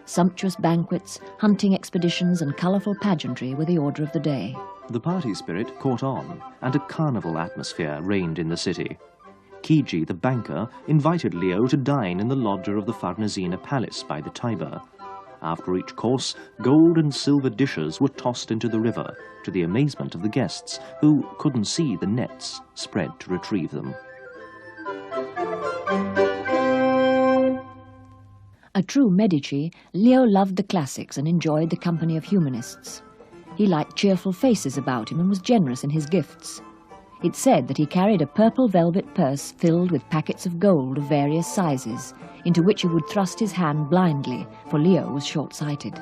Sumptuous banquets, hunting expeditions and colourful pageantry were the order of the day. The party spirit caught on, and a carnival atmosphere reigned in the city. Chigi, the banker, invited Leo to dine in the loggia of the Farnesina Palace by the Tiber. After each course, gold and silver dishes were tossed into the river, to the amazement of the guests, who couldn't see the nets spread to retrieve them. A true Medici, Leo loved the classics and enjoyed the company of humanists. He liked cheerful faces about him and was generous in his gifts. It's said that he carried a purple velvet purse filled with packets of gold of various sizes, into which he would thrust his hand blindly, for Leo was short-sighted.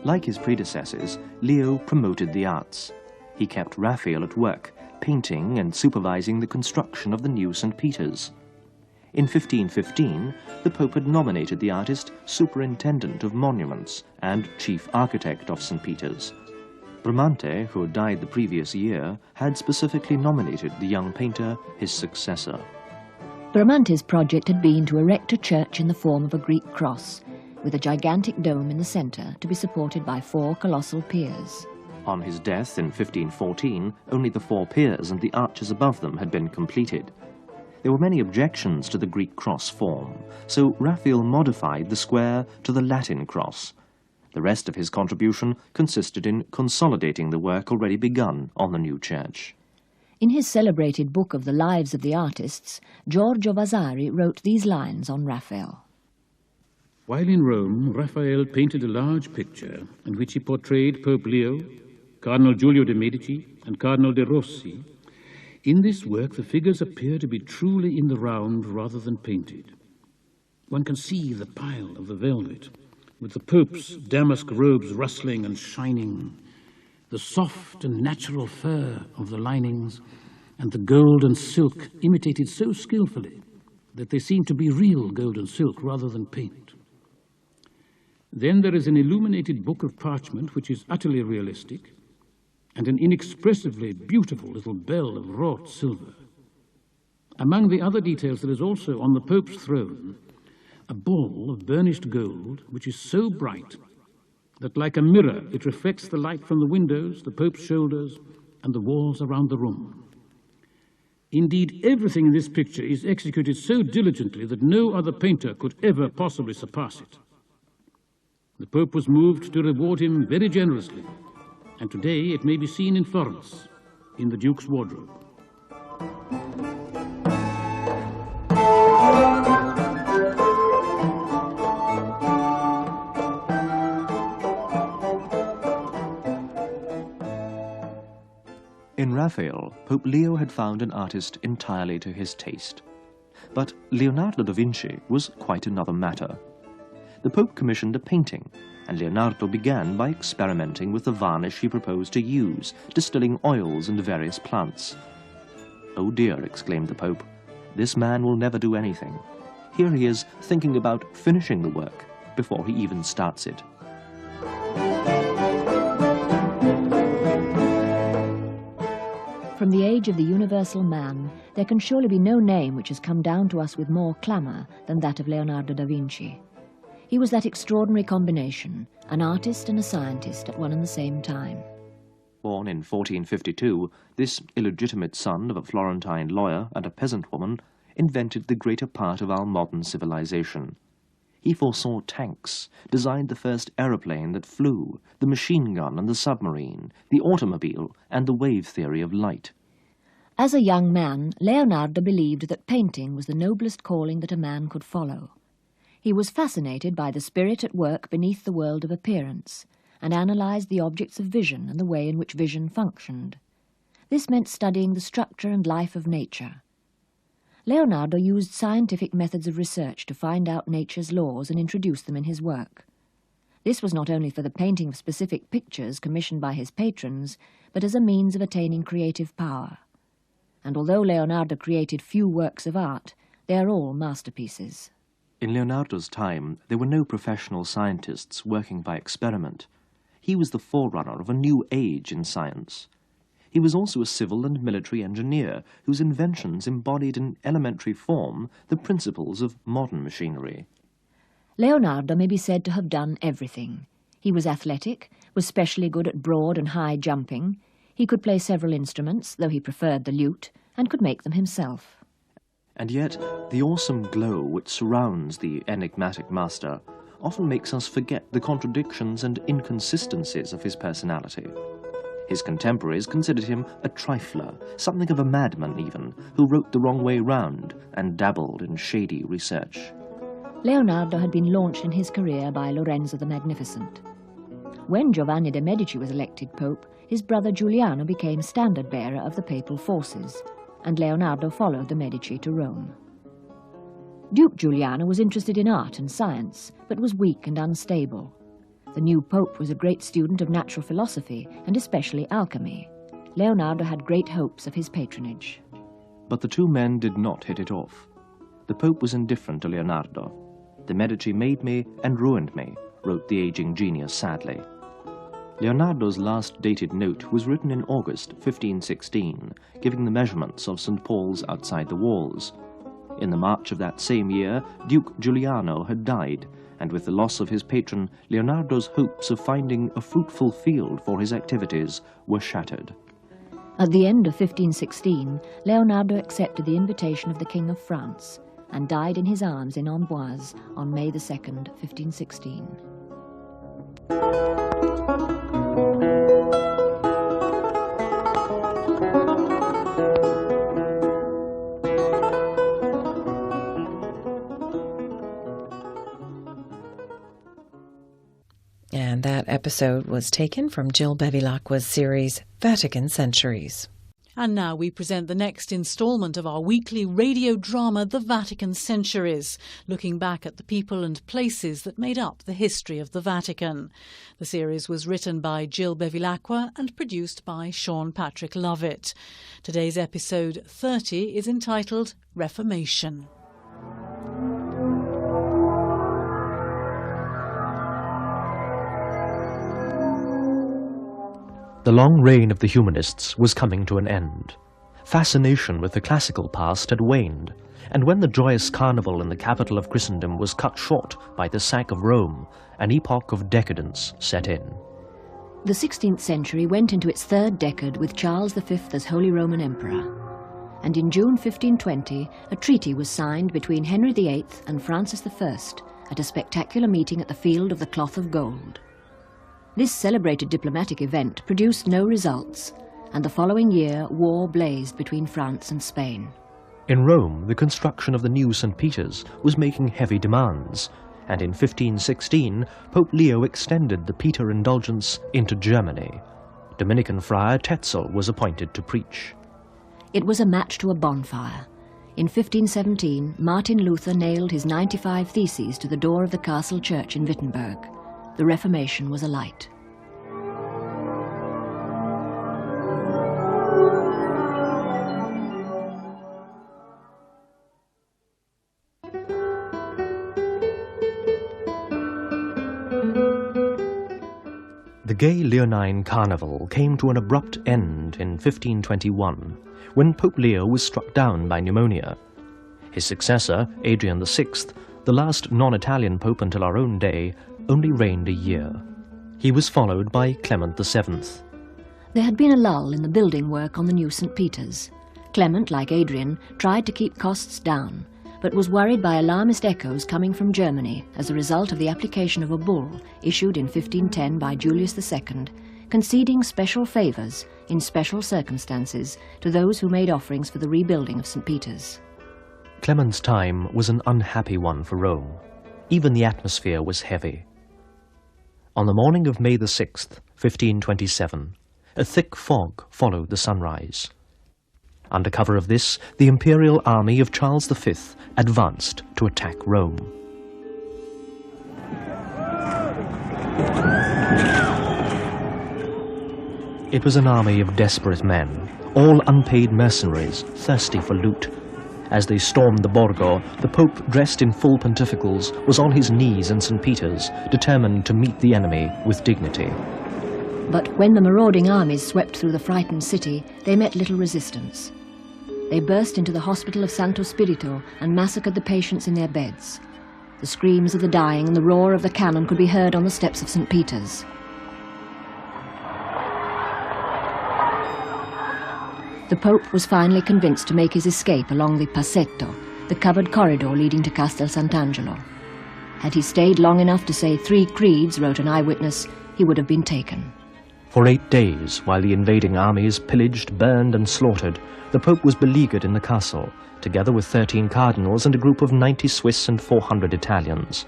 Like his predecessors, Leo promoted the arts. He kept Raphael at work, painting and supervising the construction of the new St. Peter's. In 1515, the Pope had nominated the artist Superintendent of Monuments and Chief Architect of St. Peter's. Bramante, who died the previous year, had specifically nominated the young painter his successor. Bramante's project had been to erect a church in the form of a Greek cross, with a gigantic dome in the centre to be supported by 4 colossal piers. On his death in 1514, only the 4 piers and the arches above them had been completed. There were many objections to the Greek cross form, so Raphael modified the square to the Latin cross. The rest of his contribution consisted in consolidating the work already begun on the new church. In his celebrated book of the Lives of the Artists, Giorgio Vasari wrote these lines on Raphael. While in Rome, Raphael painted a large picture in which he portrayed Pope Leo, Cardinal Giulio de' Medici, and Cardinal de' Rossi. In this work, the figures appear to be truly in the round rather than painted. One can see the pile of the velvet, with the Pope's damask robes rustling and shining, the soft and natural fur of the linings, and the gold and silk imitated so skillfully that they seem to be real gold and silk rather than paint. Then there is an illuminated book of parchment which is utterly realistic, and an inexpressively beautiful little bell of wrought silver. Among the other details, there is also on the Pope's throne a ball of burnished gold which is so bright that like a mirror it reflects the light from the windows, the Pope's shoulders, and the walls around the room. Indeed, everything in this picture is executed so diligently that no other painter could ever possibly surpass it. The Pope was moved to reward him very generously, and today it may be seen in Florence, in the Duke's wardrobe. In Raphael, Pope Leo had found an artist entirely to his taste. But Leonardo da Vinci was quite another matter. The Pope commissioned a painting, and Leonardo began by experimenting with the varnish he proposed to use, distilling oils and various plants. "Oh dear," exclaimed the Pope, "this man will never do anything. Here he is thinking about finishing the work before he even starts it." From the age of the universal man, there can surely be no name which has come down to us with more clamour than that of Leonardo da Vinci. He was that extraordinary combination, an artist and a scientist at one and the same time. Born in 1452, this illegitimate son of a Florentine lawyer and a peasant woman invented the greater part of our modern civilization. He foresaw tanks, designed the first aeroplane that flew, the machine gun and the submarine, the automobile and the wave theory of light. As a young man, Leonardo believed that painting was the noblest calling that a man could follow. He was fascinated by the spirit at work beneath the world of appearance, and analysed the objects of vision and the way in which vision functioned. This meant studying the structure and life of nature. Leonardo used scientific methods of research to find out nature's laws and introduce them in his work. This was not only for the painting of specific pictures commissioned by his patrons, but as a means of attaining creative power. And although Leonardo created few works of art, they are all masterpieces. In Leonardo's time, there were no professional scientists working by experiment. He was the forerunner of a new age in science. He was also a civil and military engineer whose inventions embodied in elementary form the principles of modern machinery. Leonardo may be said to have done everything. He was athletic, was specially good at broad and high jumping. He could play several instruments, though he preferred the lute, and could make them himself. And yet, the awesome glow which surrounds the enigmatic master often makes us forget the contradictions and inconsistencies of his personality. His contemporaries considered him a trifler, something of a madman even, who wrote the wrong way round and dabbled in shady research. Leonardo had been launched in his career by Lorenzo the Magnificent. When Giovanni de' Medici was elected pope, his brother Giuliano became standard-bearer of the papal forces, and Leonardo followed the Medici to Rome. Duke Giuliano was interested in art and science, but was weak and unstable. The new pope was a great student of natural philosophy, and especially alchemy. Leonardo had great hopes of his patronage. But the two men did not hit it off. The pope was indifferent to Leonardo. "The Medici made me and ruined me," wrote the aging genius sadly. Leonardo's last dated note was written in August 1516, giving the measurements of St. Paul's outside the walls. In the March of that same year, Duke Giuliano had died, and with the loss of his patron, Leonardo's hopes of finding a fruitful field for his activities were shattered. At the end of 1516, Leonardo accepted the invitation of the King of France and died in his arms in Amboise on May 2nd, 1516. And that episode was taken from Jill Bevilacqua's series, Vatican Centuries. And now we present the next instalment of our weekly radio drama, The Vatican Centuries, looking back at the people and places that made up the history of the Vatican. The series was written by Jill Bevilacqua and produced by Sean Patrick Lovett. Today's episode 30 is entitled Reformation. The long reign of the humanists was coming to an end. Fascination with the classical past had waned, and when the joyous carnival in the capital of Christendom was cut short by the sack of Rome, an epoch of decadence set in. The 16th century went into its third decade with Charles V as Holy Roman Emperor. And in June 1520, a treaty was signed between Henry VIII and Francis I at a spectacular meeting at the Field of the Cloth of Gold. This celebrated diplomatic event produced no results, and the following year war blazed between France and Spain. In Rome, the construction of the new St. Peter's was making heavy demands, and in 1516, Pope Leo extended the Peter indulgence into Germany. Dominican friar Tetzel was appointed to preach. It was a match to a bonfire. In 1517, Martin Luther nailed his 95 Theses to the door of the castle church in Wittenberg. The Reformation was alight. The gay Leonine Carnival came to an abrupt end in 1521, when Pope Leo was struck down by pneumonia. His successor, Adrian VI, the last non-Italian pope until our own day, only reigned a year. He was followed by Clement VII. There had been a lull in the building work on the new St. Peter's. Clement, like Adrian, tried to keep costs down, but was worried by alarmist echoes coming from Germany as a result of the application of a bull issued in 1510 by Julius II, conceding special favours in special circumstances to those who made offerings for the rebuilding of St. Peter's. Clement's time was an unhappy one for Rome. Even the atmosphere was heavy. On the morning of May 6th, 1527, a thick fog followed the sunrise. Under cover of this, the imperial army of Charles V advanced to attack Rome. It was an army of desperate men, all unpaid mercenaries, thirsty for loot. As they stormed the Borgo, the Pope, dressed in full pontificals, was on his knees in St. Peter's, determined to meet the enemy with dignity. But when the marauding armies swept through the frightened city, they met little resistance. They burst into the hospital of Santo Spirito and massacred the patients in their beds. The screams of the dying and the roar of the cannon could be heard on the steps of St. Peter's. The Pope was finally convinced to make his escape along the Passetto, the covered corridor leading to Castel Sant'Angelo. Had he stayed long enough to say 3 creeds, wrote an eyewitness, he would have been taken. For 8 days, while the invading armies pillaged, burned and slaughtered, the Pope was beleaguered in the castle, together with 13 cardinals and a group of 90 Swiss and 400 Italians.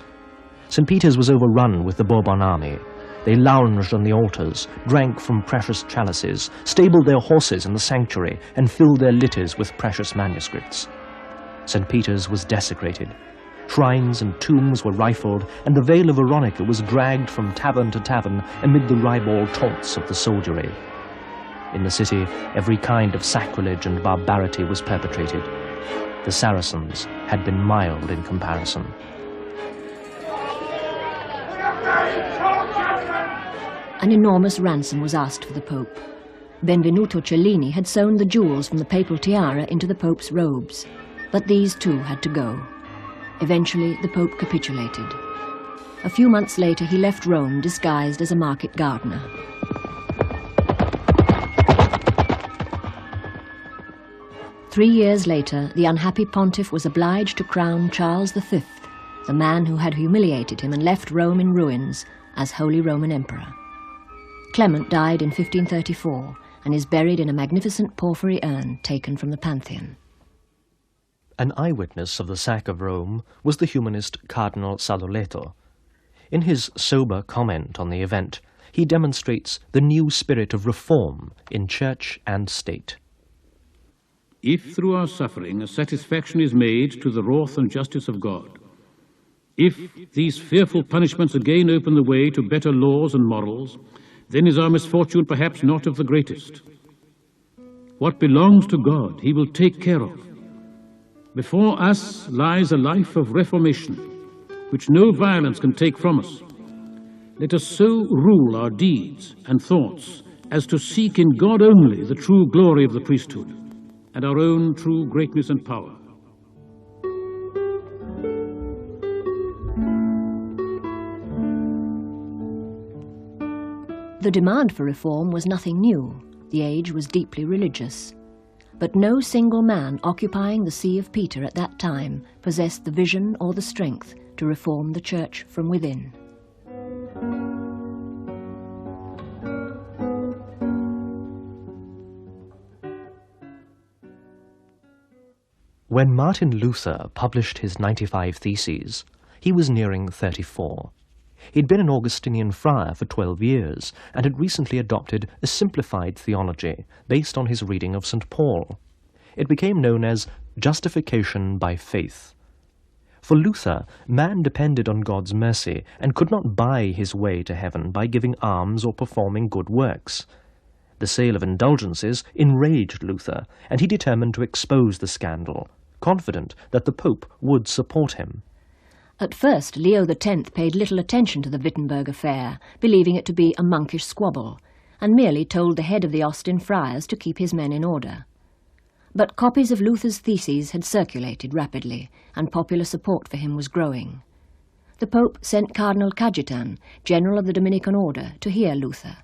St. Peter's was overrun with the Bourbon army. They lounged on the altars, drank from precious chalices, stabled their horses in the sanctuary, and filled their litters with precious manuscripts. St. Peter's was desecrated. Shrines and tombs were rifled, and the veil of Veronica was dragged from tavern to tavern amid the ribald taunts of the soldiery. In the city, every kind of sacrilege and barbarity was perpetrated. The Saracens had been mild in comparison. An enormous ransom was asked for the Pope. Benvenuto Cellini had sewn the jewels from the papal tiara into the Pope's robes, but these too had to go. Eventually, the Pope capitulated. A few months later, he left Rome disguised as a market gardener. Three years later, the unhappy pontiff was obliged to crown Charles V, the man who had humiliated him and left Rome in ruins, as Holy Roman Emperor. Clement died in 1534 and is buried in a magnificent porphyry urn taken from the Pantheon. An eyewitness of the sack of Rome was the humanist Cardinal Sadoleto. In his sober comment on the event, he demonstrates the new spirit of reform in church and state. If through our suffering a satisfaction is made to the wrath and justice of God, if these fearful punishments again open the way to better laws and morals, then is our misfortune perhaps not of the greatest. What belongs to God he will take care of. Before us lies a life of reformation, which no violence can take from us. Let us so rule our deeds and thoughts as to seek in God only the true glory of the priesthood, and our own true greatness and power. The demand for reform was nothing new. The age was deeply religious. But no single man occupying the See of Peter at that time possessed the vision or the strength to reform the Church from within. When Martin Luther published his 95 Theses, he was nearing 34. He'd been an Augustinian friar for 12 years and had recently adopted a simplified theology based on his reading of St. Paul. It became known as justification by faith. For Luther, man depended on God's mercy and could not buy his way to heaven by giving alms or performing good works. The sale of indulgences enraged Luther, and he determined to expose the scandal, confident that the Pope would support him. At first, Leo X paid little attention to the Wittenberg affair, believing it to be a monkish squabble, and merely told the head of the Austin friars to keep his men in order. But copies of Luther's theses had circulated rapidly, and popular support for him was growing. The Pope sent Cardinal Cajetan, General of the Dominican Order, to hear Luther.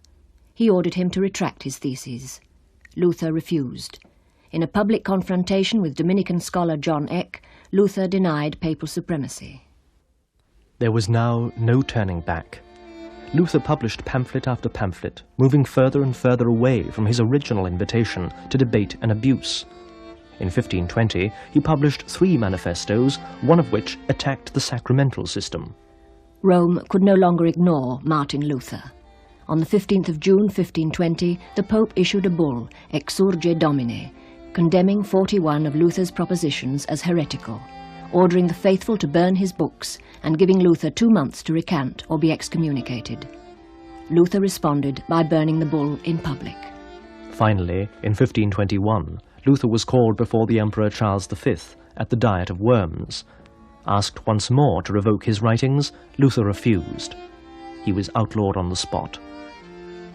He ordered him to retract his theses. Luther refused. In a public confrontation with Dominican scholar John Eck, Luther denied papal supremacy. There was now no turning back. Luther published pamphlet after pamphlet, moving further and further away from his original invitation to debate and abuse. In 1520, he published 3 manifestos, one of which attacked the sacramental system. Rome could no longer ignore Martin Luther. On the 15th of June 1520, the Pope issued a bull, Exsurge Domine, condemning 41 of Luther's propositions as heretical, ordering the faithful to burn his books and giving Luther 2 months to recant or be excommunicated. Luther responded by burning the bull in public. Finally, in 1521, Luther was called before the Emperor Charles V at the Diet of Worms. Asked once more to revoke his writings, Luther refused. He was outlawed on the spot.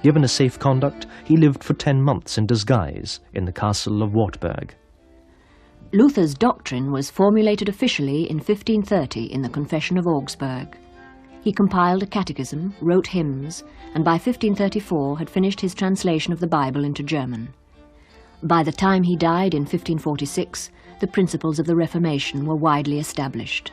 Given a safe conduct, he lived for 10 months in disguise in the castle of Wartburg. Luther's doctrine was formulated officially in 1530 in the Confession of Augsburg. He compiled a catechism, wrote hymns, and by 1534 had finished his translation of the Bible into German. By the time he died in 1546, the principles of the Reformation were widely established.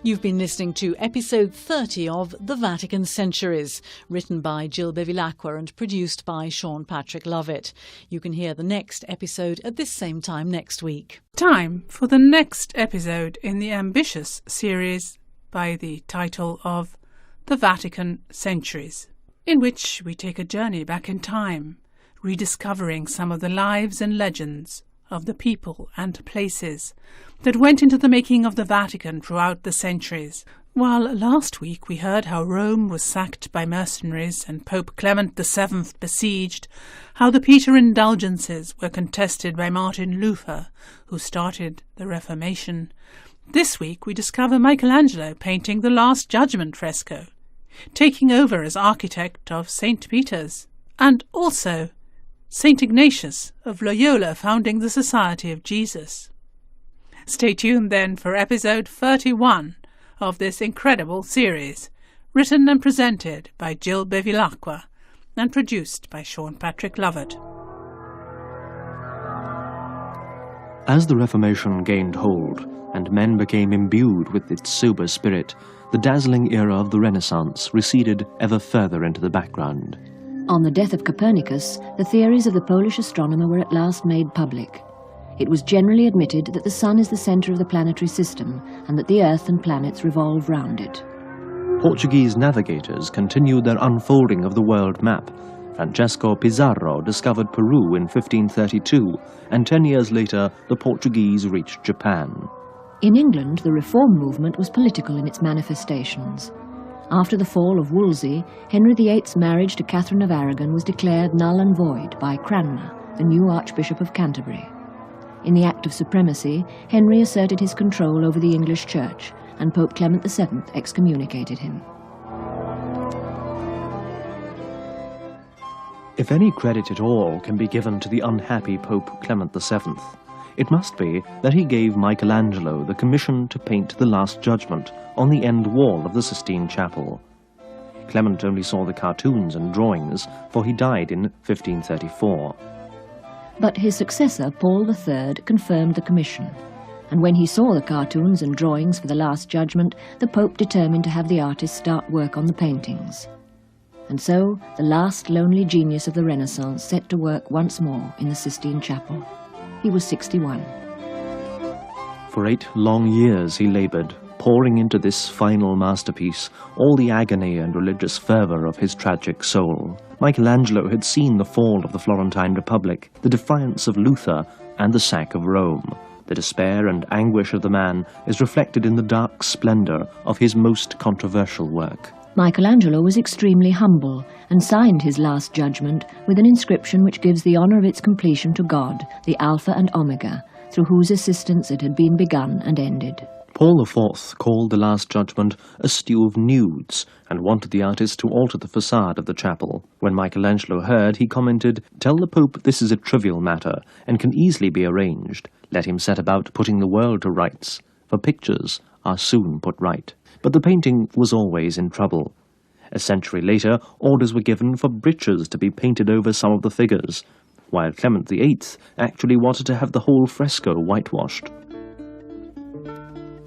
You've been listening to episode 30 of The Vatican Centuries, written by Jill Bevilacqua and produced by Sean Patrick Lovett. You can hear the next episode at this same time next week. Time for the next episode in the ambitious series by the title of The Vatican Centuries, in which we take a journey back in time, rediscovering some of the lives and legends of the people and places that went into the making of the Vatican throughout the centuries. While last week we heard how Rome was sacked by mercenaries and Pope Clement VII besieged, how the Peter indulgences were contested by Martin Luther, who started the Reformation, this week we discover Michelangelo painting the Last Judgment fresco, taking over as architect of St. Peter's, and also St. Ignatius of Loyola founding the Society of Jesus. Stay tuned then for episode 31 of this incredible series, written and presented by Jill Bevilacqua and produced by Sean Patrick Lovett. As the Reformation gained hold and men became imbued with its sober spirit, the dazzling era of the Renaissance receded ever further into the background. On the death of Copernicus, the theories of the Polish astronomer were at last made public. It was generally admitted that the sun is the centre of the planetary system and that the Earth and planets revolve round it. Portuguese navigators continued their unfolding of the world map. Francesco Pizarro discovered Peru in 1532, and 10 years later the Portuguese reached Japan. In England, the Reform movement was political in its manifestations. After the fall of Wolsey, Henry VIII's marriage to Catherine of Aragon was declared null and void by Cranmer, the new Archbishop of Canterbury. In the Act of Supremacy, Henry asserted his control over the English Church, and Pope Clement VII excommunicated him. If any credit at all can be given to the unhappy Pope Clement VII, it must be that he gave Michelangelo the commission to paint the Last Judgment on the end wall of the Sistine Chapel. Clement only saw the cartoons and drawings, for he died in 1534. But his successor, Paul III, confirmed the commission, and when he saw the cartoons and drawings for the Last Judgment, the Pope determined to have the artist start work on the paintings. And so, the last lonely genius of the Renaissance set to work once more in the Sistine Chapel. He was 61. For 8 long years he laboured, pouring into this final masterpiece all the agony and religious fervour of his tragic soul. Michelangelo had seen the fall of the Florentine Republic, the defiance of Luther, and the sack of Rome. The despair and anguish of the man is reflected in the dark splendour of his most controversial work. Michelangelo was extremely humble and signed his Last Judgment with an inscription which gives the honour of its completion to God, the Alpha and Omega, through whose assistance it had been begun and ended. Paul IV called the Last Judgment a stew of nudes and wanted the artist to alter the facade of the chapel. When Michelangelo heard, he commented, "Tell the Pope this is a trivial matter and can easily be arranged. Let him set about putting the world to rights, for pictures are soon put right." But the painting was always in trouble. A century later, orders were given for breeches to be painted over some of the figures, while Clement VIII actually wanted to have the whole fresco whitewashed.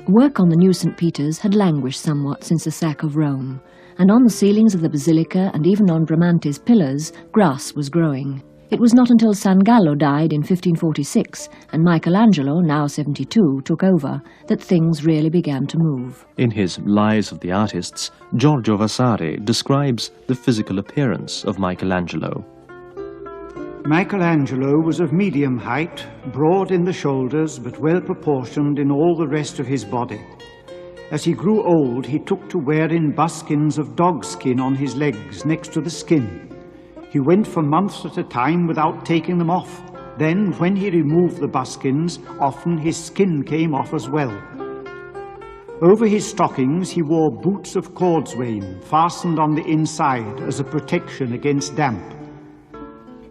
Work on the new St. Peter's had languished somewhat since the sack of Rome, and on the ceilings of the basilica and even on Bramante's pillars, grass was growing. It was not until San Gallo died in 1546 and Michelangelo, now 72, took over, that things really began to move. In his Lives of the Artists, Giorgio Vasari describes the physical appearance of Michelangelo. Michelangelo was of medium height, broad in the shoulders, but well proportioned in all the rest of his body. As he grew old, he took to wearing buskins of dog skin on his legs next to the skin. He went for months at a time without taking them off. Then, when he removed the buskins, often his skin came off as well. Over his stockings he wore boots of cordswain fastened on the inside as a protection against damp.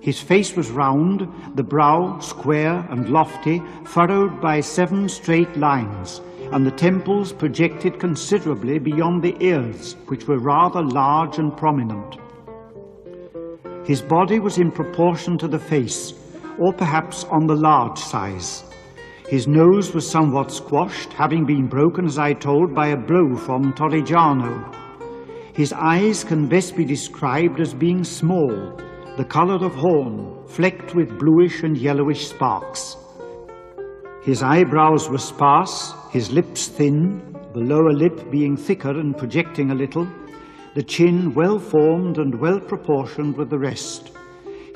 His face was round, the brow square and lofty, furrowed by 7 straight lines, and the temples projected considerably beyond the ears, which were rather large and prominent. His body was in proportion to the face, or perhaps on the large size. His nose was somewhat squashed, having been broken, as I told, by a blow from Torrigiano. His eyes can best be described as being small, the colour of horn, flecked with bluish and yellowish sparks. His eyebrows were sparse, his lips thin, the lower lip being thicker and projecting a little, the chin well formed and well proportioned with the rest.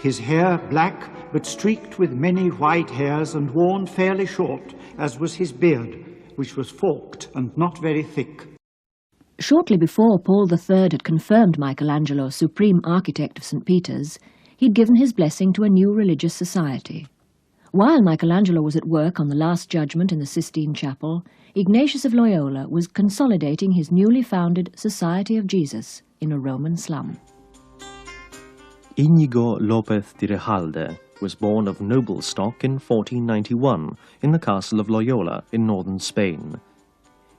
His hair black, but streaked with many white hairs and worn fairly short, as was his beard, which was forked and not very thick. Shortly before Paul III had confirmed Michelangelo supreme architect of St. Peter's, he'd given his blessing to a new religious society. While Michelangelo was at work on the Last Judgment in the Sistine Chapel, Ignatius of Loyola was consolidating his newly founded Society of Jesus in a Roman slum. Íñigo López de Rejalde was born of noble stock in 1491 in the castle of Loyola in northern Spain.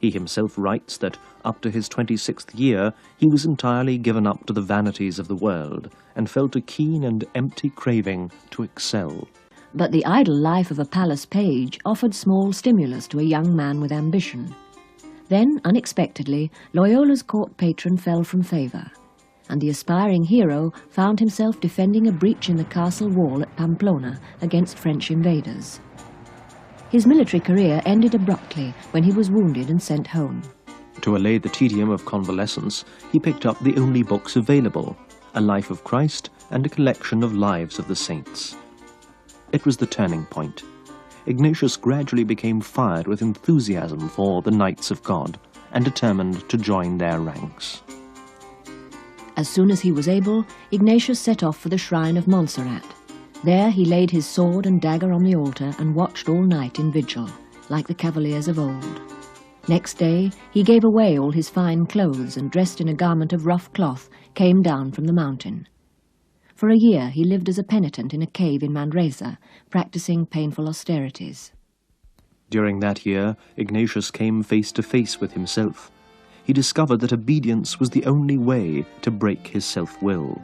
He himself writes that up to his 26th year he was entirely given up to the vanities of the world and felt a keen and empty craving to excel. But the idle life of a palace page offered small stimulus to a young man with ambition. Then, unexpectedly, Loyola's court patron fell from favour, and the aspiring hero found himself defending a breach in the castle wall at Pamplona against French invaders. His military career ended abruptly when he was wounded and sent home. To allay the tedium of convalescence, he picked up the only books available, A Life of Christ and a collection of Lives of the Saints. It was the turning point. Ignatius gradually became fired with enthusiasm for the Knights of God and determined to join their ranks. As soon as he was able, Ignatius set off for the shrine of Montserrat. There he laid his sword and dagger on the altar and watched all night in vigil, like the cavaliers of old. Next day he gave away all his fine clothes and, dressed in a garment of rough cloth, came down from the mountain. For a year he lived as a penitent in a cave in Manresa, practicing painful austerities. During that year, Ignatius came face to face with himself. He discovered that obedience was the only way to break his self-will.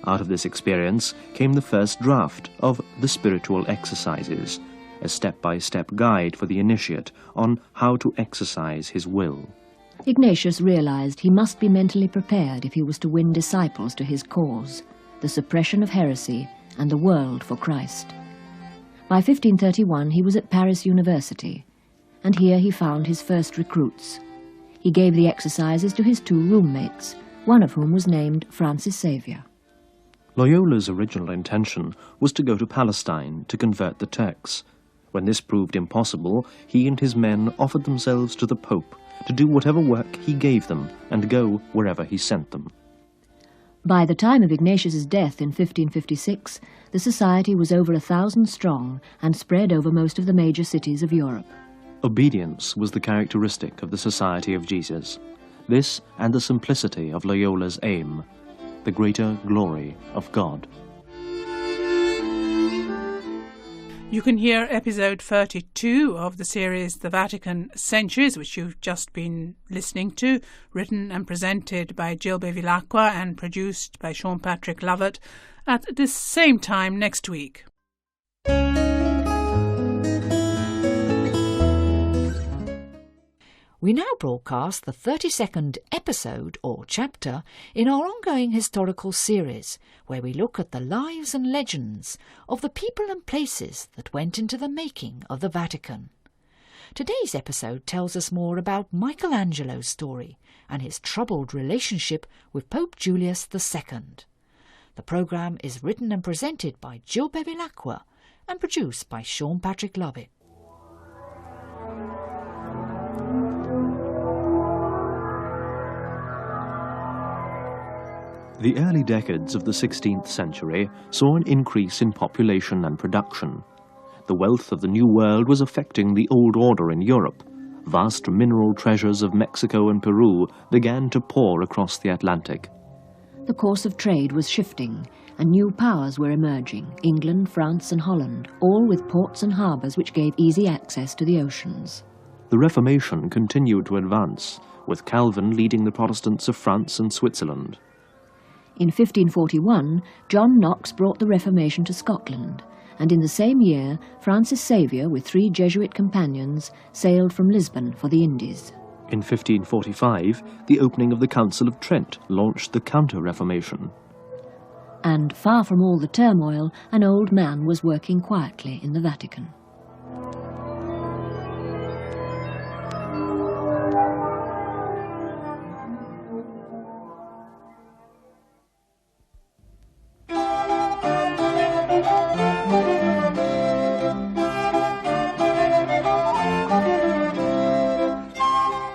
Out of this experience came the first draft of the Spiritual Exercises, a step-by-step guide for the initiate on how to exercise his will. Ignatius realized he must be mentally prepared if he was to win disciples to his cause, the suppression of heresy and the world for Christ. By 1531 he was at Paris University, and here he found his first recruits. He gave the exercises to his two roommates, one of whom was named Francis Xavier. Loyola's original intention was to go to Palestine to convert the Turks. When this proved impossible, he and his men offered themselves to the Pope to do whatever work he gave them and go wherever he sent them. By the time of Ignatius's death in 1556, the society was over 1,000 strong and spread over most of the major cities of Europe. Obedience was the characteristic of the Society of Jesus. This and the simplicity of Loyola's aim, the greater glory of God. You can hear episode 32 of the series The Vatican Centuries, which you've just been listening to, written and presented by Jill Bevilacqua and produced by Sean Patrick Lovett, at this same time next week. We now broadcast the 32nd episode or chapter in our ongoing historical series, where we look at the lives and legends of the people and places that went into the making of the Vatican. Today's episode tells us more about Michelangelo's story and his troubled relationship with Pope Julius II. The programme is written and presented by Jill Bevilacqua and produced by Sean Patrick Lovett. The early decades of the 16th century saw an increase in population and production. The wealth of the New World was affecting the old order in Europe. Vast mineral treasures of Mexico and Peru began to pour across the Atlantic. The course of trade was shifting, and new powers were emerging, England, France and Holland, all with ports and harbours which gave easy access to the oceans. The Reformation continued to advance, with Calvin leading the Protestants of France and Switzerland. In 1541, John Knox brought the Reformation to Scotland, and in the same year, Francis Xavier, with 3 Jesuit companions, sailed from Lisbon for the Indies. In 1545, the opening of the Council of Trent launched the Counter-Reformation. And far from all the turmoil, an old man was working quietly in the Vatican.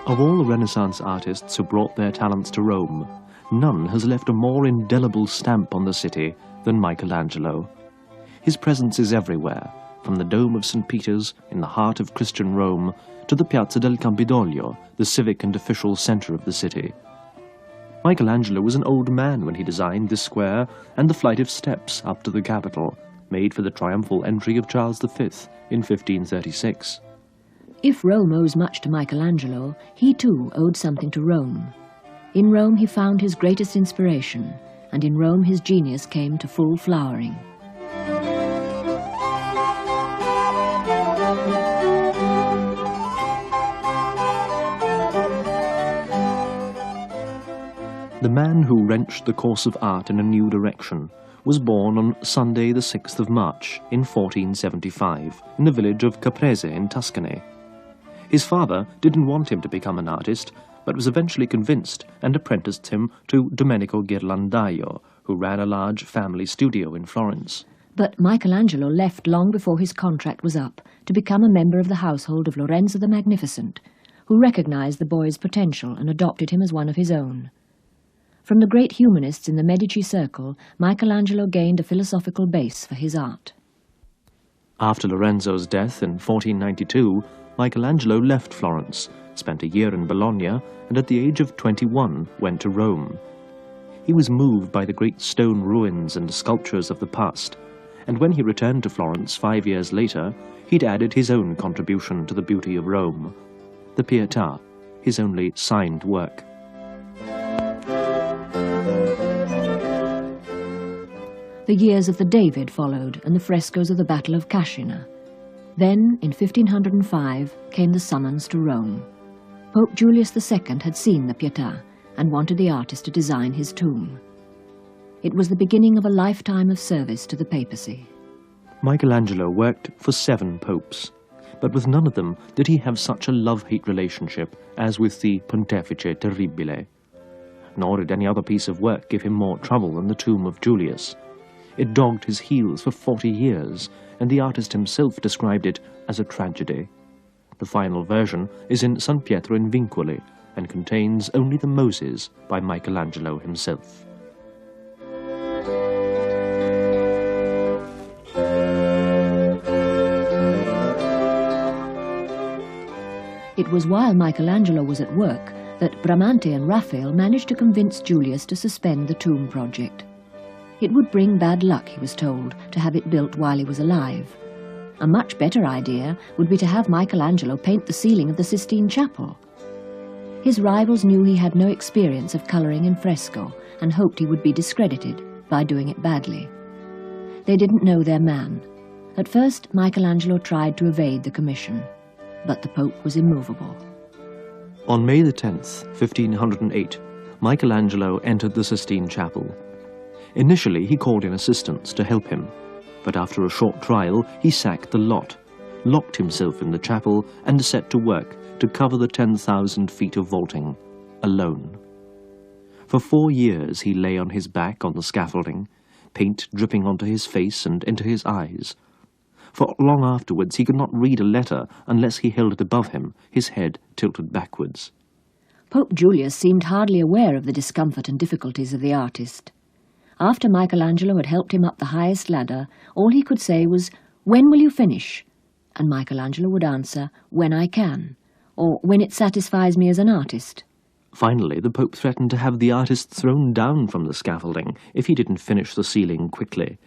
A Of all the Renaissance artists who brought their talents to Rome, none has left a more indelible stamp on the city than Michelangelo. His presence is everywhere, from the Dome of St. Peter's in the heart of Christian Rome to the Piazza del Campidoglio, the civic and official centre of the city. Michelangelo was an old man when he designed this square and the flight of steps up to the Capitol, made for the triumphal entry of Charles V in 1536. If Rome owes much to Michelangelo, he too owed something to Rome. In Rome he found his greatest inspiration, and in Rome his genius came to full flowering. The man who wrenched the course of art in a new direction was born on Sunday the 6th of March in 1475 in the village of Caprese in Tuscany. His father didn't want him to become an artist, but was eventually convinced and apprenticed him to Domenico Ghirlandaio, who ran a large family studio in Florence. But Michelangelo left long before his contract was up to become a member of the household of Lorenzo the Magnificent, who recognized the boy's potential and adopted him as one of his own. From the great humanists in the Medici circle, Michelangelo gained a philosophical base for his art. After Lorenzo's death in 1492, Michelangelo left Florence, spent a year in Bologna, and at the age of 21 went to Rome. He was moved by the great stone ruins and sculptures of the past, and when he returned to Florence 5 years later, he'd added his own contribution to the beauty of Rome, the Pietà, his only signed work. The years of the David followed, and the frescoes of the Battle of Cascina. Then, in 1505, came the summons to Rome. Pope Julius II had seen the Pietà and wanted the artist to design his tomb. It was the beginning of a lifetime of service to the papacy. Michelangelo worked for 7 popes, but with none of them did he have such a love-hate relationship as with the Pontefice Terribile. Nor did any other piece of work give him more trouble than the tomb of Julius. It dogged his heels for 40 years, and the artist himself described it as a tragedy. The final version is in San Pietro in Vincoli and contains only the Moses by Michelangelo himself. It was while Michelangelo was at work that Bramante and Raphael managed to convince Julius to suspend the tomb project. It would bring bad luck, he was told, to have it built while he was alive. A much better idea would be to have Michelangelo paint the ceiling of the Sistine Chapel. His rivals knew he had no experience of colouring in fresco and hoped he would be discredited by doing it badly. They didn't know their man. At first, Michelangelo tried to evade the commission, but the Pope was immovable. On May the 10th, 1508, Michelangelo entered the Sistine Chapel. Initially, he called in assistants to help him, but after a short trial, he sacked the lot, locked himself in the chapel, and set to work to cover the 10,000 feet of vaulting, alone. For 4 years he lay on his back on the scaffolding, paint dripping onto his face and into his eyes. For long afterwards he could not read a letter unless he held it above him, his head tilted backwards. Pope Julius seemed hardly aware of the discomfort and difficulties of the artist. After Michelangelo had helped him up the highest ladder, all he could say was, "When will you finish?" And Michelangelo would answer, "When I can," or "When it satisfies me as an artist." Finally, the Pope threatened to have the artist thrown down from the scaffolding if he didn't finish the ceiling quickly,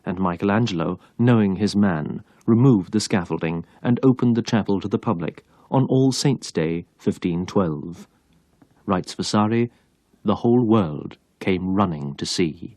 and Michelangelo, knowing his man, removed the scaffolding and opened the chapel to the public on All Saints' Day, 1512. Writes Vasari, "The whole world came running to see."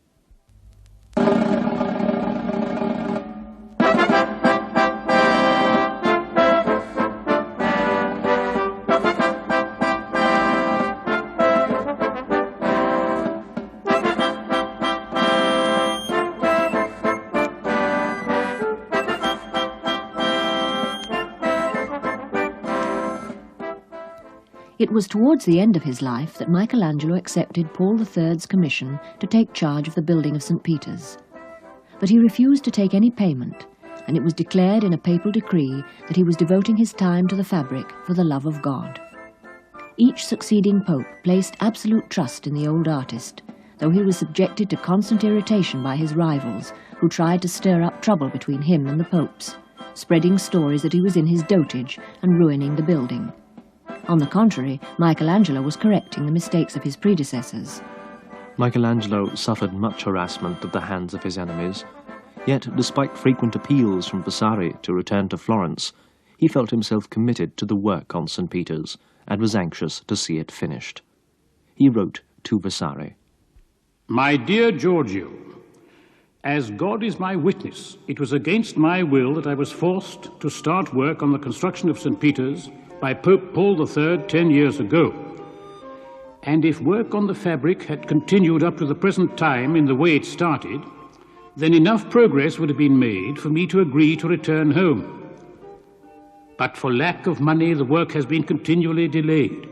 It was towards the end of his life that Michelangelo accepted Paul III's commission to take charge of the building of St. Peter's. But he refused to take any payment, and it was declared in a papal decree that he was devoting his time to the fabric for the love of God. Each succeeding pope placed absolute trust in the old artist, though he was subjected to constant irritation by his rivals, who tried to stir up trouble between him and the popes, spreading stories that he was in his dotage and ruining the building. On the contrary, Michelangelo was correcting the mistakes of his predecessors. Michelangelo suffered much harassment at the hands of his enemies, yet despite frequent appeals from Vasari to return to Florence, he felt himself committed to the work on St. Peter's and was anxious to see it finished. He wrote to Vasari, "My dear Giorgio, as God is my witness, it was against my will that I was forced to start work on the construction of St. Peter's by Pope Paul III 10 years ago. And if work on the fabric had continued up to the present time in the way it started, then enough progress would have been made for me to agree to return home. But for lack of money, the work has been continually delayed,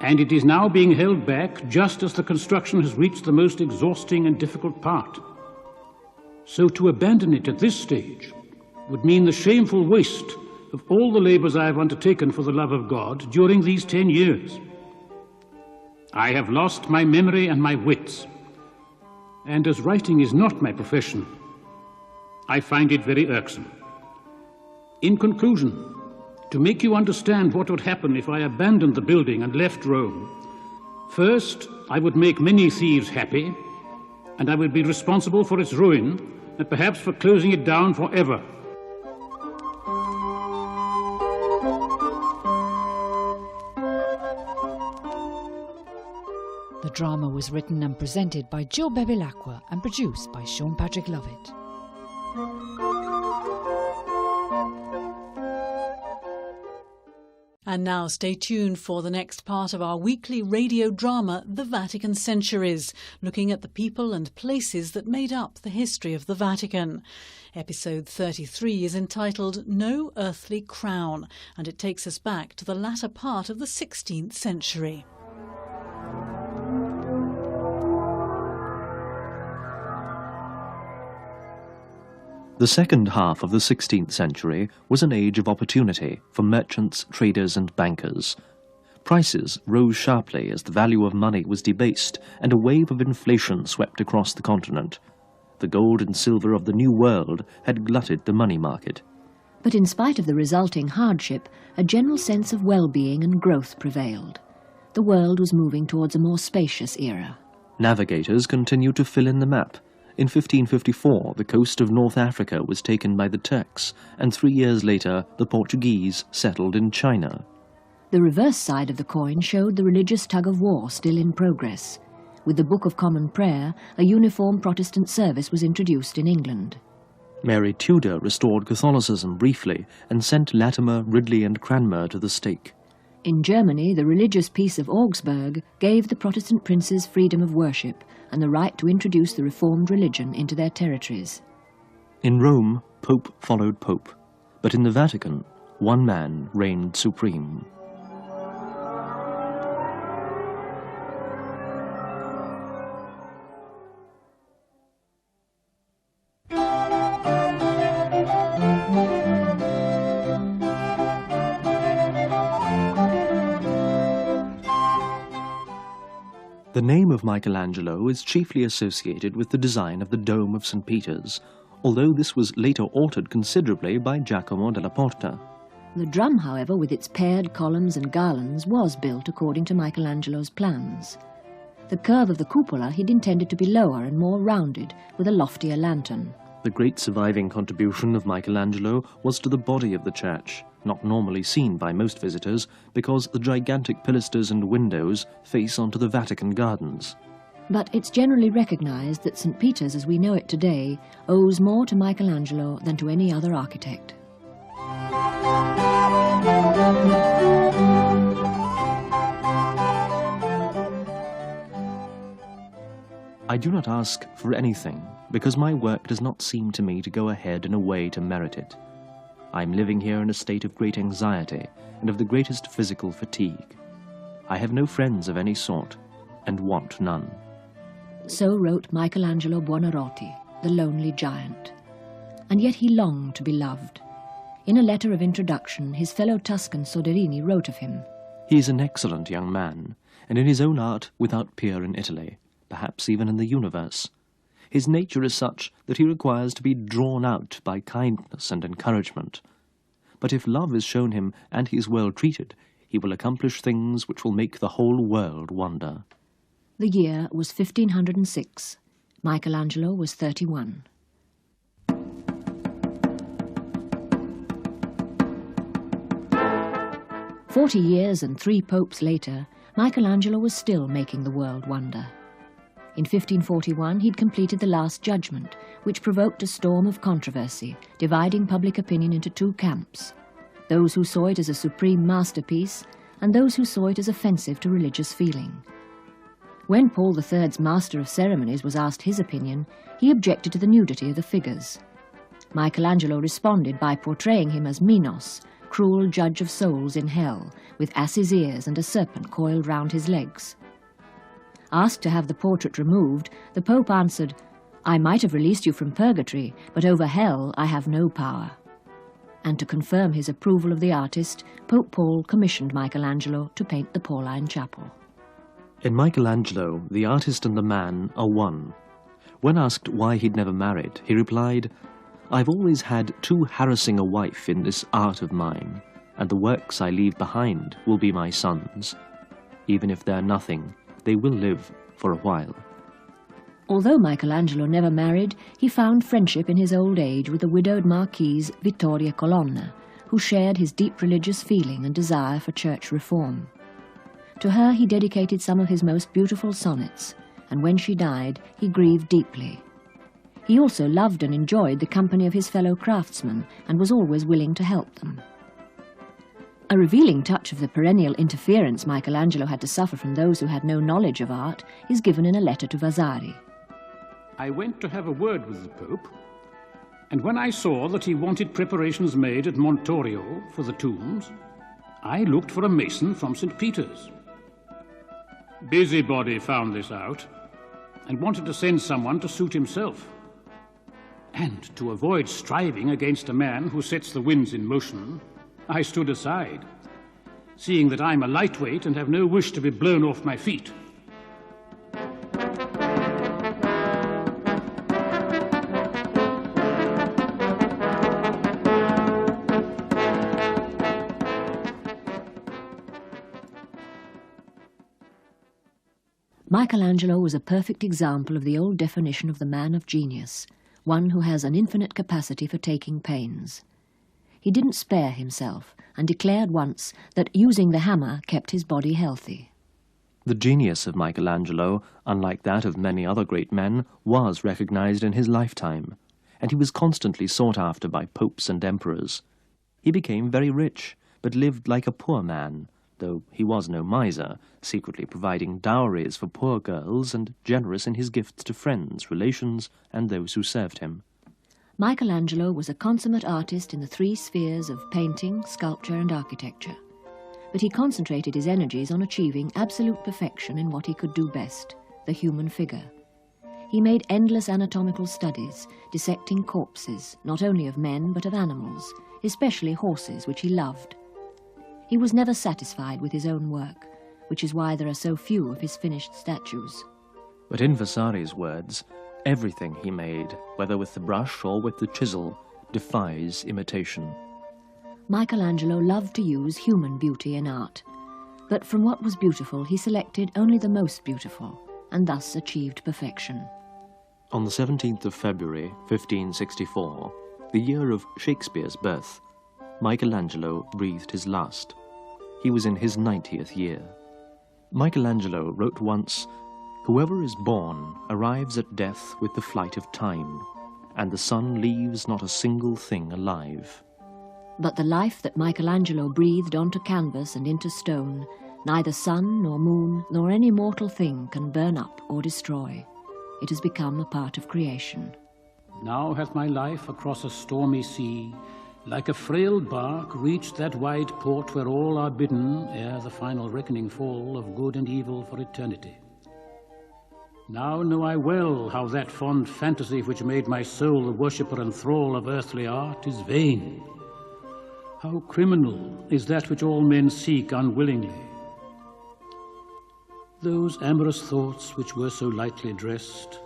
and it is now being held back just as the construction has reached the most exhausting and difficult part. So to abandon it at this stage would mean the shameful waste of all the labors I have undertaken for the love of God during these 10 years. I have lost my memory and my wits, and as writing is not my profession, I find it very irksome. In conclusion, to make you understand what would happen if I abandoned the building and left Rome, first, I would make many thieves happy, and I would be responsible for its ruin, and perhaps for closing it down forever. The drama was written and presented by Jill Bevilacqua and produced by Sean Patrick Lovett. And now stay tuned for the next part of our weekly radio drama, The Vatican Centuries, looking at the people and places that made up the history of the Vatican. Episode 33 is entitled No Earthly Crown, and it takes us back to the latter part of the 16th century. The second half of the 16th century was an age of opportunity for merchants, traders and bankers. Prices rose sharply as the value of money was debased and a wave of inflation swept across the continent. The gold and silver of the New World had glutted the money market. But in spite of the resulting hardship, a general sense of well-being and growth prevailed. The world was moving towards a more spacious era. Navigators continued to fill in the map. In 1554, the coast of North Africa was taken by the Turks, and 3 years later, the Portuguese settled in China. The reverse side of the coin showed the religious tug-of-war still in progress. With the Book of Common Prayer, a uniform Protestant service was introduced in England. Mary Tudor restored Catholicism briefly and sent Latimer, Ridley and Cranmer to the stake. In Germany, the religious peace of Augsburg gave the Protestant princes freedom of worship and the right to introduce the Reformed religion into their territories. In Rome, Pope followed Pope, but in the Vatican, one man reigned supreme. The name of Michelangelo is chiefly associated with the design of the dome of St. Peter's, although this was later altered considerably by Giacomo della Porta. The drum, however, with its paired columns and garlands, was built according to Michelangelo's plans. The curve of the cupola he'd intended to be lower and more rounded, with a loftier lantern. The great surviving contribution of Michelangelo was to the body of the church, not normally seen by most visitors because the gigantic pilasters and windows face onto the Vatican gardens. But it's generally recognized that St. Peter's as we know it today owes more to Michelangelo than to any other architect. I do not ask for anything because my work does not seem to me to go ahead in a way to merit it. I am living here in a state of great anxiety and of the greatest physical fatigue. I have no friends of any sort, and want none. So wrote Michelangelo Buonarroti, the lonely giant. And yet he longed to be loved. In a letter of introduction, his fellow Tuscan Soderini wrote of him, He is an excellent young man, and in his own art without peer in Italy, perhaps even in the universe. His nature is such that he requires to be drawn out by kindness and encouragement. But if love is shown him and he is well treated, he will accomplish things which will make the whole world wonder. The year was 1506. Michelangelo was 31. "40 years and 3 popes later, Michelangelo was still making the world wonder. In 1541 he'd completed the Last Judgment, which provoked a storm of controversy, dividing public opinion into 2 camps, those who saw it as a supreme masterpiece and those who saw it as offensive to religious feeling. When Paul III's Master of Ceremonies was asked his opinion, he objected to the nudity of the figures. Michelangelo responded by portraying him as Minos, cruel judge of souls in hell, with ass's ears and a serpent coiled round his legs. Asked to have the portrait removed, the Pope answered, "I might have released you from purgatory, but over hell I have no power." And to confirm his approval of the artist, Pope Paul commissioned Michelangelo to paint the Pauline Chapel. In Michelangelo, the artist and the man are one. When asked why he'd never married, he replied, "I've always had too harassing a wife in this art of mine, and the works I leave behind will be my sons. Even if they're nothing, they will live for a while." Although Michelangelo never married, he found friendship in his old age with the widowed Marquise Vittoria Colonna, who shared his deep religious feeling and desire for church reform. To her he dedicated some of his most beautiful sonnets, and when she died, he grieved deeply. He also loved and enjoyed the company of his fellow craftsmen and was always willing to help them. A revealing touch of the perennial interference Michelangelo had to suffer from those who had no knowledge of art is given in a letter to Vasari. "I went to have a word with the Pope, and when I saw that he wanted preparations made at Montorio for the tombs, I looked for a mason from St. Peter's. Busybody found this out and wanted to send someone to suit himself. And to avoid striving against a man who sets the winds in motion, I stood aside, seeing that I'm a lightweight and have no wish to be blown off my feet. Michelangelo was a perfect example of the old definition of the man of genius, one who has an infinite capacity for taking pains. He didn't spare himself and declared once that using the hammer kept his body healthy. The genius of Michelangelo, unlike that of many other great men, was recognized in his lifetime, and he was constantly sought after by popes and emperors. He became very rich, but lived like a poor man, though he was no miser, secretly providing dowries for poor girls and generous in his gifts to friends, relations, and those who served him. Michelangelo was a consummate artist in the 3 spheres of painting, sculpture, and architecture, but he concentrated his energies on achieving absolute perfection in what he could do best, the human figure. He made endless anatomical studies, dissecting corpses, not only of men but of animals, especially horses, which he loved. He was never satisfied with his own work, which is why there are so few of his finished statues. But in Vasari's words, everything he made, whether with the brush or with the chisel, defies imitation. Michelangelo loved to use human beauty in art, but from what was beautiful he selected only the most beautiful, and thus achieved perfection. On the 17th of February, 1564, the year of Shakespeare's birth, Michelangelo breathed his last. He was in his 90th year. Michelangelo wrote once, "Whoever is born arrives at death with the flight of time, and the sun leaves not a single thing alive." But the life that Michelangelo breathed onto canvas and into stone, neither sun nor moon nor any mortal thing can burn up or destroy. It has become a part of creation. Now hath my life across a stormy sea, like a frail bark, reached that wide port where all are bidden, ere the final reckoning fall of good and evil for eternity. Now know I well how that fond fantasy which made my soul the worshipper and thrall of earthly art is vain. How criminal is that which all men seek unwillingly, Those amorous thoughts which were so lightly dressed,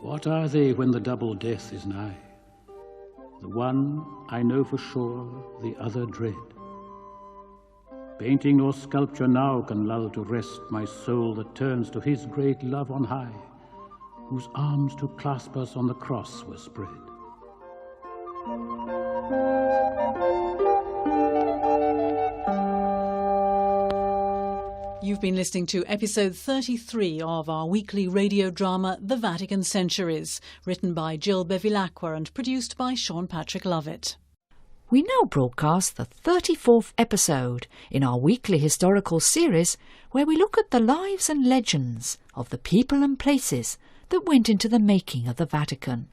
what are they when the double death is nigh? The one I know for sure, the other dread. Painting nor sculpture now can lull to rest my soul that turns to his great love on high, whose arms to clasp us on the cross were spread. You've been listening to episode 33 of our weekly radio drama, The Vatican Centuries, written by Jill Bevilacqua and produced by Sean Patrick Lovett. We now broadcast the 34th episode in our weekly historical series where we look at the lives and legends of the people and places that went into the making of the Vatican.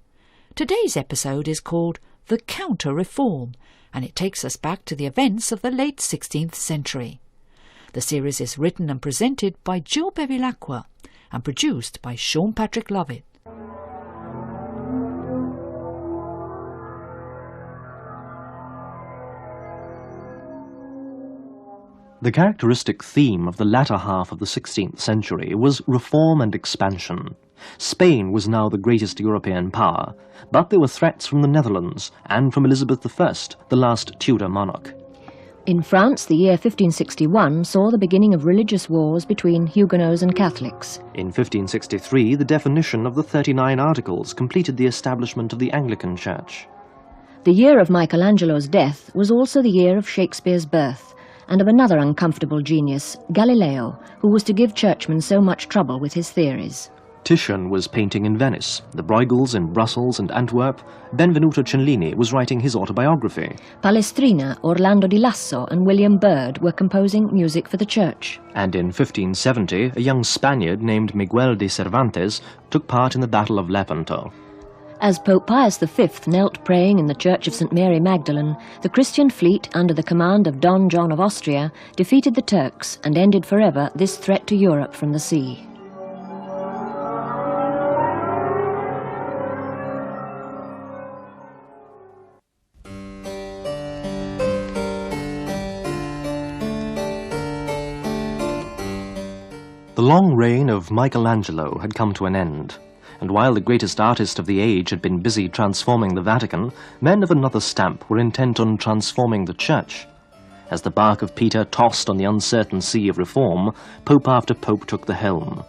Today's episode is called The Counter-Reform, and it takes us back to the events of the late 16th century. The series is written and presented by Jill Bevilacqua and produced by Sean Patrick Lovett. The characteristic theme of the latter half of the 16th century was reform and expansion. Spain was now the greatest European power, but there were threats from the Netherlands and from Elizabeth I, the last Tudor monarch. In France, the year 1561 saw the beginning of religious wars between Huguenots and Catholics. In 1563, the definition of the 39 Articles completed the establishment of the Anglican Church. The year of Michelangelo's death was also the year of Shakespeare's birth, and of another uncomfortable genius, Galileo, who was to give churchmen so much trouble with his theories. Titian was painting in Venice, the Bruegels in Brussels and Antwerp, Benvenuto Cellini was writing his autobiography. Palestrina, Orlando di Lasso and William Byrd were composing music for the church. And in 1570, a young Spaniard named Miguel de Cervantes took part in the Battle of Lepanto. As Pope Pius V knelt praying in the Church of St. Mary Magdalene, the Christian fleet under the command of Don John of Austria defeated the Turks and ended forever this threat to Europe from the sea. The long reign of Michelangelo had come to an end, and while the greatest artist of the age had been busy transforming the Vatican, men of another stamp were intent on transforming the Church. As the bark of Peter tossed on the uncertain sea of reform, pope after pope took the helm.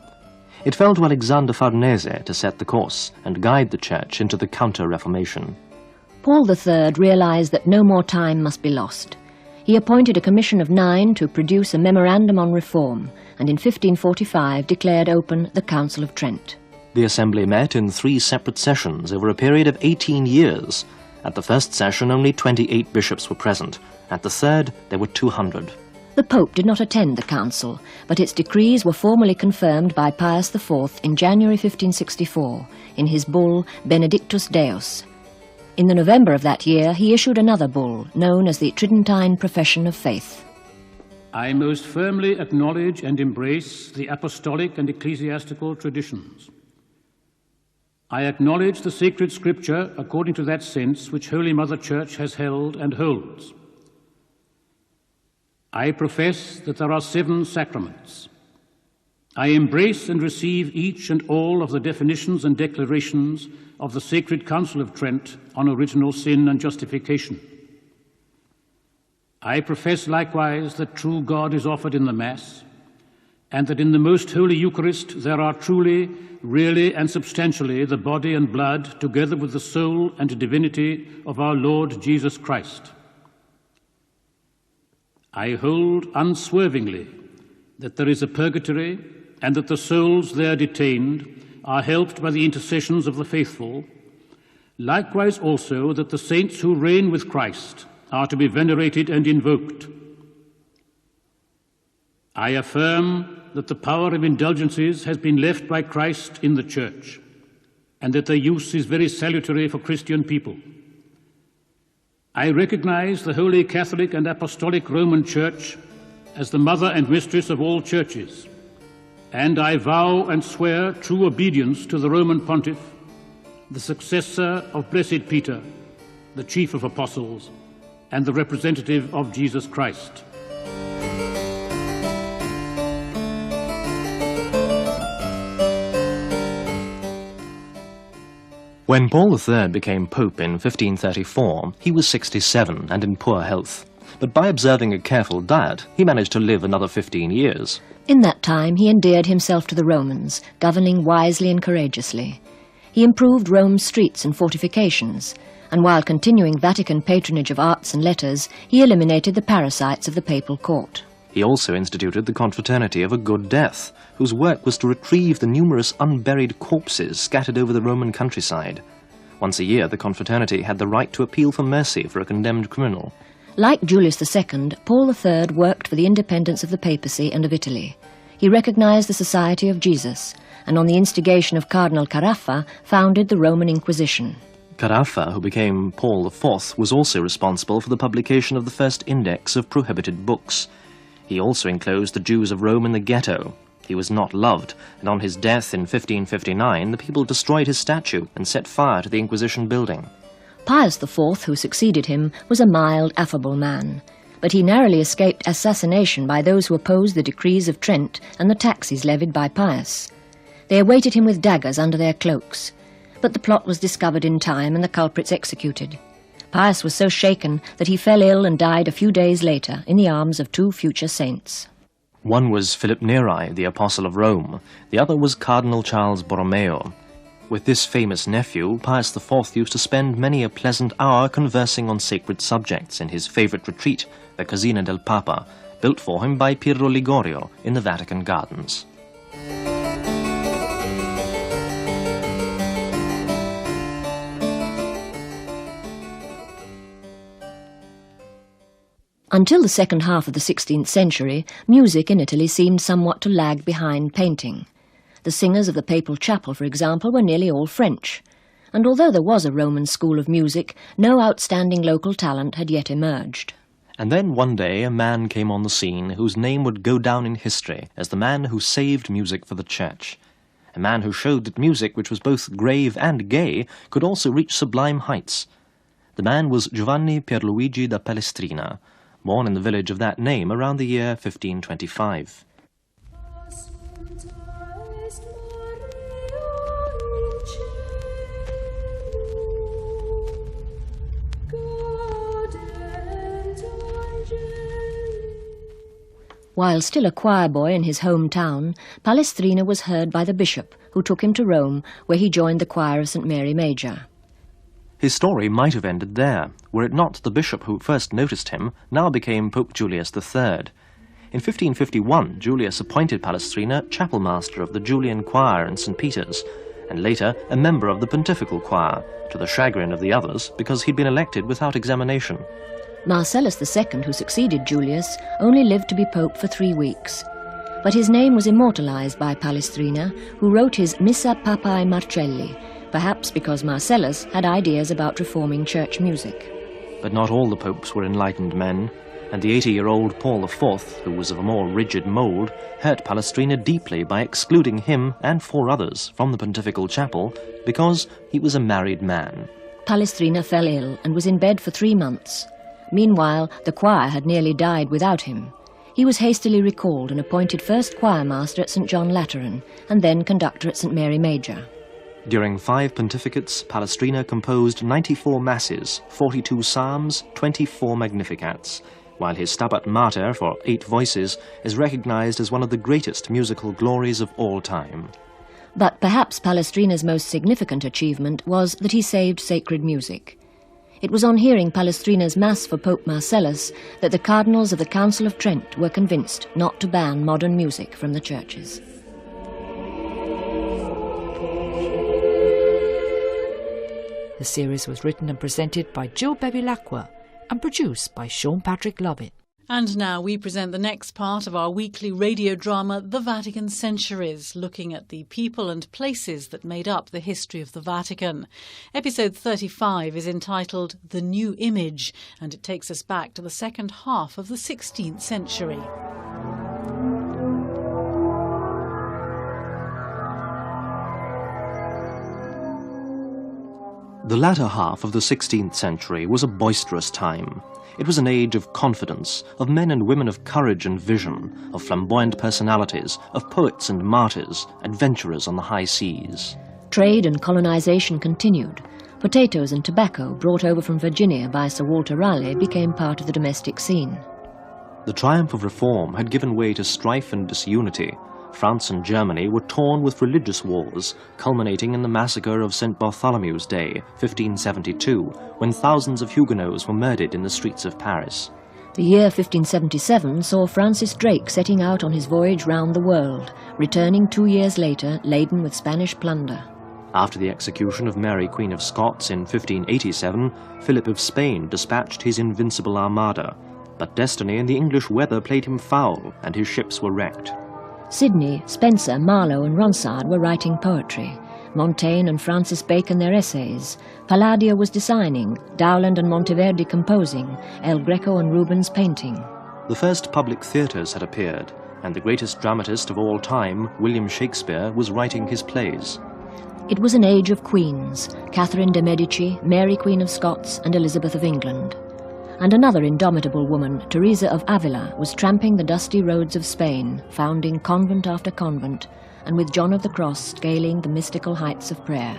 It fell to Alexander Farnese to set the course and guide the Church into the Counter-Reformation. Paul III realised that no more time must be lost. He appointed a commission of 9 to produce a memorandum on reform, and in 1545 declared open the Council of Trent. The Assembly met in 3 separate sessions over a period of 18 years. At the first session, only 28 bishops were present. At the third, there were 200. The Pope did not attend the council, but its decrees were formally confirmed by Pius IV in January 1564, in his bull Benedictus Deus. In the November of that year, he issued another bull, known as the Tridentine Profession of Faith. I most firmly acknowledge and embrace the apostolic and ecclesiastical traditions. I acknowledge the sacred scripture according to that sense which Holy Mother Church has held and holds. I profess that there are 7 sacraments. I embrace and receive each and all of the definitions and declarations of the Sacred Council of Trent on original sin and justification. I profess likewise that true God is offered in the Mass, and that in the Most Holy Eucharist there are truly, really and substantially the body and blood, together with the soul and divinity of our Lord Jesus Christ. I hold unswervingly that there is a purgatory and that the souls there detained are helped by the intercessions of the faithful, likewise also that the saints who reign with Christ are to be venerated and invoked. I affirm that the power of indulgences has been left by Christ in the Church, and that their use is very salutary for Christian people. I recognize the Holy Catholic and Apostolic Roman Church as the mother and mistress of all churches, and I vow and swear true obedience to the Roman Pontiff, the successor of Blessed Peter, the chief of apostles, and the representative of Jesus Christ. When Paul III became Pope in 1534, he was 67 and in poor health. But by observing a careful diet, he managed to live another 15 years. In that time he endeared himself to the Romans, governing wisely and courageously. He improved Rome's streets and fortifications, and while continuing Vatican patronage of arts and letters, he eliminated the parasites of the papal court. He also instituted the Confraternity of a Good Death, whose work was to retrieve the numerous unburied corpses scattered over the Roman countryside. Once a year, the confraternity had the right to appeal for mercy for a condemned criminal. Like Julius II, Paul III worked for the independence of the papacy and of Italy. He recognized the Society of Jesus, and on the instigation of Cardinal Caraffa, founded the Roman Inquisition. Caraffa, who became Paul IV, was also responsible for the publication of the first index of prohibited books. He also enclosed the Jews of Rome in the ghetto. He was not loved, and on his death in 1559, the people destroyed his statue and set fire to the Inquisition building. Pius IV, who succeeded him, was a mild, affable man, but he narrowly escaped assassination by those who opposed the decrees of Trent and the taxes levied by Pius. They awaited him with daggers under their cloaks, but the plot was discovered in time and the culprits executed. Pius was so shaken that he fell ill and died a few days later in the arms of two future saints. One was Philip Neri, the Apostle of Rome. The other was Cardinal Charles Borromeo. With this famous nephew, Pius IV used to spend many a pleasant hour conversing on sacred subjects in his favourite retreat, the Casina del Papa, built for him by Piero Ligorio in the Vatican Gardens. Until the second half of the 16th century, music in Italy seemed somewhat to lag behind painting. The singers of the papal chapel, for example, were nearly all French, and although there was a Roman school of music, no outstanding local talent had yet emerged. And then one day a man came on the scene whose name would go down in history as the man who saved music for the Church. A man who showed that music, which was both grave and gay, could also reach sublime heights. The man was Giovanni Pierluigi da Palestrina, born in the village of that name around the year 1525. While still a choir boy in his hometown, Palestrina was heard by the bishop, who took him to Rome, where he joined the choir of St. Mary Major. His story might have ended there, were it not the bishop who first noticed him now became Pope Julius III. In 1551, Julius appointed Palestrina chapel master of the Julian choir in St. Peter's, and later a member of the pontifical choir, to the chagrin of the others because he'd been elected without examination. Marcellus II, who succeeded Julius, only lived to be pope for 3 weeks. But his name was immortalized by Palestrina, who wrote his Missa Papae Marcelli, perhaps because Marcellus had ideas about reforming church music. But not all the popes were enlightened men, and the 80-year-old Paul IV, who was of a more rigid mould, hurt Palestrina deeply by excluding him and 4 others from the pontifical chapel because he was a married man. Palestrina fell ill and was in bed for 3 months. Meanwhile, the choir had nearly died without him. He was hastily recalled and appointed first choir master at St. John Lateran, and then conductor at St. Mary Major. During 5 pontificates, Palestrina composed 94 masses, 42 psalms, 24 magnificats, while his Stabat Mater for 8 voices is recognized as one of the greatest musical glories of all time. But perhaps Palestrina's most significant achievement was that he saved sacred music. It was on hearing Palestrina's Mass for Pope Marcellus that the cardinals of the Council of Trent were convinced not to ban modern music from the churches. The series was written and presented by Jill Bevilacqua and produced by Sean Patrick Lovett. And now we present the next part of our weekly radio drama, The Vatican Centuries, looking at the people and places that made up the history of the Vatican. Episode 35 is entitled The New Image, and it takes us back to the second half of the 16th century. The latter half of the 16th century was a boisterous time. It was an age of confidence, of men and women of courage and vision, of flamboyant personalities, of poets and martyrs, adventurers on the high seas. Trade and colonisation continued. Potatoes and tobacco brought over from Virginia by Sir Walter Raleigh became part of the domestic scene. The triumph of reform had given way to strife and disunity. France and Germany were torn with religious wars, culminating in the massacre of St. Bartholomew's Day, 1572, when thousands of Huguenots were murdered in the streets of Paris. The year 1577 saw Francis Drake setting out on his voyage round the world, returning 2 years later laden with Spanish plunder. After the execution of Mary, Queen of Scots in 1587, Philip of Spain dispatched his invincible armada, but destiny and the English weather played him foul, and his ships were wrecked. Sidney, Spenser, Marlowe and Ronsard were writing poetry. Montaigne and Francis Bacon their essays. Palladio was designing, Dowland and Monteverdi composing, El Greco and Rubens painting. The first public theatres had appeared, and the greatest dramatist of all time, William Shakespeare, was writing his plays. It was an age of queens, Catherine de' Medici, Mary Queen of Scots and Elizabeth of England. And another indomitable woman, Teresa of Avila, was tramping the dusty roads of Spain, founding convent after convent, and with John of the Cross scaling the mystical heights of prayer.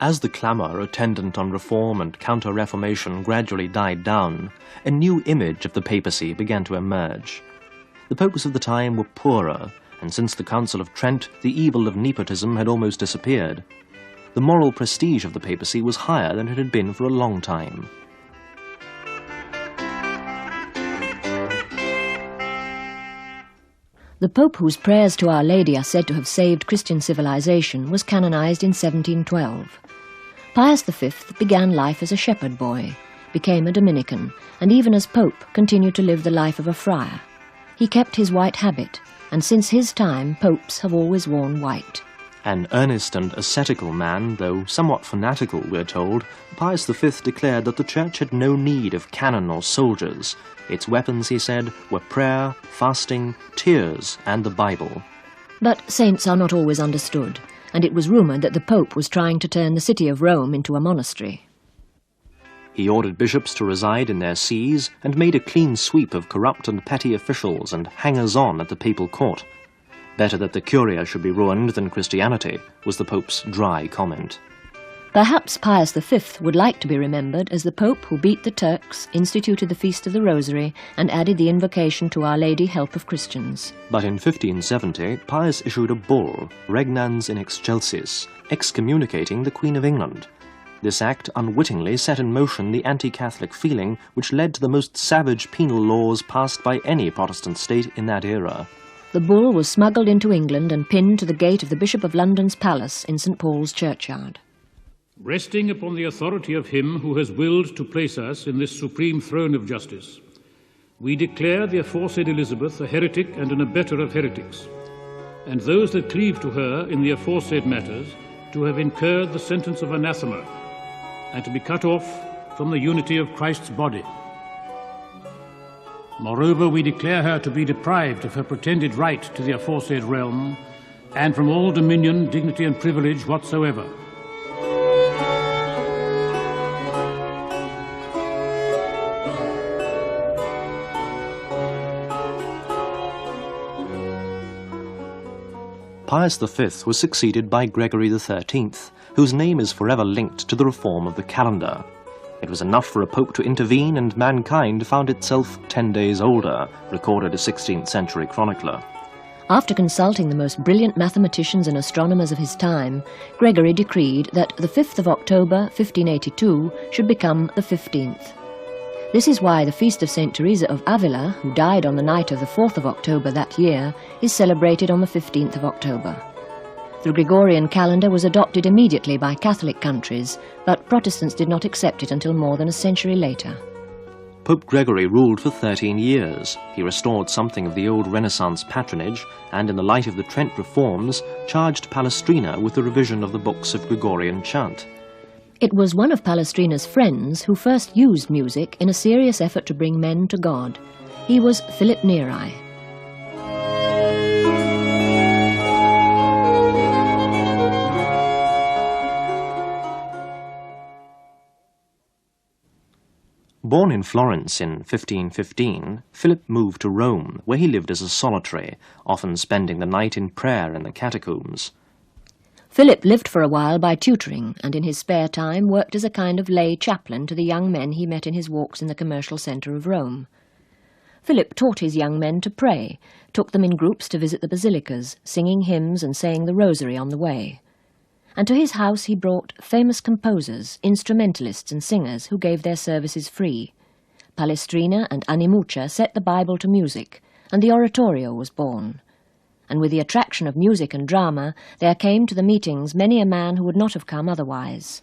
As the clamour attendant on reform and counter-reformation gradually died down, a new image of the papacy began to emerge. The popes of the time were poorer, and since the Council of Trent, the evil of nepotism had almost disappeared. The moral prestige of the papacy was higher than it had been for a long time. The Pope whose prayers to Our Lady are said to have saved Christian civilization was canonized in 1712. Pius V began life as a shepherd boy, became a Dominican, and even as Pope continued to live the life of a friar. He kept his white habit, and since his time popes have always worn white. An earnest and ascetical man, though somewhat fanatical, we're told, Pius V declared that the Church had no need of cannon or soldiers. Its weapons, he said, were prayer, fasting, tears, and the Bible. But saints are not always understood, and it was rumoured that the Pope was trying to turn the city of Rome into a monastery. He ordered bishops to reside in their sees and made a clean sweep of corrupt and petty officials and hangers-on at the papal court. Better that the Curia should be ruined than Christianity, was the Pope's dry comment. Perhaps Pius V would like to be remembered as the Pope who beat the Turks, instituted the Feast of the Rosary, and added the invocation to Our Lady, Help of Christians. But in 1570, Pius issued a bull, Regnans in Excelsis, excommunicating the Queen of England. This act unwittingly set in motion the anti-Catholic feeling which led to the most savage penal laws passed by any Protestant state in that era. The bull was smuggled into England and pinned to the gate of the Bishop of London's palace in St. Paul's churchyard. Resting upon the authority of him who has willed to place us in this supreme throne of justice, we declare the aforesaid Elizabeth a heretic and an abettor of heretics, and those that cleave to her in the aforesaid matters to have incurred the sentence of anathema, and to be cut off from the unity of Christ's body. Moreover, we declare her to be deprived of her pretended right to the aforesaid realm, and from all dominion, dignity, and privilege whatsoever. Pius V was succeeded by Gregory XIII, whose name is forever linked to the reform of the calendar. It was enough for a pope to intervene and mankind found itself 10 days older, recorded a 16th century chronicler. After consulting the most brilliant mathematicians and astronomers of his time, Gregory decreed that the 5th of October, 1582, should become the 15th. This is why the feast of St. Teresa of Avila, who died on the night of the 4th of October that year, is celebrated on the 15th of October. The Gregorian calendar was adopted immediately by Catholic countries, but Protestants did not accept it until more than a century later. Pope Gregory ruled for 13 years. He restored something of the old Renaissance patronage, and in the light of the Trent reforms, charged Palestrina with the revision of the books of Gregorian chant. It was one of Palestrina's friends who first used music in a serious effort to bring men to God. He was Philip Neri. Born in Florence in 1515, Philip moved to Rome, where he lived as a solitary, often spending the night in prayer in the catacombs. Philip lived for a while by tutoring, and in his spare time worked as a kind of lay chaplain to the young men he met in his walks in the commercial centre of Rome. Philip taught his young men to pray, took them in groups to visit the basilicas, singing hymns and saying the rosary on the way. And to his house he brought famous composers, instrumentalists and singers who gave their services free. Palestrina and Animuccia set the Bible to music, and the oratorio was born. And with the attraction of music and drama, there came to the meetings many a man who would not have come otherwise.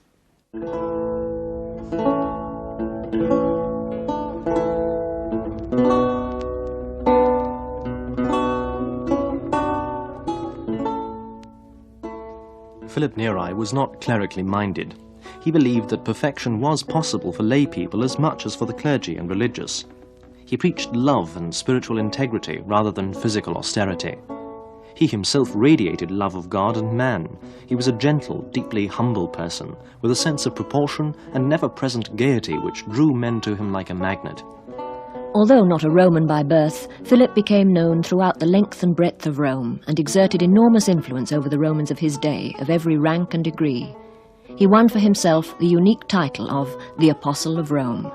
Philip Neri was not clerically minded. He believed that perfection was possible for lay people as much as for the clergy and religious. He preached love and spiritual integrity rather than physical austerity. He himself radiated love of God and man. He was a gentle, deeply humble person, with a sense of proportion and never-present gaiety which drew men to him like a magnet. Although not a Roman by birth, Philip became known throughout the length and breadth of Rome and exerted enormous influence over the Romans of his day, of every rank and degree. He won for himself the unique title of the Apostle of Rome.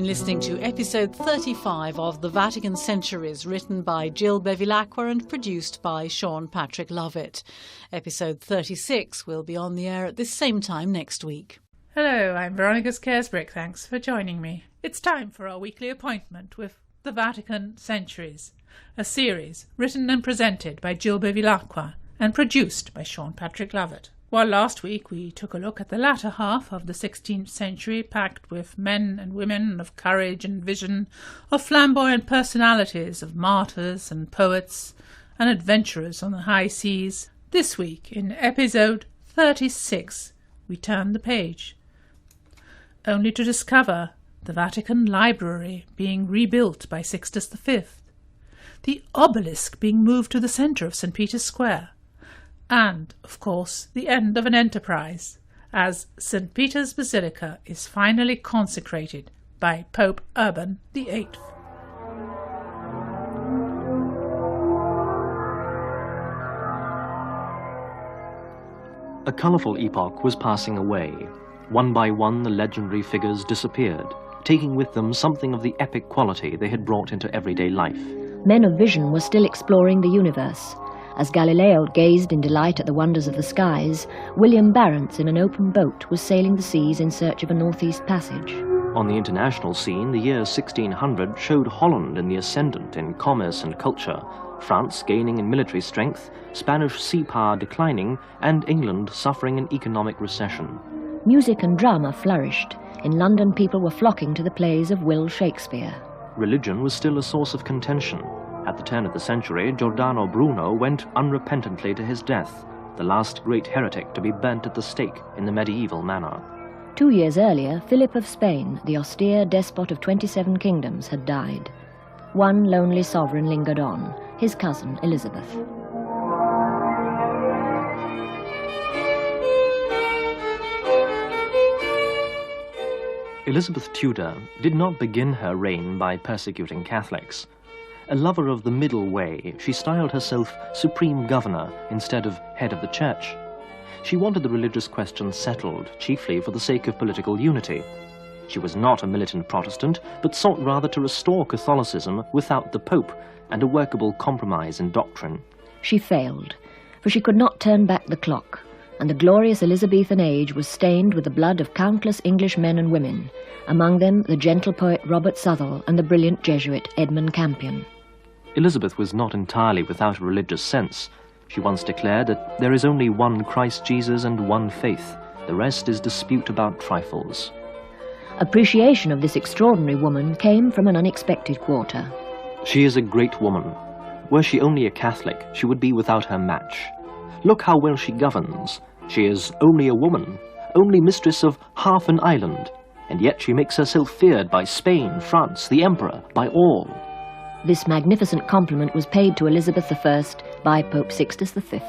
Listening to episode 35 of The Vatican Centuries, written by Jill Bevilacqua and produced by Sean Patrick Lovett. Episode 36 will be on the air at this same time next week. Hello, I'm Veronica Scaresbrick. Thanks for joining me. It's time for our weekly appointment with The Vatican Centuries, a series written and presented by Jill Bevilacqua and produced by Sean Patrick Lovett. While last week we took a look at the latter half of the 16th century, packed with men and women of courage and vision, of flamboyant personalities, of martyrs and poets and adventurers on the high seas, this week, in episode 36, we turn the page, only to discover the Vatican Library being rebuilt by Sixtus V, the obelisk being moved to the centre of St. Peter's Square, and, of course, the end of an enterprise, as St. Peter's Basilica is finally consecrated by Pope Urban VIII. A colourful epoch was passing away. One by one the legendary figures disappeared, taking with them something of the epic quality they had brought into everyday life. Men of vision were still exploring the universe. As Galileo gazed in delight at the wonders of the skies, William Barents in an open boat was sailing the seas in search of a northeast passage. On the international scene, the year 1600 showed Holland in the ascendant in commerce and culture, France gaining in military strength, Spanish sea power declining, and England suffering an economic recession. Music and drama flourished. In London, people were flocking to the plays of Will Shakespeare. Religion was still a source of contention. At the turn of the century, Giordano Bruno went unrepentantly to his death, the last great heretic to be burnt at the stake in the medieval manner. 2 years earlier, Philip of Spain, the austere despot of 27 kingdoms, had died. One lonely sovereign lingered on, his cousin Elizabeth. Elizabeth Tudor did not begin her reign by persecuting Catholics. A lover of the middle way, she styled herself Supreme Governor instead of head of the Church. She wanted the religious question settled, chiefly for the sake of political unity. She was not a militant Protestant, but sought rather to restore Catholicism without the Pope and a workable compromise in doctrine. She failed, for she could not turn back the clock, and the glorious Elizabethan age was stained with the blood of countless English men and women, among them the gentle poet Robert Southwell and the brilliant Jesuit Edmund Campion. Elizabeth was not entirely without a religious sense. She once declared that there is only one Christ Jesus and one faith. The rest is dispute about trifles. Appreciation of this extraordinary woman came from an unexpected quarter. She is a great woman. Were she only a Catholic, she would be without her match. Look how well she governs. She is only a woman, only mistress of half an island, and yet she makes herself feared by Spain, France, the Emperor, by all. This magnificent compliment was paid to Elizabeth I by Pope Sixtus V.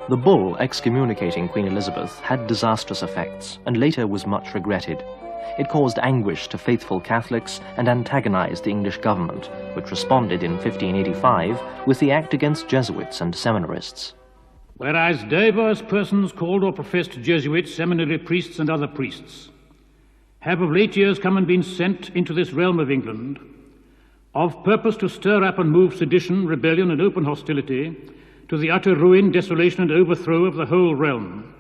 The bull excommunicating Queen Elizabeth had disastrous effects and later was much regretted. It caused anguish to faithful Catholics and antagonized the English government, which responded in 1585 with the Act against Jesuits and seminarists. Whereas divers persons called or professed Jesuits, seminary priests and other priests have of late years come and been sent into this realm of England, of purpose to stir up and move sedition, rebellion and open hostility, to the utter ruin, desolation and overthrow of the whole realm.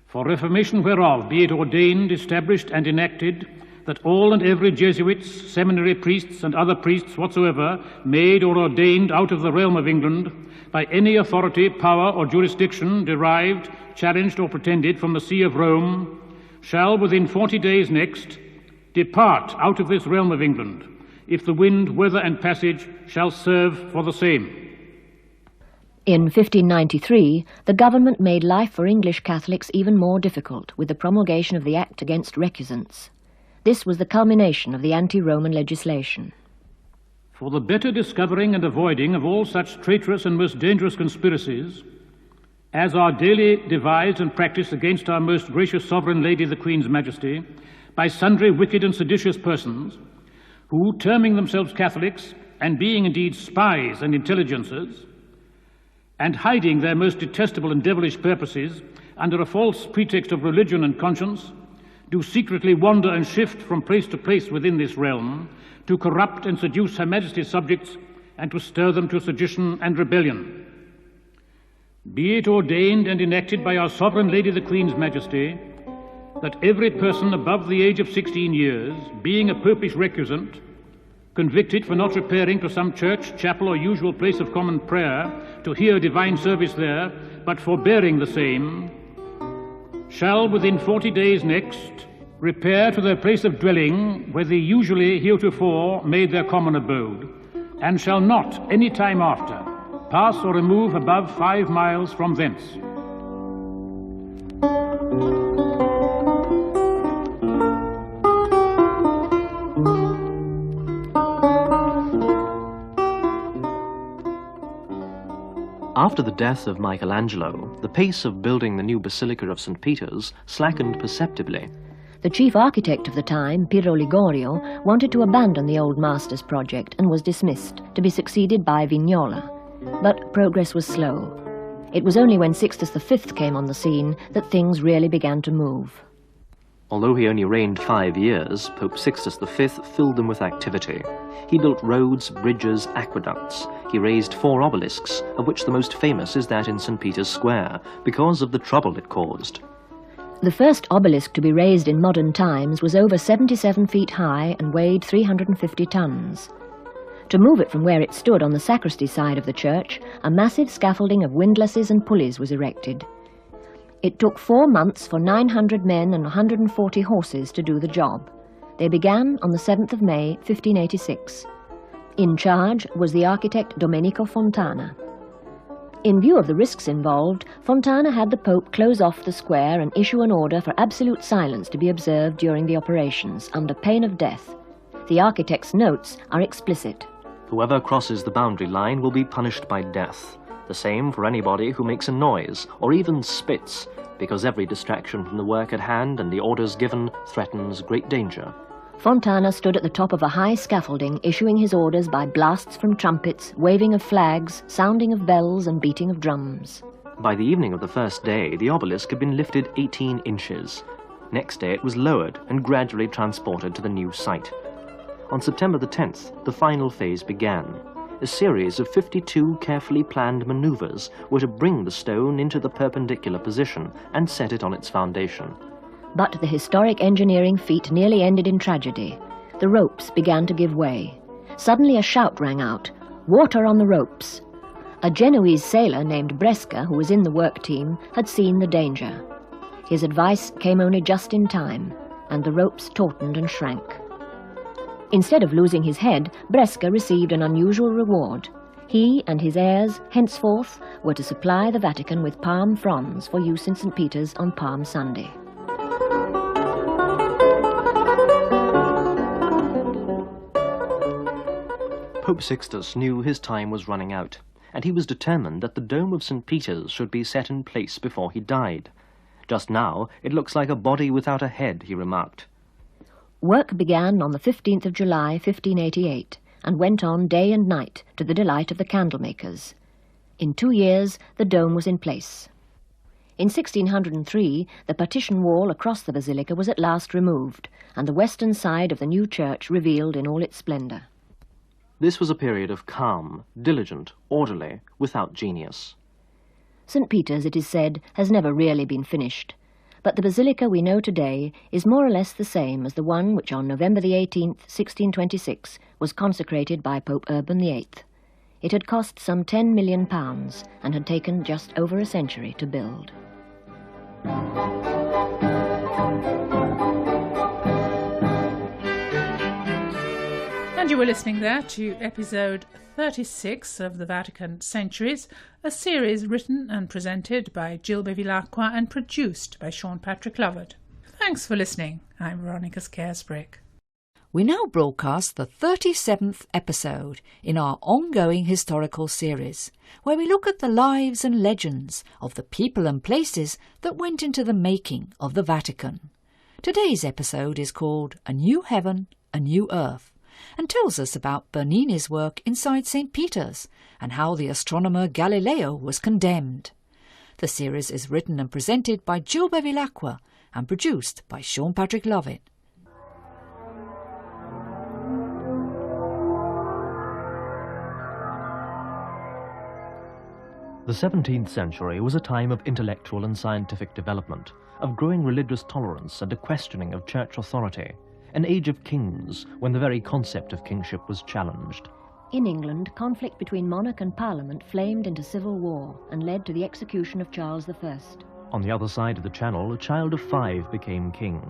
For reformation whereof be it ordained, established and enacted, that all and every Jesuits, seminary priests and other priests whatsoever, made or ordained out of the realm of England, by any authority, power or jurisdiction derived, challenged or pretended from the see of Rome, shall within 40 days next depart out of this realm of England, if the wind, weather and passage shall serve for the same. In 1593, the government made life for English Catholics even more difficult with the promulgation of the Act against Recusants. This was the culmination of the anti-Roman legislation. For the better discovering and avoiding of all such traitorous and most dangerous conspiracies, as are daily devised and practised against our most gracious Sovereign Lady the Queen's Majesty, by sundry wicked and seditious persons, who, terming themselves Catholics, and being indeed spies and intelligencers, and hiding their most detestable and devilish purposes under a false pretext of religion and conscience, do secretly wander and shift from place to place within this realm, to corrupt and seduce Her Majesty's subjects, and to stir them to sedition and rebellion. Be it ordained and enacted by our Sovereign Lady the Queen's Majesty, that every person above the age of 16 years, being a popish recusant, convicted for not repairing to some church, chapel, or usual place of common prayer to hear divine service there, but forbearing the same, shall within 40 days next repair to their place of dwelling where they usually heretofore made their common abode, and shall not any time after pass or remove above 5 miles from thence. After the death of Michelangelo, the pace of building the new Basilica of St. Peter's slackened perceptibly. The chief architect of the time, Piero Ligorio, wanted to abandon the old master's project and was dismissed, to be succeeded by Vignola. But progress was slow. It was only when Sixtus V came on the scene that things really began to move. Although he only reigned 5 years, Pope Sixtus V filled them with activity. He built roads, bridges, aqueducts. He raised 4 obelisks, of which the most famous is that in St. Peter's Square, because of the trouble it caused. The first obelisk to be raised in modern times was over 77 feet high and weighed 350 tons. To move it from where it stood on the sacristy side of the church, a massive scaffolding of windlasses and pulleys was erected. It took 4 months for 900 men and 140 horses to do the job. They began on the 7th of May, 1586. In charge was the architect Domenico Fontana. In view of the risks involved, Fontana had the Pope close off the square and issue an order for absolute silence to be observed during the operations, under pain of death. The architect's notes are explicit. Whoever crosses the boundary line will be punished by death. The same for anybody who makes a noise or even spits, because every distraction from the work at hand and the orders given threatens great danger. Fontana stood at the top of a high scaffolding, issuing his orders by blasts from trumpets, waving of flags, sounding of bells and beating of drums. By the evening of the first day, the obelisk had been lifted 18 inches. Next day it was lowered and gradually transported to the new site. On September the 10th, the final phase began. A series of 52 carefully planned maneuvers were to bring the stone into the perpendicular position and set it on its foundation. But the historic engineering feat nearly ended in tragedy. The ropes began to give way. Suddenly a shout rang out, "Water on the ropes!" A Genoese sailor named Bresca, who was in the work team, had seen the danger. His advice came only just in time, and the ropes tautened and shrank. Instead of losing his head, Bresca received an unusual reward. He and his heirs, henceforth, were to supply the Vatican with palm fronds for use in St. Peter's on Palm Sunday. Pope Sixtus knew his time was running out, and he was determined that the dome of St. Peter's should be set in place before he died. "Just now, it looks like a body without a head," he remarked. Work began on the 15th of July, 1588, and went on day and night to the delight of the candlemakers. In 2 years, the dome was in place. In 1603, the partition wall across the basilica was at last removed, and the western side of the new church revealed in all its splendour. This was a period of calm, diligent, orderly, without genius. St. Peter's, it is said, has never really been finished, but the basilica we know today is more or less the same as the one which on November the 18th, 1626, was consecrated by Pope Urban VIII. It had cost some £10 million and had taken just over a century to build. And you were listening there to episode 36 of the Vatican Centuries, a series written and presented by Jill Bevilacqua and produced by Sean Patrick Lovett. Thanks for listening. I'm Veronica Scaresbrick. We now broadcast the 37th episode in our ongoing historical series, where we look at the lives and legends of the people and places that went into the making of the Vatican. Today's episode is called A New Heaven, A New Earth, and tells us about Bernini's work inside St. Peter's and how the astronomer Galileo was condemned. The series is written and presented by Jill Bevilacqua and produced by Sean Patrick Lovett. The 17th century was a time of intellectual and scientific development, of growing religious tolerance and a questioning of church authority, an age of kings when the very concept of kingship was challenged. In England, conflict between monarch and parliament flamed into civil war and led to the execution of Charles I. On the other side of the Channel, a child of 5 became king.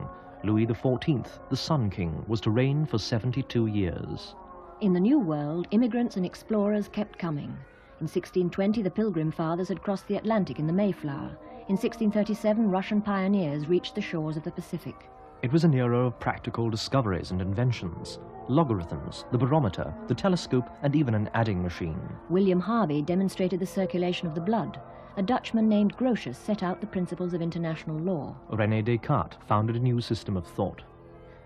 Louis XIV, the Sun King, was to reign for 72 years. In the New World, immigrants and explorers kept coming. In 1620, the Pilgrim Fathers had crossed the Atlantic in the Mayflower. In 1637, Russian pioneers reached the shores of the Pacific. It was an era of practical discoveries and inventions. Logarithms, the barometer, the telescope, and even an adding machine. William Harvey demonstrated the circulation of the blood. A Dutchman named Grotius set out the principles of international law. René Descartes founded a new system of thought.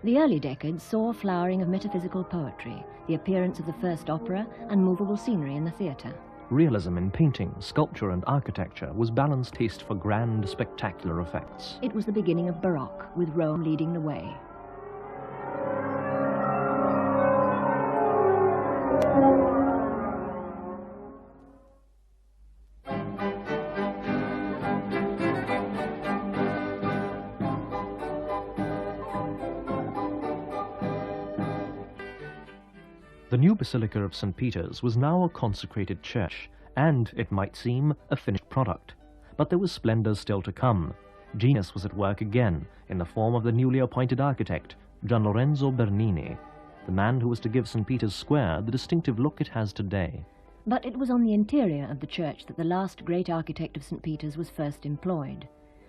The early decades saw a flowering of metaphysical poetry, the appearance of the first opera, and movable scenery in the theatre. Realism in painting, sculpture, and architecture was balanced taste for grand, spectacular effects. It was the beginning of Baroque, with Rome leading the way. The new Basilica of St. Peter's was now a consecrated church, and, it might seem, a finished product. But there was splendour still to come. Genius was at work again, in the form of the newly appointed architect, Gian Lorenzo Bernini, the man who was to give St. Peter's Square the distinctive look it has today. But it was on the interior of the church that the last great architect of St. Peter's was first employed.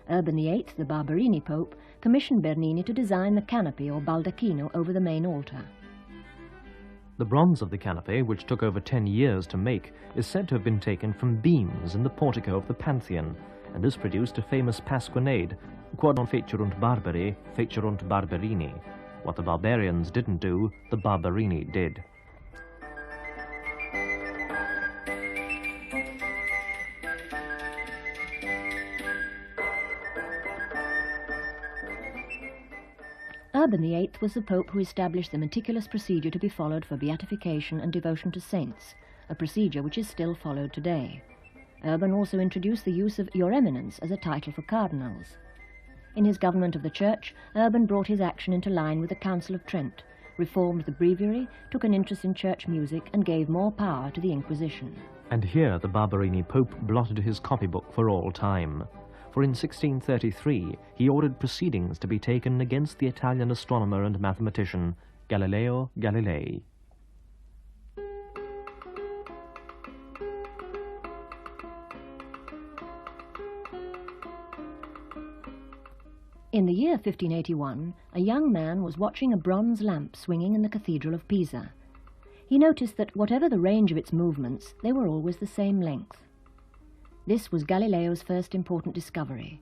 Urban VIII, the Barberini Pope, commissioned Bernini to design the canopy or baldacchino over the main altar. The bronze of the canopy, which took over 10 years to make, is said to have been taken from beams in the portico of the Pantheon, and this produced a famous pasquinade, Quod non fecerunt barbari, fecerunt barberini. What the barbarians didn't do, the Barberini did. Urban VIII was the Pope who established the meticulous procedure to be followed for beatification and devotion to saints, a procedure which is still followed today. Urban also introduced the use of Your Eminence as a title for cardinals. In his government of the Church, Urban brought his action into line with the Council of Trent, reformed the breviary, took an interest in church music, and gave more power to the Inquisition. And here the Barberini Pope blotted his copybook for all time. For in 1633 he ordered proceedings to be taken against the Italian astronomer and mathematician Galileo Galilei. In the year 1581, a young man was watching a bronze lamp swinging in the Cathedral of Pisa. He noticed that whatever the range of its movements, they were always the same length. This was Galileo's first important discovery.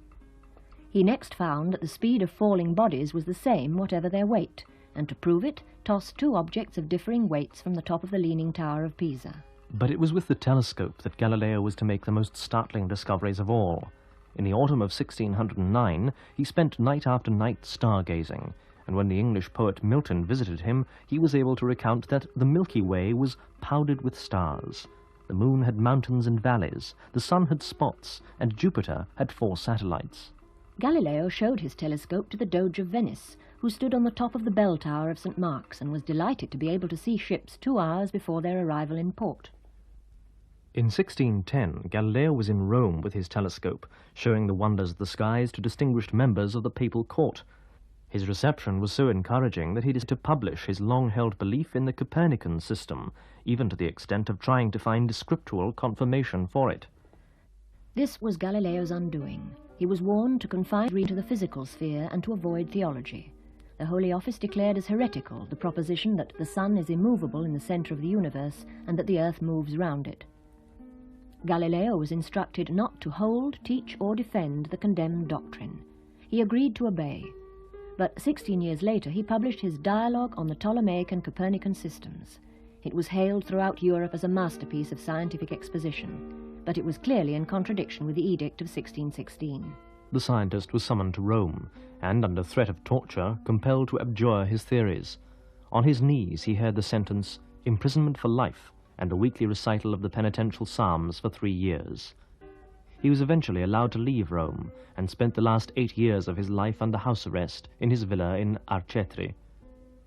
He next found that the speed of falling bodies was the same whatever their weight, and to prove it, tossed two objects of differing weights from the top of the Leaning Tower of Pisa. But it was with the telescope that Galileo was to make the most startling discoveries of all. In the autumn of 1609, he spent night after night stargazing, and when the English poet Milton visited him, he was able to recount that the Milky Way was powdered with stars. The moon had mountains and valleys, the sun had spots, and Jupiter had 4 satellites. Galileo showed his telescope to the Doge of Venice, who stood on the top of the bell tower of St. Mark's and was delighted to be able to see ships 2 hours before their arrival in port. In 1610, Galileo was in Rome with his telescope, showing the wonders of the skies to distinguished members of the papal court. His reception was so encouraging that he decided to publish his long-held belief in the Copernican system, even to the extent of trying to find scriptural confirmation for it. This was Galileo's undoing. He was warned to confine reading to the physical sphere and to avoid theology. The Holy Office declared as heretical the proposition that the sun is immovable in the centre of the universe and that the earth moves round it. Galileo was instructed not to hold, teach, or defend the condemned doctrine. He agreed to obey. But 16 years later he published his Dialogue on the Ptolemaic and Copernican Systems. It was hailed throughout Europe as a masterpiece of scientific exposition, but it was clearly in contradiction with the Edict of 1616. The scientist was summoned to Rome, and under threat of torture, compelled to abjure his theories. On his knees he heard the sentence, imprisonment for life, and a weekly recital of the penitential psalms for 3 years. He was eventually allowed to leave Rome, and spent the last 8 years of his life under house arrest in his villa in Arcetri.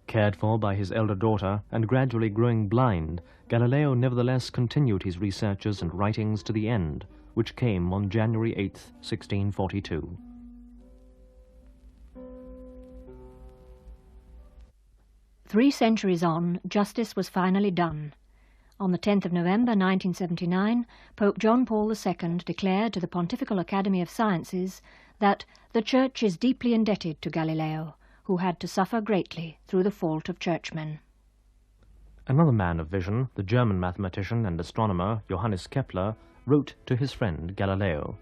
Cared for by his elder daughter, and gradually growing blind, Galileo nevertheless continued his researches and writings to the end, which came on January 8, 1642. Three centuries on, justice was finally done. On the 10th of November 1979, Pope John Paul II declared to the Pontifical Academy of Sciences that the Church is deeply indebted to Galileo, who had to suffer greatly through the fault of churchmen. Another man of vision, the German mathematician and astronomer Johannes Kepler, wrote to his friend Galileo,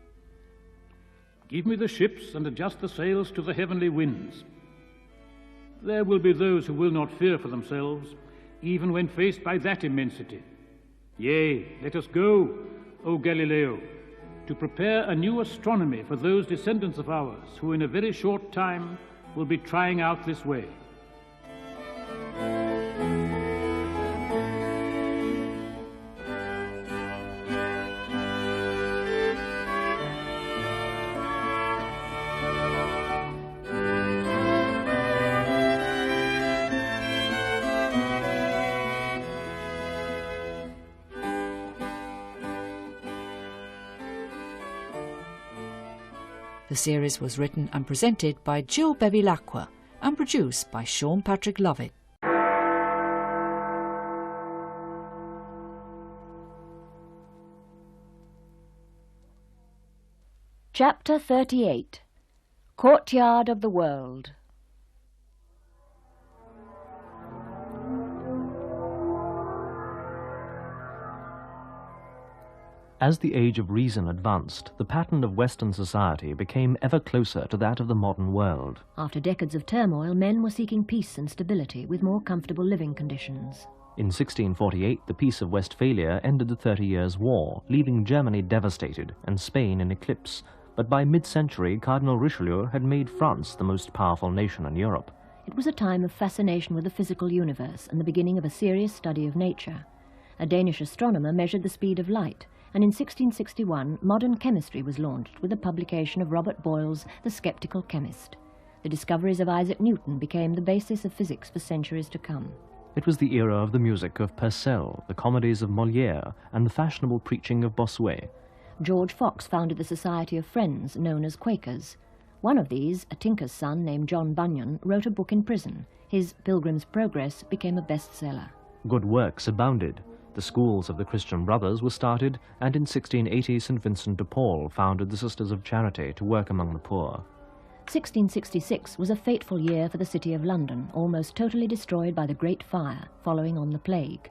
"Give me the ships and adjust the sails to the heavenly winds. There will be those who will not fear for themselves, even when faced by that immensity. Yea, let us go, O Galileo, to prepare a new astronomy for those descendants of ours who in a very short time will be trying out this way." The series was written and presented by Jill Bevilacqua and produced by Sean Patrick Lovett. Chapter 38. Courtyard of the World. As the age of reason advanced, the pattern of Western society became ever closer to that of the modern world. After decades of turmoil, men were seeking peace and stability with more comfortable living conditions. In 1648, the Peace of Westphalia ended the 30 Years' War, leaving Germany devastated and Spain in eclipse. But by mid-century, Cardinal Richelieu had made France the most powerful nation in Europe. It was a time of fascination with the physical universe and the beginning of a serious study of nature. A Danish astronomer measured the speed of light, and in 1661 modern chemistry was launched with the publication of Robert Boyle's The Sceptical Chemist. The discoveries of Isaac Newton became the basis of physics for centuries to come. It was the era of the music of Purcell, the comedies of Molière, and the fashionable preaching of Bossuet. George Fox founded the Society of Friends, known as Quakers. One of these, a tinker's son named John Bunyan, wrote a book in prison. His Pilgrim's Progress became a bestseller. Good works abounded. The schools of the Christian Brothers were started, and in 1680 St. Vincent de Paul founded the Sisters of Charity to work among the poor. 1666 was a fateful year for the City of London, almost totally destroyed by the Great Fire, following on the plague.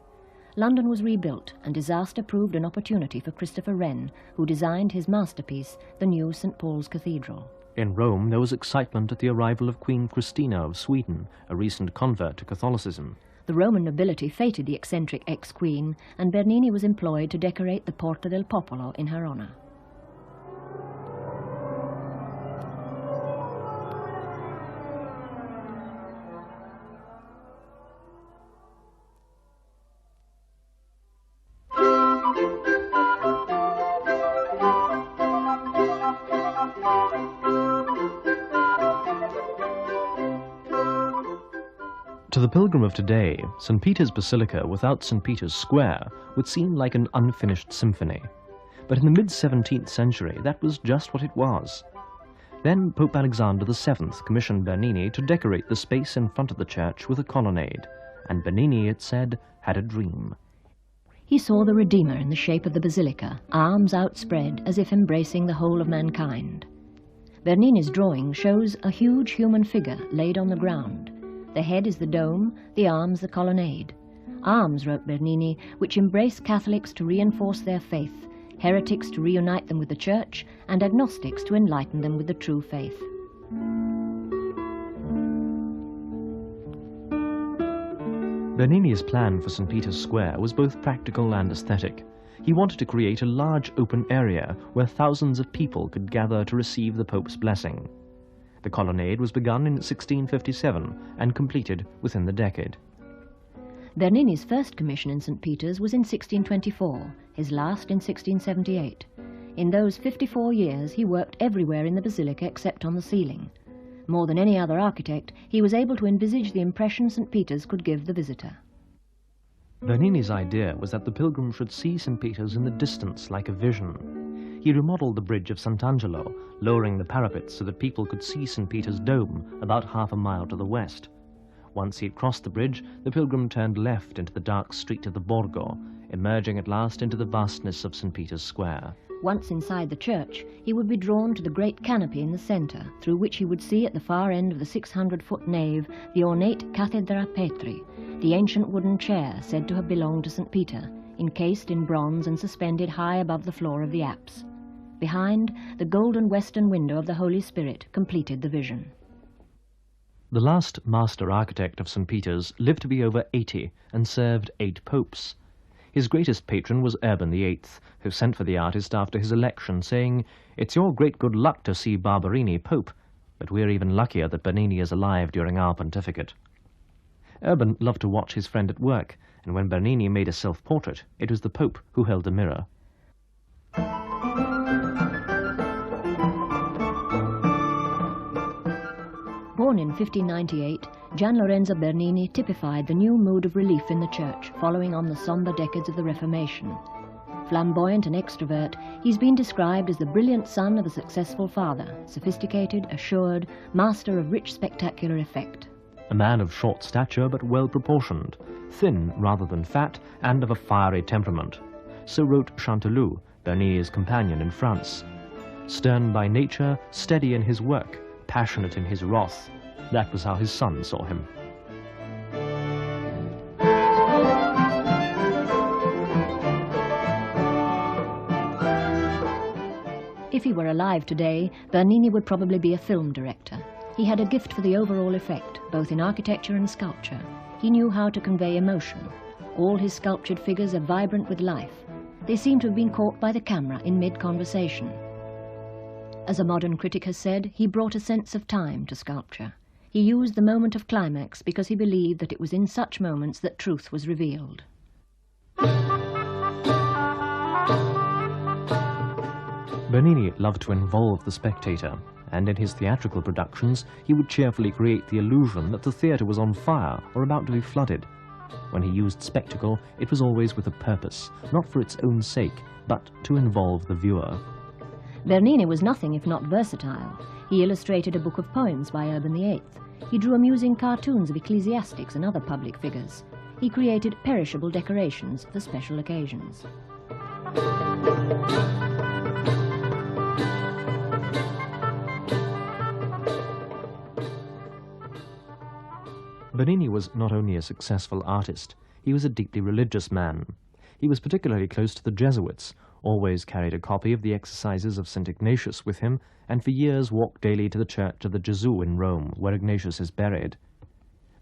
London was rebuilt, and disaster proved an opportunity for Christopher Wren, who designed his masterpiece, the new St. Paul's Cathedral. In Rome, there was excitement at the arrival of Queen Christina of Sweden, a recent convert to Catholicism. The Roman nobility feted the eccentric ex-queen, and Bernini was employed to decorate the Porta del Popolo in her honour. To the pilgrim of today, St. Peter's Basilica without St. Peter's Square would seem like an unfinished symphony. But in the mid-17th century, that was just what it was. Then Pope Alexander VII commissioned Bernini to decorate the space in front of the church with a colonnade, and Bernini, it said, had a dream. He saw the Redeemer in the shape of the basilica, arms outspread as if embracing the whole of mankind. Bernini's drawing shows a huge human figure laid on the ground. The head is the dome, the arms the colonnade. Arms, wrote Bernini, which embrace Catholics to reinforce their faith, heretics to reunite them with the Church, and agnostics to enlighten them with the true faith. Bernini's plan for St. Peter's Square was both practical and aesthetic. He wanted to create a large open area where thousands of people could gather to receive the Pope's blessing. The colonnade was begun in 1657 and completed within the decade. Bernini's first commission in St. Peter's was in 1624, his last in 1678. In those 54 years, he worked everywhere in the basilica except on the ceiling. More than any other architect, he was able to envisage the impression St. Peter's could give the visitor. Bernini's idea was that the pilgrim should see St. Peter's in the distance like a vision. He remodeled the bridge of Sant'Angelo, lowering the parapet so that people could see St. Peter's dome about half a mile to the west. Once he had crossed the bridge, the pilgrim turned left into the dark street of the Borgo, emerging at last into the vastness of St. Peter's Square. Once inside the church, he would be drawn to the great canopy in the centre, through which he would see at the far end of the 600-foot nave the ornate Cathedra Petri, the ancient wooden chair said to have belonged to St. Peter, encased in bronze and suspended high above the floor of the apse. Behind, the golden western window of the Holy Spirit completed the vision. The last master architect of St. Peter's lived to be over 80 and served 8 popes. His greatest patron was Urban VIII, who sent for the artist after his election, saying, "It's your great good luck to see Barberini Pope, but we're even luckier that Bernini is alive during our pontificate." Urban loved to watch his friend at work, and when Bernini made a self-portrait, it was the Pope who held the mirror. Born in 1598, Gian Lorenzo Bernini typified the new mood of relief in the church following on the sombre decades of the Reformation. Flamboyant and extrovert, he's been described as the brilliant son of a successful father, sophisticated, assured, master of rich spectacular effect. A man of short stature but well-proportioned, thin rather than fat, and of a fiery temperament. So wrote Chanteloup, Bernini's companion in France. Stern by nature, steady in his work, passionate in his wrath. That was how his son saw him. If he were alive today, Bernini would probably be a film director. He had a gift for the overall effect, both in architecture and sculpture. He knew how to convey emotion. All his sculptured figures are vibrant with life. They seem to have been caught by the camera in mid-conversation. As a modern critic has said, he brought a sense of time to sculpture. He used the moment of climax because he believed that it was in such moments that truth was revealed. Bernini loved to involve the spectator, and in his theatrical productions he would cheerfully create the illusion that the theatre was on fire or about to be flooded. When he used spectacle, it was always with a purpose, not for its own sake, but to involve the viewer. Bernini was nothing if not versatile. He illustrated a book of poems by Urban VIII. He drew amusing cartoons of ecclesiastics and other public figures. He created perishable decorations for special occasions. Bernini was not only a successful artist, he was a deeply religious man. He was particularly close to the Jesuits, always carried a copy of the Exercises of St. Ignatius with him, and for years walked daily to the church of the Gesù in Rome, where Ignatius is buried.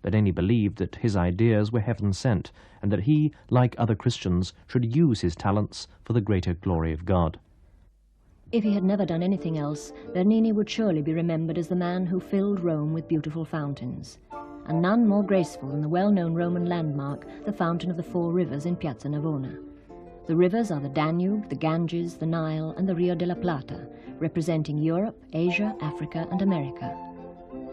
Bernini believed that his ideas were heaven-sent, and that he, like other Christians, should use his talents for the greater glory of God. If he had never done anything else, Bernini would surely be remembered as the man who filled Rome with beautiful fountains, and none more graceful than the well-known Roman landmark, the Fountain of the Four Rivers in Piazza Navona. The rivers are the Danube, the Ganges, the Nile, and the Rio de la Plata, representing Europe, Asia, Africa, and America.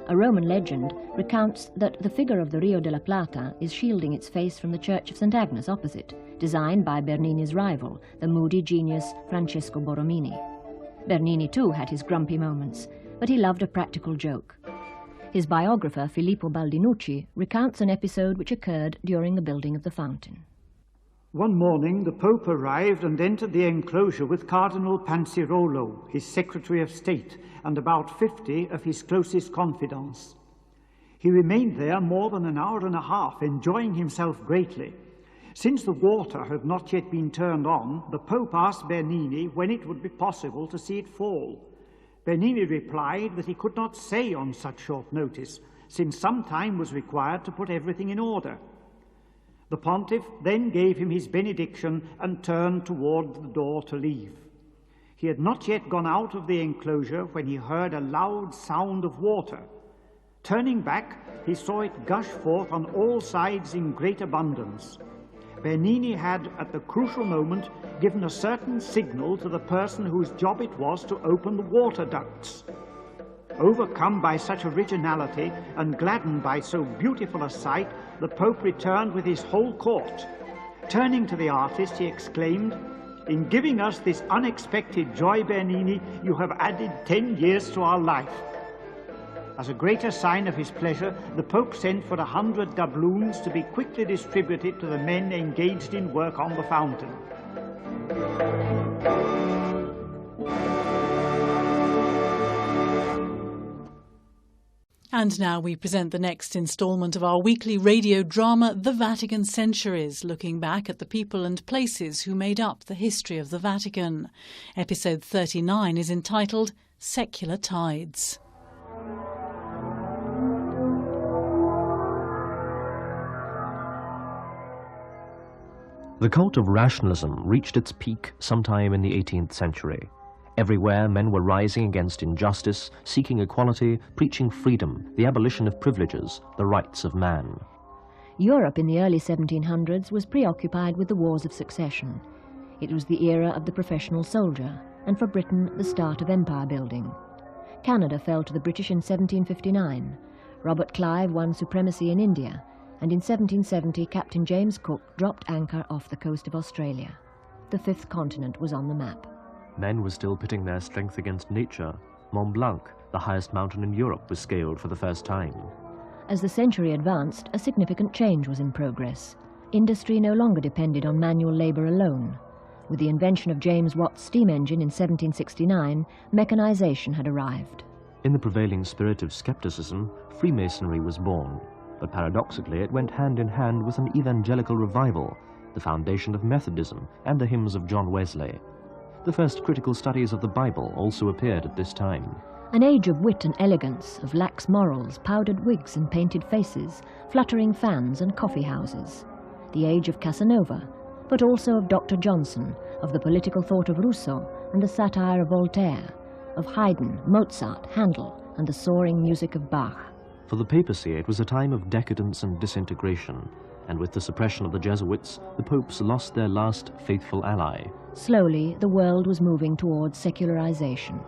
A Roman legend recounts that the figure of the Rio de la Plata is shielding its face from the Church of St. Agnes opposite, designed by Bernini's rival, the moody genius Francesco Borromini. Bernini too had his grumpy moments, but he loved a practical joke. His biographer, Filippo Baldinucci, recounts an episode which occurred during the building of the fountain. One morning the Pope arrived and entered the enclosure with Cardinal Pansirolo, his Secretary of State, and about 50 of his closest confidants. He remained there more than an hour and a half, enjoying himself greatly. Since the water had not yet been turned on, the Pope asked Bernini when it would be possible to see it fall. Bernini replied that he could not say on such short notice, since some time was required to put everything in order. The pontiff then gave him his benediction and turned toward the door to leave. He had not yet gone out of the enclosure when he heard a loud sound of water. Turning back, he saw it gush forth on all sides in great abundance. Bernini had, at the crucial moment, given a certain signal to the person whose job it was to open the water ducts. Overcome by such originality and gladdened by so beautiful a sight, the Pope returned with his whole court. Turning to the artist, he exclaimed, "In giving us this unexpected joy, Bernini, you have added 10 years to our life." As a greater sign of his pleasure, the Pope sent for 100 doubloons to be quickly distributed to the men engaged in work on the fountain. And now we present the next instalment of our weekly radio drama, The Vatican Centuries, looking back at the people and places who made up the history of the Vatican. Episode 39 is entitled Secular Tides. The cult of rationalism reached its peak sometime in the 18th century. Everywhere men were rising against injustice, seeking equality, preaching freedom, the abolition of privileges, the rights of man. Europe in the early 1700s was preoccupied with the Wars of Succession. It was the era of the professional soldier, and for Britain the start of empire building. Canada fell to the British in 1759. Robert Clive won supremacy in India, and in 1770 Captain James Cook dropped anchor off the coast of Australia. The fifth continent was on the map. Men were still pitting their strength against nature. Mont Blanc, the highest mountain in Europe, was scaled for the first time. As the century advanced, a significant change was in progress. Industry no longer depended on manual labour alone. With the invention of James Watt's steam engine in 1769, mechanization had arrived. In the prevailing spirit of skepticism, Freemasonry was born. But paradoxically, it went hand in hand with an evangelical revival, the foundation of Methodism and the hymns of John Wesley. The first critical studies of the Bible also appeared at this time. An age of wit and elegance, of lax morals, powdered wigs and painted faces, fluttering fans and coffee houses. The age of Casanova, but also of Dr. Johnson, of the political thought of Rousseau and the satire of Voltaire, of Haydn, Mozart, Handel, and the soaring music of Bach. For the papacy, it was a time of decadence and disintegration, and with the suppression of the Jesuits, the popes lost their last faithful ally. Slowly, the world was moving towards secularization.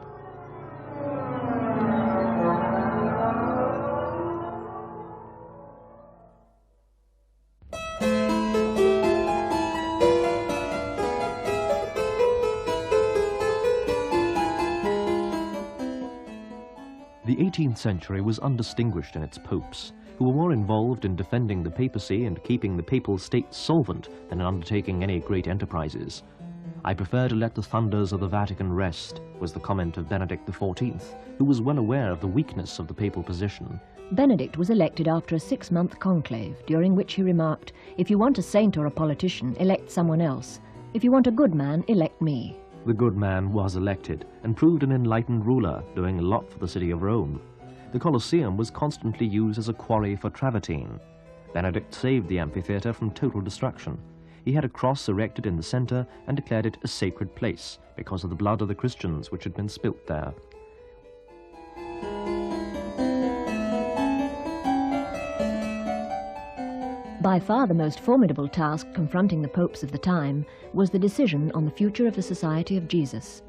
The 18th century was undistinguished in its popes, who were more involved in defending the papacy and keeping the papal state solvent than in undertaking any great enterprises. "I prefer to let the thunders of the Vatican rest," was the comment of Benedict XIV, who was well aware of the weakness of the papal position. Benedict was elected after a 6-month conclave, during which he remarked, "If you want a saint or a politician, elect someone else. If you want a good man, elect me." The good man was elected and proved an enlightened ruler, doing a lot for the city of Rome. The Colosseum was constantly used as a quarry for travertine. Benedict saved the amphitheatre from total destruction. He had a cross erected in the centre and declared it a sacred place because of the blood of the Christians which had been spilt there. By far the most formidable task confronting the popes of the time was the decision on the future of the Society of Jesus.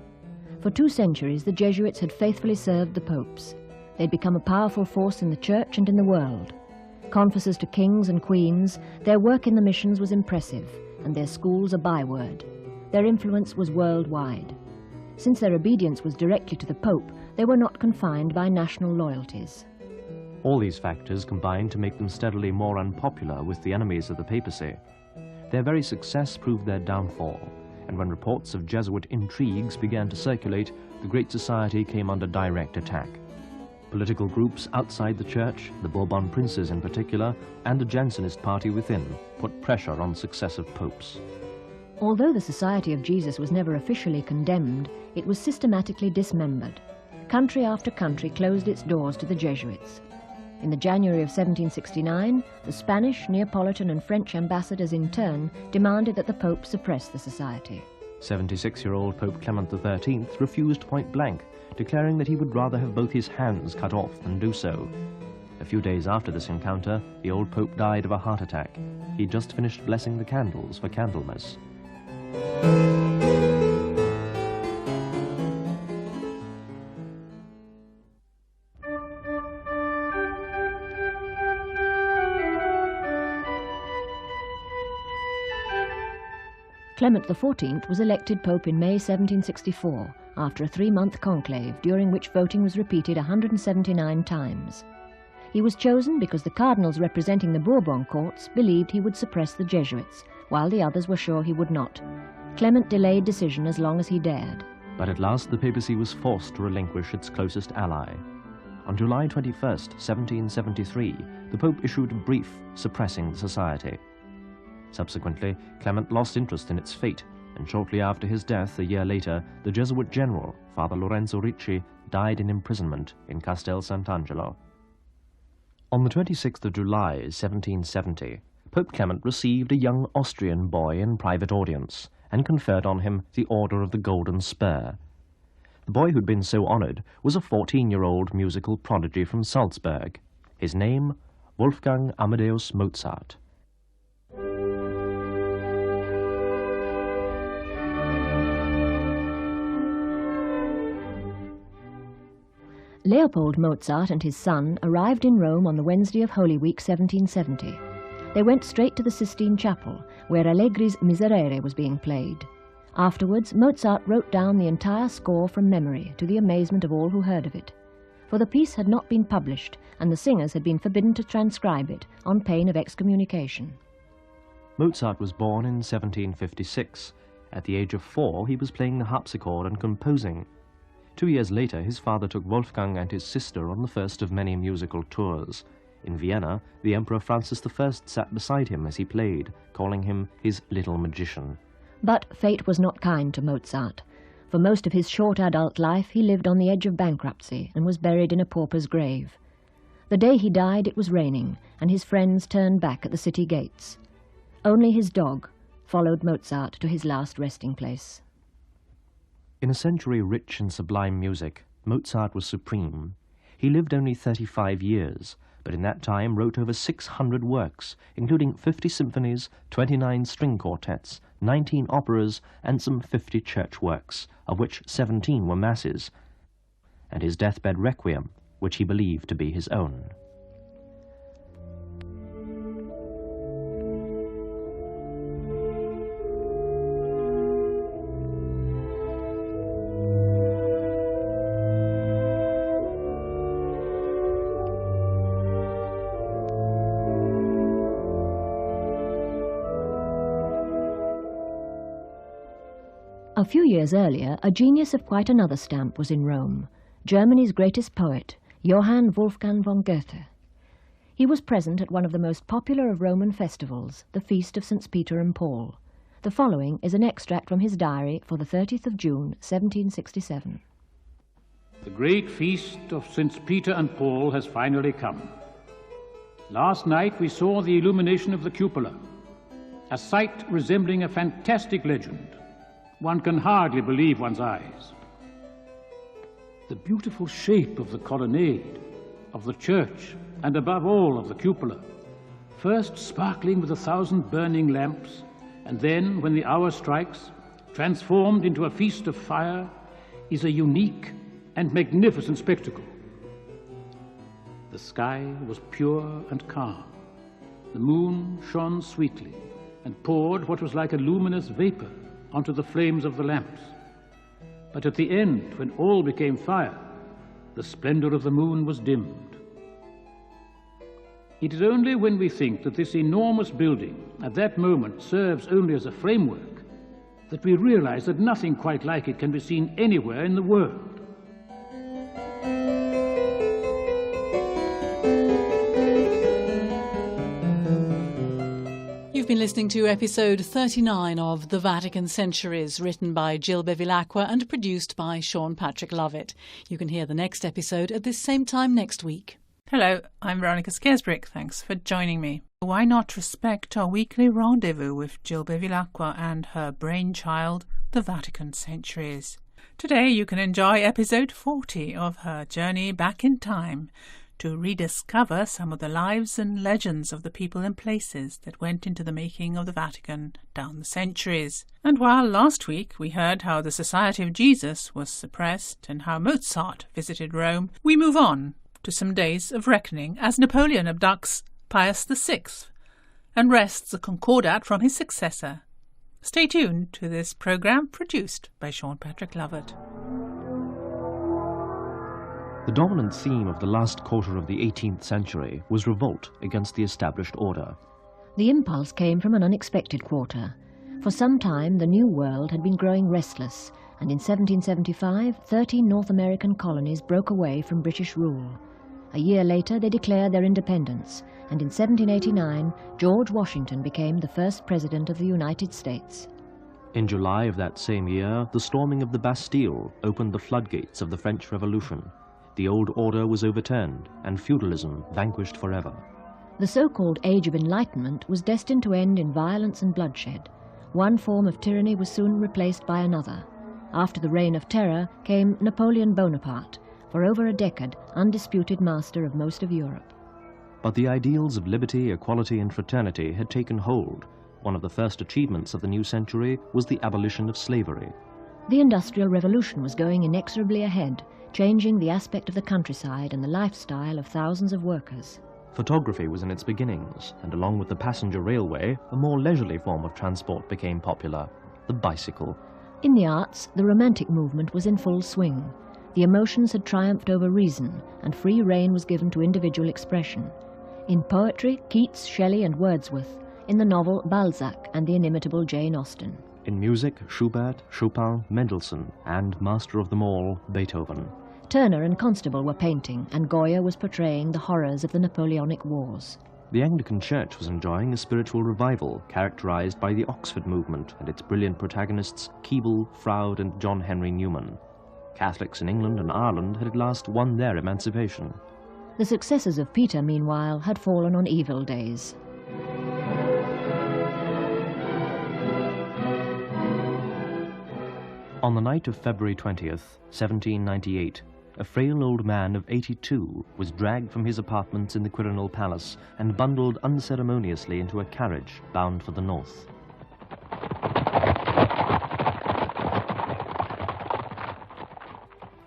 For 2 centuries, the Jesuits had faithfully served the popes. They'd become a powerful force in the church and in the world. Confessors to kings and queens, their work in the missions was impressive, and their schools a byword. Their influence was worldwide. Since their obedience was directly to the Pope, they were not confined by national loyalties. All these factors combined to make them steadily more unpopular with the enemies of the papacy. Their very success proved their downfall, and when reports of Jesuit intrigues began to circulate, the Great Society came under direct attack. Political groups outside the Church, the Bourbon princes in particular, and the Jansenist party within, put pressure on successive popes. Although the Society of Jesus was never officially condemned, it was systematically dismembered. Country after country closed its doors to the Jesuits. In the January of 1769, the Spanish, Neapolitan and French ambassadors in turn demanded that the Pope suppress the society. 76-year-old Pope Clement XIII refused point blank, declaring that he would rather have both his hands cut off than do so. A few days after this encounter, the old Pope died of a heart attack. He'd just finished blessing the candles for Candlemas. Clement XIV was elected Pope in May 1764, after a 3-month conclave during which voting was repeated 179 times. He was chosen because the cardinals representing the Bourbon courts believed he would suppress the Jesuits, while the others were sure he would not. Clement delayed decision as long as he dared. But at last the papacy was forced to relinquish its closest ally. On July 21st, 1773, the Pope issued a brief suppressing the society. Subsequently, Clement lost interest in its fate, and shortly after his death, a year later, the Jesuit general, Father Lorenzo Ricci, died in imprisonment in Castel Sant'Angelo. On the 26th of July, 1770, Pope Clement received a young Austrian boy in private audience and conferred on him the Order of the Golden Spur. The boy who'd been so honored was a 14-year-old musical prodigy from Salzburg. His name, Wolfgang Amadeus Mozart. Leopold Mozart and his son arrived in Rome on the Wednesday of Holy Week 1770. They went straight to the Sistine Chapel, where Allegri's Miserere was being played. Afterwards, Mozart wrote down the entire score from memory, to the amazement of all who heard of it. For the piece had not been published, and the singers had been forbidden to transcribe it, on pain of excommunication. Mozart was born in 1756. At the age of 4, he was playing the harpsichord and composing. 2 years later, his father took Wolfgang and his sister on the first of many musical tours. In Vienna, the Emperor Francis I sat beside him as he played, calling him his little magician. But fate was not kind to Mozart. For most of his short adult life he lived on the edge of bankruptcy and was buried in a pauper's grave. The day he died it was raining, and his friends turned back at the city gates. Only his dog followed Mozart to his last resting place. In a century rich in sublime music, Mozart was supreme. He lived only 35 years, but in that time wrote over 600 works, including 50 symphonies, 29 string quartets, 19 operas, and some 50 church works, of which 17 were masses, and his deathbed requiem, which he believed to be his own. A few years earlier, a genius of quite another stamp was in Rome, Germany's greatest poet, Johann Wolfgang von Goethe. He was present at one of the most popular of Roman festivals, the Feast of St. Peter and Paul. The following is an extract from his diary for the 30th of June, 1767. The great feast of St. Peter and Paul has finally come. Last night we saw the illumination of the cupola, a sight resembling a fantastic legend. One can hardly believe one's eyes. The beautiful shape of the colonnade, of the church, and above all of the cupola, first sparkling with 1,000 burning lamps, and then, when the hour strikes, transformed into a feast of fire, is a unique and magnificent spectacle. The sky was pure and calm. The moon shone sweetly and poured what was like a luminous vapor onto the flames of the lamps. But at the end, when all became fire, the splendor of the moon was dimmed. It is only when we think that this enormous building at that moment serves only as a framework that we realize that nothing quite like it can be seen anywhere in the world. You've been listening to episode 39 of The Vatican Centuries, written by Jill Bevilacqua and produced by Sean Patrick Lovett. You can hear the next episode at this same time next week. Hello, I'm Veronica Scaresbrick. Thanks for joining me. Why not respect our weekly rendezvous with Jill Bevilacqua and her brainchild, The Vatican Centuries? Today you can enjoy episode 40 of her journey back in time to rediscover some of the lives and legends of the people and places that went into the making of the Vatican down the centuries. And while last week we heard how the Society of Jesus was suppressed and how Mozart visited Rome, we move on to some days of reckoning as Napoleon abducts Pius VI and wrests the Concordat from his successor. Stay tuned to this programme produced by Sean Patrick Lovett. The dominant theme of the last quarter of the 18th century was revolt against the established order. The impulse came from an unexpected quarter. For some time the New World had been growing restless, and in 1775 13 North American colonies broke away from British rule. A year later they declared their independence, and in 1789 George Washington became the first president of the United States. In July of that same year, the storming of the Bastille opened the floodgates of the French Revolution. The old order was overturned, and feudalism vanquished forever. The so-called Age of Enlightenment was destined to end in violence and bloodshed. One form of tyranny was soon replaced by another. After the Reign of Terror came Napoleon Bonaparte, for over a decade undisputed master of most of Europe. But the ideals of liberty, equality, and fraternity had taken hold. One of the first achievements of the new century was the abolition of slavery. The Industrial Revolution was going inexorably ahead, changing the aspect of the countryside and the lifestyle of thousands of workers. Photography was in its beginnings, and along with the passenger railway, a more leisurely form of transport became popular, the bicycle. In the arts, the Romantic movement was in full swing. The emotions had triumphed over reason, and free rein was given to individual expression. In poetry, Keats, Shelley and Wordsworth. In the novel, Balzac and the inimitable Jane Austen. In music, Schubert, Chopin, Mendelssohn, and, master of them all, Beethoven. Turner and Constable were painting, and Goya was portraying the horrors of the Napoleonic Wars. The Anglican Church was enjoying a spiritual revival characterized by the Oxford movement and its brilliant protagonists Keble, Froude and John Henry Newman. Catholics in England and Ireland had at last won their emancipation. The successors of Peter, meanwhile, had fallen on evil days. On the night of February 20th, 1798, a frail old man of 82 was dragged from his apartments in the Quirinal Palace and bundled unceremoniously into a carriage bound for the north.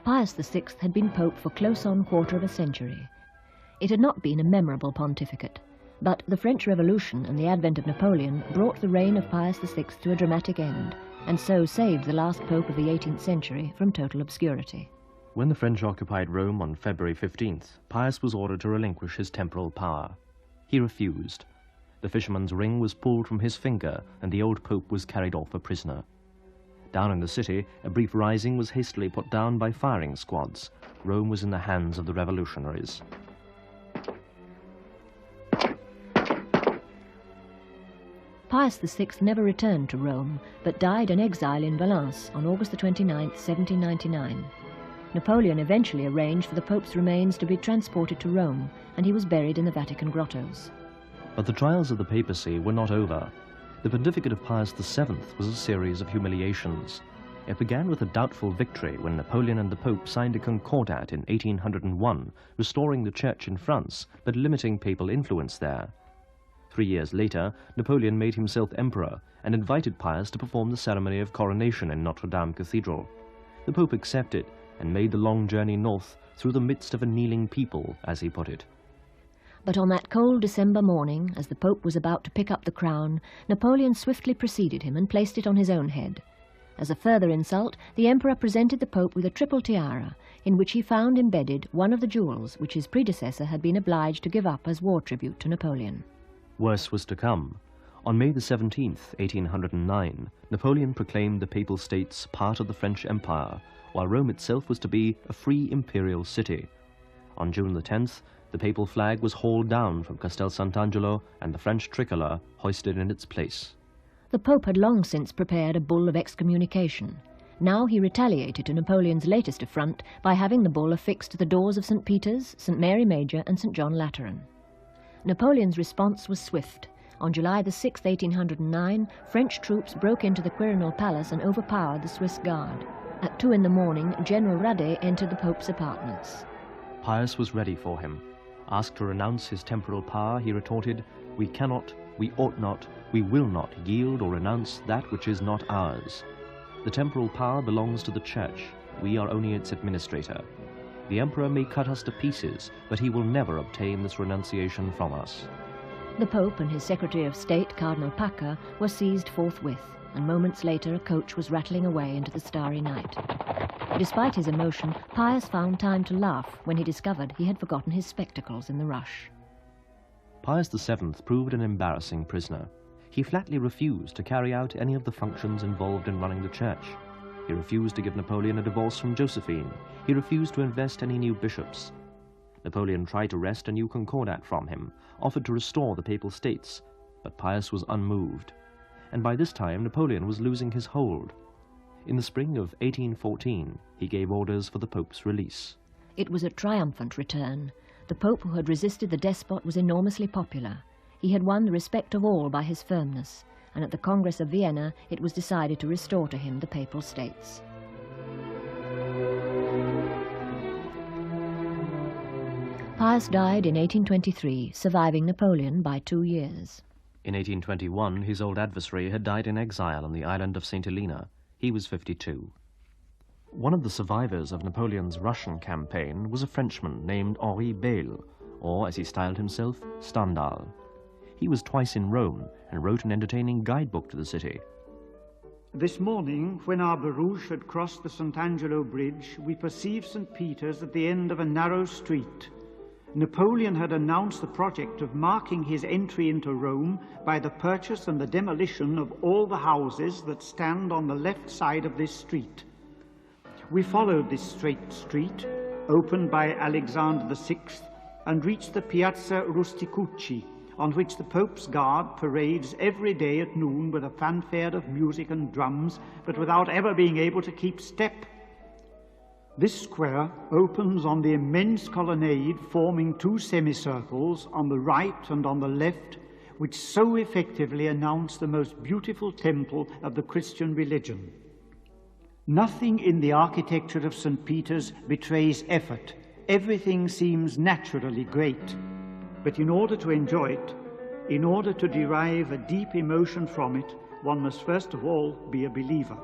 Pius VI had been Pope for close on quarter of a century. It had not been a memorable pontificate, but the French Revolution and the advent of Napoleon brought the reign of Pius VI to a dramatic end, and so saved the last Pope of the 18th century from total obscurity. When the French occupied Rome on February 15th, Pius was ordered to relinquish his temporal power. He refused. The fisherman's ring was pulled from his finger, and the old Pope was carried off a prisoner. Down in the city, a brief rising was hastily put down by firing squads. Rome was in the hands of the revolutionaries. Pius VI never returned to Rome, but died in exile in Valence on August 29, 1799. Napoleon eventually arranged for the Pope's remains to be transported to Rome, and he was buried in the Vatican grottos. But the trials of the papacy were not over. The pontificate of Pius VII was a series of humiliations. It began with a doubtful victory when Napoleon and the Pope signed a concordat in 1801, restoring the Church in France, but limiting papal influence there. 3 years later, Napoleon made himself emperor and invited Pius to perform the ceremony of coronation in Notre Dame Cathedral. The Pope accepted and made the long journey north through the midst of a kneeling people, as he put it. But on that cold December morning, as the Pope was about to pick up the crown, Napoleon swiftly preceded him and placed it on his own head. As a further insult, the Emperor presented the Pope with a triple tiara, in which he found embedded one of the jewels which his predecessor had been obliged to give up as war tribute to Napoleon. Worse was to come. On May the 17th, 1809, Napoleon proclaimed the Papal States part of the French Empire, while Rome itself was to be a free imperial city. On June the 10th, the papal flag was hauled down from Castel Sant'Angelo and the French tricolour hoisted in its place. The Pope had long since prepared a bull of excommunication. Now he retaliated to Napoleon's latest affront by having the bull affixed to the doors of St. Peter's, St. Mary Major and St. John Lateran. Napoleon's response was swift. On July the 6th, 1809, French troops broke into the Quirinal Palace and overpowered the Swiss Guard. At 2 in the morning, General Radet entered the Pope's apartments. Pius was ready for him. Asked to renounce his temporal power, he retorted, "We cannot, we ought not, we will not yield or renounce that which is not ours. The temporal power belongs to the Church. We are only its administrator. The Emperor may cut us to pieces, but he will never obtain this renunciation from us." The Pope and his Secretary of State, Cardinal Pacca, were seized forthwith, and moments later a coach was rattling away into the starry night. Despite his emotion, Pius found time to laugh when he discovered he had forgotten his spectacles in the rush. Pius VII proved an embarrassing prisoner. He flatly refused to carry out any of the functions involved in running the Church. He refused to give Napoleon a divorce from Josephine. He refused to invest any new bishops. Napoleon tried to wrest a new concordat from him, offered to restore the Papal States, but Pius was unmoved. And by this time Napoleon was losing his hold. In the spring of 1814, he gave orders for the Pope's release. It was a triumphant return. The Pope who had resisted the despot was enormously popular. He had won the respect of all by his firmness, and at the Congress of Vienna it was decided to restore to him the Papal States. Pius died in 1823, surviving Napoleon by 2 years. In 1821, his old adversary had died in exile on the island of St. Helena. He was 52. One of the survivors of Napoleon's Russian campaign was a Frenchman named Henri Beyle, or, as he styled himself, Stendhal. He was twice in Rome and wrote an entertaining guidebook to the city. This morning, when our barouche had crossed the Sant'Angelo Bridge, we perceived St. Peter's at the end of a narrow street. Napoleon had announced the project of marking his entry into Rome by the purchase and the demolition of all the houses that stand on the left side of this street. We followed this straight street, opened by Alexander VI, and reached the Piazza Rusticucci, on which the Pope's Guard parades every day at noon with a fanfare of music and drums, but without ever being able to keep step. This square opens on the immense colonnade forming two semicircles on the right and on the left, which so effectively announce the most beautiful temple of the Christian religion. Nothing in the architecture of St. Peter's betrays effort. Everything seems naturally great. But in order to enjoy it, in order to derive a deep emotion from it, one must first of all be a believer.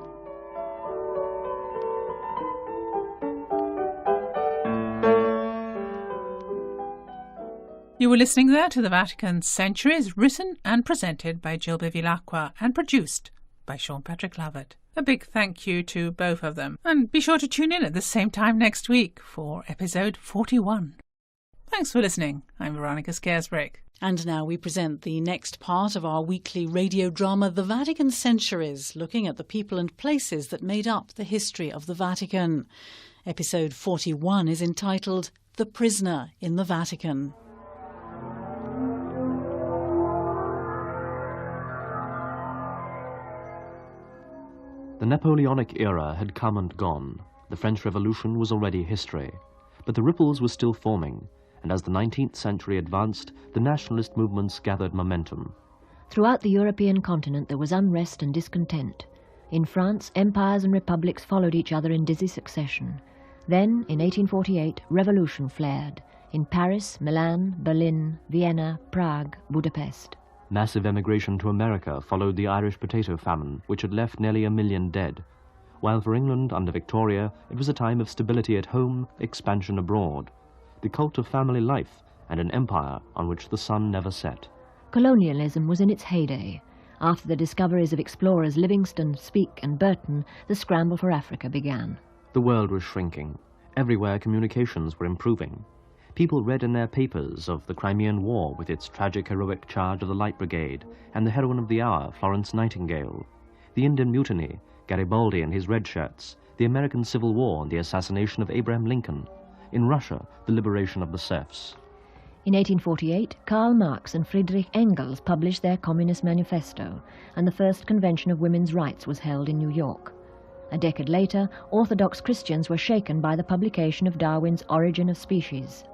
You were listening there to the Vatican Centuries, written and presented by Jill Bevilacqua and produced by Sean Patrick Lovett. A big thank you to both of them, and be sure to tune in at the same time next week for episode 41. Thanks for listening. I'm Veronica Scaresbrick. And now we present the next part of our weekly radio drama, The Vatican Centuries, looking at the people and places that made up the history of the Vatican. Episode 41 is entitled The Prisoner in the Vatican. The Napoleonic era had come and gone. The French Revolution was already history. But the ripples were still forming, and as the 19th century advanced, the nationalist movements gathered momentum. Throughout the European continent there was unrest and discontent. In France, empires and republics followed each other in dizzy succession. Then, in 1848, revolution flared. In Paris, Milan, Berlin, Vienna, Prague, Budapest. Massive emigration to America followed the Irish potato famine, which had left nearly 1 million dead. While for England under Victoria, it was a time of stability at home, expansion abroad, the cult of family life, and an empire on which the sun never set. Colonialism was in its heyday. After the discoveries of explorers Livingstone, Speke and Burton, the scramble for Africa began. The world was shrinking. Everywhere communications were improving. People read in their papers of the Crimean War with its tragic heroic charge of the Light Brigade, and the heroine of the hour, Florence Nightingale, the Indian Mutiny, Garibaldi and his red shirts, the American Civil War and the assassination of Abraham Lincoln, in Russia, the liberation of the serfs. In 1848, Karl Marx and Friedrich Engels published their Communist Manifesto, and the first Convention of Women's Rights was held in New York. A decade later, Orthodox Christians were shaken by the publication of Darwin's Origin of Species.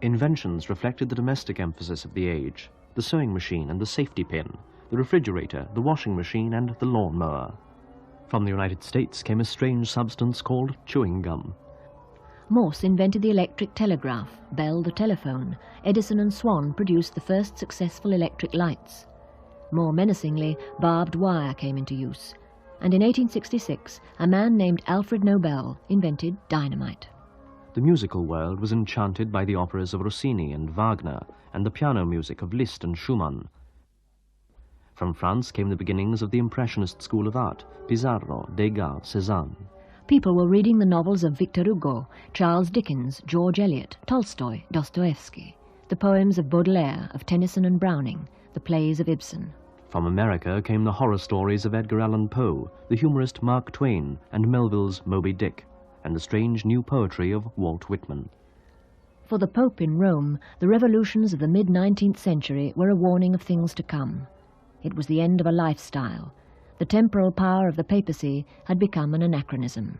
Inventions reflected the domestic emphasis of the age: the sewing machine and the safety pin, the refrigerator, the washing machine and the lawnmower. From the United States came a strange substance called chewing gum. Morse invented the electric telegraph, Bell the telephone, Edison and Swan produced the first successful electric lights. More menacingly, barbed wire came into use, and in 1866 a man named Alfred Nobel invented dynamite. The musical world was enchanted by the operas of Rossini and Wagner and the piano music of Liszt and Schumann. From France came the beginnings of the Impressionist school of art: Pissarro, Degas, Cézanne. People were reading the novels of Victor Hugo, Charles Dickens, George Eliot, Tolstoy, Dostoevsky, the poems of Baudelaire, of Tennyson and Browning, the plays of Ibsen. From America came the horror stories of Edgar Allan Poe, the humorist Mark Twain, and Melville's Moby Dick, and the strange new poetry of Walt Whitman. For the Pope in Rome, the revolutions of the mid-19th century were a warning of things to come. It was the end of a lifestyle. The temporal power of the papacy had become an anachronism.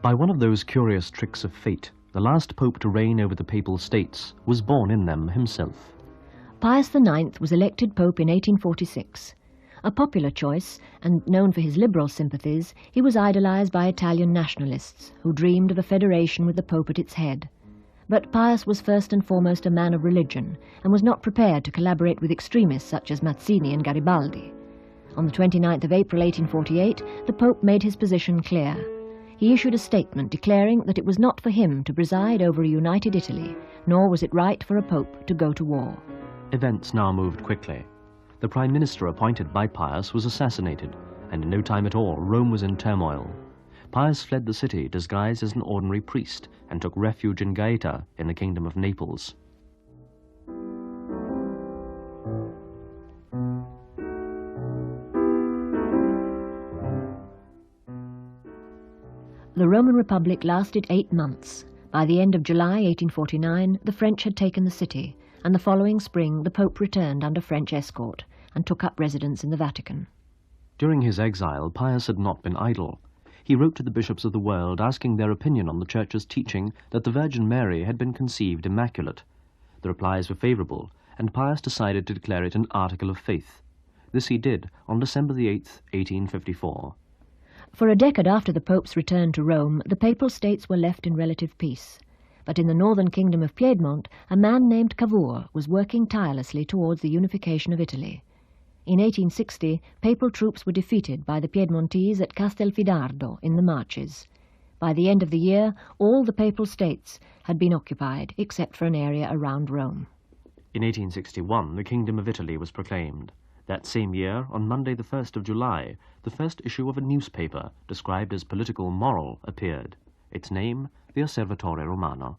By one of those curious tricks of fate, the last pope to reign over the Papal States was born in them himself. Pius IX was elected pope in 1846. A popular choice, and known for his liberal sympathies, he was idolized by Italian nationalists, who dreamed of a federation with the pope at its head. But Pius was first and foremost a man of religion, and was not prepared to collaborate with extremists such as Mazzini and Garibaldi. On the 29th of April 1848, the pope made his position clear. He issued a statement declaring that it was not for him to preside over a united Italy, nor was it right for a pope to go to war. Events now moved quickly. The prime minister appointed by Pius was assassinated, and in no time at all Rome was in turmoil. Pius fled the city disguised as an ordinary priest and took refuge in Gaeta in the Kingdom of Naples. The Roman Republic lasted 8 months. By the end of July 1849, the French had taken the city, and the following spring the Pope returned under French escort and took up residence in the Vatican. During his exile, Pius had not been idle. He wrote to the bishops of the world asking their opinion on the Church's teaching that the Virgin Mary had been conceived immaculate. The replies were favourable, and Pius decided to declare it an article of faith. This he did on December the 8th, 1854. For a decade after the Pope's return to Rome, the Papal States were left in relative peace. But in the northern kingdom of Piedmont, a man named Cavour was working tirelessly towards the unification of Italy. In 1860, Papal troops were defeated by the Piedmontese at Castelfidardo in the Marches. By the end of the year, all the Papal States had been occupied, except for an area around Rome. In 1861, the Kingdom of Italy was proclaimed. That same year, on Monday the 1st of July, the first issue of a newspaper, described as political moral, appeared. Its name, the Osservatore Romano.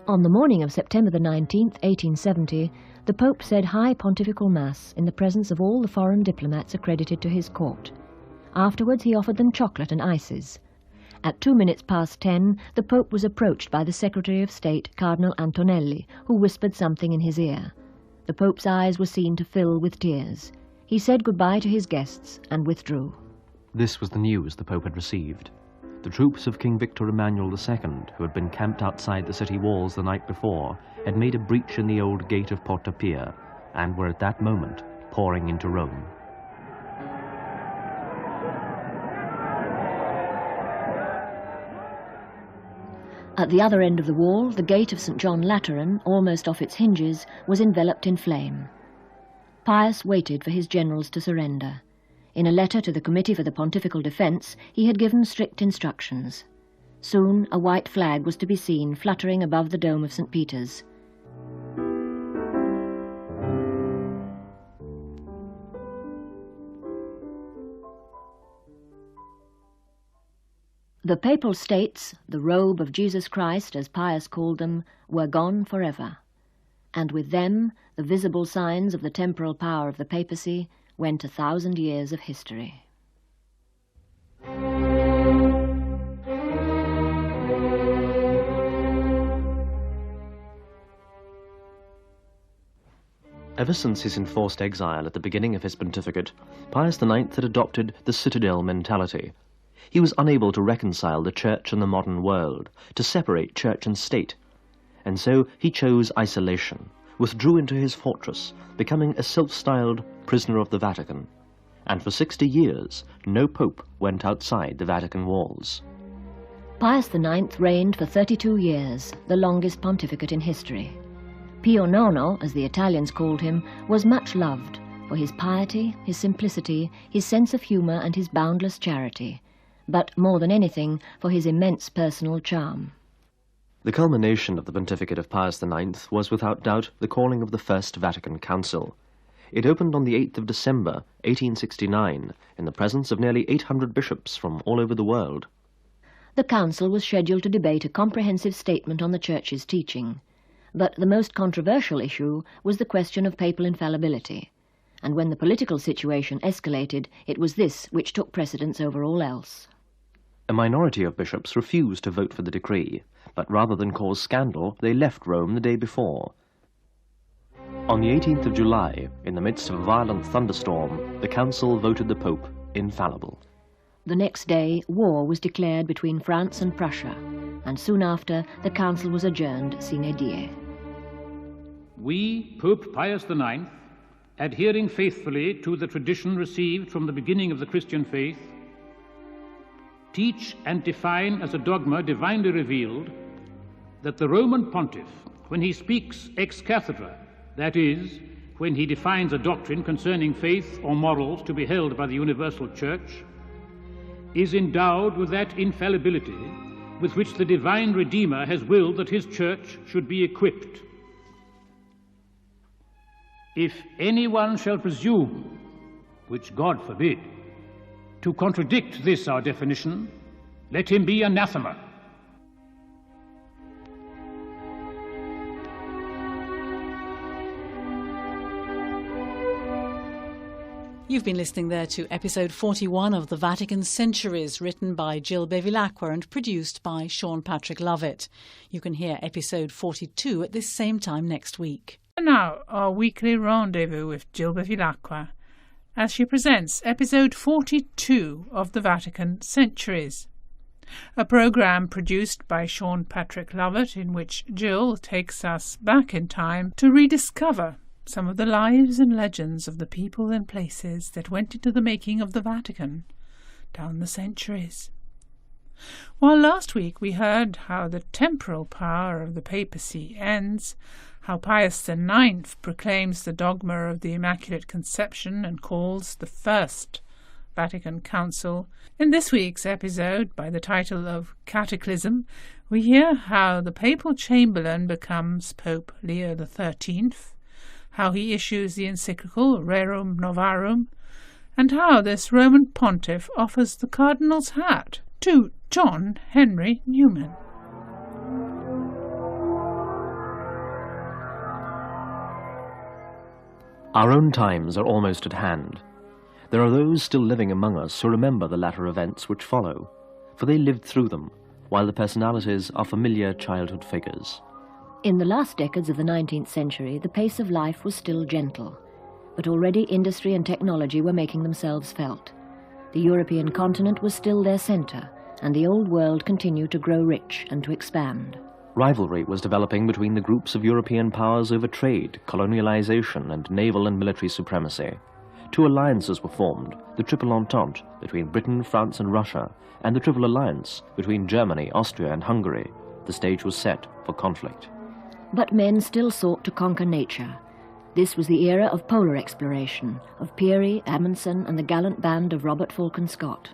On the morning of September the 19th, 1870, the Pope said High Pontifical Mass in the presence of all the foreign diplomats accredited to his court. Afterwards he offered them chocolate and ices. At 10:02, the Pope was approached by the Secretary of State, Cardinal Antonelli, who whispered something in his ear. The Pope's eyes were seen to fill with tears. He said goodbye to his guests and withdrew. This was the news the Pope had received. The troops of King Victor Emmanuel II, who had been camped outside the city walls the night before, had made a breach in the old gate of Porta Pia, and were at that moment pouring into Rome. At the other end of the wall, the gate of St. John Lateran, almost off its hinges, was enveloped in flame. Pius waited for his generals to surrender. In a letter to the Committee for the Pontifical Defence, he had given strict instructions. Soon a white flag was to be seen fluttering above the dome of St. Peter's. The Papal States, the robe of Jesus Christ, as Pius called them, were gone forever. And with them, the visible signs of the temporal power of the papacy, went 1,000 years of history. Ever since his enforced exile at the beginning of his pontificate, Pius IX had adopted the citadel mentality. He was unable to reconcile the church and the modern world, to separate church and state. And so he chose isolation, withdrew into his fortress, becoming a self-styled prisoner of the Vatican. And for 60 years, no pope went outside the Vatican walls. Pius IX reigned for 32 years, the longest pontificate in history. Pio IX, as the Italians called him, was much loved for his piety, his simplicity, his sense of humour and his boundless charity, but more than anything for his immense personal charm. The culmination of the pontificate of Pius IX was without doubt the calling of the First Vatican Council. It opened on the 8th of December, 1869, in the presence of nearly 800 bishops from all over the world. The council was scheduled to debate a comprehensive statement on the Church's teaching, but the most controversial issue was the question of papal infallibility, and when the political situation escalated, it was this which took precedence over all else. A minority of bishops refused to vote for the decree, but rather than cause scandal, they left Rome the day before. On the 18th of July, in the midst of a violent thunderstorm, the council voted the Pope infallible. The next day, war was declared between France and Prussia, and soon after, the council was adjourned sine die. We, Pope Pius IX, adhering faithfully to the tradition received from the beginning of the Christian faith, teach and define as a dogma divinely revealed that the Roman Pontiff, when he speaks ex cathedra, that is, when he defines a doctrine concerning faith or morals to be held by the universal Church, is endowed with that infallibility with which the divine Redeemer has willed that his Church should be equipped. If anyone shall presume, which God forbid, to contradict this our definition, let him be anathema. You've been listening there to episode 41 of the Vatican Centuries, written by Jill Bevilacqua and produced by Sean Patrick Lovett. You can hear episode 42 at this same time next week. And now, our weekly rendezvous with Jill Bevilacqua, as she presents episode 42 of the Vatican Centuries, a programme produced by Sean Patrick Lovett in which Jill takes us back in time to rediscover some of the lives and legends of the people and places that went into the making of the Vatican down the centuries. While last week we heard how the temporal power of the papacy ends, how Pius IX proclaims the dogma of the Immaculate Conception and calls the First Vatican Council, in this week's episode, by the title of Cataclysm, we hear how the papal chamberlain becomes Pope Leo XIII, how he issues the encyclical Rerum Novarum, and how this Roman pontiff offers the cardinal's hat to John Henry Newman. Our own times are almost at hand. There are those still living among us who remember the latter events which follow, for they lived through them, while the personalities are familiar childhood figures. In the last decades of the 19th century, the pace of life was still gentle, but already industry and technology were making themselves felt. The European continent was still their centre, and the old world continued to grow rich and to expand. Rivalry was developing between the groups of European powers over trade, colonialization, and naval and military supremacy. Two alliances were formed, the Triple Entente between Britain, France, and Russia, and the Triple Alliance between Germany, Austria, and Hungary. The stage was set for conflict. But men still sought to conquer nature. This was the era of polar exploration, of Peary, Amundsen, and the gallant band of Robert Falcon Scott.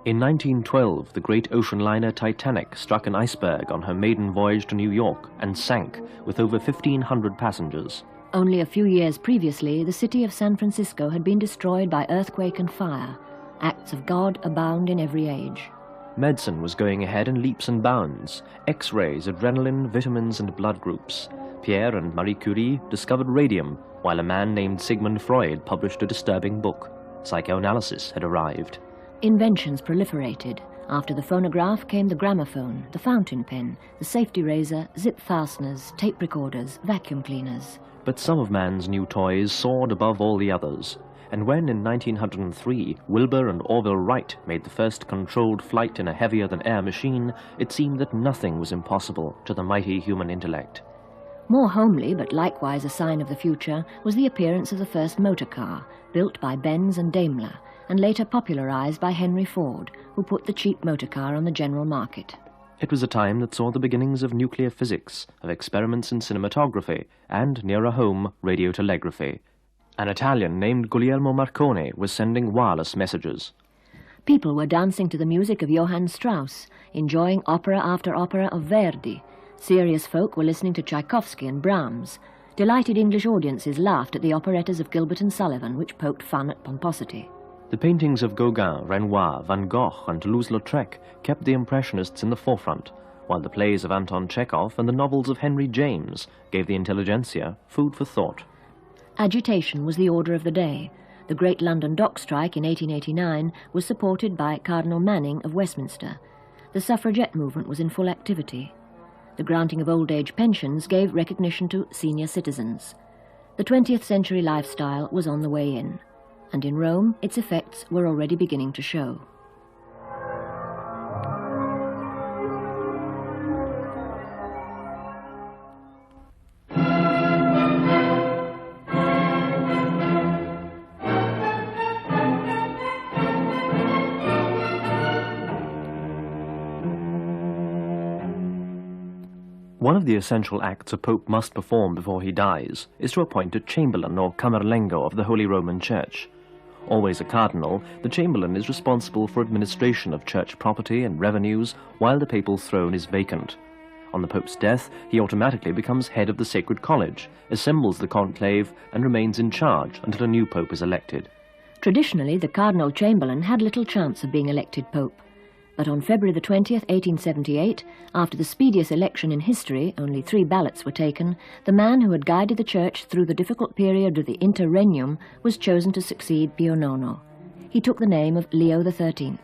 In 1912, the great ocean liner Titanic struck an iceberg on her maiden voyage to New York and sank with over 1,500 passengers. Only a few years previously, the city of San Francisco had been destroyed by earthquake and fire. Acts of God abound in every age. Medicine was going ahead in leaps and bounds. X-rays, adrenaline, vitamins, and blood groups. Pierre and Marie Curie discovered radium, while a man named Sigmund Freud published a disturbing book. Psychoanalysis had arrived. Inventions proliferated. After the phonograph came the gramophone, the fountain pen, the safety razor, zip fasteners, tape recorders, vacuum cleaners. But some of man's new toys soared above all the others. And when in 1903 Wilbur and Orville Wright made the first controlled flight in a heavier-than-air machine, it seemed that nothing was impossible to the mighty human intellect. More homely, but likewise a sign of the future, was the appearance of the first motor car, built by Benz and Daimler, and later popularized by Henry Ford, who put the cheap motor car on the general market. It was a time that saw the beginnings of nuclear physics, of experiments in cinematography, and, nearer home, radiotelegraphy. An Italian named Guglielmo Marconi was sending wireless messages. People were dancing to the music of Johann Strauss, enjoying opera after opera of Verdi. Serious folk were listening to Tchaikovsky and Brahms. Delighted English audiences laughed at the operettas of Gilbert and Sullivan, which poked fun at pomposity. The paintings of Gauguin, Renoir, Van Gogh, and Toulouse-Lautrec kept the Impressionists in the forefront, while the plays of Anton Chekhov and the novels of Henry James gave the intelligentsia food for thought. Agitation was the order of the day. The Great London Dock Strike in 1889 was supported by Cardinal Manning of Westminster. The suffragette movement was in full activity. The granting of old age pensions gave recognition to senior citizens. The 20th century lifestyle was on the way in, and in Rome its effects were already beginning to show. One of the essential acts a pope must perform before he dies is to appoint a chamberlain or camerlengo of the Holy Roman Church. Always a cardinal, the chamberlain is responsible for administration of church property and revenues while the papal throne is vacant. On the Pope's death, he automatically becomes head of the Sacred College, assembles the conclave, and remains in charge until a new Pope is elected. Traditionally, the Cardinal Chamberlain had little chance of being elected Pope. But on February the 20th, 1878, after the speediest election in history, only 3 ballots were taken, the man who had guided the Church through the difficult period of the interregnum was chosen to succeed Pio IX. He took the name of Leo XIII.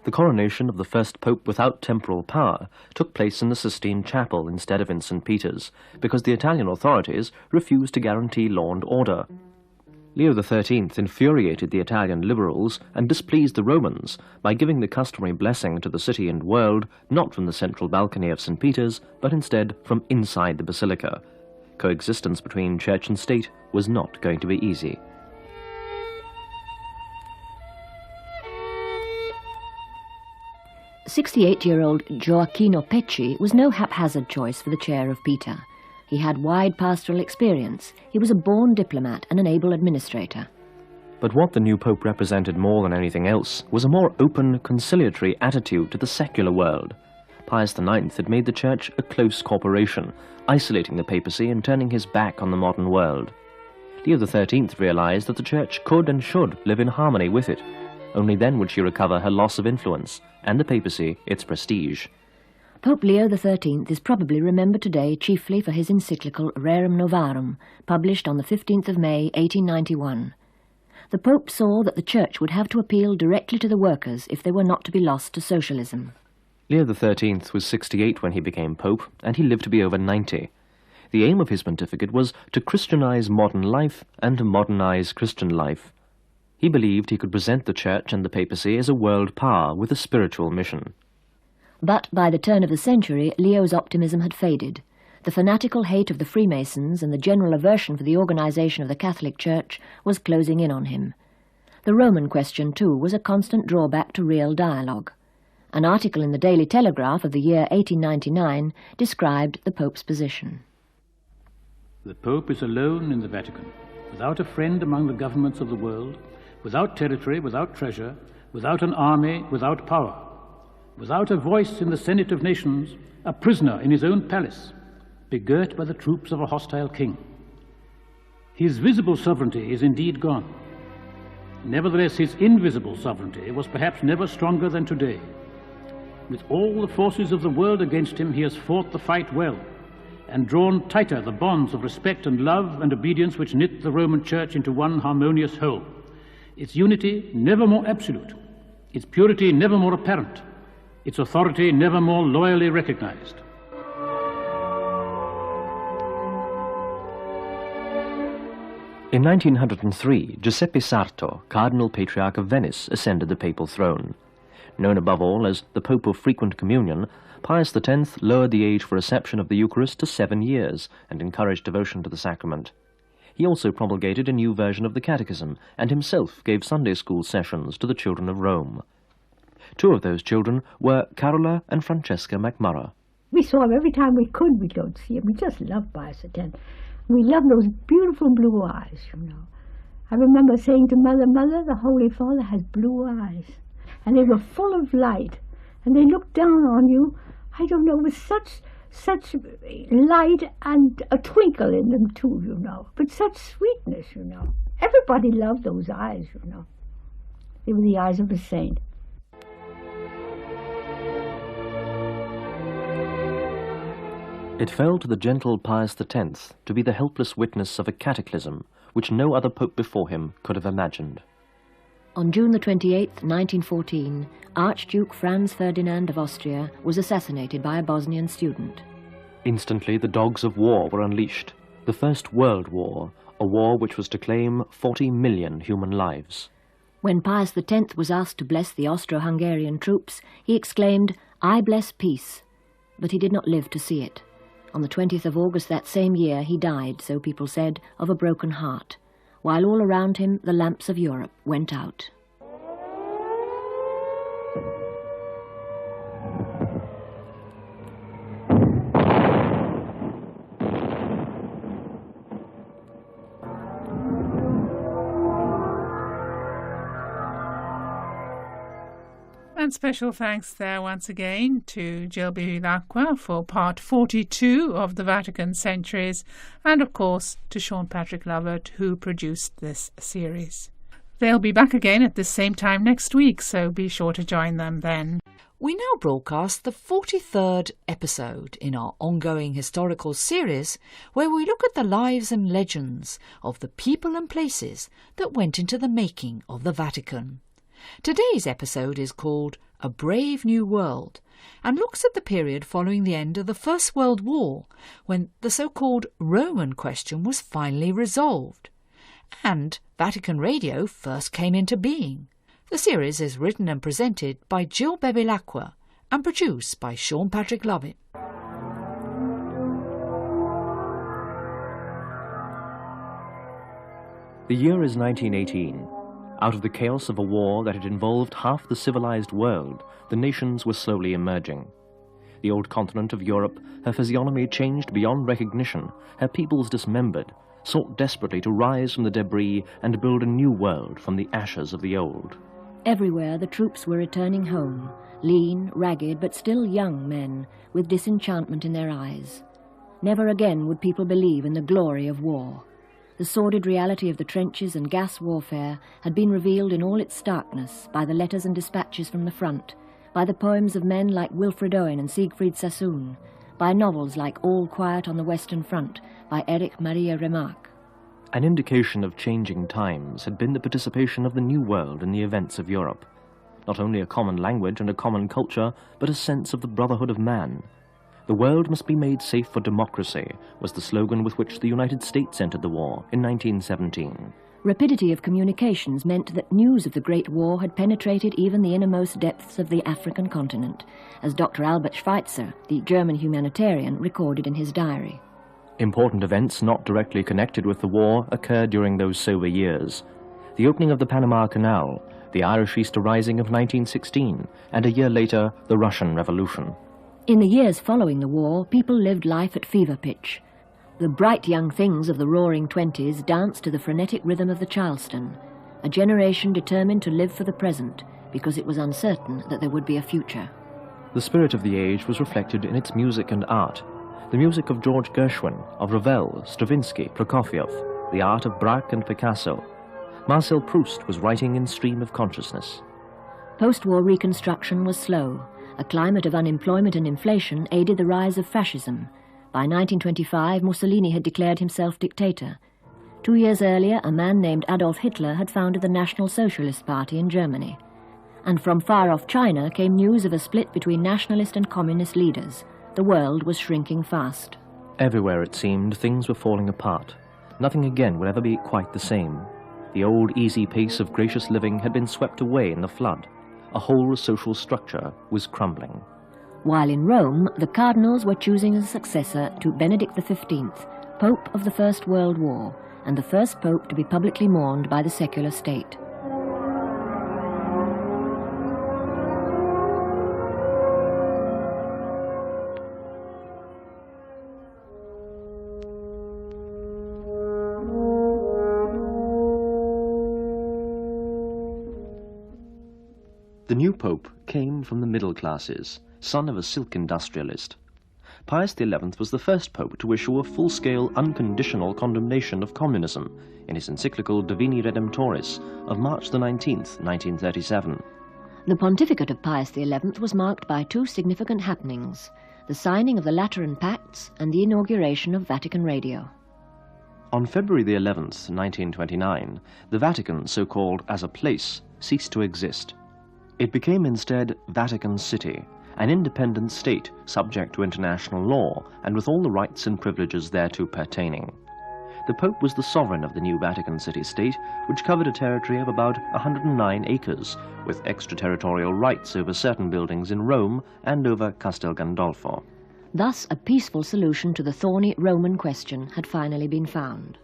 The coronation of the first Pope without temporal power took place in the Sistine Chapel instead of in St. Peter's, because the Italian authorities refused to guarantee law and order. Leo XIII infuriated the Italian liberals and displeased the Romans by giving the customary blessing to the city and world not from the central balcony of St. Peter's, but instead from inside the basilica. Coexistence between church and state was not going to be easy. "68-year-old Gioacchino Pecci was no haphazard choice for the chair of Peter. He had wide pastoral experience. He was a born diplomat and an able administrator. But what the new Pope represented more than anything else was a more open, conciliatory attitude to the secular world. Pius IX had made the Church a close corporation, isolating the papacy and turning his back on the modern world. Leo XIII realized that the Church could and should live in harmony with it. Only then would she recover her loss of influence, and the papacy its prestige. Pope Leo XIII is probably remembered today chiefly for his encyclical Rerum Novarum, published on the 15th of May, 1891. The Pope saw that the Church would have to appeal directly to the workers if they were not to be lost to socialism. Leo XIII was 68 when he became Pope, and he lived to be over 90. The aim of his pontificate was to Christianize modern life and to modernize Christian life. He believed he could present the Church and the papacy as a world power with a spiritual mission. But by the turn of the century, Leo's optimism had faded. The fanatical hate of the Freemasons and the general aversion for the organization of the Catholic Church was closing in on him. The Roman question, too, was a constant drawback to real dialogue. An article in the Daily Telegraph of the year 1899 described the Pope's position. The Pope is alone in the Vatican, without a friend among the governments of the world, without territory, without treasure, without an army, without power. Without a voice in the Senate of Nations, a prisoner in his own palace, begirt by the troops of a hostile king. His visible sovereignty is indeed gone. Nevertheless, his invisible sovereignty was perhaps never stronger than today. With all the forces of the world against him, he has fought the fight well, and drawn tighter the bonds of respect and love and obedience which knit the Roman Church into one harmonious whole. Its unity never more absolute, its purity never more apparent, its authority never more loyally recognized. In 1903, Giuseppe Sarto, Cardinal Patriarch of Venice, ascended the papal throne. Known above all as the Pope of Frequent Communion, Pius X lowered the age for reception of the Eucharist to 7 years and encouraged devotion to the sacrament. He also promulgated a new version of the Catechism and himself gave Sunday school sessions to the children of Rome. 2 of those children were Carola and Francesca McMurrough. We saw him every time we could. We'd go and see him. We just loved Pius X. We loved those beautiful blue eyes, you know. I remember saying to Mother, "Mother, the Holy Father has blue eyes." And they were full of light. And they looked down on you, I don't know, with such light and a twinkle in them too, you know. But such sweetness, you know. Everybody loved those eyes, you know. They were the eyes of a saint. It fell to the gentle Pius X to be the helpless witness of a cataclysm which no other pope before him could have imagined. On June the 28th, 1914, Archduke Franz Ferdinand of Austria was assassinated by a Bosnian student. Instantly the dogs of war were unleashed. The First World War, a war which was to claim 40 million human lives. When Pius X was asked to bless the Austro-Hungarian troops, he exclaimed, "I bless peace," but he did not live to see it. On the 20th of August that same year he died, so people said, of a broken heart, while all around him the lamps of Europe went out. And special thanks there once again to Jill Bevilacqua for part 42 of the Vatican Centuries, and of course to Sean Patrick Lovett, who produced this series. They'll be back again at the same time next week, so be sure to join them then. We now broadcast the 43rd episode in our ongoing historical series, where we look at the lives and legends of the people and places that went into the making of the Vatican. Today's episode is called A Brave New World and looks at the period following the end of the First World War, when the so-called Roman question was finally resolved, and Vatican Radio first came into being. The series is written and presented by Jill Bevilacqua and produced by Sean Patrick Lovett. The year is 1918. Out of the chaos of a war that had involved half the civilized world, the nations were slowly emerging. The old continent of Europe, her physiognomy changed beyond recognition, her peoples dismembered, sought desperately to rise from the debris and build a new world from the ashes of the old. Everywhere the troops were returning home, lean, ragged, but still young men, with disenchantment in their eyes. Never again would people believe in the glory of war. The sordid reality of the trenches and gas warfare had been revealed in all its starkness by the letters and dispatches from the front, by the poems of men like Wilfred Owen and Siegfried Sassoon, by novels like All Quiet on the Western Front by Erich Maria Remarque. An indication of changing times had been the participation of the New World in the events of Europe. Not only a common language and a common culture, but a sense of the brotherhood of man. The world must be made safe for democracy was the slogan with which the United States entered the war in 1917. Rapidity of communications meant that news of the Great War had penetrated even the innermost depths of the African continent, as Dr. Albert Schweitzer, the German humanitarian, recorded in his diary. Important events not directly connected with the war occurred during those sober years. The opening of the Panama Canal, the Irish Easter Rising of 1916, and a year later, the Russian Revolution. In the years following the war, people lived life at fever pitch. The bright young things of the roaring 20s danced to the frenetic rhythm of the Charleston, a generation determined to live for the present because it was uncertain that there would be a future. The spirit of the age was reflected in its music and art. The music of George Gershwin, of Ravel, Stravinsky, Prokofiev, the art of Braque and Picasso. Marcel Proust was writing in stream of consciousness. Post-war reconstruction was slow. A climate of unemployment and inflation aided the rise of fascism. By 1925, Mussolini had declared himself dictator. 2 years earlier, a man named Adolf Hitler had founded the National Socialist Party in Germany. And from far-off China came news of a split between nationalist and communist leaders. The world was shrinking fast. Everywhere, it seemed, things were falling apart. Nothing again would ever be quite the same. The old easy pace of gracious living had been swept away in the flood. A whole social structure was crumbling. While in Rome, the cardinals were choosing a successor to Benedict XV, Pope of the First World War, and the first pope to be publicly mourned by the secular state. The new pope came from the middle classes, son of a silk industrialist. Pius XI was the first pope to issue a full-scale, unconditional condemnation of communism in his encyclical Divini Redemptoris of March 19, 1937. The pontificate of Pius XI was marked by two significant happenings, the signing of the Lateran Pacts and the inauguration of Vatican Radio. On February the 11th, 1929, the Vatican, so-called as a place, ceased to exist. It became instead Vatican City, an independent state subject to international law and with all the rights and privileges thereto pertaining. The Pope was the sovereign of the new Vatican City-State, which covered a territory of about 109 acres, with extraterritorial rights over certain buildings in Rome and over Castel Gandolfo. Thus, a peaceful solution to the thorny Roman question had finally been found.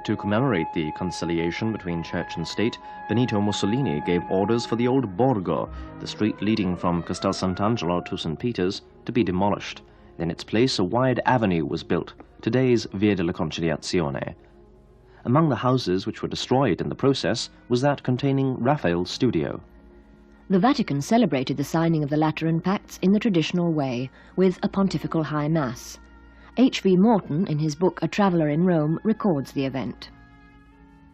To commemorate the conciliation between church and state, Benito Mussolini gave orders for the old Borgo, the street leading from Castel Sant'Angelo to St. Peter's, to be demolished. In its place, a wide avenue was built, today's Via della Conciliazione. Among the houses which were destroyed in the process was that containing Raphael's studio. The Vatican celebrated the signing of the Lateran Pacts in the traditional way, with a pontifical high mass. H.V. Morton, in his book A Traveller in Rome, records the event.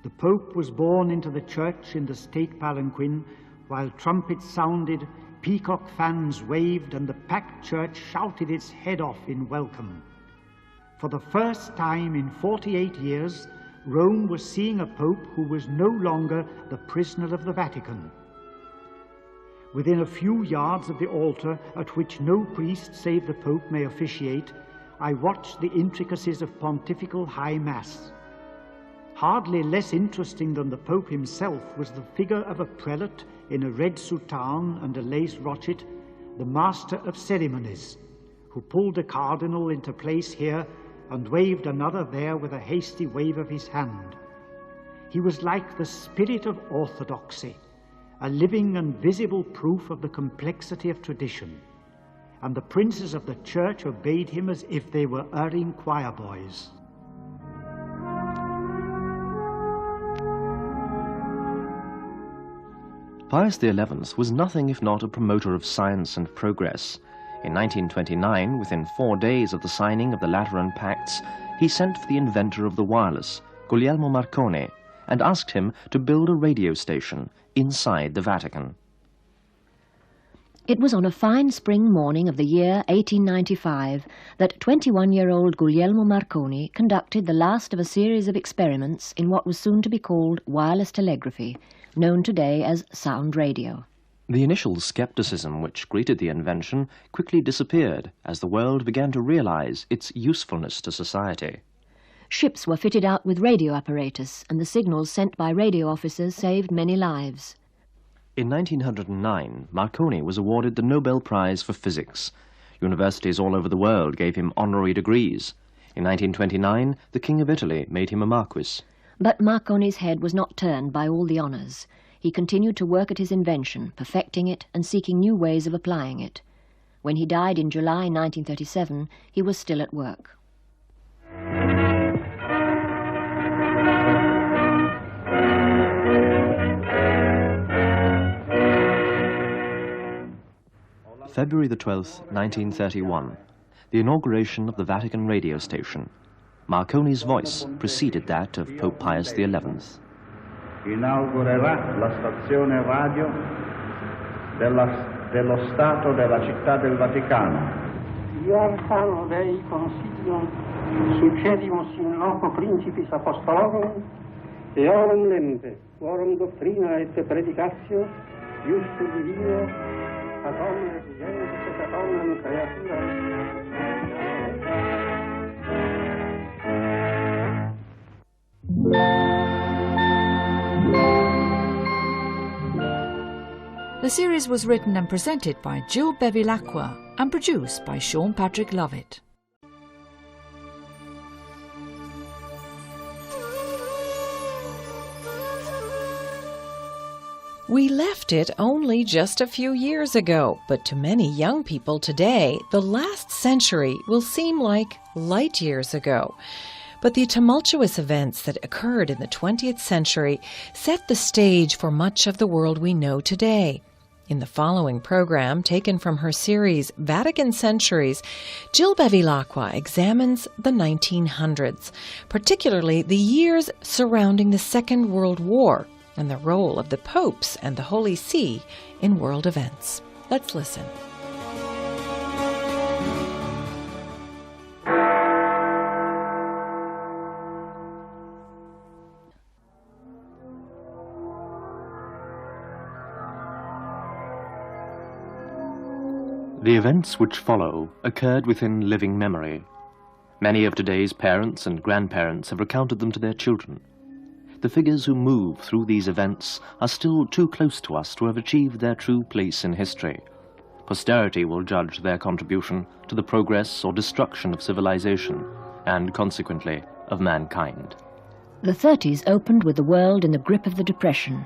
The Pope was borne into the church in the state palanquin, while trumpets sounded, peacock fans waved, and the packed church shouted its head off in welcome. For the first time in 48 years, Rome was seeing a Pope who was no longer the prisoner of the Vatican. Within a few yards of the altar, at which no priest save the Pope may officiate, I watched the intricacies of pontifical high mass. Hardly less interesting than the Pope himself was the figure of a prelate in a red soutane and a lace rochet, the master of ceremonies, who pulled a cardinal into place here and waved another there with a hasty wave of his hand. He was like the spirit of orthodoxy, a living and visible proof of the complexity of tradition, and the princes of the church obeyed him as if they were erring choir boys. Pius XI was nothing if not a promoter of science and progress. In 1929, within 4 days of the signing of the Lateran Pacts, he sent for the inventor of the wireless, Guglielmo Marconi, and asked him to build a radio station inside the Vatican. It was on a fine spring morning of the year 1895 that 21-year-old Guglielmo Marconi conducted the last of a series of experiments in what was soon to be called wireless telegraphy, known today as sound radio. The initial skepticism which greeted the invention quickly disappeared as the world began to realize its usefulness to society. Ships were fitted out with radio apparatus, and the signals sent by radio officers saved many lives. In 1909, Marconi was awarded the Nobel Prize for Physics. Universities all over the world gave him honorary degrees. In 1929, the King of Italy made him a marquis. But Marconi's head was not turned by all the honours. He continued to work at his invention, perfecting it and seeking new ways of applying it. When he died in July 1937, he was still at work. February the 12th, 1931, the inauguration of the Vatican radio station. Marconi's voice preceded that of Pope Pius XI. Inaugurerà la stazione radio dello Stato della Città del Vaticano. Arcano Dei Consiglium succedimus in loco principis apostolorum et orum lempe, quorum doctrina et predicatio iustus divino ad omnes gentes et ad omnem creaturam. The series was written and presented by Jill Bevilacqua and produced by Sean Patrick Lovett. We left it only just a few years ago, but to many young people today, the last century will seem like light years ago. But the tumultuous events that occurred in the 20th century set the stage for much of the world we know today. In the following program, taken from her series Vatican Centuries, Jill Bevilacqua examines the 1900s, particularly the years surrounding the Second World War and the role of the popes and the Holy See in world events. Let's listen. The events which follow occurred within living memory. Many of today's parents and grandparents have recounted them to their children. The figures who move through these events are still too close to us to have achieved their true place in history. Posterity will judge their contribution to the progress or destruction of civilization, and consequently of mankind. The 30s opened with the world in the grip of the Depression.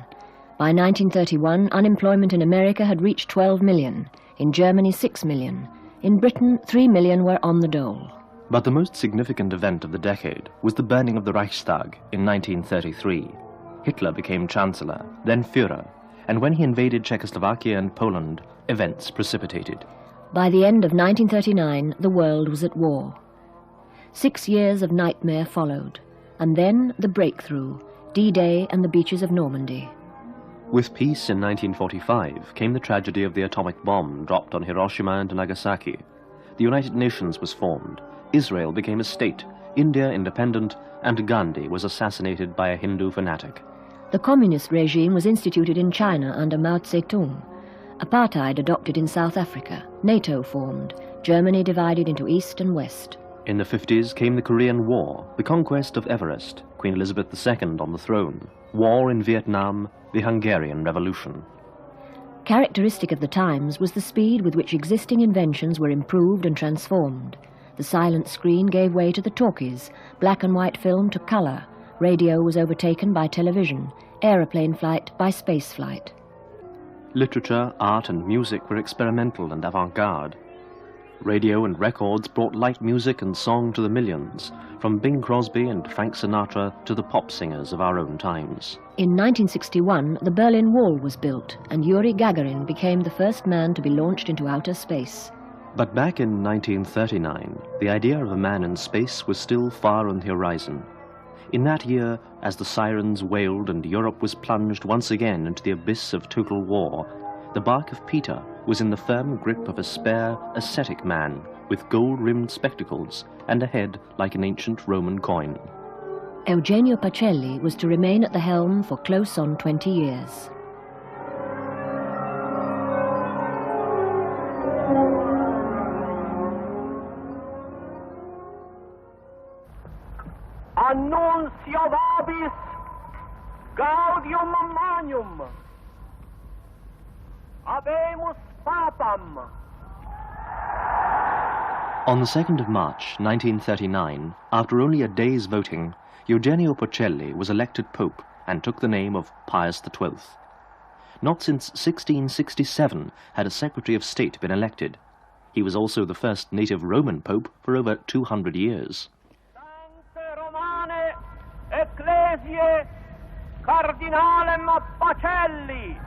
By 1931, unemployment in America had reached 12 million. In Germany, 6 million. In Britain, 3 million were on the dole. But the most significant event of the decade was the burning of the Reichstag in 1933. Hitler became Chancellor, then Führer, and when he invaded Czechoslovakia and Poland, events precipitated. By the end of 1939, the world was at war. 6 years of nightmare followed, and then the breakthrough, D-Day and the beaches of Normandy. With peace in 1945 came the tragedy of the atomic bomb dropped on Hiroshima and Nagasaki. The United Nations was formed, Israel became a state, India independent, and Gandhi was assassinated by a Hindu fanatic. The communist regime was instituted in China under Mao Zedong. Apartheid adopted in South Africa. NATO formed. Germany divided into East and West. In the 50s came the Korean War, the conquest of Everest, Queen Elizabeth II on the throne, war in Vietnam, the Hungarian Revolution. Characteristic of the times was the speed with which existing inventions were improved and transformed. The silent screen gave way to the talkies, black and white film to colour, radio was overtaken by television, aeroplane flight by space flight. Literature, art and music were experimental and avant-garde. Radio and records brought light music and song to the millions, from Bing Crosby and Frank Sinatra to the pop singers of our own times. In 1961, the Berlin Wall was built, and Yuri Gagarin became the first man to be launched into outer space. But back in 1939, the idea of a man in space was still far on the horizon. In that year, as the sirens wailed and Europe was plunged once again into the abyss of total war, the bark of Peter was in the firm grip of a spare, ascetic man with gold-rimmed spectacles and a head like an ancient Roman coin. Eugenio Pacelli was to remain at the helm for close on 20 years. Annuncio vobis gaudium magnum. Habemus papam. On the 2nd of March, 1939, after only a day's voting, Eugenio Pacelli was elected Pope and took the name of Pius XII. Not since 1667 had a Secretary of State been elected. He was also the first native Roman Pope for over 200 years. Sancte Romane Ecclesiae Cardinalem Pacelli.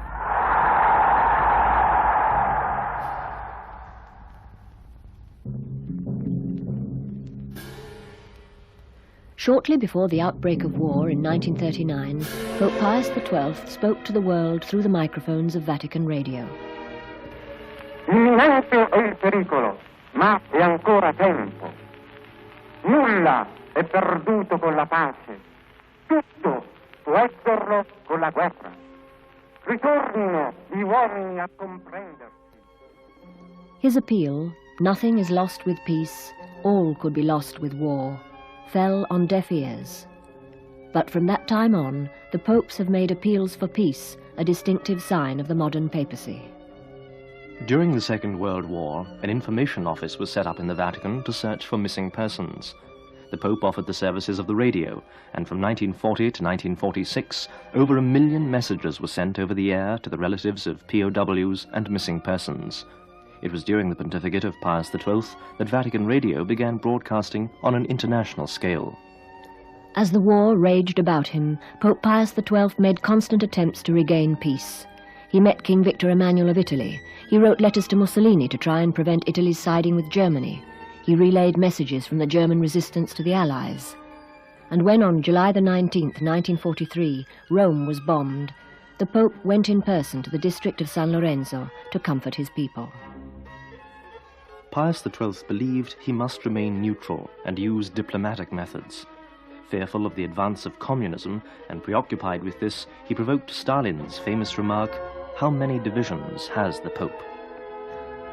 Shortly before the outbreak of war in 1939, Pope Pius XII spoke to the world through the microphones of Vatican Radio. Imminente è il pericolo, ma è ancora tempo. Nulla è perduto con la pace. Tutto può esserlo con la guerra. Ritornino gli uomini a comprendersi. His appeal, nothing is lost with peace, all could be lost with war, fell on deaf ears. But from that time on, the popes have made appeals for peace a distinctive sign of the modern papacy. During the Second World War, an information office was set up in the Vatican to search for missing persons. The Pope offered the services of the radio, and from 1940 to 1946, over 1 million messages were sent over the air to the relatives of POWs and missing persons. It was during the pontificate of Pius XII that Vatican Radio began broadcasting on an international scale. As the war raged about him, Pope Pius XII made constant attempts to regain peace. He met King Victor Emmanuel of Italy. He wrote letters to Mussolini to try and prevent Italy's siding with Germany. He relayed messages from the German resistance to the Allies. And when on July the 19th, 1943, Rome was bombed, the Pope went in person to the district of San Lorenzo to comfort his people. Pius XII believed he must remain neutral and use diplomatic methods. Fearful of the advance of communism and preoccupied with this, he provoked Stalin's famous remark, "How many divisions has the Pope?"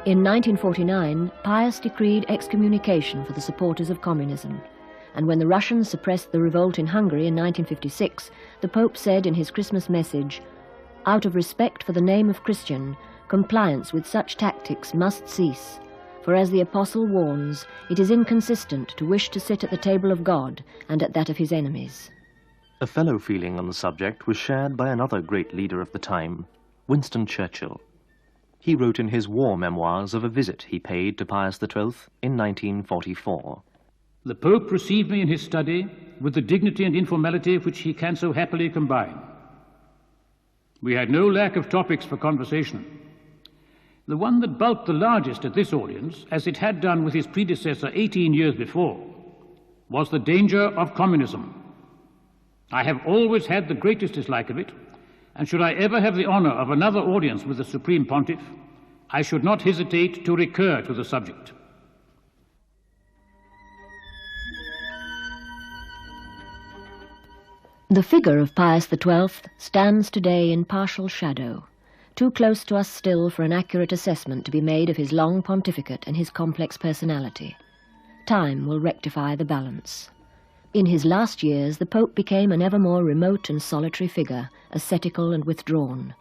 In 1949, Pius decreed excommunication for the supporters of communism. And when the Russians suppressed the revolt in Hungary in 1956, the Pope said in his Christmas message, "Out of respect for the name of Christian, compliance with such tactics must cease. For as the Apostle warns, it is inconsistent to wish to sit at the table of God and at that of his enemies." A fellow feeling on the subject was shared by another great leader of the time, Winston Churchill. He wrote in his war memoirs of a visit he paid to Pius XII in 1944. The Pope received me in his study with the dignity and informality which he can so happily combine. We had no lack of topics for conversation. The one that bulked the largest at this audience, as it had done with his predecessor 18 years before, was the danger of communism. I have always had the greatest dislike of it, and should I ever have the honor of another audience with the Supreme Pontiff, I should not hesitate to recur to the subject. The figure of Pius XII stands today in partial shadow, too close to us still for an accurate assessment to be made of his long pontificate and his complex personality. Time will rectify the balance. In his last years, the Pope became an ever more remote and solitary figure, ascetical and withdrawn.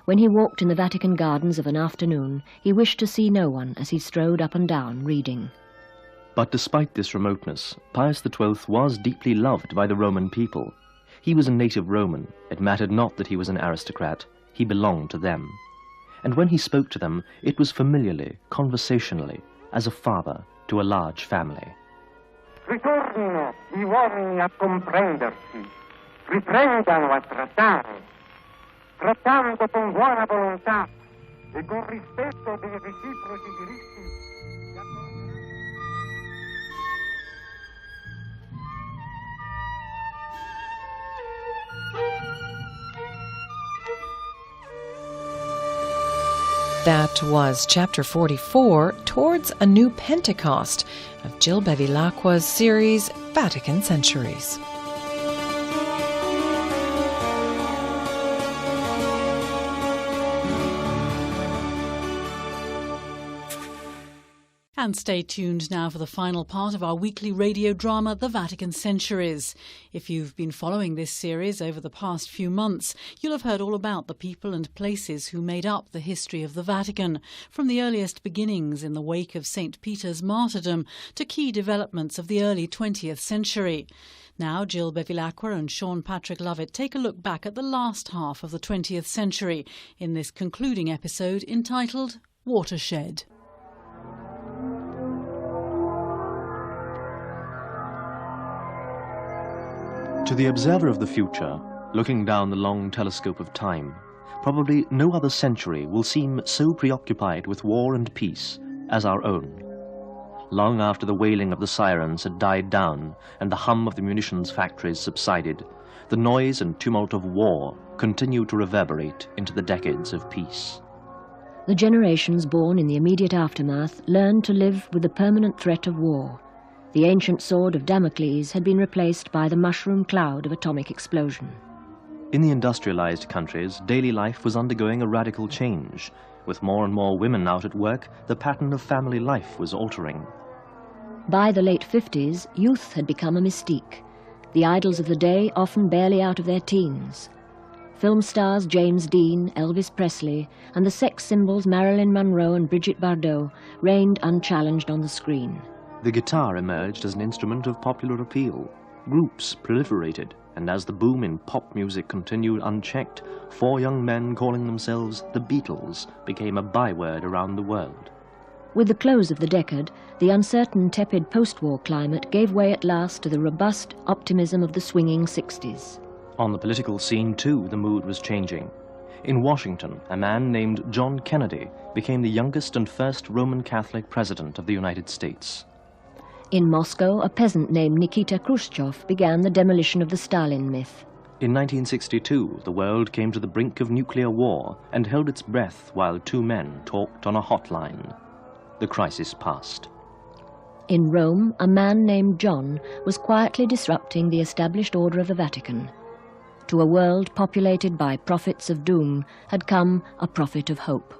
When he walked in the Vatican gardens of an afternoon, he wished to see no one as he strode up and down reading. But despite this remoteness, Pius XII was deeply loved by the Roman people. He was a native Roman. It mattered not that he was an aristocrat. He belonged to them. And when he spoke to them, it was familiarly, conversationally, as a father to a large family. Ritornino gli uomini a comprendersi, riprendano a trattare, trattando con buona volontà e con rispetto dei reciproci diritti. That was Chapter 44, Towards a New Pentecost, of Jill Bevilacqua's series, Vatican Centuries. And stay tuned now for the final part of our weekly radio drama, The Vatican Centuries. If you've been following this series over the past few months, you'll have heard all about the people and places who made up the history of the Vatican, from the earliest beginnings in the wake of St. Peter's martyrdom to key developments of the early 20th century. Now, Jill Bevilacqua and Sean Patrick Lovett take a look back at the last half of the 20th century in this concluding episode entitled Watershed. To the observer of the future, looking down the long telescope of time, probably no other century will seem so preoccupied with war and peace as our own. Long after the wailing of the sirens had died down and the hum of the munitions factories subsided, the noise and tumult of war continued to reverberate into the decades of peace. The generations born in the immediate aftermath learned to live with the permanent threat of war. The ancient sword of Damocles had been replaced by the mushroom cloud of atomic explosion. In the industrialized countries, daily life was undergoing a radical change. With more and more women out at work, the pattern of family life was altering. By the late 50s, youth had become a mystique. The idols of the day often barely out of their teens. Film stars James Dean, Elvis Presley, and the sex symbols Marilyn Monroe and Brigitte Bardot reigned unchallenged on the screen. The guitar emerged as an instrument of popular appeal. Groups proliferated, and as the boom in pop music continued unchecked, 4 young men calling themselves the Beatles became a byword around the world. With the close of the decade, the uncertain, tepid post-war climate gave way at last to the robust optimism of the swinging 60s. On the political scene, too, the mood was changing. In Washington, a man named John Kennedy became the youngest and first Roman Catholic president of the United States. In Moscow, a peasant named Nikita Khrushchev began the demolition of the Stalin myth. In 1962, the world came to the brink of nuclear war and held its breath while 2 men talked on a hotline. The crisis passed. In Rome, a man named John was quietly disrupting the established order of the Vatican. To a world populated by prophets of doom had come a prophet of hope.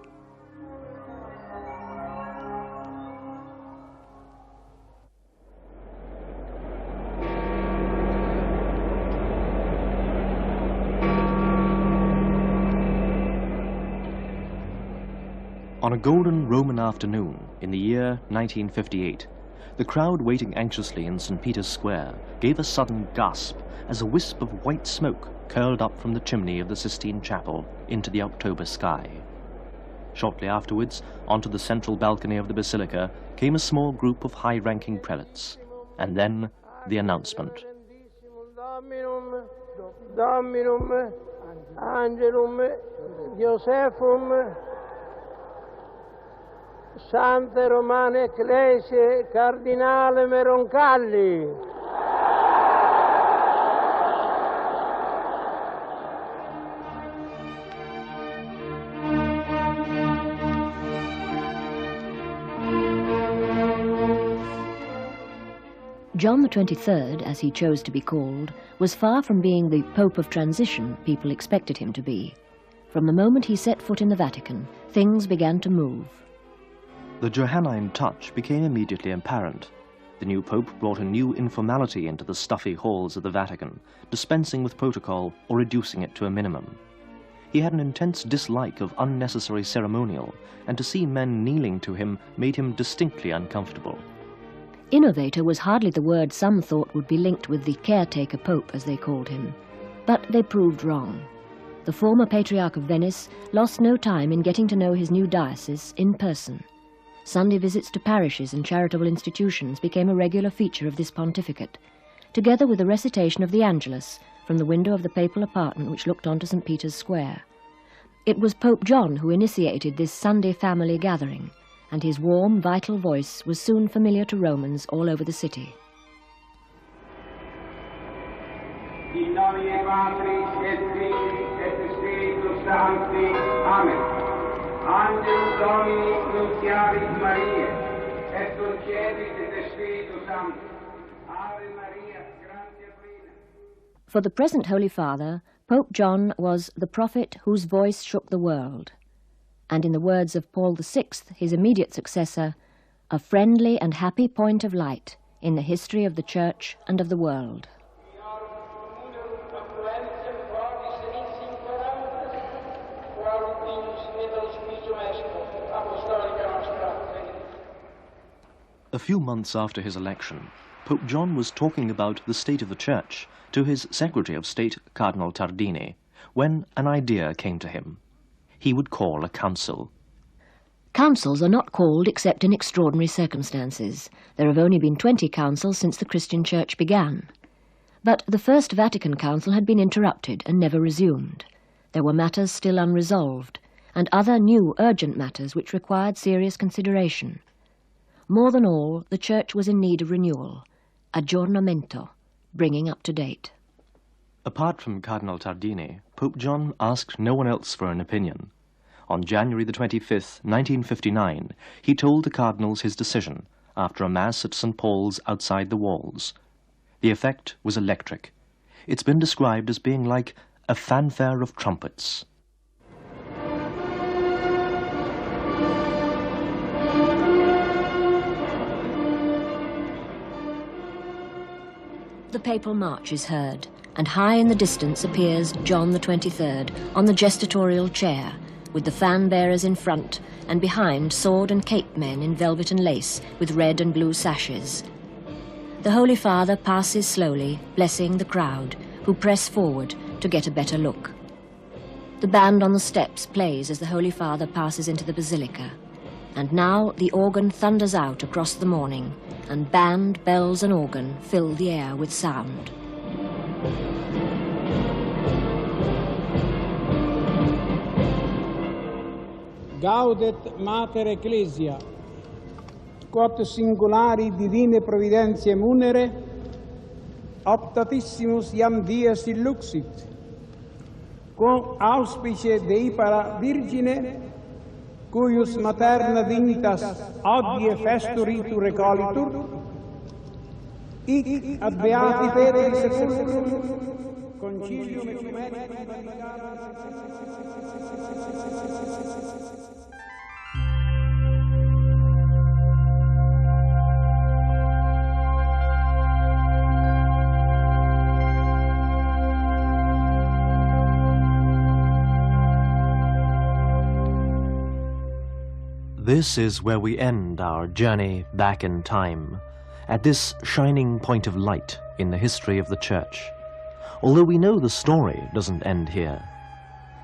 On a golden Roman afternoon in the year 1958, the crowd waiting anxiously in St. Peter's Square gave a sudden gasp as a wisp of white smoke curled up from the chimney of the Sistine Chapel into the October sky. Shortly afterwards, onto the central balcony of the Basilica came a small group of high-ranking prelates, and then the announcement. Angelum Josephum Sante Romane Ecclesiae Cardinale Roncalli. John the 23rd, as he chose to be called, was far from being the Pope of transition people expected him to be. From the moment he set foot in the Vatican, things began to move. The Johannine touch became immediately apparent. The new Pope brought a new informality into the stuffy halls of the Vatican, dispensing with protocol or reducing it to a minimum. He had an intense dislike of unnecessary ceremonial, and to see men kneeling to him made him distinctly uncomfortable. Innovator was hardly the word some thought would be linked with the caretaker pope, as they called him. But they proved wrong. The former Patriarch of Venice lost no time in getting to know his new diocese in person. Sunday visits to parishes and charitable institutions became a regular feature of this pontificate, together with the recitation of the Angelus from the window of the papal apartment which looked onto St. Peter's Square. It was Pope John who initiated this Sunday family gathering, and his warm, vital voice was soon familiar to Romans all over the city. In nomine Patris et Filii et Spiritus Sancti. Amen. Angelus Domini nuntiavit Mariae, et concedit et Spiritus Sancti. Ave Maria, gratia plena. For the present Holy Father, Pope John was the prophet whose voice shook the world, and in the words of Paul VI, his immediate successor, a friendly and happy point of light in the history of the Church and of the world. A few months after his election, Pope John was talking about the state of the Church to his Secretary of State, Cardinal Tardini, when an idea came to him. He would call a council. Councils are not called except in extraordinary circumstances. There have only been 20 councils since the Christian Church began. But the First Vatican Council had been interrupted and never resumed. There were matters still unresolved, and other new urgent matters which required serious consideration. More than all, the Church was in need of renewal, aggiornamento, bringing up to date. Apart from Cardinal Tardini, Pope John asked no one else for an opinion. On January the 25th, 1959, he told the cardinals his decision after a mass at St. Paul's outside the walls. The effect was electric. It's been described as being like a fanfare of trumpets. The papal march is heard, and high in the distance appears John the 23rd on the gestatorial chair, with the fan-bearers in front, and behind sword and cape men in velvet and lace with red and blue sashes. The Holy Father passes slowly, blessing the crowd, who press forward to get a better look. The band on the steps plays as the Holy Father passes into the basilica, and now the organ thunders out across the morning, and band, bells and organ fill the air with sound. Gaudet Mater Ecclesia, quod singulari divine providentiae munere, optatissimus iam dies illuxit, cum auspice Dei para Virgine, cuius materna dignitas odie festuritur recolitur, hic ad beati Petri sepulcrum, concilium ecumenici This is where we end our journey back in time, at this shining point of light in the history of the Church. Although we know the story doesn't end here,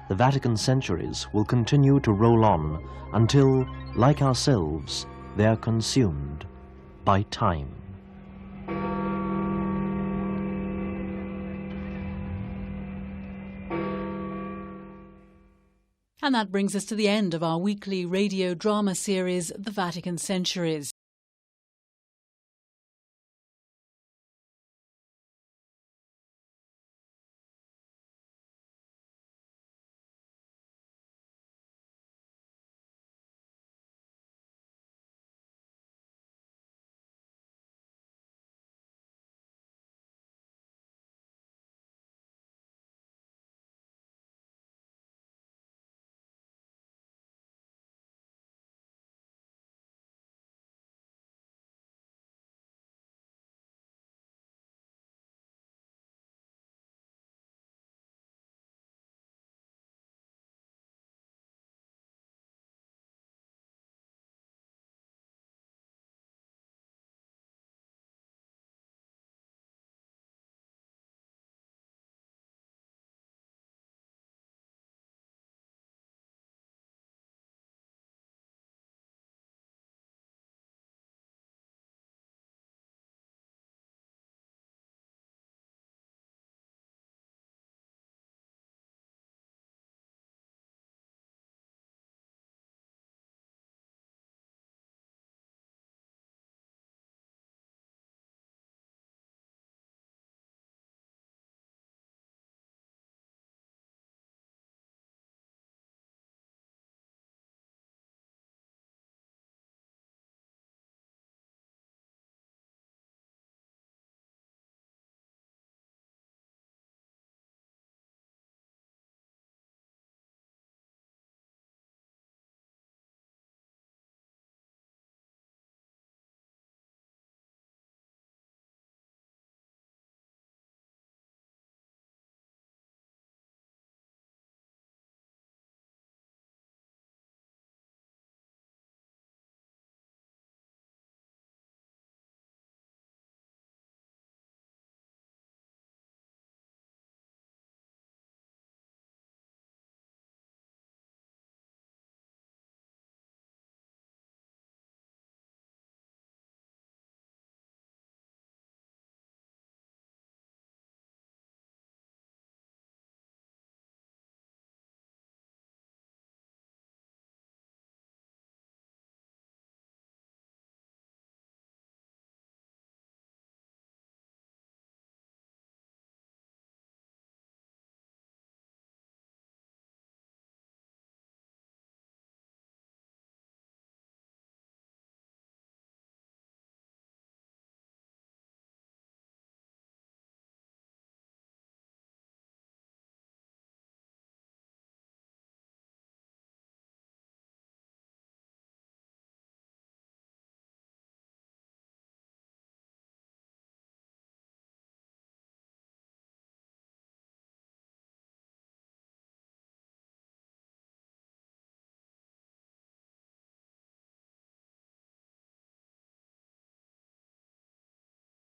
the Vatican Centuries will continue to roll on until, like ourselves, they are consumed by time. And that brings us to the end of our weekly radio drama series, The Vatican Centuries.